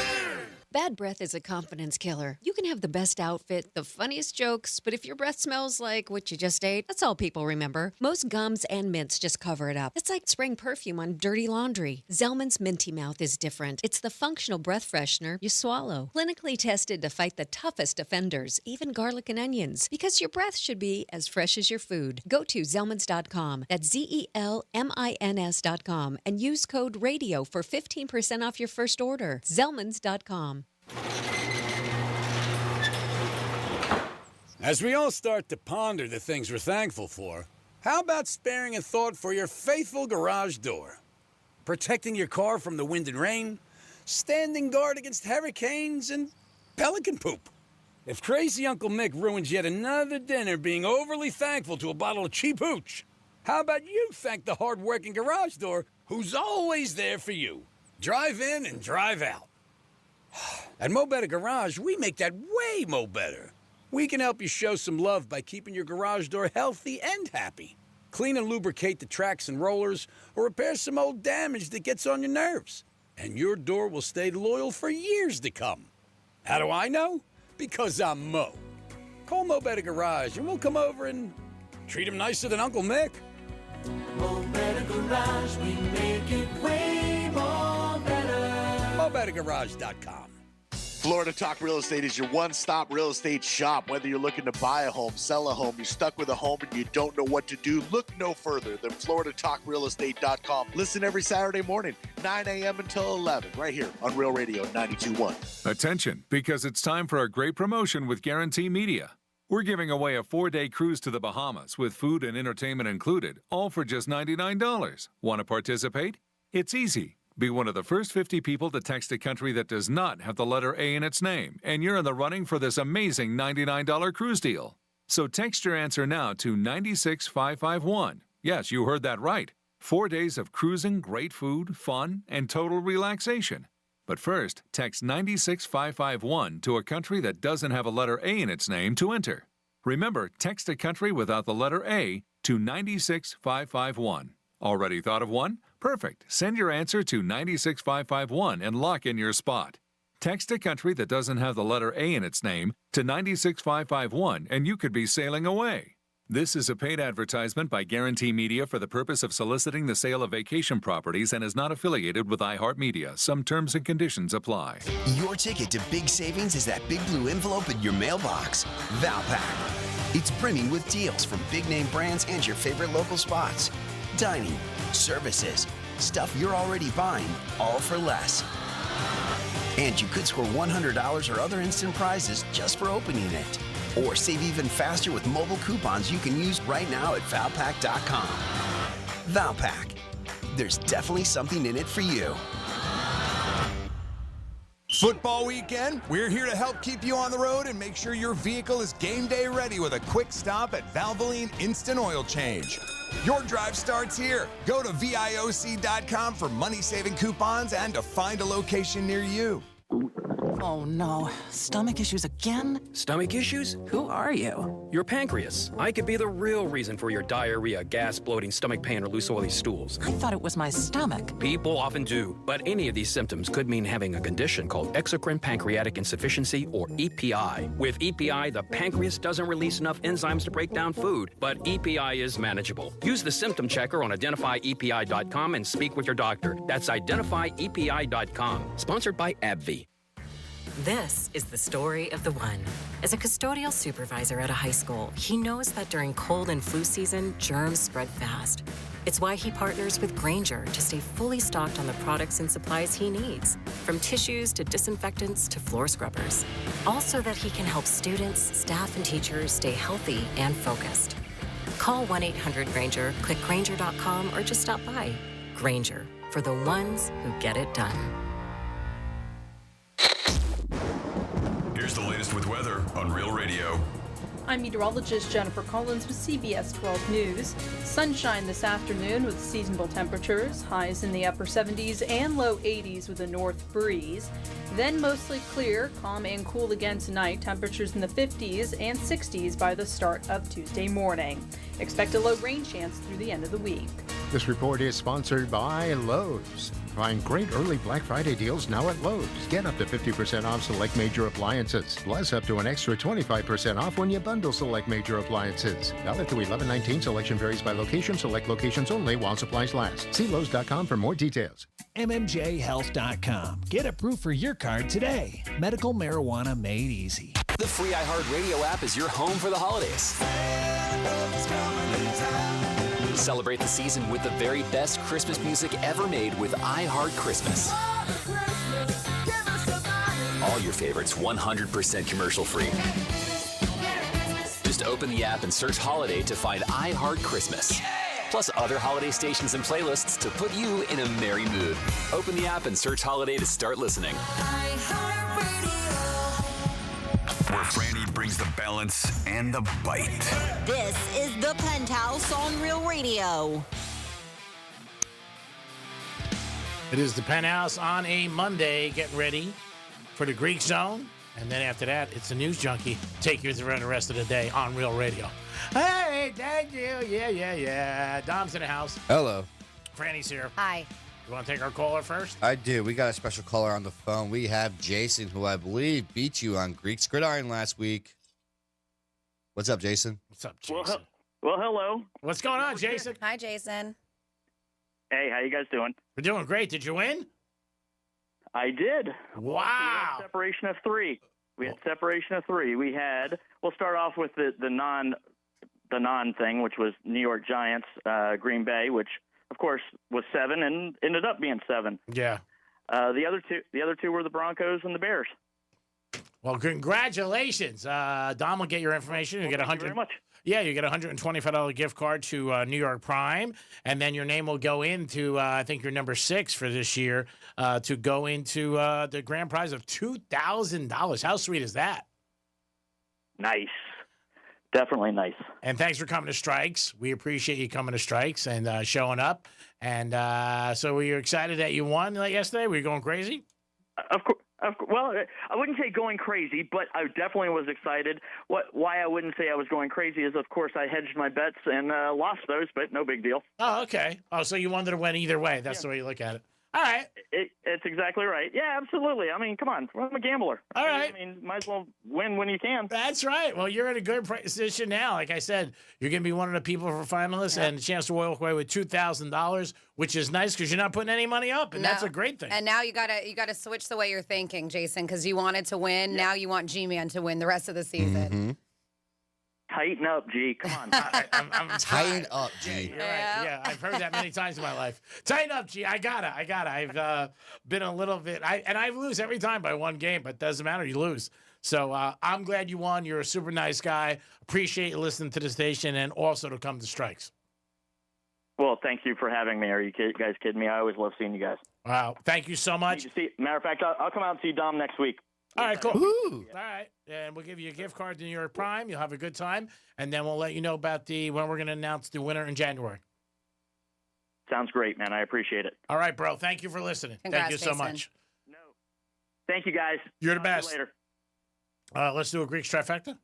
Bad breath is a confidence killer. You can have the best outfit, the funniest jokes, but if your breath smells like what you just ate, that's all people remember. Most gums and mints just cover it up. It's like spraying perfume on dirty laundry. Zellman's Minty Mouth is different. It's the functional breath freshener you swallow. Clinically tested to fight the toughest offenders, even garlic and onions, because your breath should be as fresh as your food. Go to Zellmans.com. That's ZELMINS.com and use code RADIO for 15% off your first order. Zellmans.com. As we all start to ponder the things we're thankful for, how about sparing a thought for your faithful garage door? Protecting your car from the wind and rain, standing guard against hurricanes, and Pelican poop. If crazy Uncle Mick ruins yet another dinner being overly thankful to a bottle of cheap hooch, how about you thank the hard-working garage door who's always there for you? Drive in and drive out. At Mo Better Garage, we make that way mo better. We can help you show some love by keeping your garage door healthy and happy. Clean and lubricate the tracks and rollers, or repair some old damage that gets on your nerves. And your door will stay loyal for years to come. How do I know? Because I'm Mo. Call Mo Better Garage and we'll come over and treat him nicer than Uncle Mick. Mo Better Garage, we make it way more better. MoBetterGarage.com. Florida Talk Real Estate is your one-stop real estate shop. Whether you're looking to buy a home, sell a home, you're stuck with a home and you don't know what to do, look no further than FloridaTalkRealEstate.com. Listen every Saturday morning, 9 a.m. until 11, right here on Real Radio 92.1. Attention, because it's time for a great promotion with Guarantee Media. We're giving away a 4-day cruise to the Bahamas with food and entertainment included, all for just $99. Want to participate? It's easy. Be one of the first 50 people to text a country that does not have the letter A in its name, and you're in the running for this amazing $99 cruise deal. So text your answer now to 96551. Yes, you heard that right. 4 days of cruising, great food, fun, and total relaxation. But first, text 96551 to a country that doesn't have a letter A in its name to enter. Remember, text a country without the letter A to 96551. Already thought of one? Perfect. Send your answer to 96551 and lock in your spot. Text a country that doesn't have the letter A in its name to 96551 and you could be sailing away. This is a paid advertisement by Guarantee Media for the purpose of soliciting the sale of vacation properties and is not affiliated with iHeartMedia. Some terms and conditions apply. Your ticket to big savings is that big blue envelope in your mailbox. Valpak. It's brimming with deals from big name brands and your favorite local spots. Dining, services, stuff you're already buying, all for less. And you could score $100 or other instant prizes just for opening it. Or save even faster with mobile coupons you can use right now at Valpak.com. Valpak. There's definitely something in it for you. Football weekend, we're here to help keep you on the road and make sure your vehicle is game day ready with a quick stop at Valvoline Instant Oil Change. Your drive starts here. Go to VIOC.com for money-saving coupons and to find a location near you. Oh no, stomach issues again? Stomach issues? Who are you? Your pancreas. I could be the real reason for your diarrhea, gas, bloating, stomach pain, or loose oily stools. I thought it was my stomach. People often do, but any of these symptoms could mean having a condition called exocrine pancreatic insufficiency, or EPI. With EPI, the pancreas doesn't release enough enzymes to break down food, but EPI is manageable. Use the symptom checker on identifyepi.com and speak with your doctor. That's identifyepi.com. Sponsored by AbbVie. This is the story of the one. As a custodial supervisor at a high school, he knows that during cold and flu season, germs spread fast. It's why he partners with Grainger to stay fully stocked on the products and supplies he needs, from tissues to disinfectants to floor scrubbers. All so that he can help students, staff, and teachers stay healthy and focused. Call 1-800-GRAINGER, click Grainger.com, or just stop by. Grainger, for the ones who get it done. Here's the latest with weather on Real Radio. I'm meteorologist Jennifer Collins with CBS 12 News. Sunshine this afternoon with seasonable temperatures, highs in the upper 70s and low 80s with a north breeze. Then mostly clear, calm and cool again tonight, temperatures in the 50s and 60s by the start of Tuesday morning. Expect a low rain chance through the end of the week. This report is sponsored by Lowe's. Find great early Black Friday deals now at Lowe's. Get up to 50% off select major appliances, plus up to an extra 25% off when you bundle select major appliances. Valid through 11/19. Selection varies by location. Select locations only while supplies last. See Lowe's.com for more details. MMJHealth.com. Get approved for your card today. Medical marijuana made easy. The free iHeartRadio app is your home for the holidays. Celebrate the season with the very best Christmas music ever made with iHeart Christmas. All your favorites 100% commercial free. Just open the app and search Holiday to find iHeart Christmas. Plus other holiday stations and playlists to put you in a merry mood. Open the app and search Holiday to start listening. where Franny brings the balance and the bite. This is the Penthouse on Real Radio. It is the Penthouse on a Monday. Getting ready for the Greek Zone. And then after that, it's the News Junkie. Take you through the rest of the day on Real Radio. Hey, thank you. Yeah. Dom's in the house. Hello. Franny's here. Hi. You want to take our caller first? I do. We got a special caller on the phone. We have Jason, who I believe beat you on Greek's Gridiron last week. What's up, Jason? What's up, Jason? Well, hello. What's going on, Jason? Hi, Jason. Hey, how you guys doing? We're doing great. Did you win? I did. Wow. We had separation of three. We'll start off with the non thing, which was New York Giants, Green Bay, which of course was 7 and ended up being 7. Yeah. The other two were the Broncos and the Bears. Well, congratulations. Dom will get your information. You get Thank you very much. Yeah, you get a $125 gift card to New York Prime, and then your name will go into, I think you're number 6 for this year, to go into the grand prize of $2,000. How sweet is that? Nice. Definitely nice. And thanks for coming to Strikes. We appreciate you coming to Strikes and showing up. And so were you excited that you won yesterday? Were you going crazy? Of course. Well, I wouldn't say going crazy, but I definitely was excited. Why I wouldn't say I was going crazy is, of course, I hedged my bets and lost those, but no big deal. Oh, okay. Oh, so you wanted to win either way. That's the way you look at it. All right. It's exactly right. Yeah, absolutely. I mean, come on. I'm a gambler. All right. I mean, might as well win when you can. That's right. Well, you're in a good position now. Like I said, you're going to be one of the people for finalists and a chance to walk away with $2,000, which is nice because you're not putting any money up, and that's a great thing. And now you gotta switch the way you're thinking, Jason, because you wanted to win. Now you want G-Man to win the rest of the season. Mm-hmm. Tighten up, G. Come on. I'm Tighten up, G. You're right. Yeah, I've heard that many times in my life. Tighten up, G. I got it. I've been a little bit. I lose every time by one game, but it doesn't matter. You lose. So I'm glad you won. You're a super nice guy. Appreciate you listening to the station and also to come to Strikes. Well, thank you for having me. Are you guys kidding me? I always love seeing you guys. Wow. Thank you so much. Matter of fact, I'll come out and see Dom next week. All right, cool. Ooh. All right, and we'll give you a gift card to New York Prime. You'll have a good time, and then we'll let you know about when we're going to announce the winner in January. Sounds great, man. I appreciate it. All right, bro. Thank you for listening. Congrats, Thank you so Jason. much. Thank you, guys. You're the Talk to best. you later. Let's do a Greek's trifecta.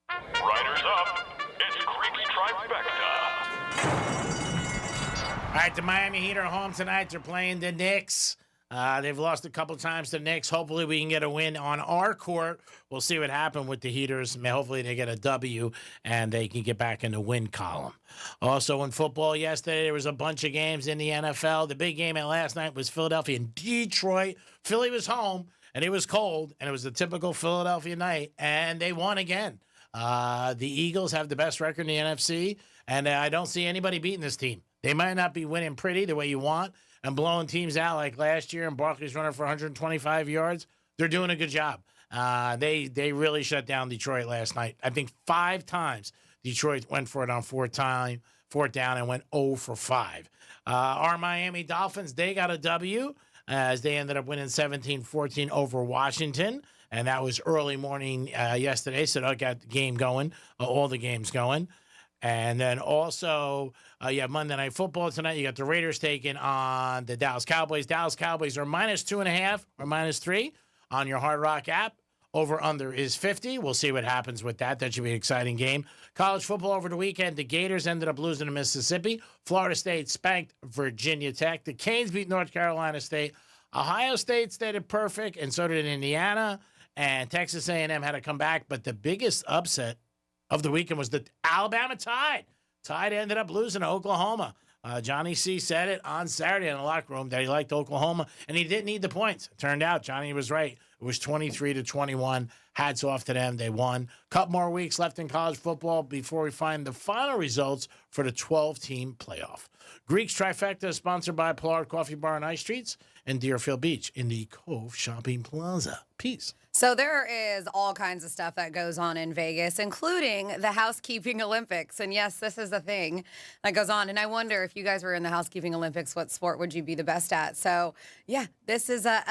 Riders up. It's Greek's Trifecta. All right, the Miami Heat are home tonight. They're playing the Knicks. They've lost a couple times to the Knicks. Hopefully we can get a win on our court. We'll see what happens with the Heaters. Hopefully they get a W and they can get back in the win column. Also in football yesterday, there was a bunch of games in the NFL. The big game at last night was Philadelphia and Detroit. Philly was home and it was cold and it was a typical Philadelphia night and they won again. The Eagles have the best record in the NFC and I don't see anybody beating this team. They might not be winning pretty the way you want and blowing teams out like last year and Barkley's running for 125 yards. They're doing a good job. They really shut down Detroit last night. I think 5 times Detroit went for it on fourth down and went 0 for 5. Our Miami Dolphins, they got a W as they ended up winning 17-14 over Washington. And that was early morning yesterday, so that got the game going, all the games going. And then also, you have Monday Night Football tonight. You got the Raiders taking on the Dallas Cowboys. Dallas Cowboys are -2.5 or -3 on your Hard Rock app. Over-under is 50. We'll see what happens with that. That should be an exciting game. College football over the weekend. The Gators ended up losing to Mississippi. Florida State spanked Virginia Tech. The Canes beat North Carolina State. Ohio State stayed perfect, and so did Indiana. And Texas A&M had to come back. But the biggest upset of the weekend was the Alabama Tide. Tide ended up losing to Oklahoma. Johnny C. said it on Saturday in the locker room that he liked Oklahoma, and he didn't need the points. It turned out Johnny was right. It was 23-21. Hats off to them. They won. Couple more weeks left in college football before we find the final results for the 12-team playoff. Greek's Trifecta is sponsored by Pollard Coffee Bar and Ice Treats in Deerfield Beach in the Cove Shopping Plaza. Peace. So there is all kinds of stuff that goes on in Vegas, including the Housekeeping Olympics. And yes, this is a thing that goes on. And I wonder if you guys were in the Housekeeping Olympics, what sport would you be the best at? So yeah, this is a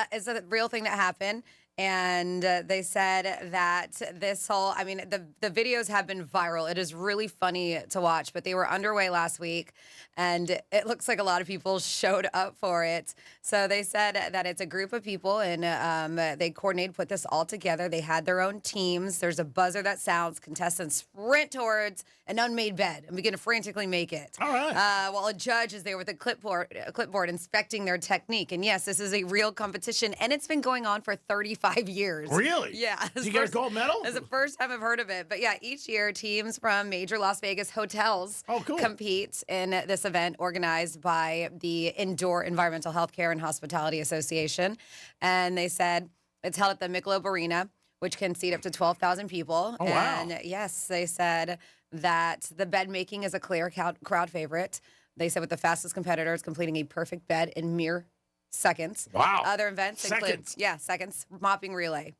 real thing that happened. And they said that this whole, I mean, the videos have been viral. It is really funny to watch, but they were underway last week, and it looks like a lot of people showed up for it. So they said that it's a group of people, and they coordinated, put this all together. They had their own teams. There's a buzzer that sounds. Contestants sprint towards an unmade bed and begin to frantically make it. All right. While a judge is there with a clipboard inspecting their technique. And yes, this is a real competition, and it's been going on for 35 years. Really? Yeah. Did you get a gold medal? It's the first time I've heard of it. But yeah, each year teams from major Las Vegas hotels compete in this event organized by the Indoor Environmental Healthcare and Hospitality Association. And they said it's held at the Michelob Arena, which can seat up to 12,000 people. Oh, wow. And yes, they said that the bed making is a clear crowd favorite. They said with the fastest competitors completing a perfect bed in mere seconds. Wow. Other events include seconds mopping relay.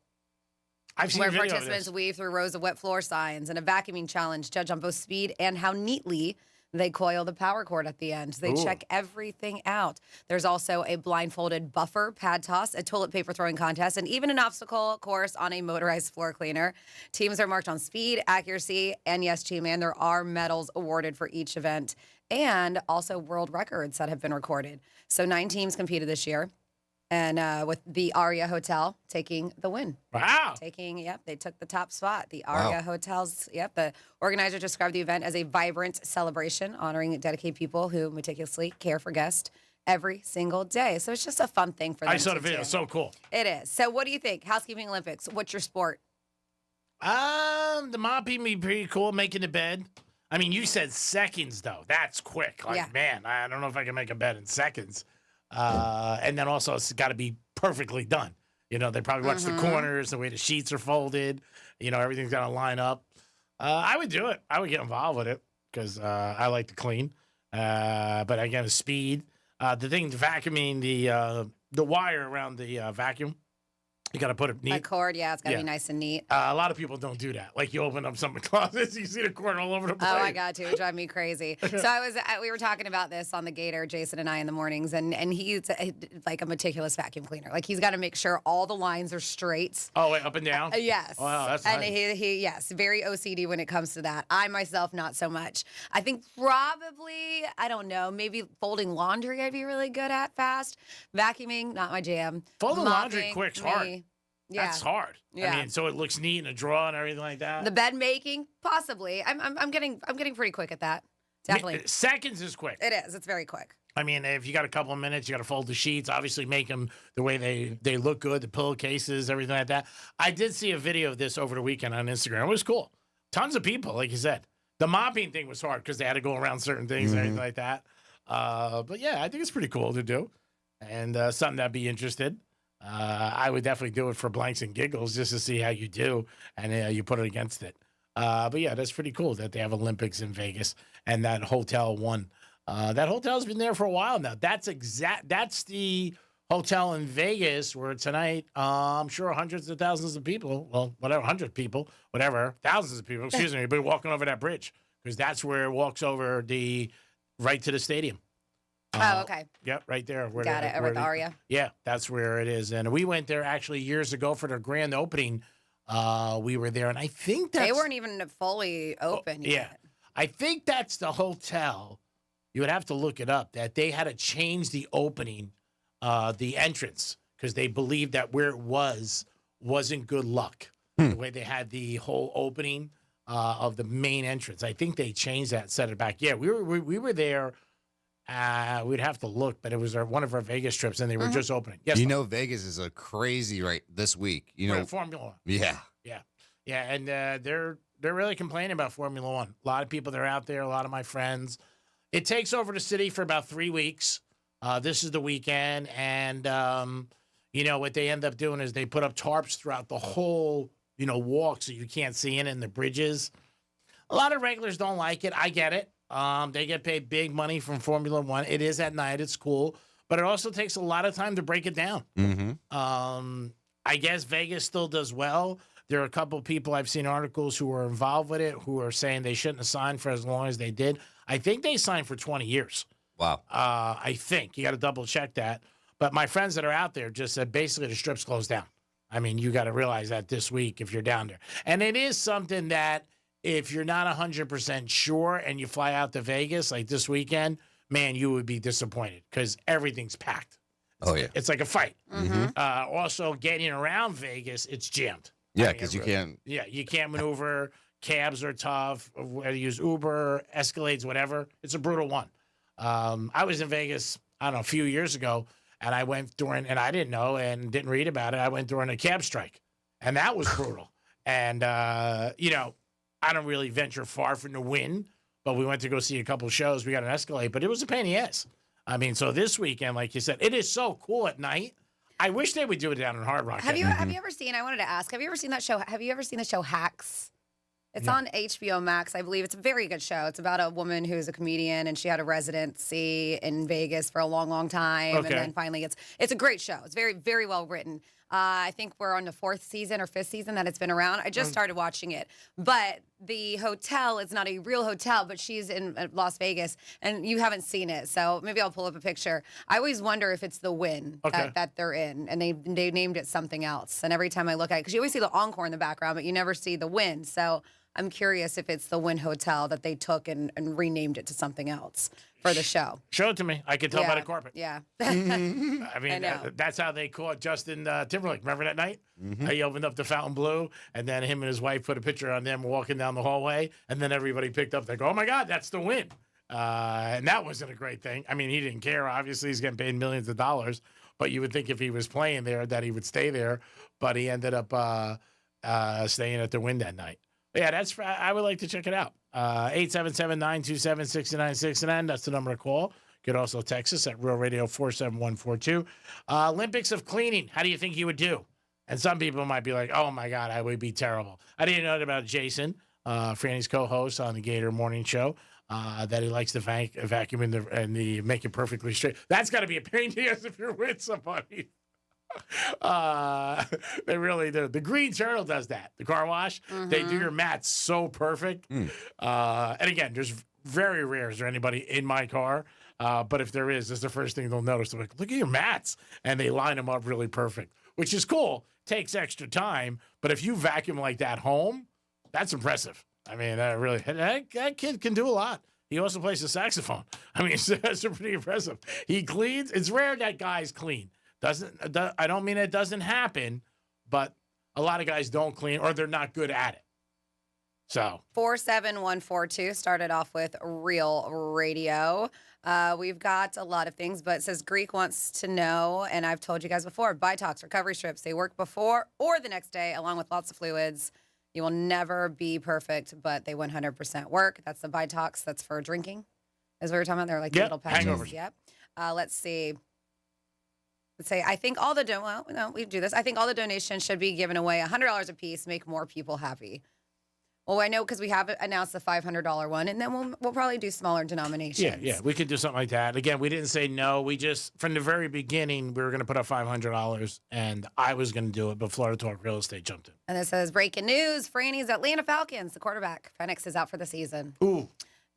I've seen where a video of participants this. weave through rows of wet floor signs, and a vacuuming challenge judged on both speed and how neatly they coil the power cord at the end. They Ooh. check everything out. There's also a blindfolded buffer pad toss, a toilet paper throwing contest, and even an obstacle course on a motorized floor cleaner. Teams are marked on speed, accuracy, and yes, G-Man, there are medals awarded for each event, and also world records that have been recorded. So 9 teams competed this year. And with the Aria Hotel taking the win. Wow. They took the top spot. The Aria Hotels, the organizer described the event as a vibrant celebration, honoring dedicated people who meticulously care for guests every single day. So it's just a fun thing for them I saw the to video. do. So cool. It is. So what do you think? Housekeeping Olympics, what's your sport? The mopping be pretty cool, making the bed. I mean, you said seconds, though. That's quick. Like, man, I don't know if I can make a bed in seconds. And then also it's got to be perfectly done. You know, they probably watch the corners, the way the sheets are folded. You know, everything's got to line up. I would do it. I would get involved with it because I like to clean. But again, the speed. The thing, vacuuming the wire around the vacuum. You got to put it neat. A cord, it's got to be nice and neat. A lot of people don't do that. Like you open up some closet, you see the cord all over the place. Oh, I got to. It drive me crazy. So we were talking about this on the Gator, Jason and I, in the mornings, and he's like a meticulous vacuum cleaner. Like he's got to make sure all the lines are straight. Oh, wait, up and down? Yes. Wow, that's and nice. he very OCD when it comes to that. I myself, not so much. I think probably, I don't know, maybe folding laundry I'd be really good at fast. Vacuuming, not my jam. Folding laundry Mopping, quick's me. hard. Yeah. That's hard. Yeah. I mean, so it looks neat in a drawer and everything like that. The bed making, possibly. I'm getting pretty quick at that. Definitely. Seconds is quick. It is. It's very quick. I mean, if you got a couple of minutes, you got to fold the sheets. Obviously, make them the way they look good, the pillowcases, everything like that. I did see a video of this over the weekend on Instagram. It was cool. Tons of people, like you said. The mopping thing was hard because they had to go around certain things and everything like that. But yeah, I think it's pretty cool to do, and something that'd be interested. I would definitely do it for blanks and giggles just to see how you do, and you put it against it. But yeah, that's pretty cool that they have Olympics in Vegas, and that hotel won. That hotel's been there for a while now. That's the hotel in Vegas where tonight, I'm sure hundreds of thousands of people, well, whatever, 100 people, whatever, thousands of people, excuse me, be walking over that bridge because that's where it walks over right to the stadium. Oh, okay. Yep, right there. Got it, over at the Aria. Yeah, that's where it is. And we went there actually years ago for their grand opening. We were there, and I think They weren't even fully open yet. Yeah, I think that's the hotel. You would have to look it up, that they had to change the opening, the entrance, because they believed that where it wasn't good luck. The way they had the whole opening of the main entrance. I think they changed that, set it back. Yeah, we were there. We'd have to look, but it was one of our Vegas trips, and they were just opening. Yes, you know, Vegas is a crazy this week. You know, Formula One. Yeah. Yeah, and they're really complaining about Formula One. A lot of people that are out there, a lot of my friends. It takes over the city for about 3 weeks. This is the weekend, and what they end up doing is they put up tarps throughout the whole walk so you can't see in the bridges. A lot of regulars don't like it. I get it. They get paid big money from Formula One. It is at night. It's cool. But it also takes a lot of time to break it down. I guess Vegas still does well. There are a couple of people I've seen articles who are involved with it who are saying they shouldn't have signed for as long as they did. I think they signed for 20 years. Wow. I think. You got to double check that. But my friends that are out there just said basically the strip's closed down. I mean, you got to realize that this week if you're down there. And it is something that if you're not 100% sure and you fly out to Vegas like this weekend, man, you would be disappointed because everything's packed. Oh, yeah. It's like a fight. Mhm. Also, getting around Vegas, it's jammed. Yeah, because you can't. Yeah, you can't maneuver. Cabs are tough. Whether you use Uber, Escalades, whatever. It's a brutal one. I was in Vegas, I don't know, a few years ago, and I went during, and I didn't know and didn't read about it. I went during a cab strike, and that was brutal. And, you know, I don't really venture far from the Wynn, but we went to go see a couple shows. We got an Escalade, but it was a pain in the ass. I mean, so this weekend, like you said, it is so cool at night. I wish they would do it down in Hard Rock. Have you ever seen? I wanted to ask. Have you ever seen that show? Have you ever seen the show Hacks? It's on HBO Max, I believe. It's a very good show. It's about a woman who's a comedian, and she had a residency in Vegas for a long, long time, Okay. and then finally it's a great show. It's very, very well written. I think we're on the 4th season or 5th season that it's been around. I just started watching it, but the hotel is not a real hotel, but she's in Las Vegas, and you haven't seen it, so maybe I'll pull up a picture. I always wonder if it's the Wynn that they're in, and they named it something else. And every time I look at it, because you always see the Encore in the background, but you never see the Wynn, so I'm curious if it's the Wynn Hotel that they took and renamed it to some else for the show. Show it to me. I can tell by the carpet. Yeah. I mean, I know. that's how they caught Justin Timberlake. Remember that night? He opened up the Fountain Blue, and then him and his wife put a picture on them walking down the hallway, and then everybody picked up. They go, "Oh my God, that's the Wynn!" And that wasn't a great thing. I mean, he didn't care. Obviously, he's getting paid millions of dollars, but you would think if he was playing there that he would stay there. But he ended up staying at the Wynn that night. Yeah, I would like to check it out. 877-927-6969. That's the number to call. You could also text us at Real Radio 47142. Olympics of cleaning. How do you think you would do? And some people might be like, oh, my God, I would be terrible. I didn't know about Jason, Franny's co-host on the Gator Morning Show, that he likes to vacuum and make it perfectly straight. That's got to be a pain in the ass if you're with somebody. They really do. The Green Turtle does that. The car wash, they do your mats so perfect. And again, there's very rare is there anybody in my car, but if there is, that's the first thing they'll notice. They're like, "Look at your mats," and they line them up really perfect, which is cool. Takes extra time, but if you vacuum like that home, that's impressive. I mean, that kid can do a lot. He also plays the saxophone. I mean, that's pretty impressive. He cleans. It's rare that guys clean. I don't mean it doesn't happen, but a lot of guys don't clean or they're not good at it. So 47142 started off with Real Radio. We've got a lot of things, but it says Greek wants to know, and I've told you guys before, Bitox recovery strips. They work before or the next day, along with lots of fluids. You will never be perfect, but they 100% work. That's the Bitox. That's for drinking, is what we're talking about. They're like little patches. Hangovers. Yep. Let's see. Let's say, I think all the we do this. I think all the donations should be given away $100 a piece, make more people happy. Well, I know because we have announced the $500 one, and then we'll probably do smaller denominations. Yeah, we could do something like that. Again, we didn't say no. We just, from the very beginning, we were going to put up $500, and I was going to do it, but Florida Talk Real Estate jumped in. And it says, breaking news, Franny's Atlanta Falcons, the quarterback, Penix is out for the season. Ooh.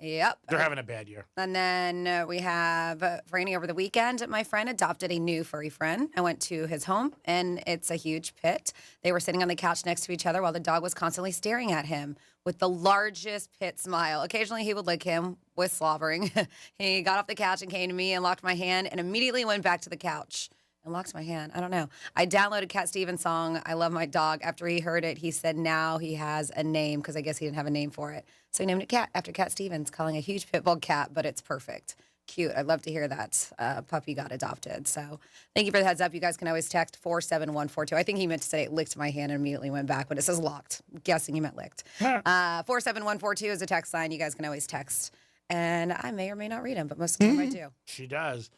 Yep. They're having a bad year. And then we have Franny over the weekend. My friend adopted a new furry friend. I went to his home, and it's a huge pit. They were sitting on the couch next to each other while the dog was constantly staring at him with the largest pit smile. Occasionally, he would lick him with slobbering. He got off the couch and came to me and locked my hand and immediately went back to the couch and locked my hand. I don't know. I downloaded Cat Stevens' song, I Love My Dog. After he heard it, he said now he has a name because I guess he didn't have a name for it. So he named it Cat after Cat Stevens, calling a huge pit bull cat, but it's perfect. Cute. I'd love to hear that puppy got adopted. So thank you for the heads up. You guys can always text 47142. I think he meant to say it licked my hand and immediately went back, but it says locked. I'm guessing he meant licked. 47142 is a text line. You guys can always text. And I may or may not read them, but most of the time I do. She does.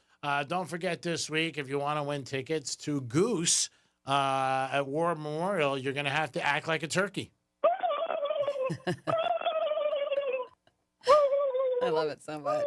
Don't forget this week, if you want to win tickets to Goose at War Memorial, you're going to have to act like a turkey. I love it so much.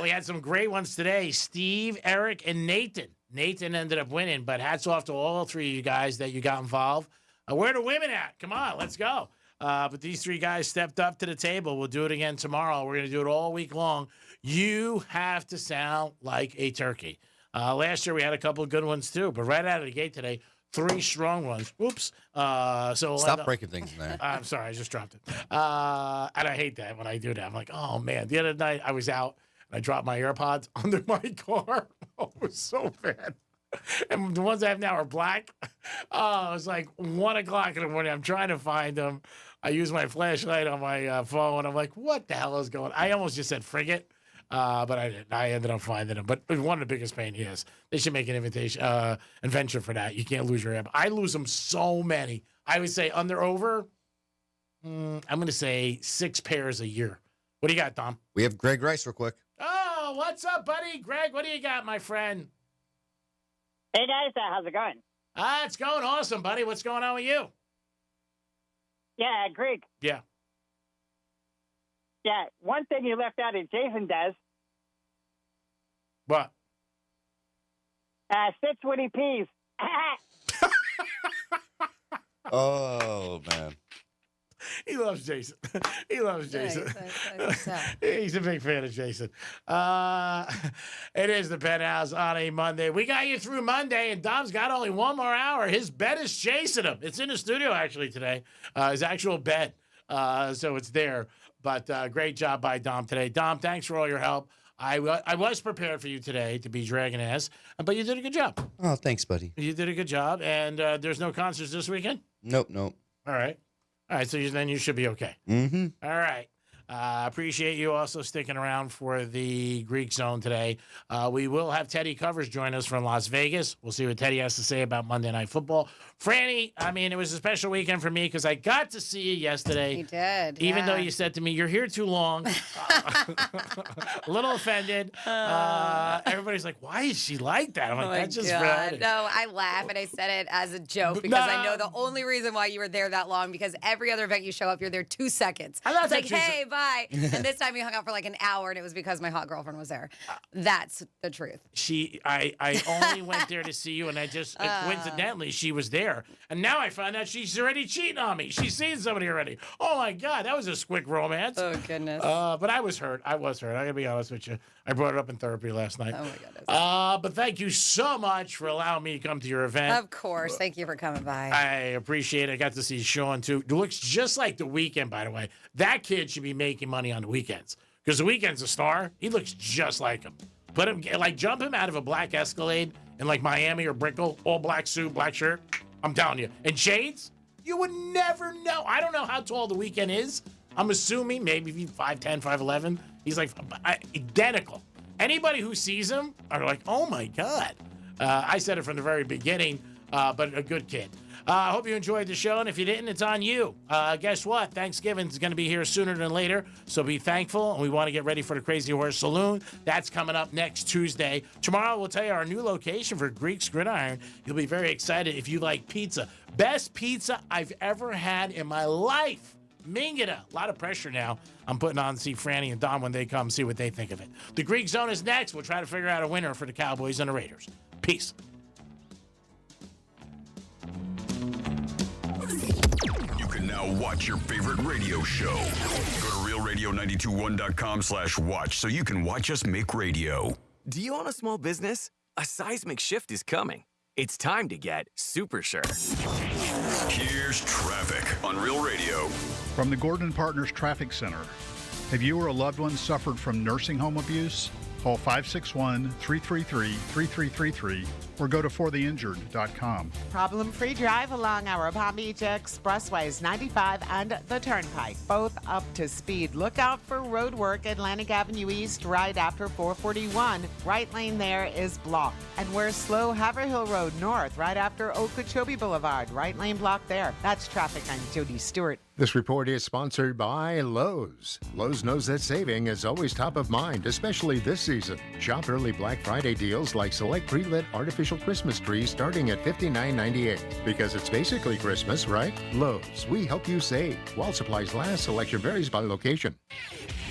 We had some great ones today. Steve, Eric, and Nathan. Nathan ended up winning, but hats off to all three of you guys that you got involved. Where are the women at? Come on, let's go. But these three guys stepped up to the table. We'll do it again tomorrow. We're going to do it all week long. You have to sound like a turkey. Last year we had a couple of good ones too, but right out of the gate today, 3 strong ones. Oops. Stop breaking things in there. I'm sorry, I just dropped it. And I hate that when I do that. I'm like, oh man. The other night I was out and I dropped my AirPods under my car. Oh, it was so bad. And the ones I have now are black. Oh, it was like 1 o'clock in the morning. I'm trying to find them. I use my flashlight on my phone. I'm like, what the hell is going on? I almost just said frigate. But I didn't. I ended up finding them. But one of the biggest pain is they should make an invention for that. You can't lose your app. I lose them so many. I would say over. I'm going to say 6 pairs a year. What do you got, Dom? We have Greg Rice real quick. Oh, what's up, buddy? Greg, what do you got, my friend? Hey, guys. How's it going? It's going awesome, buddy. What's going on with you? Yeah, Greg. Yeah. Yeah, one thing you left out is Jason does. What? Sits when he pees. Oh, man. He loves Jason. He loves Jason. He's a big fan of Jason. It is the Penthouse on a Monday. We got you through Monday, and Dom's got only 1 more hour. His bed is chasing him. It's in the studio, actually, today. His actual bed. So it's there. But great job by Dom today. Dom, thanks for all your help. I was prepared for you today to be dragging ass, but you did a good job. Oh, thanks, buddy. You did a good job. And there's no concerts this weekend? Nope. All right. So then you should be okay. Mm-hmm. All right. Appreciate you also sticking around for the Greek Zone today. We will have Teddy Covers join us from Las Vegas. We'll see what Teddy has to say about Monday Night Football. Franny, I mean, it was a special weekend for me because I got to see you yesterday. You did, Even though you said to me, you're here too long. A little offended. Everybody's like, why is she like that? I'm like, that's just right. No, I laugh and I said it as a joke because I know the only reason why you were there that long because every other event you show up, you're there 2 seconds. It's like, hey, bye. And this time you hung out for like an hour and it was because my hot girlfriend was there. That's the truth. I only went there to see you and I just, coincidentally, she was there. And now I find out she's already cheating on me. She's seen somebody already. Oh, my God. That was a quick romance. Oh, goodness. But I was hurt. I got to be honest with you. I brought it up in therapy last night. Oh, my goodness. But thank you so much for allowing me to come to your event. Of course. Thank you for coming by. I appreciate it. I got to see Sean, too. It looks just like The Weeknd, by the way. That kid should be making money on the weekends because The Weeknd's a star. He looks just like him. Put him, like, jump him out of a black Escalade in, like, Miami or Brickell, all black suit, black shirt. I'm telling you. And shades, you would never know. I don't know how tall The Weeknd is. I'm assuming maybe 5'10", 5'11". He's like identical. Anybody who sees him are like, oh my God. I said it from the very beginning, but a good kid. I hope you enjoyed the show, and if you didn't, it's on you. Guess what? Thanksgiving's going to be here sooner than later, so be thankful, and we want to get ready for the Crazy Horse Saloon. That's coming up next Tuesday. Tomorrow, we'll tell you our new location for Greek's Gridiron. You'll be very excited if you like pizza. Best pizza I've ever had in my life. Mingita. A lot of pressure now. I'm putting on to see Franny and Don when they come, see what they think of it. The Greek Zone is next. We'll try to figure out a winner for the Cowboys and the Raiders. Peace. Now watch your favorite radio show. Go to realradio921.com/watch so you can watch us make radio. Do you own a small business? A seismic shift is coming. It's time to get super sure. Here's traffic on Real Radio. From the Gordon Partners Traffic Center. Have you or a loved one suffered from nursing home abuse? Call 561-333-3333 or go to fortheinjured.com. Problem-free drive along our Palm Beach Expressways 95 and the Turnpike, both up to speed. Look out for road work Atlantic Avenue East right after 441. Right lane there is blocked. And we're slow Haverhill Road North right after Okeechobee Boulevard. Right lane blocked there. That's traffic. I'm Jody Stewart. This report is sponsored by Lowe's. Lowe's knows that saving is always top of mind, especially this season. Shop early Black Friday deals like select pre-lit artificial Christmas trees starting at $59.98. Because it's basically Christmas, right? Lowe's, we help you save. While supplies last, selection varies by location.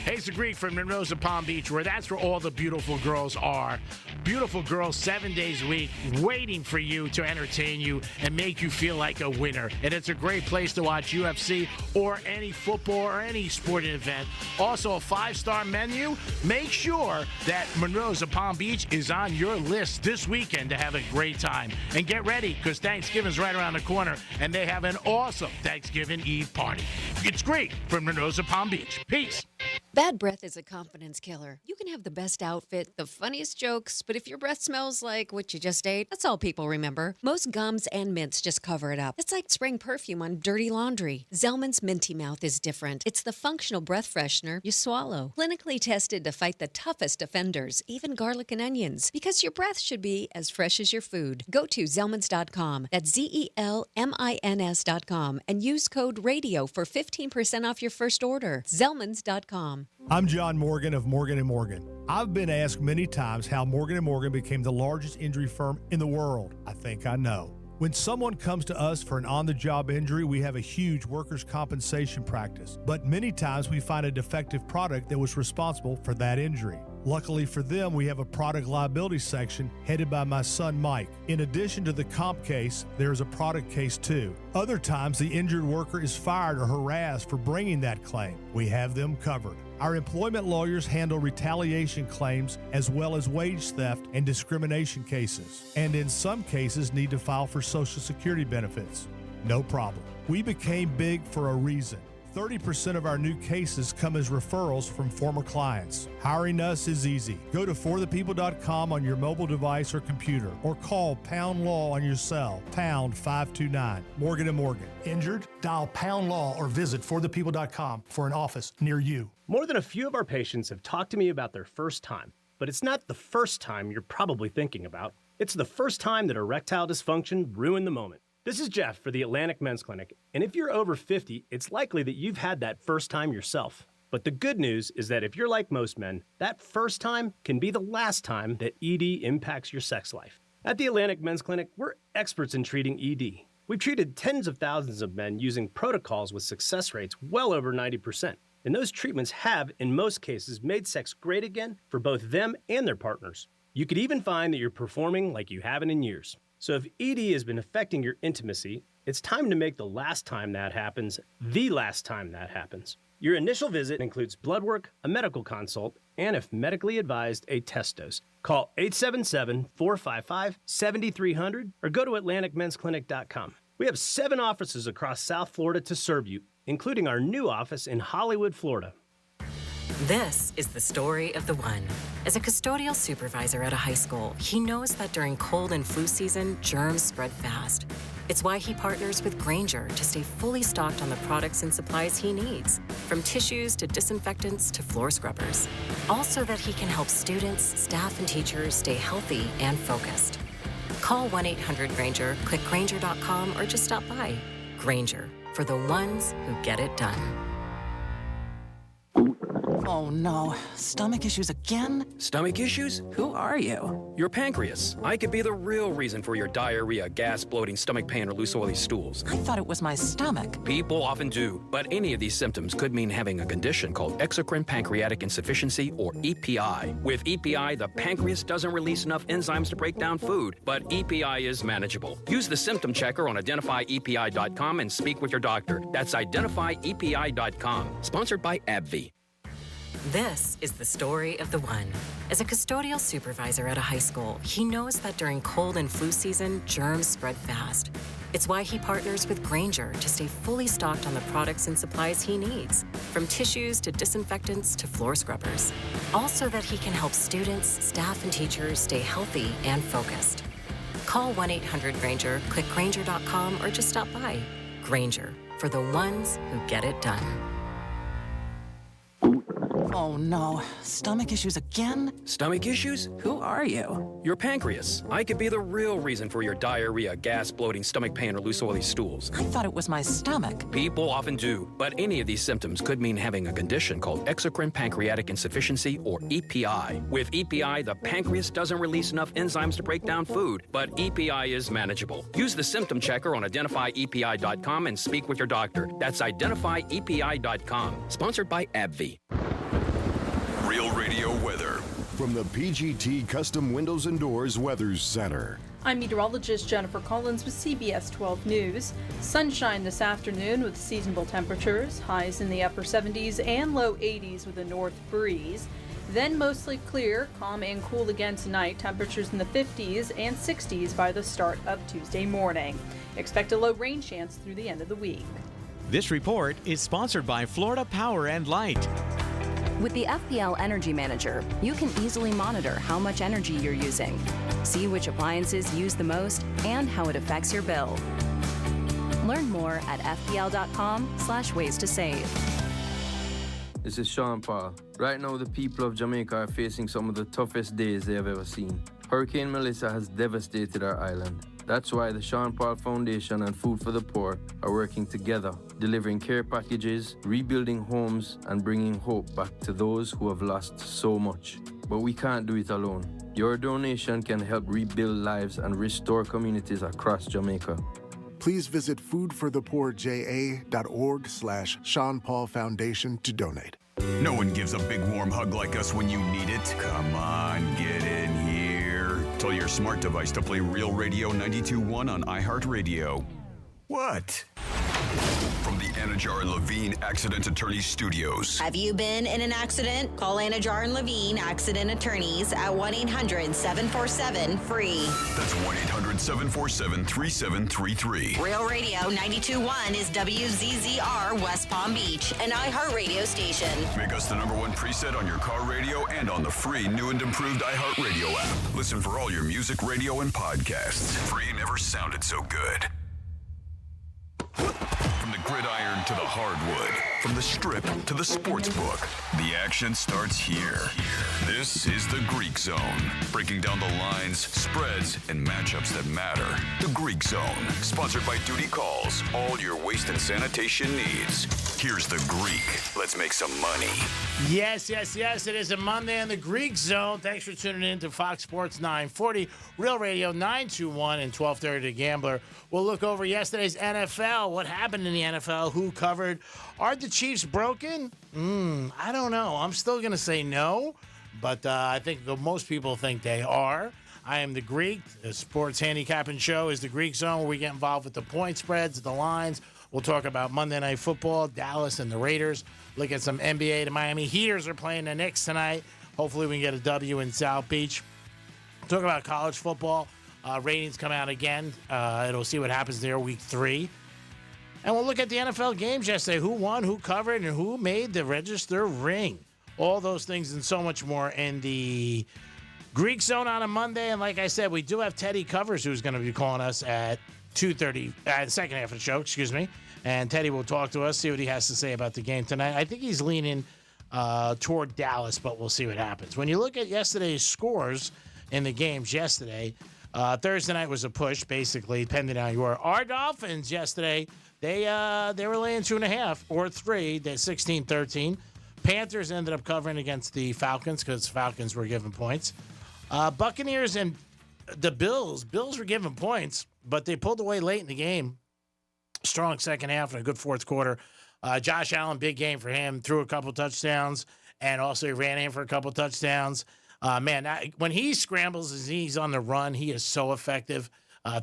Hey, it's the Greek from Monroe's of Palm Beach, where that's where all the beautiful girls are. Beautiful girls 7 days a week waiting for you to entertain you and make you feel like a winner. And it's a great place to watch UFC or any football or any sporting event. Also, a 5-star menu. Make sure that Monroe's of Palm Beach is on your list this weekend to have a great time. And get ready, because Thanksgiving's right around the corner, and they have an awesome Thanksgiving Eve party. It's Greek from Monroe's of Palm Beach. Peace. Bad breath is a confidence killer. You can have the best outfit, the funniest jokes, but if your breath smells like what you just ate, that's all people remember. Most gums and mints just cover it up. It's like spraying perfume on dirty laundry. Zellman's Minty Mouth is different. It's the functional breath freshener you swallow. Clinically tested to fight the toughest offenders, even garlic and onions, because your breath should be as fresh as your food. Go to Zellmans.com. That's ZELMINS.com and use code RADIO for 15% off your first order. Zellmans.com. I'm John Morgan of Morgan & Morgan. I've been asked many times how Morgan & Morgan became the largest injury firm in the world. I think I know. When someone comes to us for an on-the-job injury, we have a huge workers' compensation practice. But many times we find a defective product that was responsible for that injury. Luckily for them, we have a product liability section headed by my son, Mike. In addition to the comp case, there is a product case too. Other times, the injured worker is fired or harassed for bringing that claim. We have them covered. Our employment lawyers handle retaliation claims as well as wage theft and discrimination cases, and in some cases need to file for Social Security benefits. No problem. We became big for a reason. 30% of our new cases come as referrals from former clients. Hiring us is easy. Go to forthepeople.com on your mobile device or computer, or call Pound Law on your cell, pound 529. Morgan & Morgan. Injured? Dial Pound Law or visit forthepeople.com for an office near you. More than a few of our patients have talked to me about their first time, but it's not the first time you're probably thinking about. It's the first time that erectile dysfunction ruined the moment. This is Jeff for the Atlantic Men's Clinic, and if you're over 50, it's likely that you've had that first time yourself. But the good news is that if you're like most men, that first time can be the last time that ED impacts your sex life. At the Atlantic Men's Clinic, we're experts in treating ED. We've treated tens of thousands of men using protocols with success rates well over 90%. And those treatments have, in most cases, made sex great again for both them and their partners. You could even find that you're performing like you haven't in years. So if ED has been affecting your intimacy, it's time to make the last time that happens the last time that happens. Your initial visit includes blood work, a medical consult, and if medically advised, a test dose. Call 877-455-7300 or go to AtlanticMen'sClinic.com. We have 7 offices across South Florida to serve you, including our new office in Hollywood, Florida. This is the story of the one. As a custodial supervisor at a high school, he knows that during cold and flu season, germs spread fast. It's why he partners with Grainger to stay fully stocked on the products and supplies he needs, from tissues to disinfectants to floor scrubbers. All so that he can help students, staff, and teachers stay healthy and focused. Call 1-800-GRAINGER, click Grainger.com, or just stop by. Grainger, for the ones who get it done. Oh no, stomach issues again? Stomach issues? Who are you? Your pancreas. I could be the real reason for your diarrhea, gas, bloating, stomach pain, or loose oily stools. I thought it was my stomach. People often do, but any of these symptoms could mean having a condition called exocrine pancreatic insufficiency, or EPI. With EPI, the pancreas doesn't release enough enzymes to break down food, but EPI is manageable. Use the symptom checker on identifyepi.com and speak with your doctor. That's identifyepi.com. Sponsored by AbbVie. This is the story of the one. As a custodial supervisor at a high school, he knows that during cold and flu season, germs spread fast. It's why he partners with Grainger to stay fully stocked on the products and supplies he needs, from tissues to disinfectants to floor scrubbers. All so that he can help students, staff, and teachers stay healthy and focused. Call 1-800-GRAINGER, click Grainger.com, or just stop by. Grainger, for the ones who get it done. Oh no, stomach issues again? Stomach issues? Who are you? Your pancreas. I could be the real reason for your diarrhea, gas, bloating, stomach pain, or loose oily stools. I thought it was my stomach. People often do, but any of these symptoms could mean having a condition called exocrine pancreatic insufficiency, or EPI. With EPI, the pancreas doesn't release enough enzymes to break down food, but EPI is manageable. Use the symptom checker on identifyepi.com and speak with your doctor. That's identifyepi.com. Sponsored by AbbVie. Real Radio weather from the PGT Custom Windows and Doors Weather Center. I'm meteorologist Jennifer Collins with CBS 12 News. Sunshine this afternoon with seasonable temperatures, highs in the upper 70s and low 80s with a north breeze. Then mostly clear, calm and cool again tonight, temperatures in the 50s and 60s by the start of Tuesday morning. Expect a low rain chance through the end of the week. This report is sponsored by Florida Power and Light. With the FPL Energy Manager, you can easily monitor how much energy you're using, see which appliances use the most, and how it affects your bill. Learn more at fpl.com/ways to save. This is Sean Paul. Right now, the people of Jamaica are facing some of the toughest days they have ever seen. Hurricane Melissa has devastated our island. That's why the Sean Paul Foundation and Food for the Poor are working together, delivering care packages, rebuilding homes, and bringing hope back to those who have lost so much. But we can't do it alone. Your donation can help rebuild lives and restore communities across Jamaica. Please visit foodforthepoorja.org/Sean Paul Foundation to donate. No one gives a big warm hug like us when you need it. Come on, get in here. Tell your smart device to play Real Radio 92.1 on iHeartRadio. What? From the Anajar and Levine Accident Attorneys Studios. Have you been in an accident? Call Anajar and Levine Accident Attorneys at 1-800-747-FREE. That's 1-800-747-3733. Real Radio 92.1 is WZZR West Palm Beach, an iHeartRadio station. Make us the #1 preset on your car radio and on the free new and improved iHeartRadio app. Listen for all your music, radio, and podcasts. Free never sounded so good. From the gridiron to the hardwood, from the strip to the sports book, the action starts here. This is the Greek Zone, breaking down the lines, spreads, and matchups that matter. The Greek Zone, sponsored by Duty Calls, all your waste and sanitation needs. Here's the Greek. Let's make some money. Yes. It is a Monday in the Greek Zone. Thanks for tuning in to Fox Sports 940, Real Radio 921 and 1230 The Gambler. We'll look over yesterday's NFL. What happened in the NFL? Who covered? Are the Chiefs broken? I don't know. I'm still going to say no, but I think most people think they are. I am the Greek. The sports handicapping show is the Greek Zone, where we get involved with the point spreads, the lines. We'll talk about Monday Night Football, Dallas and the Raiders. Look at some NBA. The Miami Heaters are playing the Knicks tonight. Hopefully we can get a W in South Beach. Talk about college football. Ratings come out again. It'll see what happens there week 3. And we'll look at the NFL games yesterday. Who won, who covered, and who made the register ring. All those things and so much more in the Greek Zone on a Monday. And like I said, we do have Teddy Covers, who's going to be calling us at 2:30, the second half of the show, excuse me. And Teddy will talk to us, see what he has to say about the game tonight. I think he's leaning toward Dallas, but we'll see what happens. When you look at yesterday's scores in the games yesterday, Thursday night was a push, basically, depending on you were. Our Dolphins yesterday, they were laying 2.5 or 3. They're 16-13. Panthers ended up covering against the Falcons because Falcons were given points. Buccaneers and the Bills were given points, but they pulled away late in the game. Strong second half and a good fourth quarter. Josh Allen, big game for him. Threw a couple touchdowns, and also he ran in for a couple touchdowns. When he scrambles and he's on the run, he is so effective.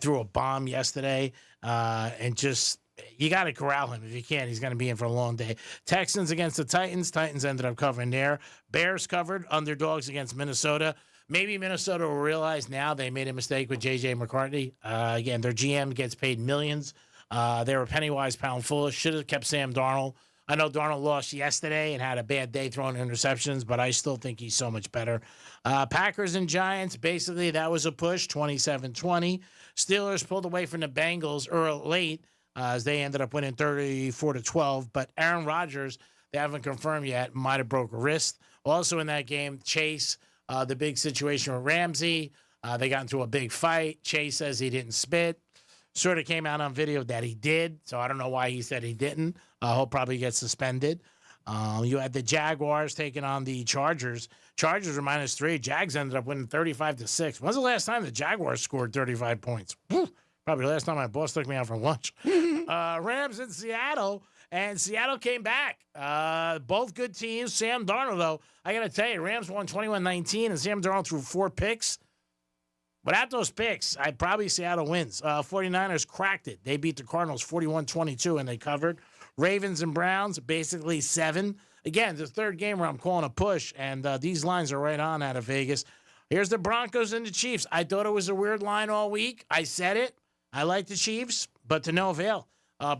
Threw a bomb yesterday, and just you got to corral him. If you can't, he's going to be in for a long day. Texans against the Titans. Titans ended up covering there. Bears covered. Underdogs against Minnesota. Maybe Minnesota will realize now they made a mistake with J.J. McCarthy. Again, their GM gets paid millions. They were penny wise, pound foolish. Should have kept Sam Darnold. I know Darnold lost yesterday and had a bad day throwing interceptions, but I still think he's so much better. Packers and Giants, basically that was a push, 27-20. Steelers pulled away from the Bengals late as they ended up winning 34-12. But Aaron Rodgers, they haven't confirmed yet, might have broke a wrist. Also in that game, Chase, the big situation with Ramsey. They got into a big fight. Chase says he didn't spit. Sort of came out on video that he did, so I don't know why he said he didn't. He'll probably get suspended. You had the Jaguars taking on the Chargers. Chargers were -3. Jags ended up winning 35-6. When's the last time the Jaguars scored 35 points? Probably the last time my boss took me out for lunch. Rams in Seattle. And Seattle came back. Both good teams. Sam Darnold, though, I got to tell you, Rams won 21-19, and Sam Darnold threw 4 picks. Without those picks, I'd probably Seattle wins. 49ers cracked it. They beat the Cardinals 41-22, and they covered. Ravens and Browns, basically 7. Again, the third game where I'm calling a push, and these lines are right on out of Vegas. Here's the Broncos and the Chiefs. I thought it was a weird line all week. I said it. I like the Chiefs, but to no avail.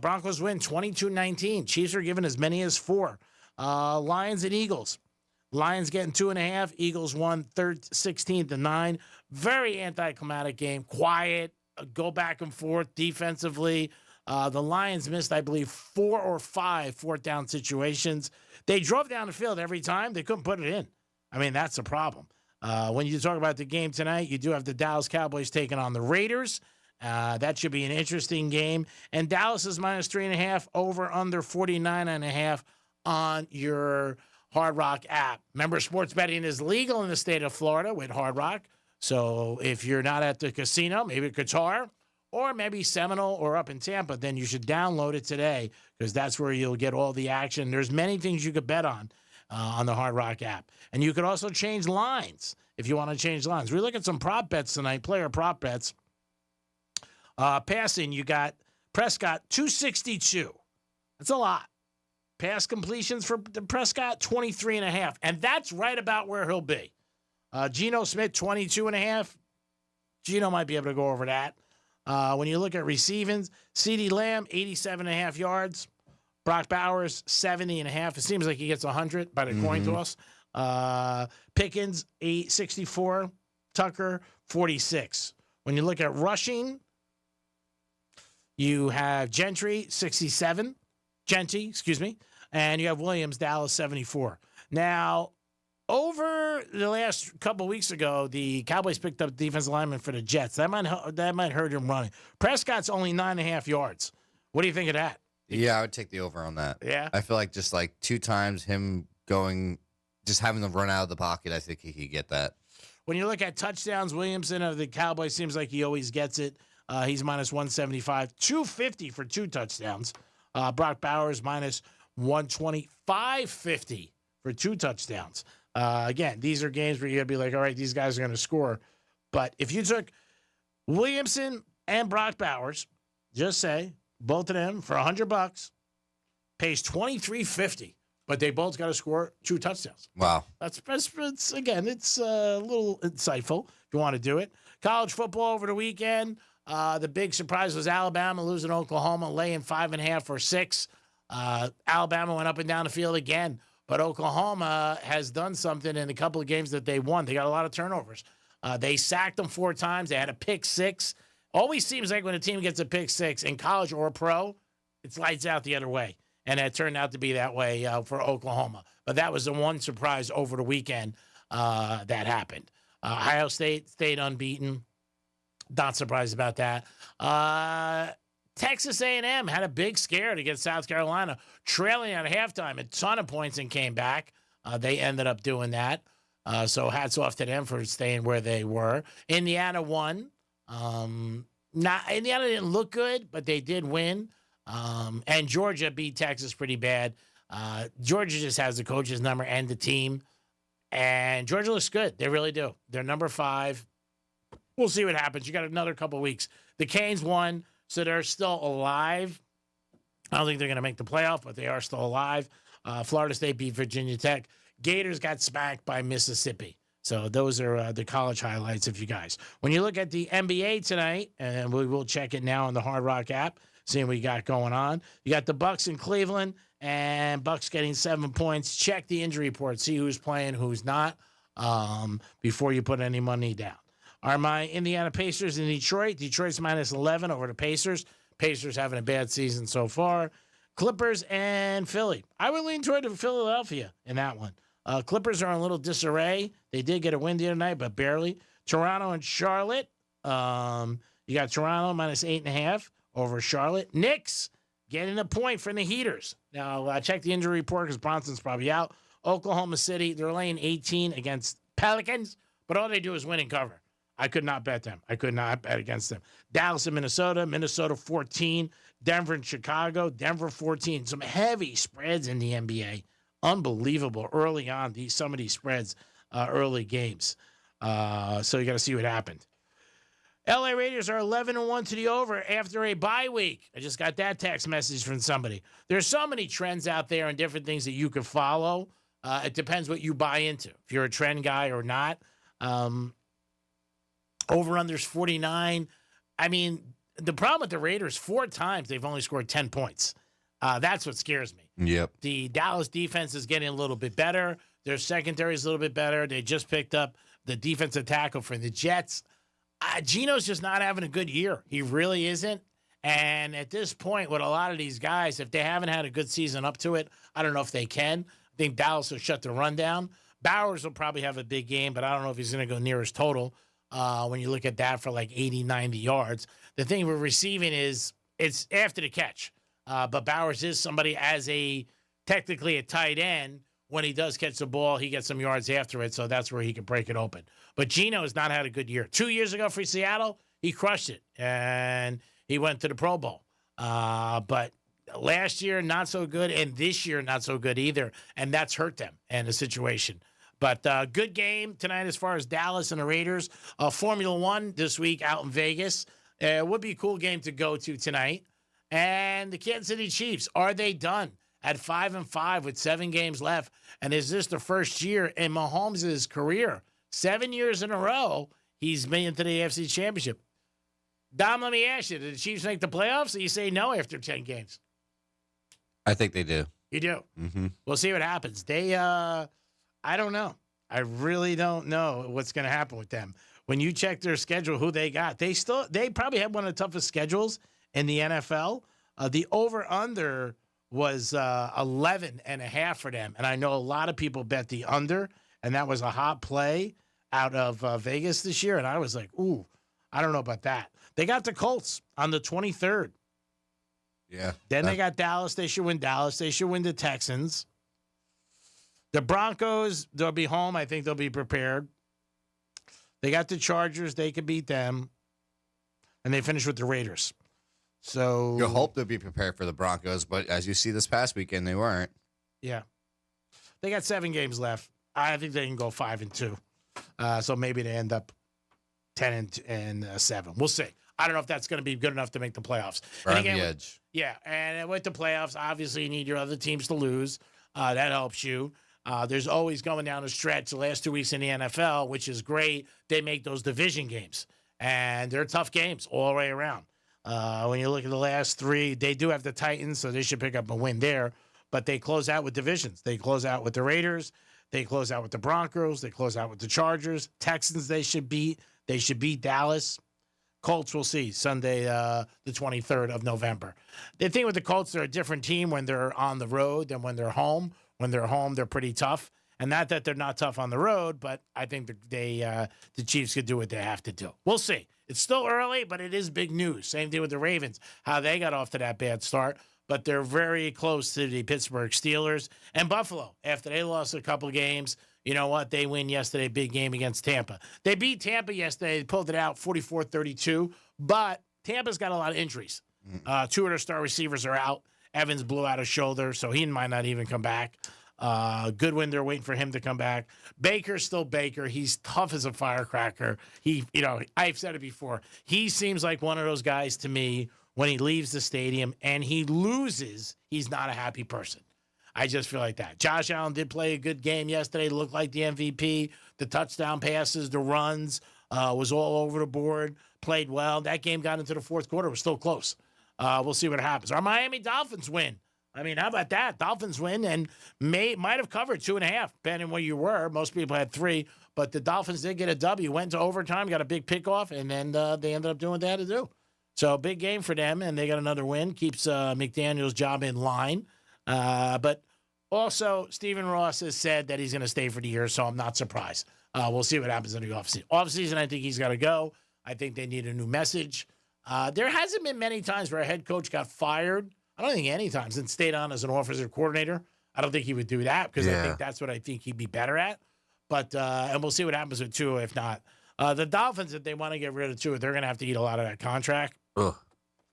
Broncos win 22-19. Chiefs are given as many as 4. Lions and Eagles. Lions getting 2.5. Eagles won 16-9. Very anticlimactic game. Quiet. Go back and forth defensively. The Lions missed, I believe, 4 or 5 fourth down situations. They drove down the field every time. They couldn't put it in. I mean, that's the problem. When you talk about the game tonight, you do have the Dallas Cowboys taking on the Raiders. That should be an interesting game. And Dallas is minus 3.5, over under 49.5 on your Hard Rock app. Remember, sports betting is legal in the state of Florida with Hard Rock. So if you're not at the casino, maybe Qatar, or maybe Seminole or up in Tampa, then you should download it today because that's where you'll get all the action. There's many things you could bet on the Hard Rock app. And you could also change lines if you want to change lines. We look at some prop bets tonight, player prop bets. Passing, you got Prescott, 262. That's a lot. Pass completions for Prescott, 23.5. And that's right about where he'll be. Geno Smith, 22.5. Geno might be able to go over that. When you look at receiving, CeeDee Lamb, 87.5 yards. Brock Bowers, 70.5. It seems like he gets 100 by the coin toss. Pickens, 64. Tucker, 46. When you look at rushing, you have Gentry, 67. Genty, excuse me. And you have Williams, Dallas, 74. Now, over the last couple weeks ago, the Cowboys picked up defensive lineman for the Jets. That might hurt him running. Prescott's only 9.5 yards. What do you think of that? Yeah, I would take the over on that. Yeah? I feel like just like 2 times him going, just having them run out of the pocket, I think he could get that. When you look at touchdowns, Williamson of the Cowboys seems like he always gets it. He's minus 175. 250 for 2 touchdowns. Brock Bowers minus 120. 550 for 2 touchdowns. Again, these are games where you got to be like, all right, these guys are going to score. But if you took Williamson and Brock Bowers, just say both of them for $100, pays $23.50, but they both got to score 2 touchdowns. Wow. That's again, it's a little insightful if you want to do it. College football over the weekend. The big surprise was Alabama losing Oklahoma, laying 5.5 or 6. Alabama went up and down the field again. But Oklahoma has done something in a couple of games that they won. They got a lot of turnovers. They sacked them 4 times. They had a pick 6. Always seems like when a team gets a pick 6 in college or pro, it's lights out the other way. And it turned out to be that way for Oklahoma. But that was the one surprise over the weekend that happened. Ohio State stayed unbeaten. Not surprised about that. Texas A&M had a big scare against South Carolina, trailing at halftime, a ton of points, and came back. They ended up doing that. So hats off to them for staying where they were. Indiana won. Indiana didn't look good, but they did win. And Georgia beat Texas pretty bad. Georgia just has the coach's number and the team. And Georgia looks good. They really do. They're number 5. We'll see what happens. You got another couple weeks. The Canes won, so they're still alive. I don't think they're going to make the playoff, but they are still alive. Florida State beat Virginia Tech. Gators got smacked by Mississippi. So those are the college highlights of you guys. When you look at the NBA tonight, and we will check it now on the Hard Rock app, seeing what you got going on. You got the Bucks in Cleveland, and Bucks getting 7 points. Check the injury report. See who's playing, who's not, before you put any money down. Are my Indiana Pacers in Detroit? Detroit's minus 11 over the Pacers. Pacers having a bad season so far. Clippers and Philly. I would lean toward Philadelphia in that one. Clippers are in a little disarray. They did get a win the other night, but barely. Toronto and Charlotte. You got Toronto minus 8.5 over Charlotte. Knicks getting a point from the Heaters. Now, check the injury report because Bronson's probably out. Oklahoma City, they're laying 18 against Pelicans, but all they do is win and cover. I could not bet them. I could not bet against them. Dallas and Minnesota 14. Denver and Chicago, Denver 14. Some heavy spreads in the NBA. Unbelievable early on, some of these spreads, early games. So you got to see what happened. LA Raiders are 11-1 to the over after a bye week. I just got that text message from somebody. There's so many trends out there and different things that you can follow. It depends what you buy into, if you're a trend guy or not. Over-under's 49. I mean, the problem with the Raiders, 4 times they've only scored 10 points. That's what scares me. Yep. The Dallas defense is getting a little bit better. Their secondary is a little bit better. They just picked up the defensive tackle for the Jets. Geno's just not having a good year. He really isn't. And at this point, with a lot of these guys, if they haven't had a good season up to it, I don't know if they can. I think Dallas will shut the run down. Bowers will probably have a big game, but I don't know if he's going to go near his total when you look at that for like 80, 90 yards. The thing with receiving is it's after the catch. But Bowers is somebody as technically a tight end. When he does catch the ball, he gets some yards after it, so that's where he can break it open. But Geno has not had a good year. 2 years ago for Seattle, he crushed it, and he went to the Pro Bowl. But last year, not so good, and this year, not so good either, and that's hurt them in the situation. But good game tonight as far as Dallas and the Raiders. Formula One this week out in Vegas. It would be a cool game to go to tonight. And the Kansas City Chiefs, are they done? At 5-5 with 7 games left. And is this the first year in Mahomes' career? 7 years in a row, he's been into the AFC Championship. Dom, let me ask you, did the Chiefs make the playoffs, or you say no after 10 games? I think they do. You do? Mm-hmm. We'll see what happens. I don't know. I really don't know what's going to happen with them. When you check their schedule, who they got, they probably have one of the toughest schedules in the NFL. The over-under was 11.5 for them. And I know a lot of people bet the under, and that was a hot play out of Vegas this year. And I was like, ooh, I don't know about that. They got the Colts on the 23rd. Yeah. Then they got Dallas. They should win Dallas. They should win the Texans. The Broncos, they'll be home. I think they'll be prepared. They got the Chargers. They could beat them. And they finish with the Raiders. So you hope they'll be prepared for the Broncos, but as you see this past weekend, they weren't. Yeah. They got 7 games left. I think they can go 5-2. So maybe they end up 10-7. We'll see. I don't know if that's going to be good enough to make the playoffs. Right on the edge. Yeah, and with the playoffs, obviously you need your other teams to lose. That helps you. There's always going down the stretch the last 2 weeks in the NFL, which is great. They make those division games, and they're tough games all the way around. When you look at the last 3, they do have the Titans, so they should pick up a win there. But they close out with divisions. They close out with the Raiders. They close out with the Broncos. They close out with the Chargers. Texans they should beat. They should beat Dallas. Colts we'll see Sunday the 23rd of November. The thing with the Colts, they're a different team when they're on the road than when they're home. When they're home, they're pretty tough. And not that they're not tough on the road, but I think the Chiefs could do what they have to do. We'll see. It's still early, but it is big news. Same thing with the Ravens, how they got off to that bad start. But they're very close to the Pittsburgh Steelers and Buffalo. After they lost a couple games, you know what? They win yesterday, big game against Tampa. They beat Tampa yesterday. They pulled it out 44-32. But Tampa's got a lot of injuries. 2 of their star receivers are out. Evans blew out his shoulder, so he might not even come back. Goodwin, they're waiting for him to come back. Baker's still Baker. He's tough as a firecracker. I've said it before. He seems like one of those guys to me when he leaves the stadium and he loses, he's not a happy person. I just feel like that. Josh Allen did play a good game yesterday. Looked like the MVP. The touchdown passes, the runs, was all over the board. Played well. That game got into the fourth quarter. It was still close. We'll see what happens. Our Miami Dolphins win. I mean, how about that? Dolphins win and might have covered 2.5, depending where you were. Most people had 3, but the Dolphins did get a W. Went to overtime, got a big pickoff, and then they ended up doing what they had to do. So big game for them, and they got another win. Keeps McDaniel's job in line. But also, Stephen Ross has said that he's going to stay for the year, so I'm not surprised. We'll see what happens in the offseason. Offseason, I think he's got to go. I think they need a new message. There hasn't been many times where a head coach got fired. I don't think any times and stayed on as an offensive coordinator. I don't think he would do that because I think that's what I think he'd be better at. But and we'll see what happens with Tua if not. The Dolphins, if they want to get rid of Tua, they're going to have to eat a lot of that contract. Ugh.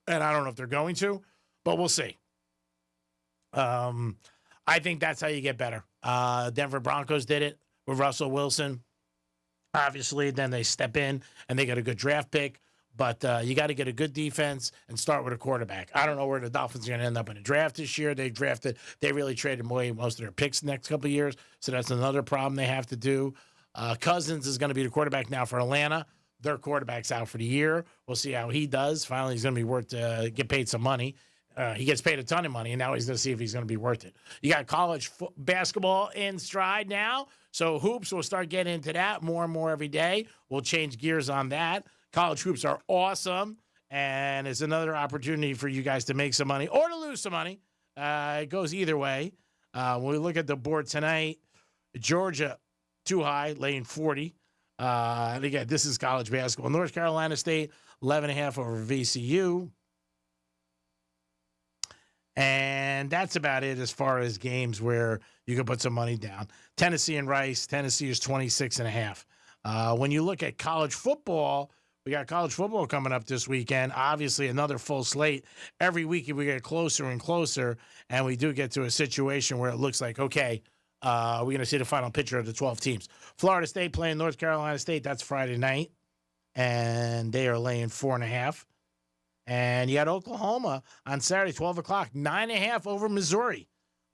And I don't know if they're going to, but we'll see. I think that's how you get better. Denver Broncos did it with Russell Wilson. Obviously, then they step in and they get a good draft pick. But you got to get a good defense and start with a quarterback. I don't know where the Dolphins are going to end up in a draft this year. They really traded away most of their picks the next couple of years. So that's another problem they have to do. Cousins is going to be the quarterback now for Atlanta. Their quarterback's out for the year. We'll see how he does. Finally, he's going to be worth get paid some money. He gets paid a ton of money, and now he's going to see if he's going to be worth it. You got college basketball in stride now. So hoops, we'll start getting into that more and more every day. We'll change gears on that. College hoops are awesome, and it's another opportunity for you guys to make some money or to lose some money. It goes either way. When we look at the board tonight, Georgia, too high, laying 40. And again, this is college basketball. North Carolina State, 11.5 over VCU. And that's about it as far as games where you can put some money down. Tennessee and Rice. Tennessee is 26.5. When you look at college football, we got college football coming up this weekend. Obviously, another full slate. Every week we get closer and closer, and we do get to a situation where it looks like, okay, we're going to see the final picture of the 12 teams. Florida State playing North Carolina State. That's Friday night, and they are laying 4.5. And you got Oklahoma on Saturday, 12 o'clock, 9.5 over Missouri.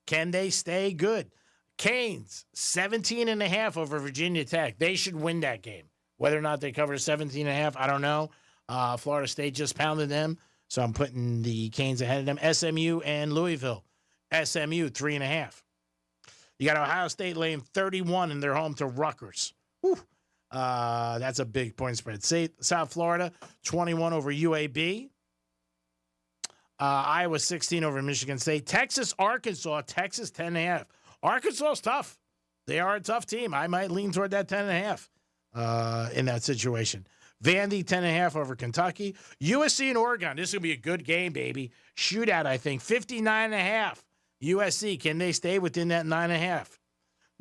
Can they stay good? Canes, 17.5 over Virginia Tech. They should win that game. Whether or not they cover 17.5, I don't know. Florida State just pounded them, so I'm putting the Canes ahead of them. SMU and Louisville. SMU, 3.5. You got Ohio State laying 31 in their home to Rutgers. Whew. That's a big point spread. South Florida, 21 over UAB. Iowa, 16 over Michigan State. Texas, Arkansas. Texas, 10.5. Arkansas is tough. They are a tough team. I might lean toward that 10.5. In that situation. Vandy, 10.5 over Kentucky. USC and Oregon. This will be a good game, baby. Shootout, I think. 59.5. USC, can they stay within that 9.5?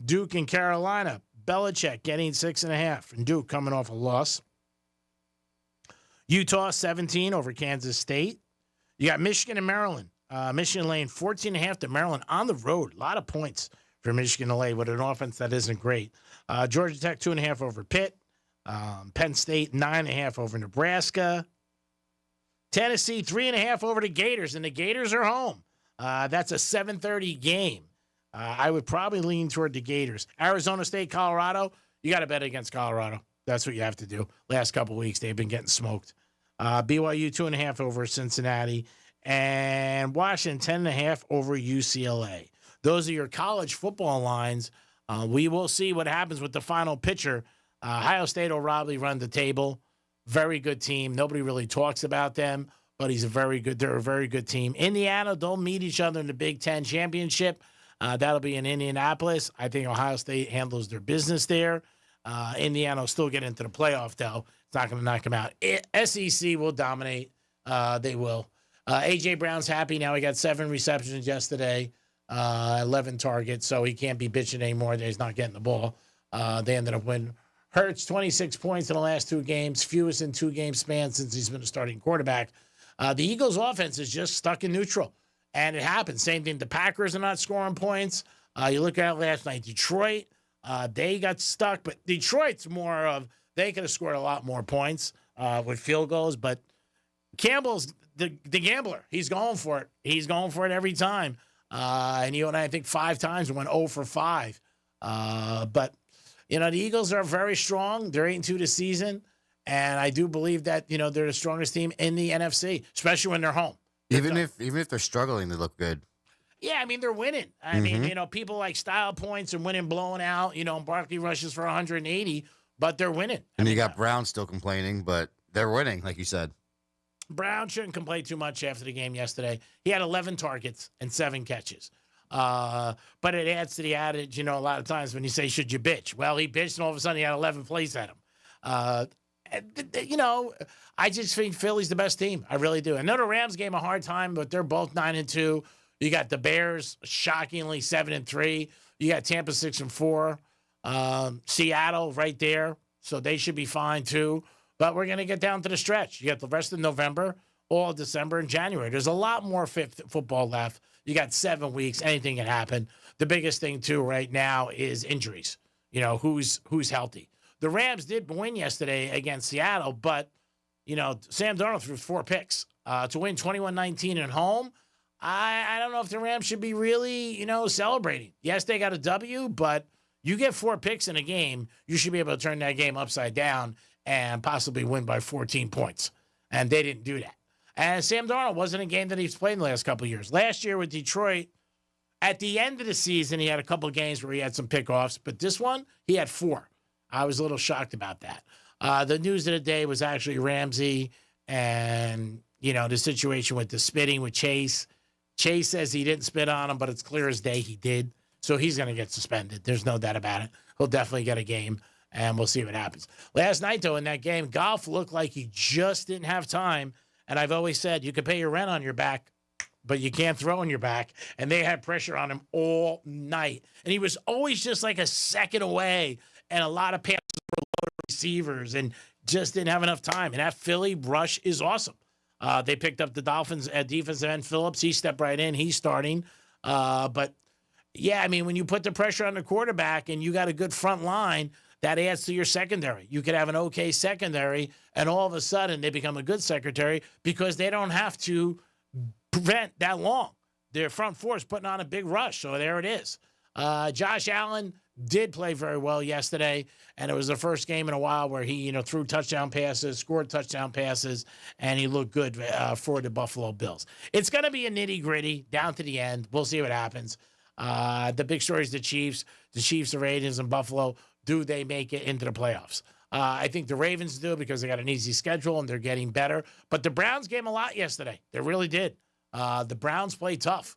Duke and Carolina. Belichick getting 6.5. And Duke coming off a loss. Utah, 17 over Kansas State. You got Michigan and Maryland. Michigan laying 14.5 to Maryland on the road. A lot of points for Michigan to lay with an offense that isn't great. Georgia Tech, 2.5 over Pitt. Penn State, 9.5 over Nebraska. Tennessee, 3.5 over the Gators, and the Gators are home. That's a 7:30 game. I would probably lean toward the Gators. Arizona State, Colorado, you got to bet against Colorado. That's what you have to do. Last couple of weeks, they've been getting smoked. BYU, 2.5 over Cincinnati. And Washington, 10.5 over UCLA. Those are your college football lines. We will see what happens with the final pitcher. Ohio State will probably run the table. Very good team. Nobody really talks about them, but they're a very good team. Indiana, they'll meet each other in the Big Ten championship. That'll be in Indianapolis. I think Ohio State handles their business there. Indiana will still get into the playoff, though. It's not going to knock them out. SEC will dominate. They will. A.J. Brown's happy now. He got 7 receptions yesterday, 11 targets, so he can't be bitching anymore that he's not getting the ball. They ended up winning. Hurts, 26 points in the last 2 games, fewest in 2-game span since he's been a starting quarterback. The Eagles' offense is just stuck in neutral, and it happens. Same thing. The Packers are not scoring points. You look at it last night, Detroit, they got stuck, but Detroit's more of they could have scored a lot more points with field goals, but Campbell's the gambler. He's going for it. He's going for it every time. And I think 5 times went 0 for 5. But, the Eagles are very strong. They're 8-2 this season. And I do believe that, they're the strongest team in the NFC, especially when they're home. Even if they're struggling, they look good. Yeah, I mean, they're winning. I mean, people like style points and winning, blowing out. Barkley rushes for 180, but they're winning. And you got Brown still complaining, but they're winning, like you said. Brown shouldn't complain too much after the game yesterday. He had 11 targets and 7 catches. But it adds to the adage, a lot of times when you say, should you bitch? Well, he bitched, and all of a sudden he had 11 plays at him. I just think Philly's the best team. I really do. I know the Rams gave him a hard time, but they're both 9-2. You got the Bears, shockingly 7-3. You got Tampa 6-4. Seattle right there, so they should be fine too. But we're going to get down to the stretch. You got the rest of November, all of December, and January. There's a lot more football left. You got 7 weeks. Anything can happen. The biggest thing, too, right now is injuries. You know, who's healthy. The Rams did win yesterday against Seattle, but, you know, Sam Darnold threw 4 picks. To win 21-19 at home, I don't know if the Rams should be really, you know, celebrating. Yes, they got a W, but you get 4 picks in a game, you should be able to turn that game upside down and possibly win by 14 points. And they didn't do that. And Sam Darnold wasn't a game that he's played in the last couple of years. Last year with Detroit, at the end of the season, he had a couple of games where he had some pickoffs, but this one, he had 4. I was a little shocked about that. The news of the day was actually Ramsey and, you know, the situation with the spitting with Chase. Chase says he didn't spit on him, but it's clear as day he did. So he's going to get suspended. There's no doubt about it. He'll definitely get a game, and we'll see what happens. Last night, though, in that game, Goff looked like he just didn't have time. And I've always said you can pay your rent on your back, but you can't throw on your back. And they had pressure on him all night. And he was always just like a second away, and a lot of passes were low to receivers and just didn't have enough time. And that Philly rush is awesome. They picked up the Dolphins at defensive end. Phillips, he stepped right in. He's starting. But, yeah, I mean, when you put the pressure on the quarterback and you got a good front line, that adds to your secondary. You could have an okay secondary, and all of a sudden they become a good secondary because they don't have to prevent that long. Their front four is putting on a big rush, so there it is. Josh Allen did play very well yesterday, and it was the first game in a while where he, you know, threw touchdown passes, scored touchdown passes, and he looked good for the Buffalo Bills. It's going to be a nitty-gritty down to the end. We'll see what happens. The big story is the Chiefs, the Ravens, and Buffalo. Do they make it into the playoffs? I think the Ravens do because they got an easy schedule and they're getting better. But the Browns gave them a lot yesterday. They really did. The Browns played tough.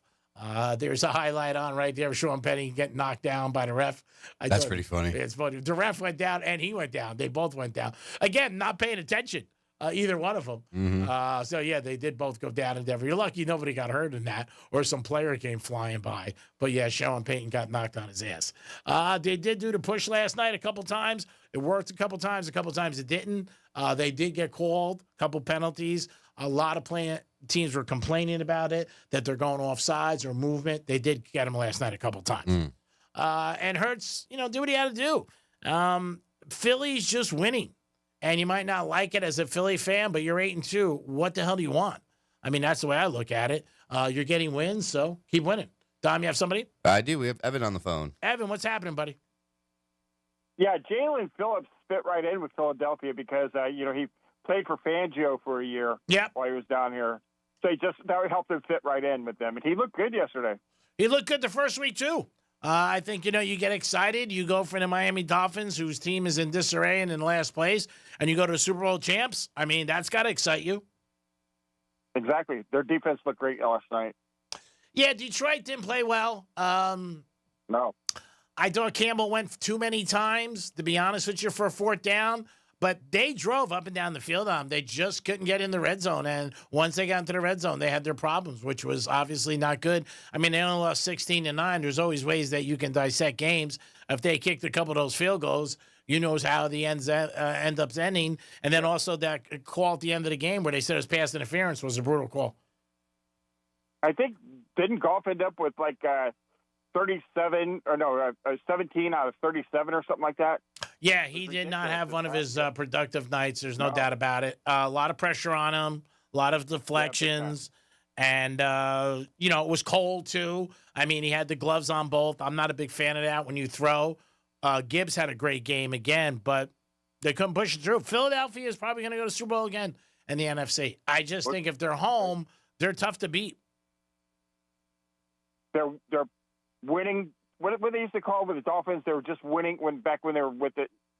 There's a highlight on right there of Sean Penny getting knocked down by the ref. That's pretty funny. It's funny. The ref went down and he went down. They both went down. Again, not paying attention, either one of them. Mm-hmm. So, yeah, they did both go down in Denver. You're lucky nobody got hurt in that or some player came flying by. But, yeah, Sean Payton got knocked on his ass. They did do the push last night a couple times. It worked a couple times it didn't. They did get called, a couple penalties. A lot of teams were complaining about it, that they're going off sides or movement. They did get him last night a couple times. And Hurts, you know, do what he had to do. Philly's just winning. And you might not like it as a Philly fan, but you're 8-2. What the hell do you want? I mean, that's the way I look at it. You're getting wins, so keep winning. Dom, you have somebody? I do. We have Evan on the phone. Evan, what's happening, buddy? Yeah, Jalen Phillips fit right in with Philadelphia because, you know, he played for Fangio for a year while he was down here. So that helped him fit right in with them. And he looked good yesterday. He looked good the first week, too. I think, you know, you get excited. You go for the Miami Dolphins, whose team is in disarray and in last place, and you go to the Super Bowl champs. I mean, that's got to excite you. Exactly. Their defense looked great last night. Yeah, Detroit didn't play well. No. I thought Campbell went too many times, to be honest with you, for a fourth down. But they drove up and down the field on them. They just couldn't get in the red zone. And once they got into the red zone, they had their problems, which was obviously not good. I mean, they only lost 16-9. There's always ways that you can dissect games. If they kicked a couple of those field goals, you know how the end up ending. And then also that call at the end of the game where they said it was pass interference was a brutal call. I think, didn't Goff end up with like 17 out of 37 or something like that? Yeah, he did not have one of his productive nights. There's no doubt about it. A lot of pressure on him, a lot of deflections, and, you know, it was cold too. I mean, he had the gloves on both. I'm not a big fan of that when you throw. Gibbs had a great game again, but they couldn't push it through. Philadelphia is probably going to go to Super Bowl again in the NFC. I just think if they're home, they're tough to beat. They're winning. What they used to call with the Dolphins, they were just winning back when they were with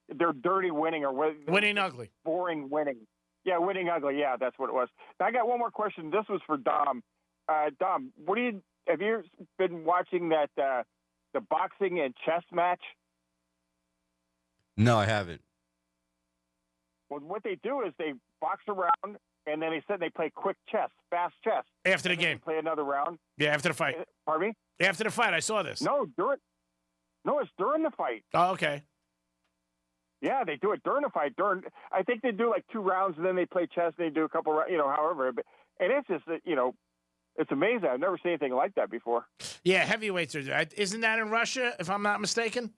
they're dirty winning or winning ugly. Boring winning. Yeah, winning ugly. Yeah, that's what it was. Now, I got one more question. This was for Dom. Dom, have you been watching that the boxing and chess match? No, I haven't. Well, what they do is they box around, and then they said they play quick chess, fast chess. After the game. Play another round. Yeah, after the fight. Pardon me? After the fight, I saw this. No, it's during the fight. Oh, okay. Yeah, they do it during a fight. I think they do like 2 rounds, and then they play chess, and they do a couple, however. And it's just, it's amazing. I've never seen anything like that before. Yeah, heavyweights are. Isn't that in Russia, if I'm not mistaken?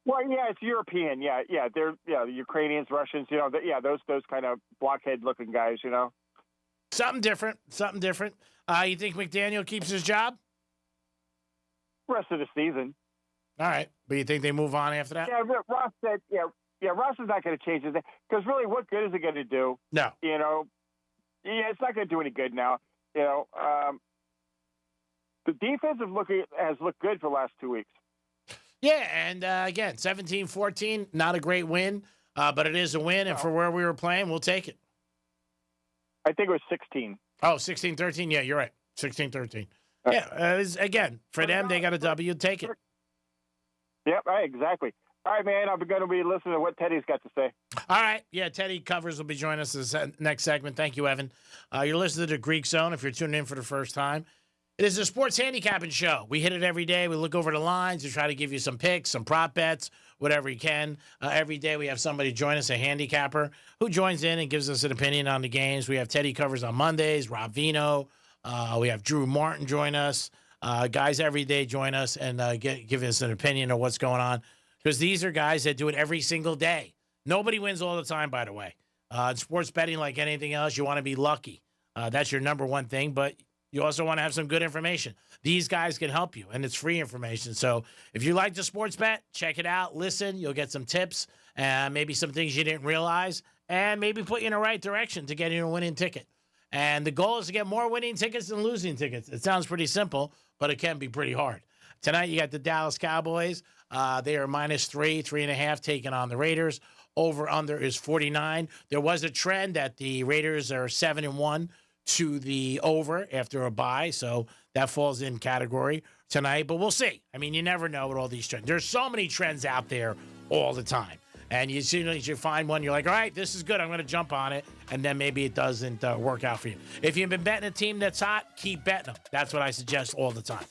Well, yeah, it's European. Yeah, they're the Ukrainians, Russians. Those kind of blockhead-looking guys. Something different. You think McDaniel keeps his job? Rest of the season. All right, but you think they move on after that? Yeah, Ross said. Yeah, Ross is not going to change his name because really, what good is it going to do? No. It's not going to do any good now. The defense has looked good for the last 2 weeks. Yeah, and again, 17-14, not a great win, but it is a win, and for where we were playing, we'll take it. I think it was 16. Oh, 16-13? Yeah, you're right. 16-13. Yeah, again, for them, they got a W. Take it. Yep, exactly. All right, man, I'm going to be listening to what Teddy's got to say. All right. Yeah, Teddy Covers will be joining us this next segment. Thank you, Evan. You're listening to Greek Zone if you're tuning in for the first time. It is a sports handicapping show. We hit it every day. We look over the lines. We try to give you some picks, some prop bets, whatever you can. Every day we have somebody join us, a handicapper, who joins in and gives us an opinion on the games. We have Teddy Covers on Mondays, Rob Vino. We have Drew Martin join us. Guys every day join us and give us an opinion of what's going on. Because these are guys that do it every single day. Nobody wins all the time, by the way. In sports betting, like anything else, you want to be lucky. That's your number one thing, but you also want to have some good information. These guys can help you, and it's free information. So if you like to sports bet, check it out. Listen, you'll get some tips and maybe some things you didn't realize, and maybe put you in the right direction to get you a winning ticket. And the goal is to get more winning tickets than losing tickets. It sounds pretty simple, but it can be pretty hard. Tonight, you got the Dallas Cowboys. They are -3.5, taking on the Raiders. Over-under is 49. There was a trend that the Raiders are 7-1 to the over after a bye, so that falls in category tonight. But we'll see. I mean, you never know with all these trends. There's so many trends out there all the time. And as soon as you find one, you're like, all right, this is good. I'm going to jump on it. And then maybe it doesn't work out for you. If you've been betting a team that's hot, keep betting them. That's what I suggest all the time.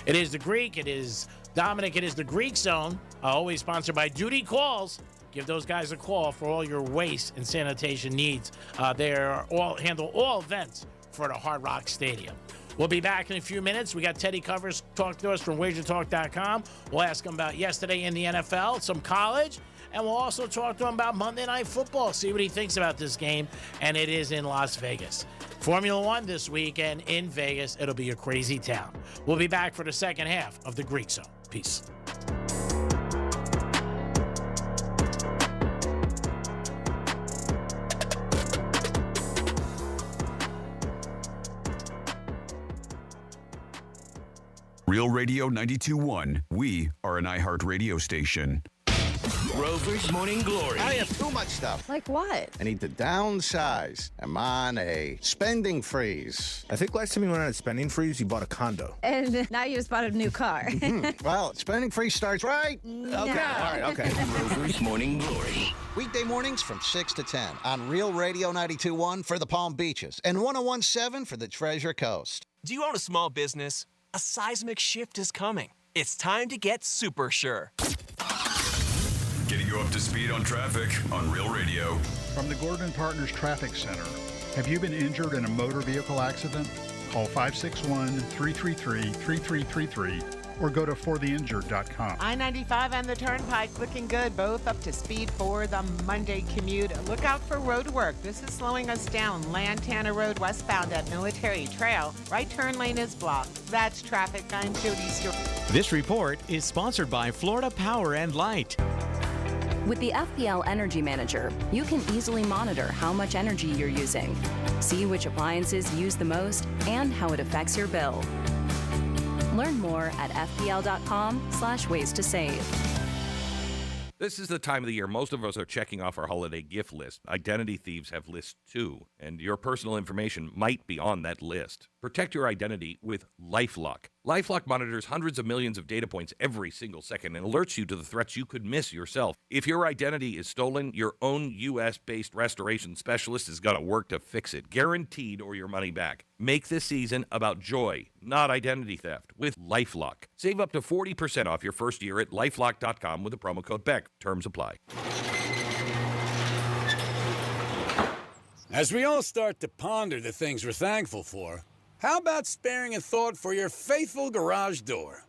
It is the Greek. It is Dominic. It is the Greek Zone. Always sponsored by Duty Calls. Give those guys a call for all your waste and sanitation needs. They handle all events for the Hard Rock Stadium. We'll be back in a few minutes. We got Teddy Covers talk to us from wagertalk.com. We'll ask him about yesterday in the NFL, some college, and we'll also talk to him about Monday Night Football, see what he thinks about this game, and it is in Las Vegas. Formula One this weekend in Vegas. It'll be a crazy town. We'll be back for the second half of the Greek Zone. Peace. Real Radio 92.1. We are an iHeart radio station. Rover's Morning Glory. I have too much stuff. Like what? I need to downsize. I'm on a spending freeze. I think last time you went on a spending freeze, you bought a condo. And now you just bought a new car. Well, spending freeze starts right. No. Okay, all right, okay. Rover's Morning Glory. Weekday mornings from 6 to 10 on Real Radio 92.1 for the Palm Beaches and 101.7 for the Treasure Coast. Do you own a small business? A seismic shift is coming. It's time to get super sure. Getting you up to speed on traffic on Real Radio. From the Gordon Partners Traffic Center. Have you been injured in a motor vehicle accident? Call 561-333-3333 or go to fortheinjured.com. I-95 and the Turnpike looking good, both up to speed for the Monday commute. Look out for road work. This is slowing us down. Lantana Road westbound at Military Trail. Right turn lane is blocked. That's traffic. I'm Jody Stewart. This report is sponsored by Florida Power and Light. With the FPL Energy Manager, you can easily monitor how much energy you're using, see which appliances use the most, and how it affects your bill. Learn more at fpl.com/ways to save. This is the time of the year most of us are checking off our holiday gift list. Identity thieves have lists too, and your personal information might be on that list. Protect your identity with LifeLock. LifeLock monitors hundreds of millions of data points every single second and alerts you to the threats you could miss yourself. If your identity is stolen, your own U.S.-based restoration specialist is going to work to fix it, guaranteed, or your money back. Make this season about joy, not identity theft, with LifeLock. Save up to 40% off your first year at LifeLock.com with the promo code BECK. Terms apply. As we all start to ponder the things we're thankful for, how about sparing a thought for your faithful garage door?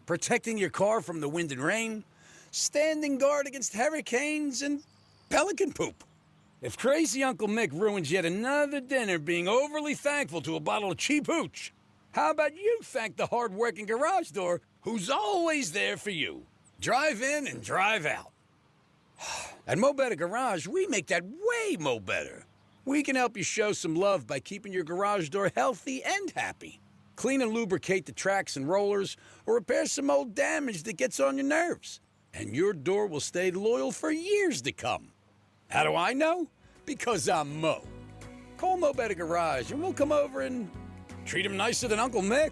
Protecting your car from the wind and rain, standing guard against hurricanes and pelican poop. If crazy Uncle Mick ruins yet another dinner being overly thankful to a bottle of cheap hooch, how about you thank the hard-working garage door who's always there for you? Drive in and drive out. At Mo Better Garage, we make that way mo better. We can help you show some love by keeping your garage door healthy and happy. Clean and lubricate the tracks and rollers, or repair some old damage that gets on your nerves. And your door will stay loyal for years to come. How do I know? Because I'm Mo. Call Mo Better Garage and we'll come over and treat him nicer than Uncle Mick.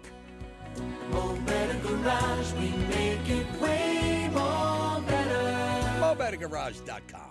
Mo Better Garage, we make it way more better. MoBetterGarage.com.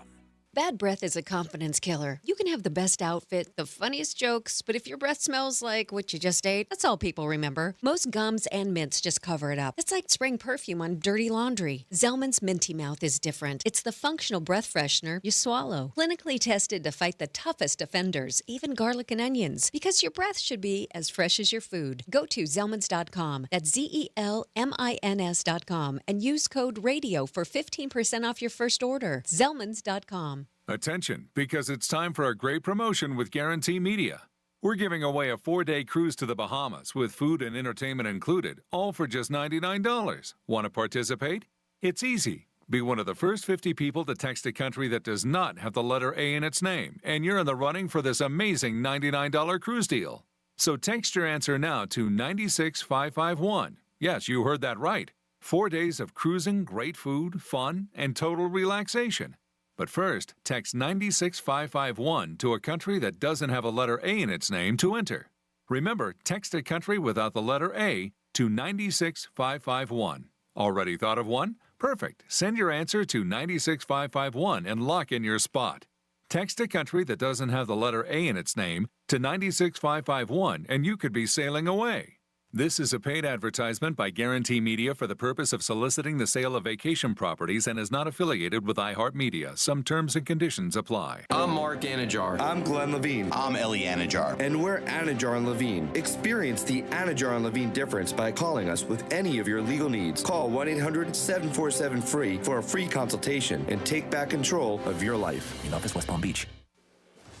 Bad breath is a confidence killer. You can have the best outfit, the funniest jokes, but if your breath smells like what you just ate, that's all people remember. Most gums and mints just cover it up. It's like spraying perfume on dirty laundry. Zellman's Minty Mouth is different. It's the functional breath freshener you swallow. Clinically tested to fight the toughest offenders, even garlic and onions, because your breath should be as fresh as your food. Go to Zellmans.com. That's ZELMINS.com and use code RADIO for 15% off your first order. Zellmans.com. Attention, because it's time for a great promotion with Guarantee Media. We're giving away a 4-day cruise to the Bahamas with food and entertainment included, all for just $99. Want to participate? It's easy. Be one of the first 50 people to text a country that does not have the letter A in its name, and you're in the running for this amazing $99 cruise deal. So text your answer now to 96551. Yes, you heard that right. 4 days of cruising, great food, fun, and total relaxation. But first, text 96551 to a country that doesn't have a letter A in its name to enter. Remember, text a country without the letter A to 96551. Already thought of one? Perfect. Send your answer to 96551 and lock in your spot. Text a country that doesn't have the letter A in its name to 96551 and you could be sailing away. This is a paid advertisement by Guarantee Media for the purpose of soliciting the sale of vacation properties and is not affiliated with iHeartMedia. Some terms and conditions apply. I'm Mark Anajar. I'm Glenn Levine. I'm Ellie Anajar. And we're Anajar and Levine. Experience the Anajar and Levine difference by calling us with any of your legal needs. Call 1-800-747-FREE for a free consultation and take back control of your life. In office, West Palm Beach.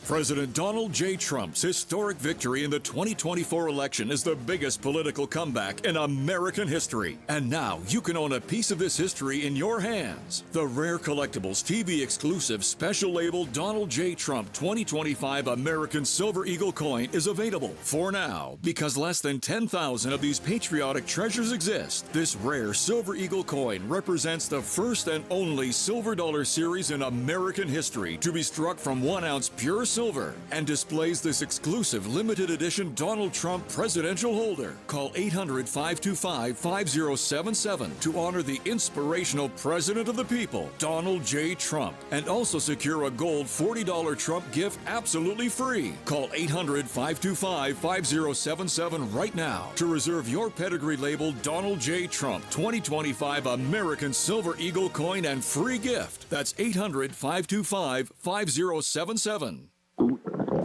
President Donald J. Trump's historic victory in the 2024 election is the biggest political comeback in American history. And now you can own a piece of this history in your hands. The Rare Collectibles TV exclusive special label Donald J. Trump 2025 American Silver Eagle coin is available for now. Because less than 10,000 of these patriotic treasures exist, this rare Silver Eagle coin represents the first and only silver dollar series in American history to be struck from 1 ounce pure silver and displays this exclusive limited edition Donald Trump presidential holder. Call 800-525-5077 to honor the inspirational president of the people, Donald J. Trump, and also secure a gold $40 Trump gift absolutely free. Call 800-525-5077 right now to reserve your pedigree label Donald J. Trump 2025 American Silver Eagle coin and free gift. That's 800-525-5077.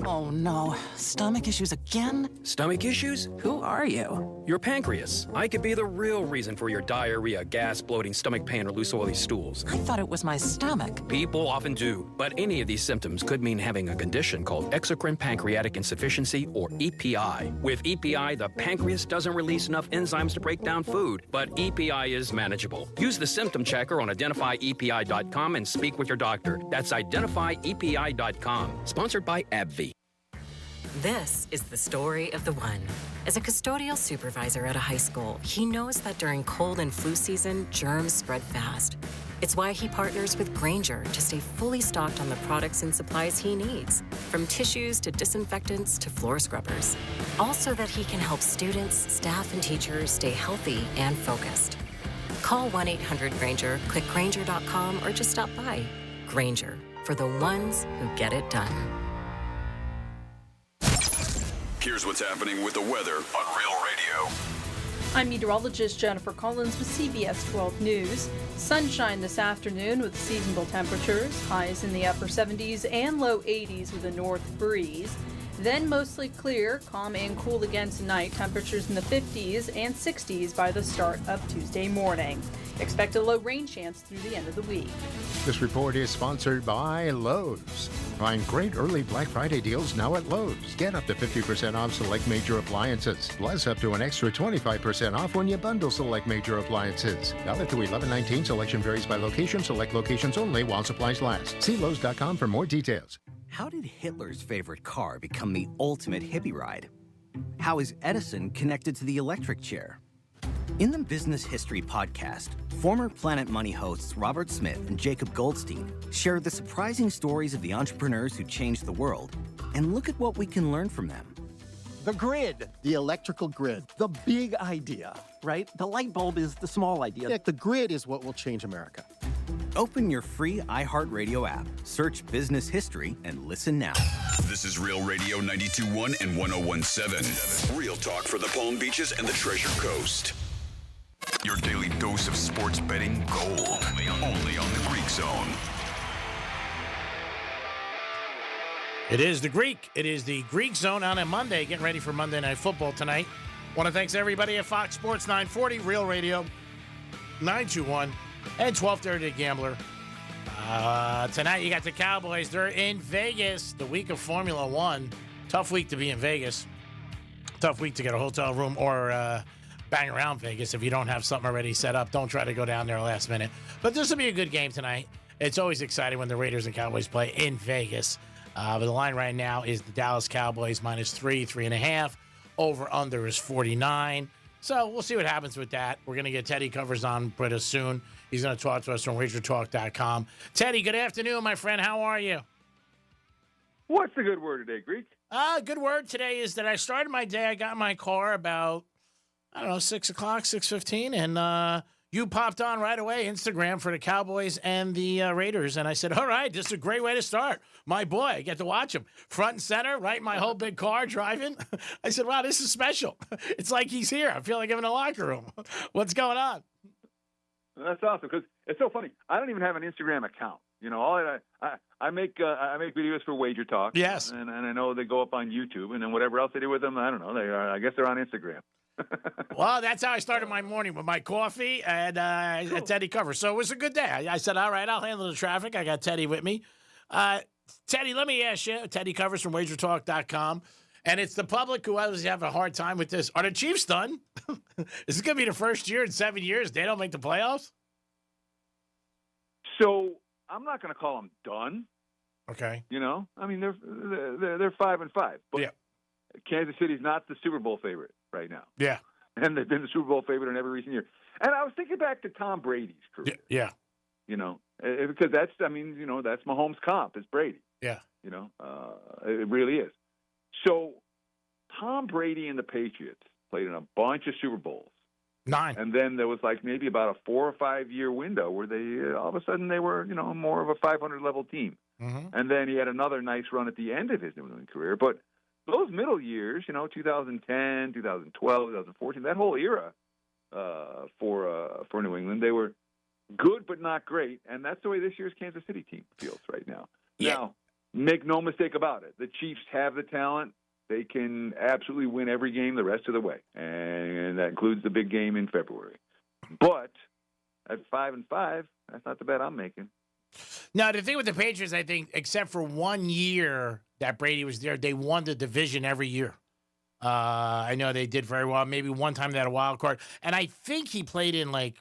Oh no, stomach issues again? Stomach issues? Who are you? Your pancreas. I could be the real reason for your diarrhea, gas, bloating, stomach pain, or loose oily stools. I thought it was my stomach. People often do, but any of these symptoms could mean having a condition called exocrine pancreatic insufficiency, or EPI. With EPI, the pancreas doesn't release enough enzymes to break down food, but EPI is manageable. Use the symptom checker on identifyepi.com and speak with your doctor. That's identifyepi.com. Sponsored by AbbVie. This is the story of the one. As a custodial supervisor at a high school, he knows that during cold and flu season, germs spread fast. It's why he partners with Grainger to stay fully stocked on the products and supplies he needs, from tissues to disinfectants to floor scrubbers. All so that he can help students, staff, and teachers stay healthy and focused. Call 1-800-GRAINGER, click Grainger.com, or just stop by. Grainger, for the ones who get it done. Here's what's happening with the weather on Real Radio. I'm meteorologist Jennifer Collins with CBS 12 News. Sunshine this afternoon with seasonable temperatures, highs in the upper 70s and low 80s with a north breeze. Then mostly clear, calm and cool again tonight, temperatures in the 50s and 60s by the start of Tuesday morning. Expect a low rain chance through the end of the week. This report is sponsored by Lowe's. Find great early Black Friday deals now at Lowe's. Get up to 50% off select major appliances, plus up to an extra 25% off when you bundle select major appliances. Valid through 11/19. Selection varies by location. Select locations only while supplies last. See Lowe's.com for more details. How did Hitler's favorite car become the ultimate hippie ride? How is Edison connected to the electric chair? In the Business History Podcast, former Planet Money hosts Robert Smith and Jacob Goldstein share the surprising stories of the entrepreneurs who changed the world and look at what we can learn from them. The grid, the electrical grid, the big idea, right? The light bulb is the small idea. Yeah, the grid is what will change America. Open your free iHeartRadio app, search Business History, and listen now. This is Real Radio 92.1 and 101.7. Real talk for the Palm Beaches and the Treasure Coast. Your daily dose of sports betting gold. Only on the Greek Zone. It is the Greek Zone on a Monday. Getting ready for Monday Night Football tonight. Want to thanks everybody at Fox Sports 940, Real Radio 921, and 1230 The Gambler. Tonight you got the Cowboys. They're in Vegas, the week of Formula One. Tough week to be in Vegas. Tough week to get a hotel room or bang around Vegas if you don't have something already set up. Don't try to go down there last minute. But this will be a good game tonight. It's always exciting when the Raiders and Cowboys play in Vegas. But the line right now is the Dallas Cowboys -3.5. Over under is 49. So we'll see what happens with that. We're going to get Teddy Covers on pretty soon. He's going to talk to us from WagerTalk.com. Teddy, good afternoon, my friend. How are you? What's the good word today, Greek? Good word today is that I started my day. I got in my car about 6 o'clock, 6:15, and you popped on right away, Instagram, for the Cowboys and the Raiders, and I said, all right, this is a great way to start. My boy, I get to watch him. Front and center, right in my whole big car driving. I said, wow, this is special. It's like he's here. I feel like I'm in a locker room. What's going on? That's awesome, because it's so funny. I don't even have an Instagram account. You know, I make videos for Wager Talk. Yes. And I know they go up on YouTube, and then whatever else they do with them, I don't know. I guess they're on Instagram. Well, that's how I started my morning, with my coffee and cool. Teddy Covers. So it was a good day. I said, all right, I'll handle the traffic. I got Teddy with me. Teddy, let me ask you, Teddy Covers from WagerTalk.com, and it's the public who always have a hard time with this. Are the Chiefs done? This is going to be the first year in 7 years they don't make the playoffs? So I'm not going to call them done. Okay. You know, I mean, they're 5-5, but yeah. Kansas City's not the Super Bowl favorite right now. Yeah. And they've been the Super Bowl favorite in every recent year. And I was thinking back to Tom Brady's career. Yeah. You know, because that's Mahomes' comp is Brady. Yeah. You know, it really is. So Tom Brady and the Patriots played in a bunch of Super Bowls. 9. And then there was like maybe about a 4 or 5 year window where they all of a sudden they were, you know, more of a 500 level team. Mm-hmm. And then he had another nice run at the end of his New England career. But those middle years, you know, 2010, 2012, 2014, that whole era for New England, they were good but not great. And that's the way this year's Kansas City team feels right now. Yeah. Now, make no mistake about it. The Chiefs have the talent. They can absolutely win every game the rest of the way. And that includes the big game in February. But at 5-5, that's not the bet I'm making. Now, the thing with the Patriots, I think, except for 1 year that Brady was there, they won the division every year. I know they did very well. Maybe one time they had a wild card. And I think he played in like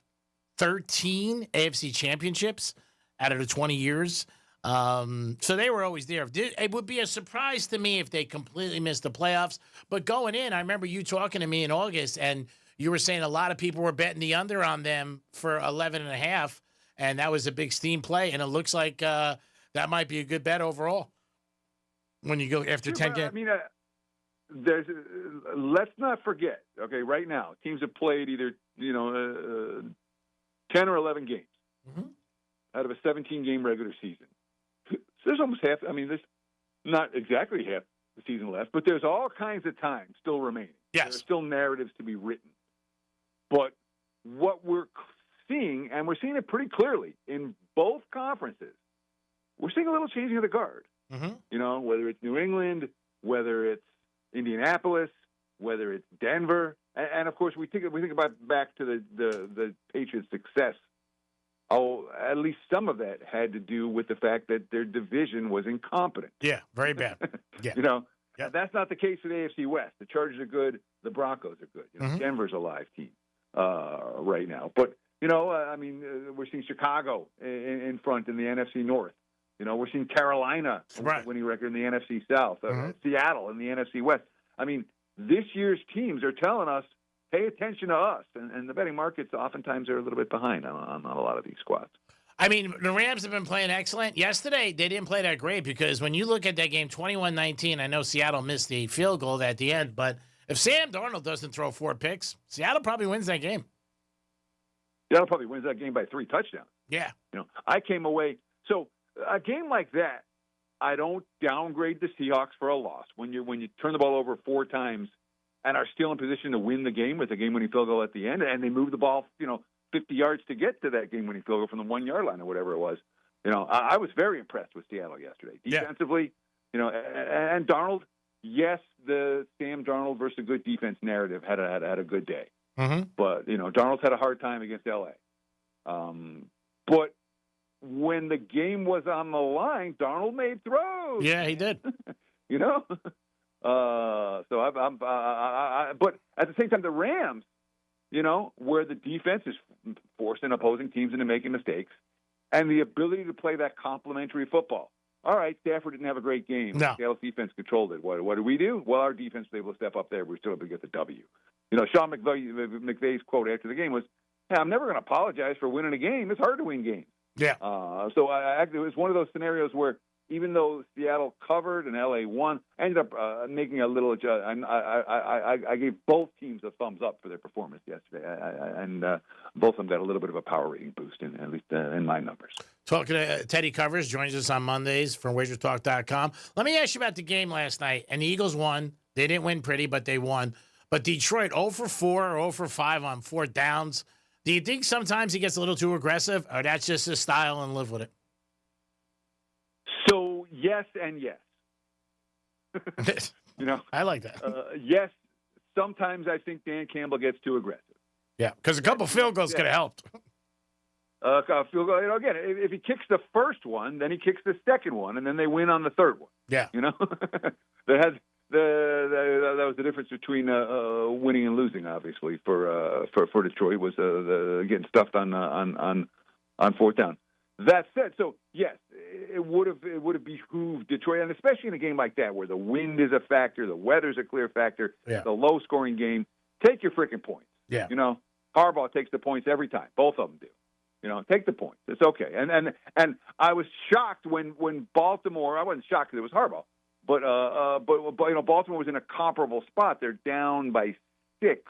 13 AFC championships out of the 20 years. So they were always there. It would be a surprise to me if they completely missed the playoffs. But going in, I remember you talking to me in August, and you were saying a lot of people were betting the under on them for 11.5. And that was a big steam play, and it looks like that might be a good bet overall when you go after 10 games. I mean, let's not forget, okay, right now, teams have played either, 10 or 11 games out of a 17-game regular season. So there's almost half, there's not exactly half the season left, but there's all kinds of time still remaining. Yes. There's still narratives to be written. But what we're seeing, and we're seeing it pretty clearly in both conferences, we're seeing a little changing of the guard. Mm-hmm. You know, whether it's New England, whether it's Indianapolis, whether it's Denver, and of course we think about back to the Patriots' success. Oh, at least some of that had to do with the fact that their division was incompetent. Yeah, very bad. Yeah. You know, that's not the case with the AFC West. The Chargers are good. The Broncos are good. You know, Denver's a live team right now. But, you know, I mean, we're seeing Chicago in front in the NFC North. You know, we're seeing Carolina winning record in the NFC South. Seattle in the NFC West. I mean, this year's teams are telling us, pay attention to us. And the betting markets oftentimes are a little bit behind on a lot of these squads. I mean, the Rams have been playing excellent. Yesterday, they didn't play that great because when you look at that game, 21-19, I know Seattle missed the field goal at the end, but if Sam Darnold doesn't throw 4 picks, Seattle probably wins that game. Seattle probably wins that game by 3 touchdowns. Yeah. You know, I came away. So a game like that, I don't downgrade the Seahawks for a loss. When you turn the ball over 4 times and are still in position to win the game with a game-winning field goal at the end, and they move the ball, 50 yards to get to that game-winning field goal from the 1-yard line or whatever it was. You know, I was very impressed with Seattle yesterday. Defensively, and Darnold, yes, the Sam Darnold versus a good defense narrative had a good day. Mm-hmm. But, Darnold's had a hard time against L.A. But when the game was on the line, Darnold made throws. Yeah, he did. But at the same time, the Rams, where the defense is forcing opposing teams into making mistakes, and the ability to play that complementary football. All right, Stafford didn't have a great game. No. Seattle's defense controlled it. What did we do? Well, our defense was able to step up there. We're still able to get the W. Sean McVay's quote after the game was, "Hey, I'm never going to apologize for winning a game. It's hard to win games." Yeah. So it was one of those scenarios where even though Seattle covered and LA won, I ended up making a little adjustment. I gave both teams a thumbs up for their performance yesterday, and both of them got a little bit of a power rating boost, at least in my numbers. Talking to Teddy Covers, joins us on Mondays from WagerTalk.com. Let me ask you about the game last night. And the Eagles won. They didn't win pretty, but they won. But Detroit 0 for 4 or 0 for 5 on 4th downs. Do you think sometimes he gets a little too aggressive, or that's just his style and live with it? So, yes and yes. I like that. Yes, sometimes I think Dan Campbell gets too aggressive. Yeah, because a couple field goals could have helped. Field goal, again, if he kicks the first one, then he kicks the second one, and then they win on the third one. Yeah. That was the difference between winning and losing, obviously, for Detroit, was getting stuffed on 4th down. That said, so yes, it would have behooved Detroit, and especially in a game like that where the wind is a factor, the weather's a clear factor, the low-scoring game. Take your freaking points. Yeah. Harbaugh takes the points every time. Both of them do. Take the points. It's okay. And I was shocked when Baltimore. I wasn't shocked because it was Harbaugh, but Baltimore was in a comparable spot. They're down by 6.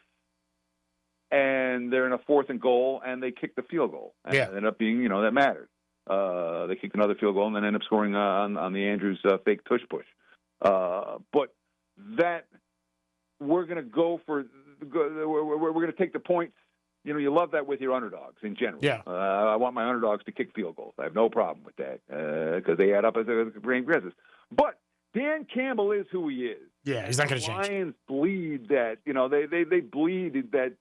And they're in a 4th and goal, and they kicked the field goal. And it ended up being, that mattered. They kicked another field goal and then ended up scoring on the Andrews fake tush push. But that we're going to we're going to take the points. You love that with your underdogs in general. Yeah. I want my underdogs to kick field goals. I have no problem with that because they add up as a grain aggressive. But Dan Campbell is who he is. Yeah, he's not going to change. Lions bleed that. They bleed that.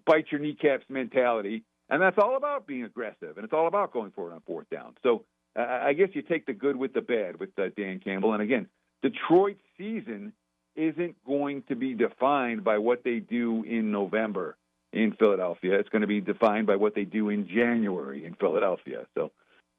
Bite your kneecaps mentality, and that's all about being aggressive, and it's all about going for it on 4th down. So I guess you take the good with the bad with Dan Campbell. And again, Detroit's season isn't going to be defined by what they do in November in Philadelphia. It's going to be defined by what they do in January in Philadelphia. So,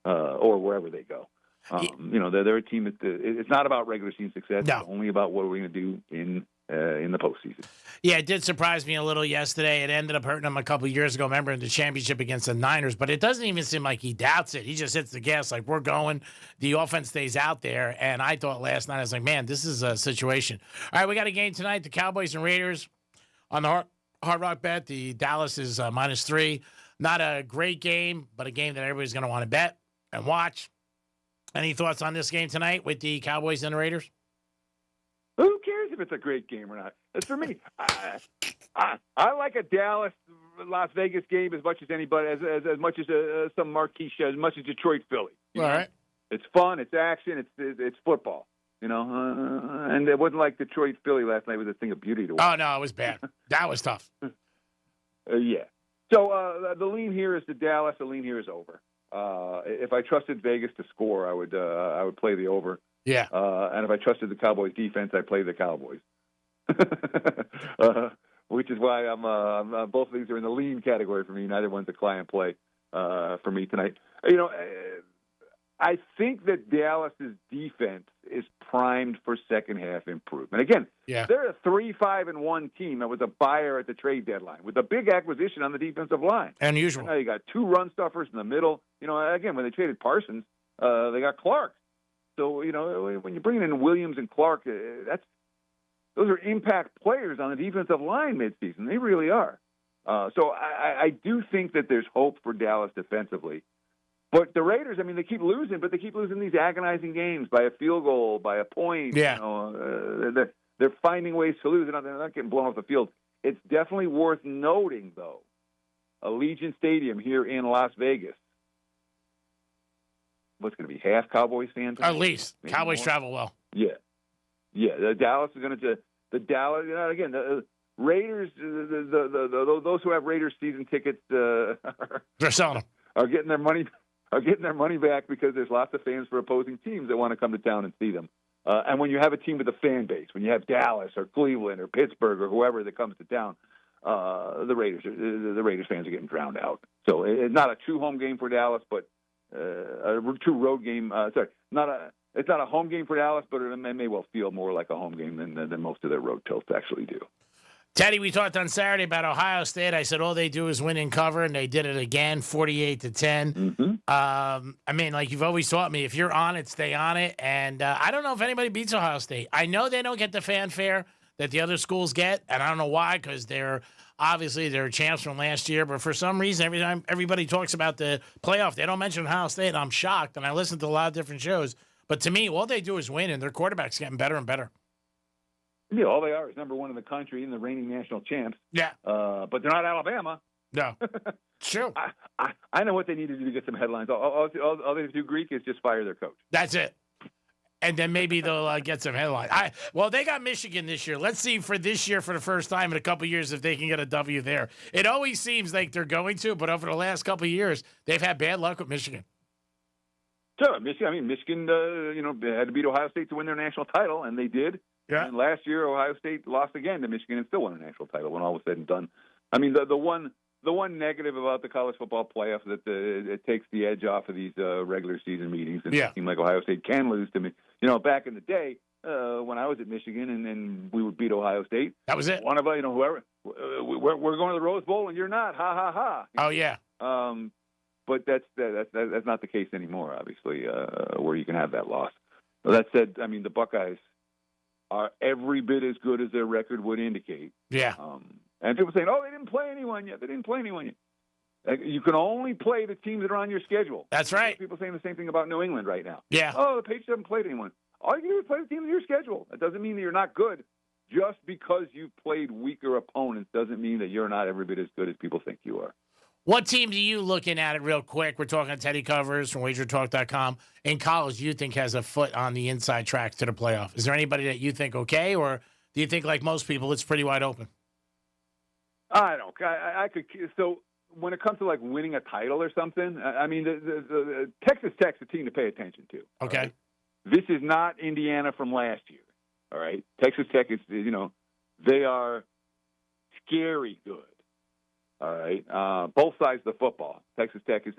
or wherever they go. They're a team that it's not about regular season success. No. It's only about what we're going to do in the postseason. Yeah, it did surprise me a little yesterday. It ended up hurting him a couple of years ago, remember, in the championship against the Niners. But it doesn't even seem like he doubts it. He just hits the gas like, we're going. The offense stays out there. And I thought last night, I was like, man, this is a situation. All right, we got a game tonight, the Cowboys and Raiders on the Hard Rock Bet. The Dallas is -3. Not a great game, but a game that everybody's going to want to bet and watch. Any thoughts on this game tonight with the Cowboys and the Raiders? Who cares if it's a great game or not? As for me, I like a Dallas Las Vegas game as much as anybody, as much as some marquee show, as much as Detroit Philly. All right. It's fun, it's action, it's football. And it wasn't like Detroit Philly last night with a thing of beauty to watch. Oh no, it was bad. That was tough. Yeah. So the lean here is to Dallas. The lean here is over. If I trusted Vegas to score, I would play the over. Yeah. And if I trusted the Cowboys defense, I'd play the Cowboys. Which is why I'm both of these are in the lean category for me. Neither one's a client play for me tonight. I think that Dallas's defense is primed for second half improvement. Again, they're a 3-5-1 team that was a buyer at the trade deadline with a big acquisition on the defensive line. Unusual. Now you got 2 run stuffers in the middle. Again, when they traded Parsons, they got Clark. So when you're bringing in Williams and Clark, those are impact players on the defensive line midseason. They really are. So I do think that there's hope for Dallas defensively. But the Raiders, they keep losing, but they keep losing these agonizing games by a field goal, by a point. Yeah. They're finding ways to lose. They're not getting blown off the field. It's definitely worth noting, though, Allegiant Stadium here in Las Vegas. What's going to be half Cowboys fans? At least. Maybe Cowboys more? travel well. Yeah. The Dallas is going to again, the Raiders, those who have Raiders season tickets they're selling them. Are getting their money back because there's lots of fans for opposing teams that want to come to town and see them. And when you have a team with a fan base, when you have Dallas or Cleveland or Pittsburgh or whoever that comes to town, the Raiders fans are getting drowned out. So it's not a true home game for Dallas, but a true road game. It's not a home game for Dallas, but it may well feel more like a home game than most of their road tilts actually do. Teddy, we talked on Saturday about Ohio State. I said all they do is win and cover, and they did it again, 48-10. Like you've always taught me, if you're on it, stay on it. And I don't know if anybody beats Ohio State. I know they don't get the fanfare that the other schools get, and I don't know why, because they're champs from last year. But for some reason, every time everybody talks about the playoff, they don't mention Ohio State, and I'm shocked. And I listen to a lot of different shows. But to me, all they do is win, and their quarterback's getting better and better. Yeah, all they are is number 1 in the country and the reigning national champs. Yeah. But they're not Alabama. No. True. I know what they need to do to get some headlines. All they have to do, Greek, is just fire their coach. That's it. And then maybe they'll get some headlines. They got Michigan this year. Let's see for this year, for the first time in a couple of years, if they can get a W there. It always seems like they're going to, but over the last couple of years, they've had bad luck with Michigan. Sure, Michigan, had to beat Ohio State to win their national title, and they did. Yeah. And last year, Ohio State lost again to Michigan and still won a national title when all was said and done. The one negative about the college football playoff is that it takes the edge off of these regular season meetings. And it seems like Ohio State can lose to me. Back in the day when I was at Michigan and we would beat Ohio State. That was it. One of us, whoever, we're going to the Rose Bowl and you're not. Ha ha ha. Oh yeah. But that's not the case anymore. Obviously, where you can have that loss. So that said, the Buckeyes are every bit as good as their record would indicate. Yeah. And people saying, they didn't play anyone yet. They didn't play anyone yet. You can only play the teams that are on your schedule. That's right. People saying the same thing about New England right now. Yeah. The Patriots haven't played anyone. All you can do is play the teams on your schedule. That doesn't mean that you're not good. Just because you've played weaker opponents doesn't mean that you're not every bit as good as people think you are. What team do you, looking at it real quick, we're talking Teddy Covers from WagerTalk.com, in college you think has a foot on the inside track to the playoff? Is there anybody that you think okay, or do you think, like most people, it's pretty wide open? I don't. I could. So when it comes to like winning a title or something, the Texas Tech's a team to pay attention to. Okay. Right? This is not Indiana from last year. All right. Texas Tech is, they are scary good. All right, both sides of the football. Texas Tech is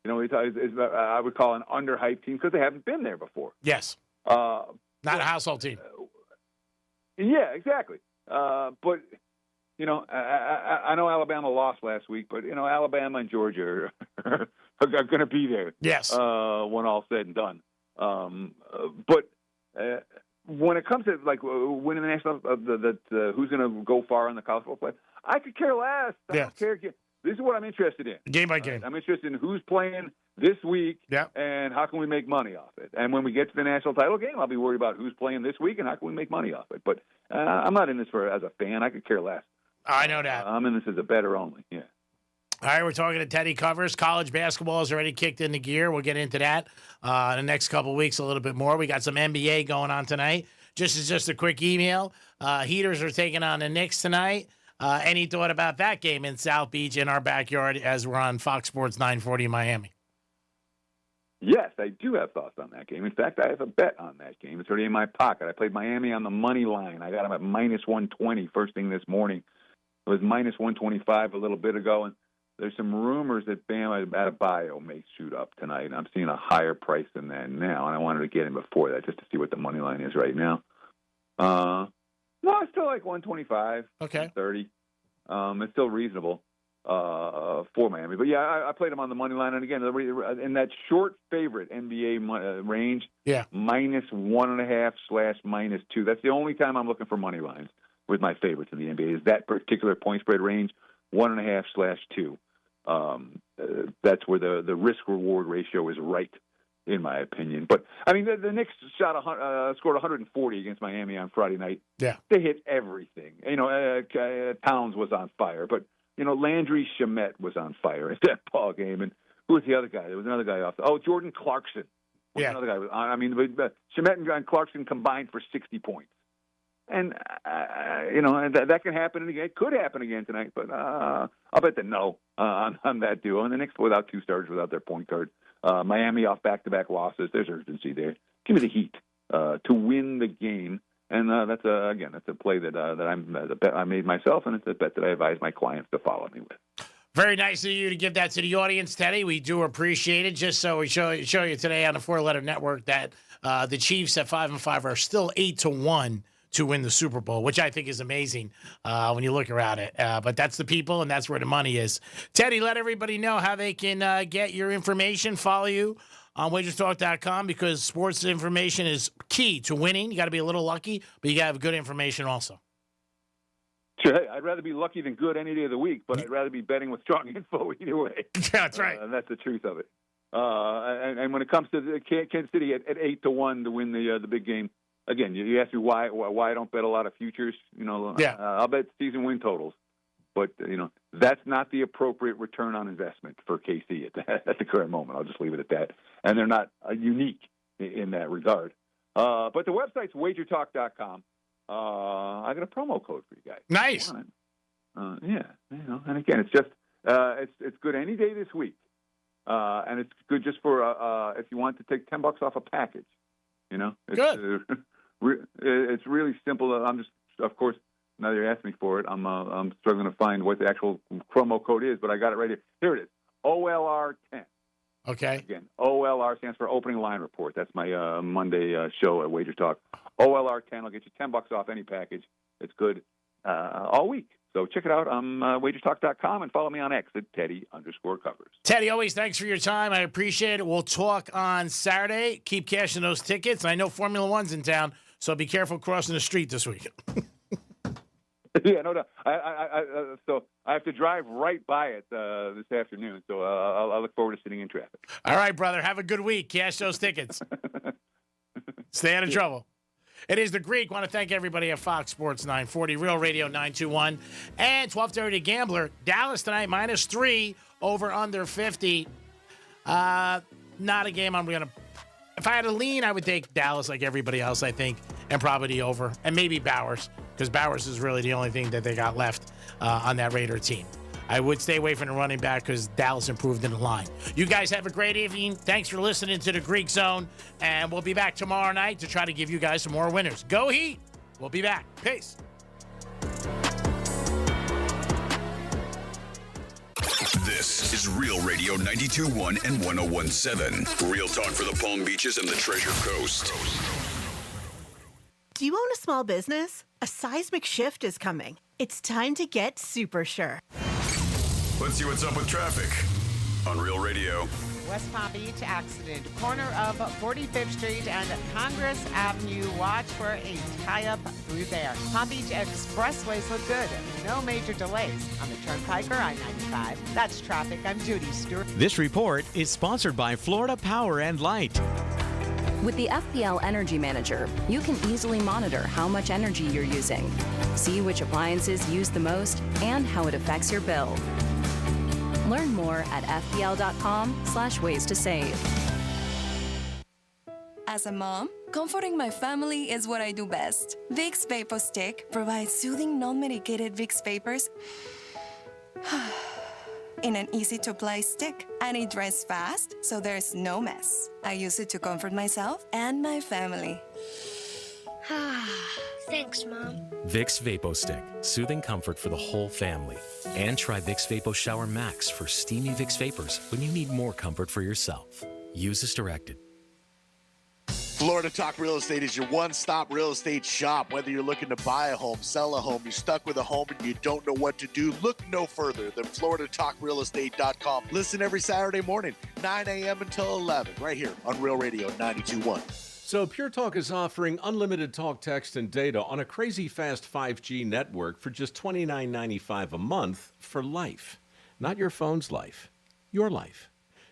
I would call an underhyped team because they haven't been there before. Yes, not a household team. Yeah, exactly. But I know Alabama lost last week, but Alabama and Georgia are going to be there. Yes, when all said and done. But when it comes to like winning the national, who's going to go far in the college football play, I could care less. I don't care. This is what I'm interested in. Game by game. I'm interested in who's playing this week and how can we make money off it. And when we get to the national title game, I'll be worried about who's playing this week and how can we make money off it. But I'm not in this as a fan. I could care less. I know that. I'm in this as a better only. Yeah. All right, we're talking to Teddy Covers. College basketball has already kicked into gear. We'll get into that in the next couple of weeks a little bit more. We got some NBA going on tonight. Just a quick email. Heaters are taking on the Knicks tonight. Any thought about that game in South Beach in our backyard as we're on Fox Sports 940 in Miami? Yes, I do have thoughts on that game. In fact, I have a bet on that game. It's already in my pocket. I played Miami on the money line. I got them at minus 120 first thing this morning. It was minus 125 a little bit ago, and there's some rumors that Bam Adebayo may shoot up tonight, and I'm seeing a higher price than that now, and I wanted to get in before that just to see what the money line is right now. No, it's still like 125, okay, 30. It's still reasonable for Miami. But, yeah, I played them on the money line, and again, in that short favorite NBA range, minus 1.5 / minus 2. That's the only time I'm looking for money lines with my favorites in the NBA is that particular point spread range, 1.5 / 2. That's where the risk-reward ratio is right, in my opinion. But, I mean, the Knicks scored 140 against Miami on Friday night. Yeah. They hit everything. You know, Towns was on fire. But, you know, Landry Shamet was on fire at that ball game. And who was the other guy? There was another guy off. Jordan Clarkson. Yeah. Another guy. I mean, Shamet and Clarkson combined for 60 points. And, you know, that can happen again. It could happen again tonight, but I'll bet the no on that duo. And the Knicks without two starters, without their point guard. Miami off back-to-back losses. There's urgency there. Give me the Heat to win the game. And that's a play that a bet I made myself, and it's a bet that I advise my clients to follow me with. Very nice of you to give that to the audience, Teddy. We do appreciate it. Just so we show you today on the Four Letter Network that the Chiefs at 5-5 are still 8-1 to win the Super Bowl, which I think is amazing when you look around it. But that's the people, and that's where the money is. Teddy, let everybody know how they can get your information, follow you on wagerstalk.com, because sports information is key to winning. You got to be a little lucky, but you got to have good information also. Sure. Hey, I'd rather be lucky than good any day of the week, but I'd rather be betting with strong info either way. That's right. That's the truth of it. And when it comes to Kansas City at 8-1 to win the big game, again, you ask me why I don't bet a lot of futures. You know, I'll bet season win totals, but you know that's not the appropriate return on investment for KC at the current moment. I'll just leave it at that. And they're not unique in that regard. But the website's wagertalk.com. I got a promo code for you guys. Nice. Yeah, you know, and again, it's just it's good any day this week, and it's good just for if you want to take $10 off a package. You know, good. It's really simple. I'm just, of course, now that you're asking me for it, I'm struggling to find what the actual promo code is, but I got it right here. Here it is, OLR10. Okay. Again, OLR stands for Opening Line Report. That's my Monday show at Wager Talk. OLR10 will get you $10 off any package. It's good all week. So check it out on wagertalk.com and follow me on X at Teddy_covers. Teddy, always thanks for your time. I appreciate it. We'll talk on Saturday. Keep cashing those tickets. I know Formula One's in town, so be careful crossing the street this week. Yeah, no doubt. So I have to drive right by it this afternoon, so I'll look forward to sitting in traffic. All right, brother. Have a good week. Cash those tickets. Stay out of trouble. It is the Greek. Want to thank everybody at Fox Sports 940, Real Radio 921, and 1230 Gambler. Dallas tonight, -3, over under 50. Not a game I'm going to... If I had a lean, I would take Dallas like everybody else, I think, and probably the over, and maybe Bowers, because Bowers is really the only thing that they got left on that Raider team. I would stay away from the running back because Dallas improved in the line. You guys have a great evening. Thanks for listening to the Greek Zone, and we'll be back tomorrow night to try to give you guys some more winners. Go Heat! We'll be back. Peace. This is Real Radio 92.1 and 101.7. Real talk for the Palm Beaches and the Treasure Coast. Do you own a small business? A seismic shift is coming. It's time to get super sure. Let's see what's up with traffic on Real Radio. West Palm Beach accident, corner of 45th Street and Congress Avenue. Watch for a tie-up through there. Palm Beach expressways look good. No major delays on the Turnpike or I-95. That's traffic. I'm Judy Stewart. This report is sponsored by Florida Power and Light. With the FPL Energy Manager, you can easily monitor how much energy you're using, see which appliances use the most, and how it affects your bill. Learn more at fpl.com/ways to save. As a mom, comforting my family is what I do best. Vicks Vapor Stick provides soothing, non-medicated Vicks vapors in an easy-to-apply stick, and it dries fast, so there's no mess. I use it to comfort myself and my family. Thanks, Mom. Vicks Vapo Stick, soothing comfort for the whole family. And try Vicks Vapo Shower Max for steamy Vicks Vapors when you need more comfort for yourself. Use as directed. Florida Talk Real Estate is your one-stop real estate shop. Whether you're looking to buy a home, sell a home, you're stuck with a home and you don't know what to do, look no further than FloridaTalkRealEstate.com. Listen every Saturday morning, 9 a.m. until 11, right here on Real Radio 92.1. So Pure Talk is offering unlimited talk, text, and data on a crazy fast 5G network for just $29.95 a month for life. Not your phone's life, your life.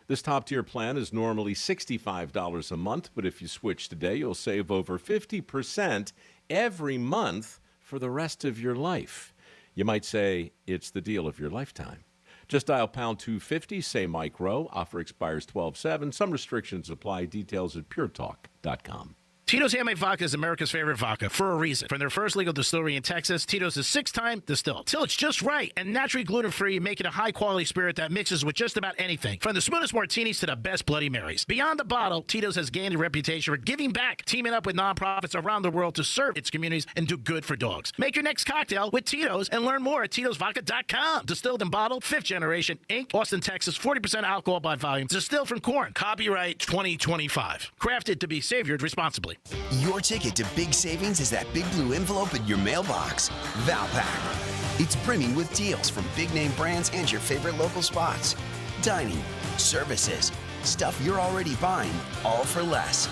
This top-tier plan is normally $65 a month, but if you switch today, you'll save over 50% every month for the rest of your life. You might say it's the deal of your lifetime. Just dial pound 250, say Mike Rowe. Offer expires 12/7. Some restrictions apply. Details at puretalk.com. Tito's Handmade Vodka is America's favorite vodka for a reason. From their first legal distillery in Texas, Tito's is 6-time distilled. Till it's just right and naturally gluten-free, making a high-quality spirit that mixes with just about anything. From the smoothest martinis to the best Bloody Marys. Beyond the bottle, Tito's has gained a reputation for giving back, teaming up with nonprofits around the world to serve its communities and do good for dogs. Make your next cocktail with Tito's and learn more at Tito'sVodka.com. Distilled and bottled, 5th generation, Inc., Austin, Texas, 40% alcohol by volume. Distilled from corn. Copyright 2025. Crafted to be savored responsibly. Your ticket to big savings is that big blue envelope in your mailbox. Valpak. It's brimming with deals from big name brands and your favorite local spots. Dining, services, stuff you're already buying, all for less.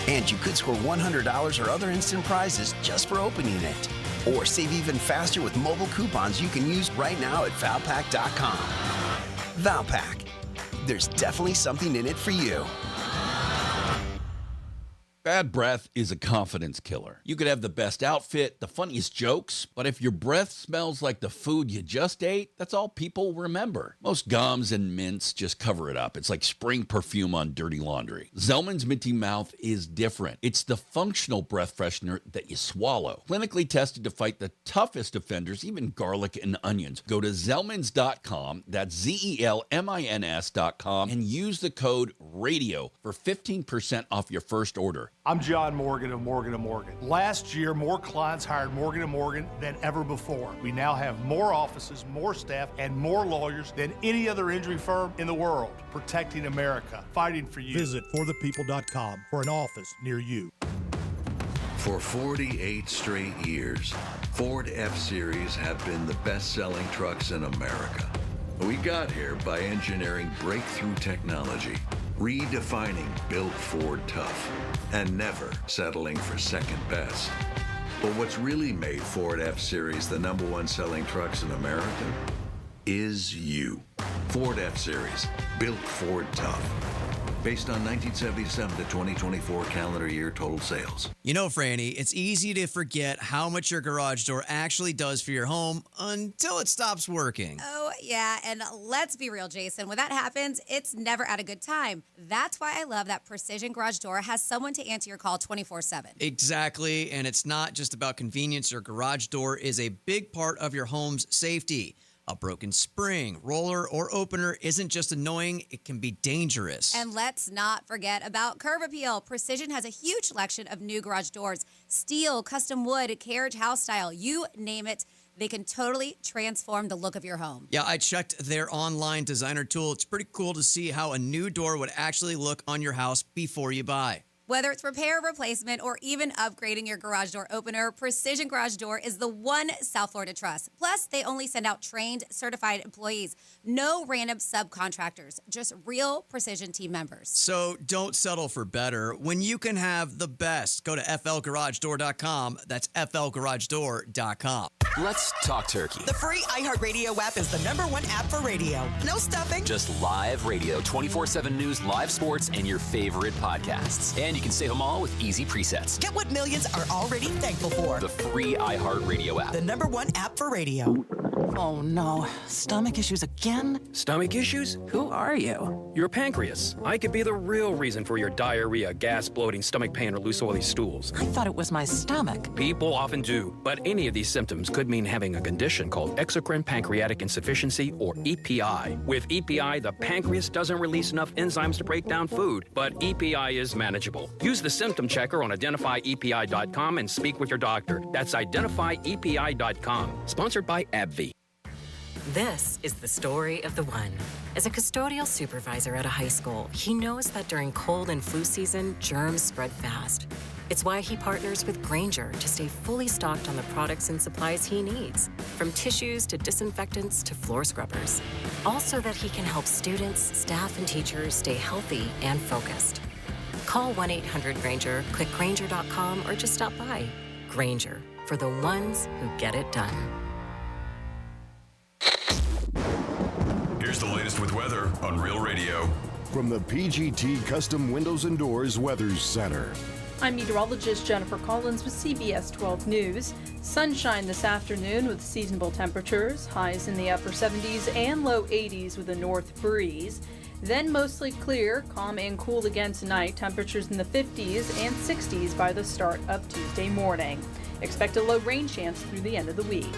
And you could score $100 or other instant prizes just for opening it. Or save even faster with mobile coupons you can use right now at Valpak.com. Valpak. There's definitely something in it for you. Bad breath is a confidence killer. You could have the best outfit, the funniest jokes, but if your breath smells like the food you just ate, that's all people remember. Most gums and mints just cover it up. It's like spring perfume on dirty laundry. Zellman's Minty Mouth is different. It's the functional breath freshener that you swallow. Clinically tested to fight the toughest offenders, even garlic and onions. Go to Zellmans.com, that's ZELMINS.com, and use the code RADIO for 15% off your first order. I'm John Morgan of Morgan & Morgan. Last year, more clients hired Morgan & Morgan than ever before. We now have more offices, more staff, and more lawyers than any other injury firm in the world, protecting America, fighting for you. Visit forthepeople.com for an office near you. For 48 straight years, Ford F-Series have been the best-selling trucks in America. We got here by engineering breakthrough technology, redefining Built Ford Tough, and never settling for second best. But what's really made Ford F-Series the #1 selling trucks in America is you. Ford F-Series, Built Ford Tough. Based on 1977 to 2024 calendar year total sales. You know, Franny, it's easy to forget how much your garage door actually does for your home until it stops working. Oh, yeah, and let's be real, Jason. When that happens, it's never at a good time. That's why I love that Precision Garage Door has someone to answer your call 24/7. Exactly, and it's not just about convenience. Your garage door is a big part of your home's safety. A broken spring, roller, or opener isn't just annoying, it can be dangerous. And let's not forget about Curb Appeal. Precision has a huge selection of new garage doors. Steel, custom wood, carriage house style, you name it. They can totally transform the look of your home. Yeah, I checked their online designer tool. It's pretty cool to see how a new door would actually look on your house before you buy. Whether it's repair, replacement, or even upgrading your garage door opener, Precision Garage Door is the one South Florida trust. Plus, they only send out trained, certified employees. No random subcontractors, just real Precision team members. So don't settle for better when you can have the best. Go to flgaragedoor.com. That's flgaragedoor.com. Let's talk turkey. The free iHeartRadio app is the #1 app for radio. No stuffing. Just live radio, 24/7 news, live sports, and your favorite podcasts. And you can save them all with easy presets. Get what millions are already thankful for. The free iHeartRadio app. The #1 app for radio. Oh no, stomach issues again? Stomach issues? Who are you? Your pancreas. I could be the real reason for your diarrhea, gas, bloating, stomach pain, or loose oily stools. I thought it was my stomach. People often do, but any of these symptoms could mean having a condition called exocrine pancreatic insufficiency, or EPI. With EPI, the pancreas doesn't release enough enzymes to break down food, but EPI is manageable. Use the symptom checker on identifyepi.com and speak with your doctor. That's identifyepi.com. Sponsored by AbbVie. This is the story of the one. As a custodial supervisor at a high school, he knows that during cold and flu season, germs spread fast. It's why he partners with Grainger to stay fully stocked on the products and supplies he needs, from tissues to disinfectants to floor scrubbers. All so that he can help students, staff, and teachers stay healthy and focused. Call 1-800-GRAINGER, click Grainger.com, or just stop by. Grainger, for the ones who get it done. Here's the latest with weather on Real Radio. From the PGT Custom Windows and Doors Weather Center. I'm meteorologist Jennifer Collins with CBS 12 News. Sunshine this afternoon with seasonable temperatures, highs in the upper 70s and low 80s with a north breeze. Then mostly clear, calm and cool again tonight, temperatures in the 50s and 60s by the start of Tuesday morning. Expect a low rain chance through the end of the week.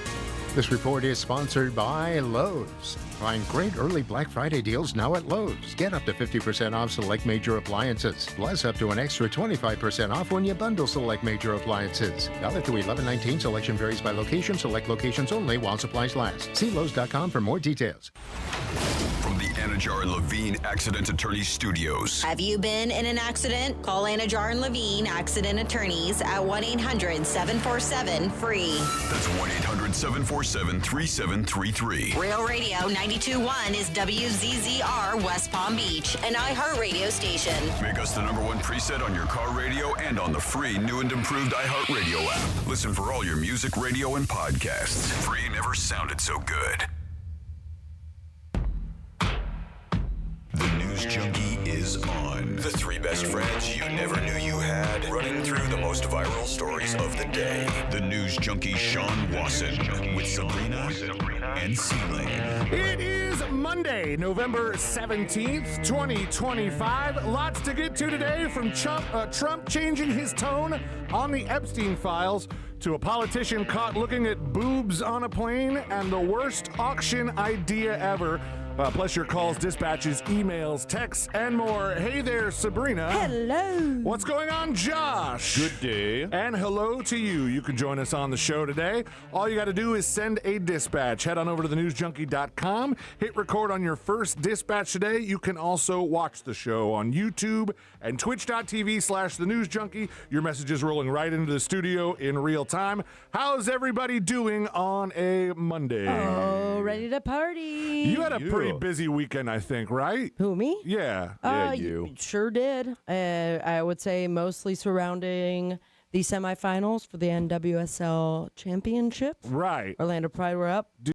This report is sponsored by Lowe's. Find great early Black Friday deals now at Lowe's. Get up to 50% off select major appliances, plus up to an extra 25% off when you bundle select major appliances. Valid through 11/19. Selection varies by location. Select locations only while supplies last. See Lowe's.com for more details. From the Anajar and Levine Accident Attorneys Studios. Have you been in an accident? Call Anajar and Levine Accident Attorneys at 1-800-747-FREE. That's 1-800-747-3733. Real Radio 92.1 is WZZR West Palm Beach, an iHeartRadio station. Make us the #1 preset on your car radio and on the free new and improved iHeartRadio app. Listen for all your music, radio, and podcasts. Free never sounded so good. The News Junkie is on. The 3 best friends you never knew you had, running through the most viral stories of the day. The News Junkie Sean Wasson with Sabrina and Sealing. It is Monday, November 17th, 2025. Lots to get to today, from Trump changing his tone on the Epstein files to a politician caught looking at boobs on a plane and the worst auction idea ever. Plus your calls, dispatches, emails, texts, and more. Hey there, Sabrina. Hello. What's going on, Josh? Good day. And hello to you. You can join us on the show today. All you got to do is send a dispatch. Head on over to thenewsjunkie.com. Hit record on your first dispatch today. You can also watch the show on YouTube and twitch.tv/thenewsjunkie. Your message is rolling right into the studio in real time. How's everybody doing on a Monday? Oh, ready to party. You had a pretty busy weekend, I think, right? Who, me? Yeah. You sure did. I would say mostly surrounding the semifinals for the NWSL Championship. Right. Orlando Pride were up.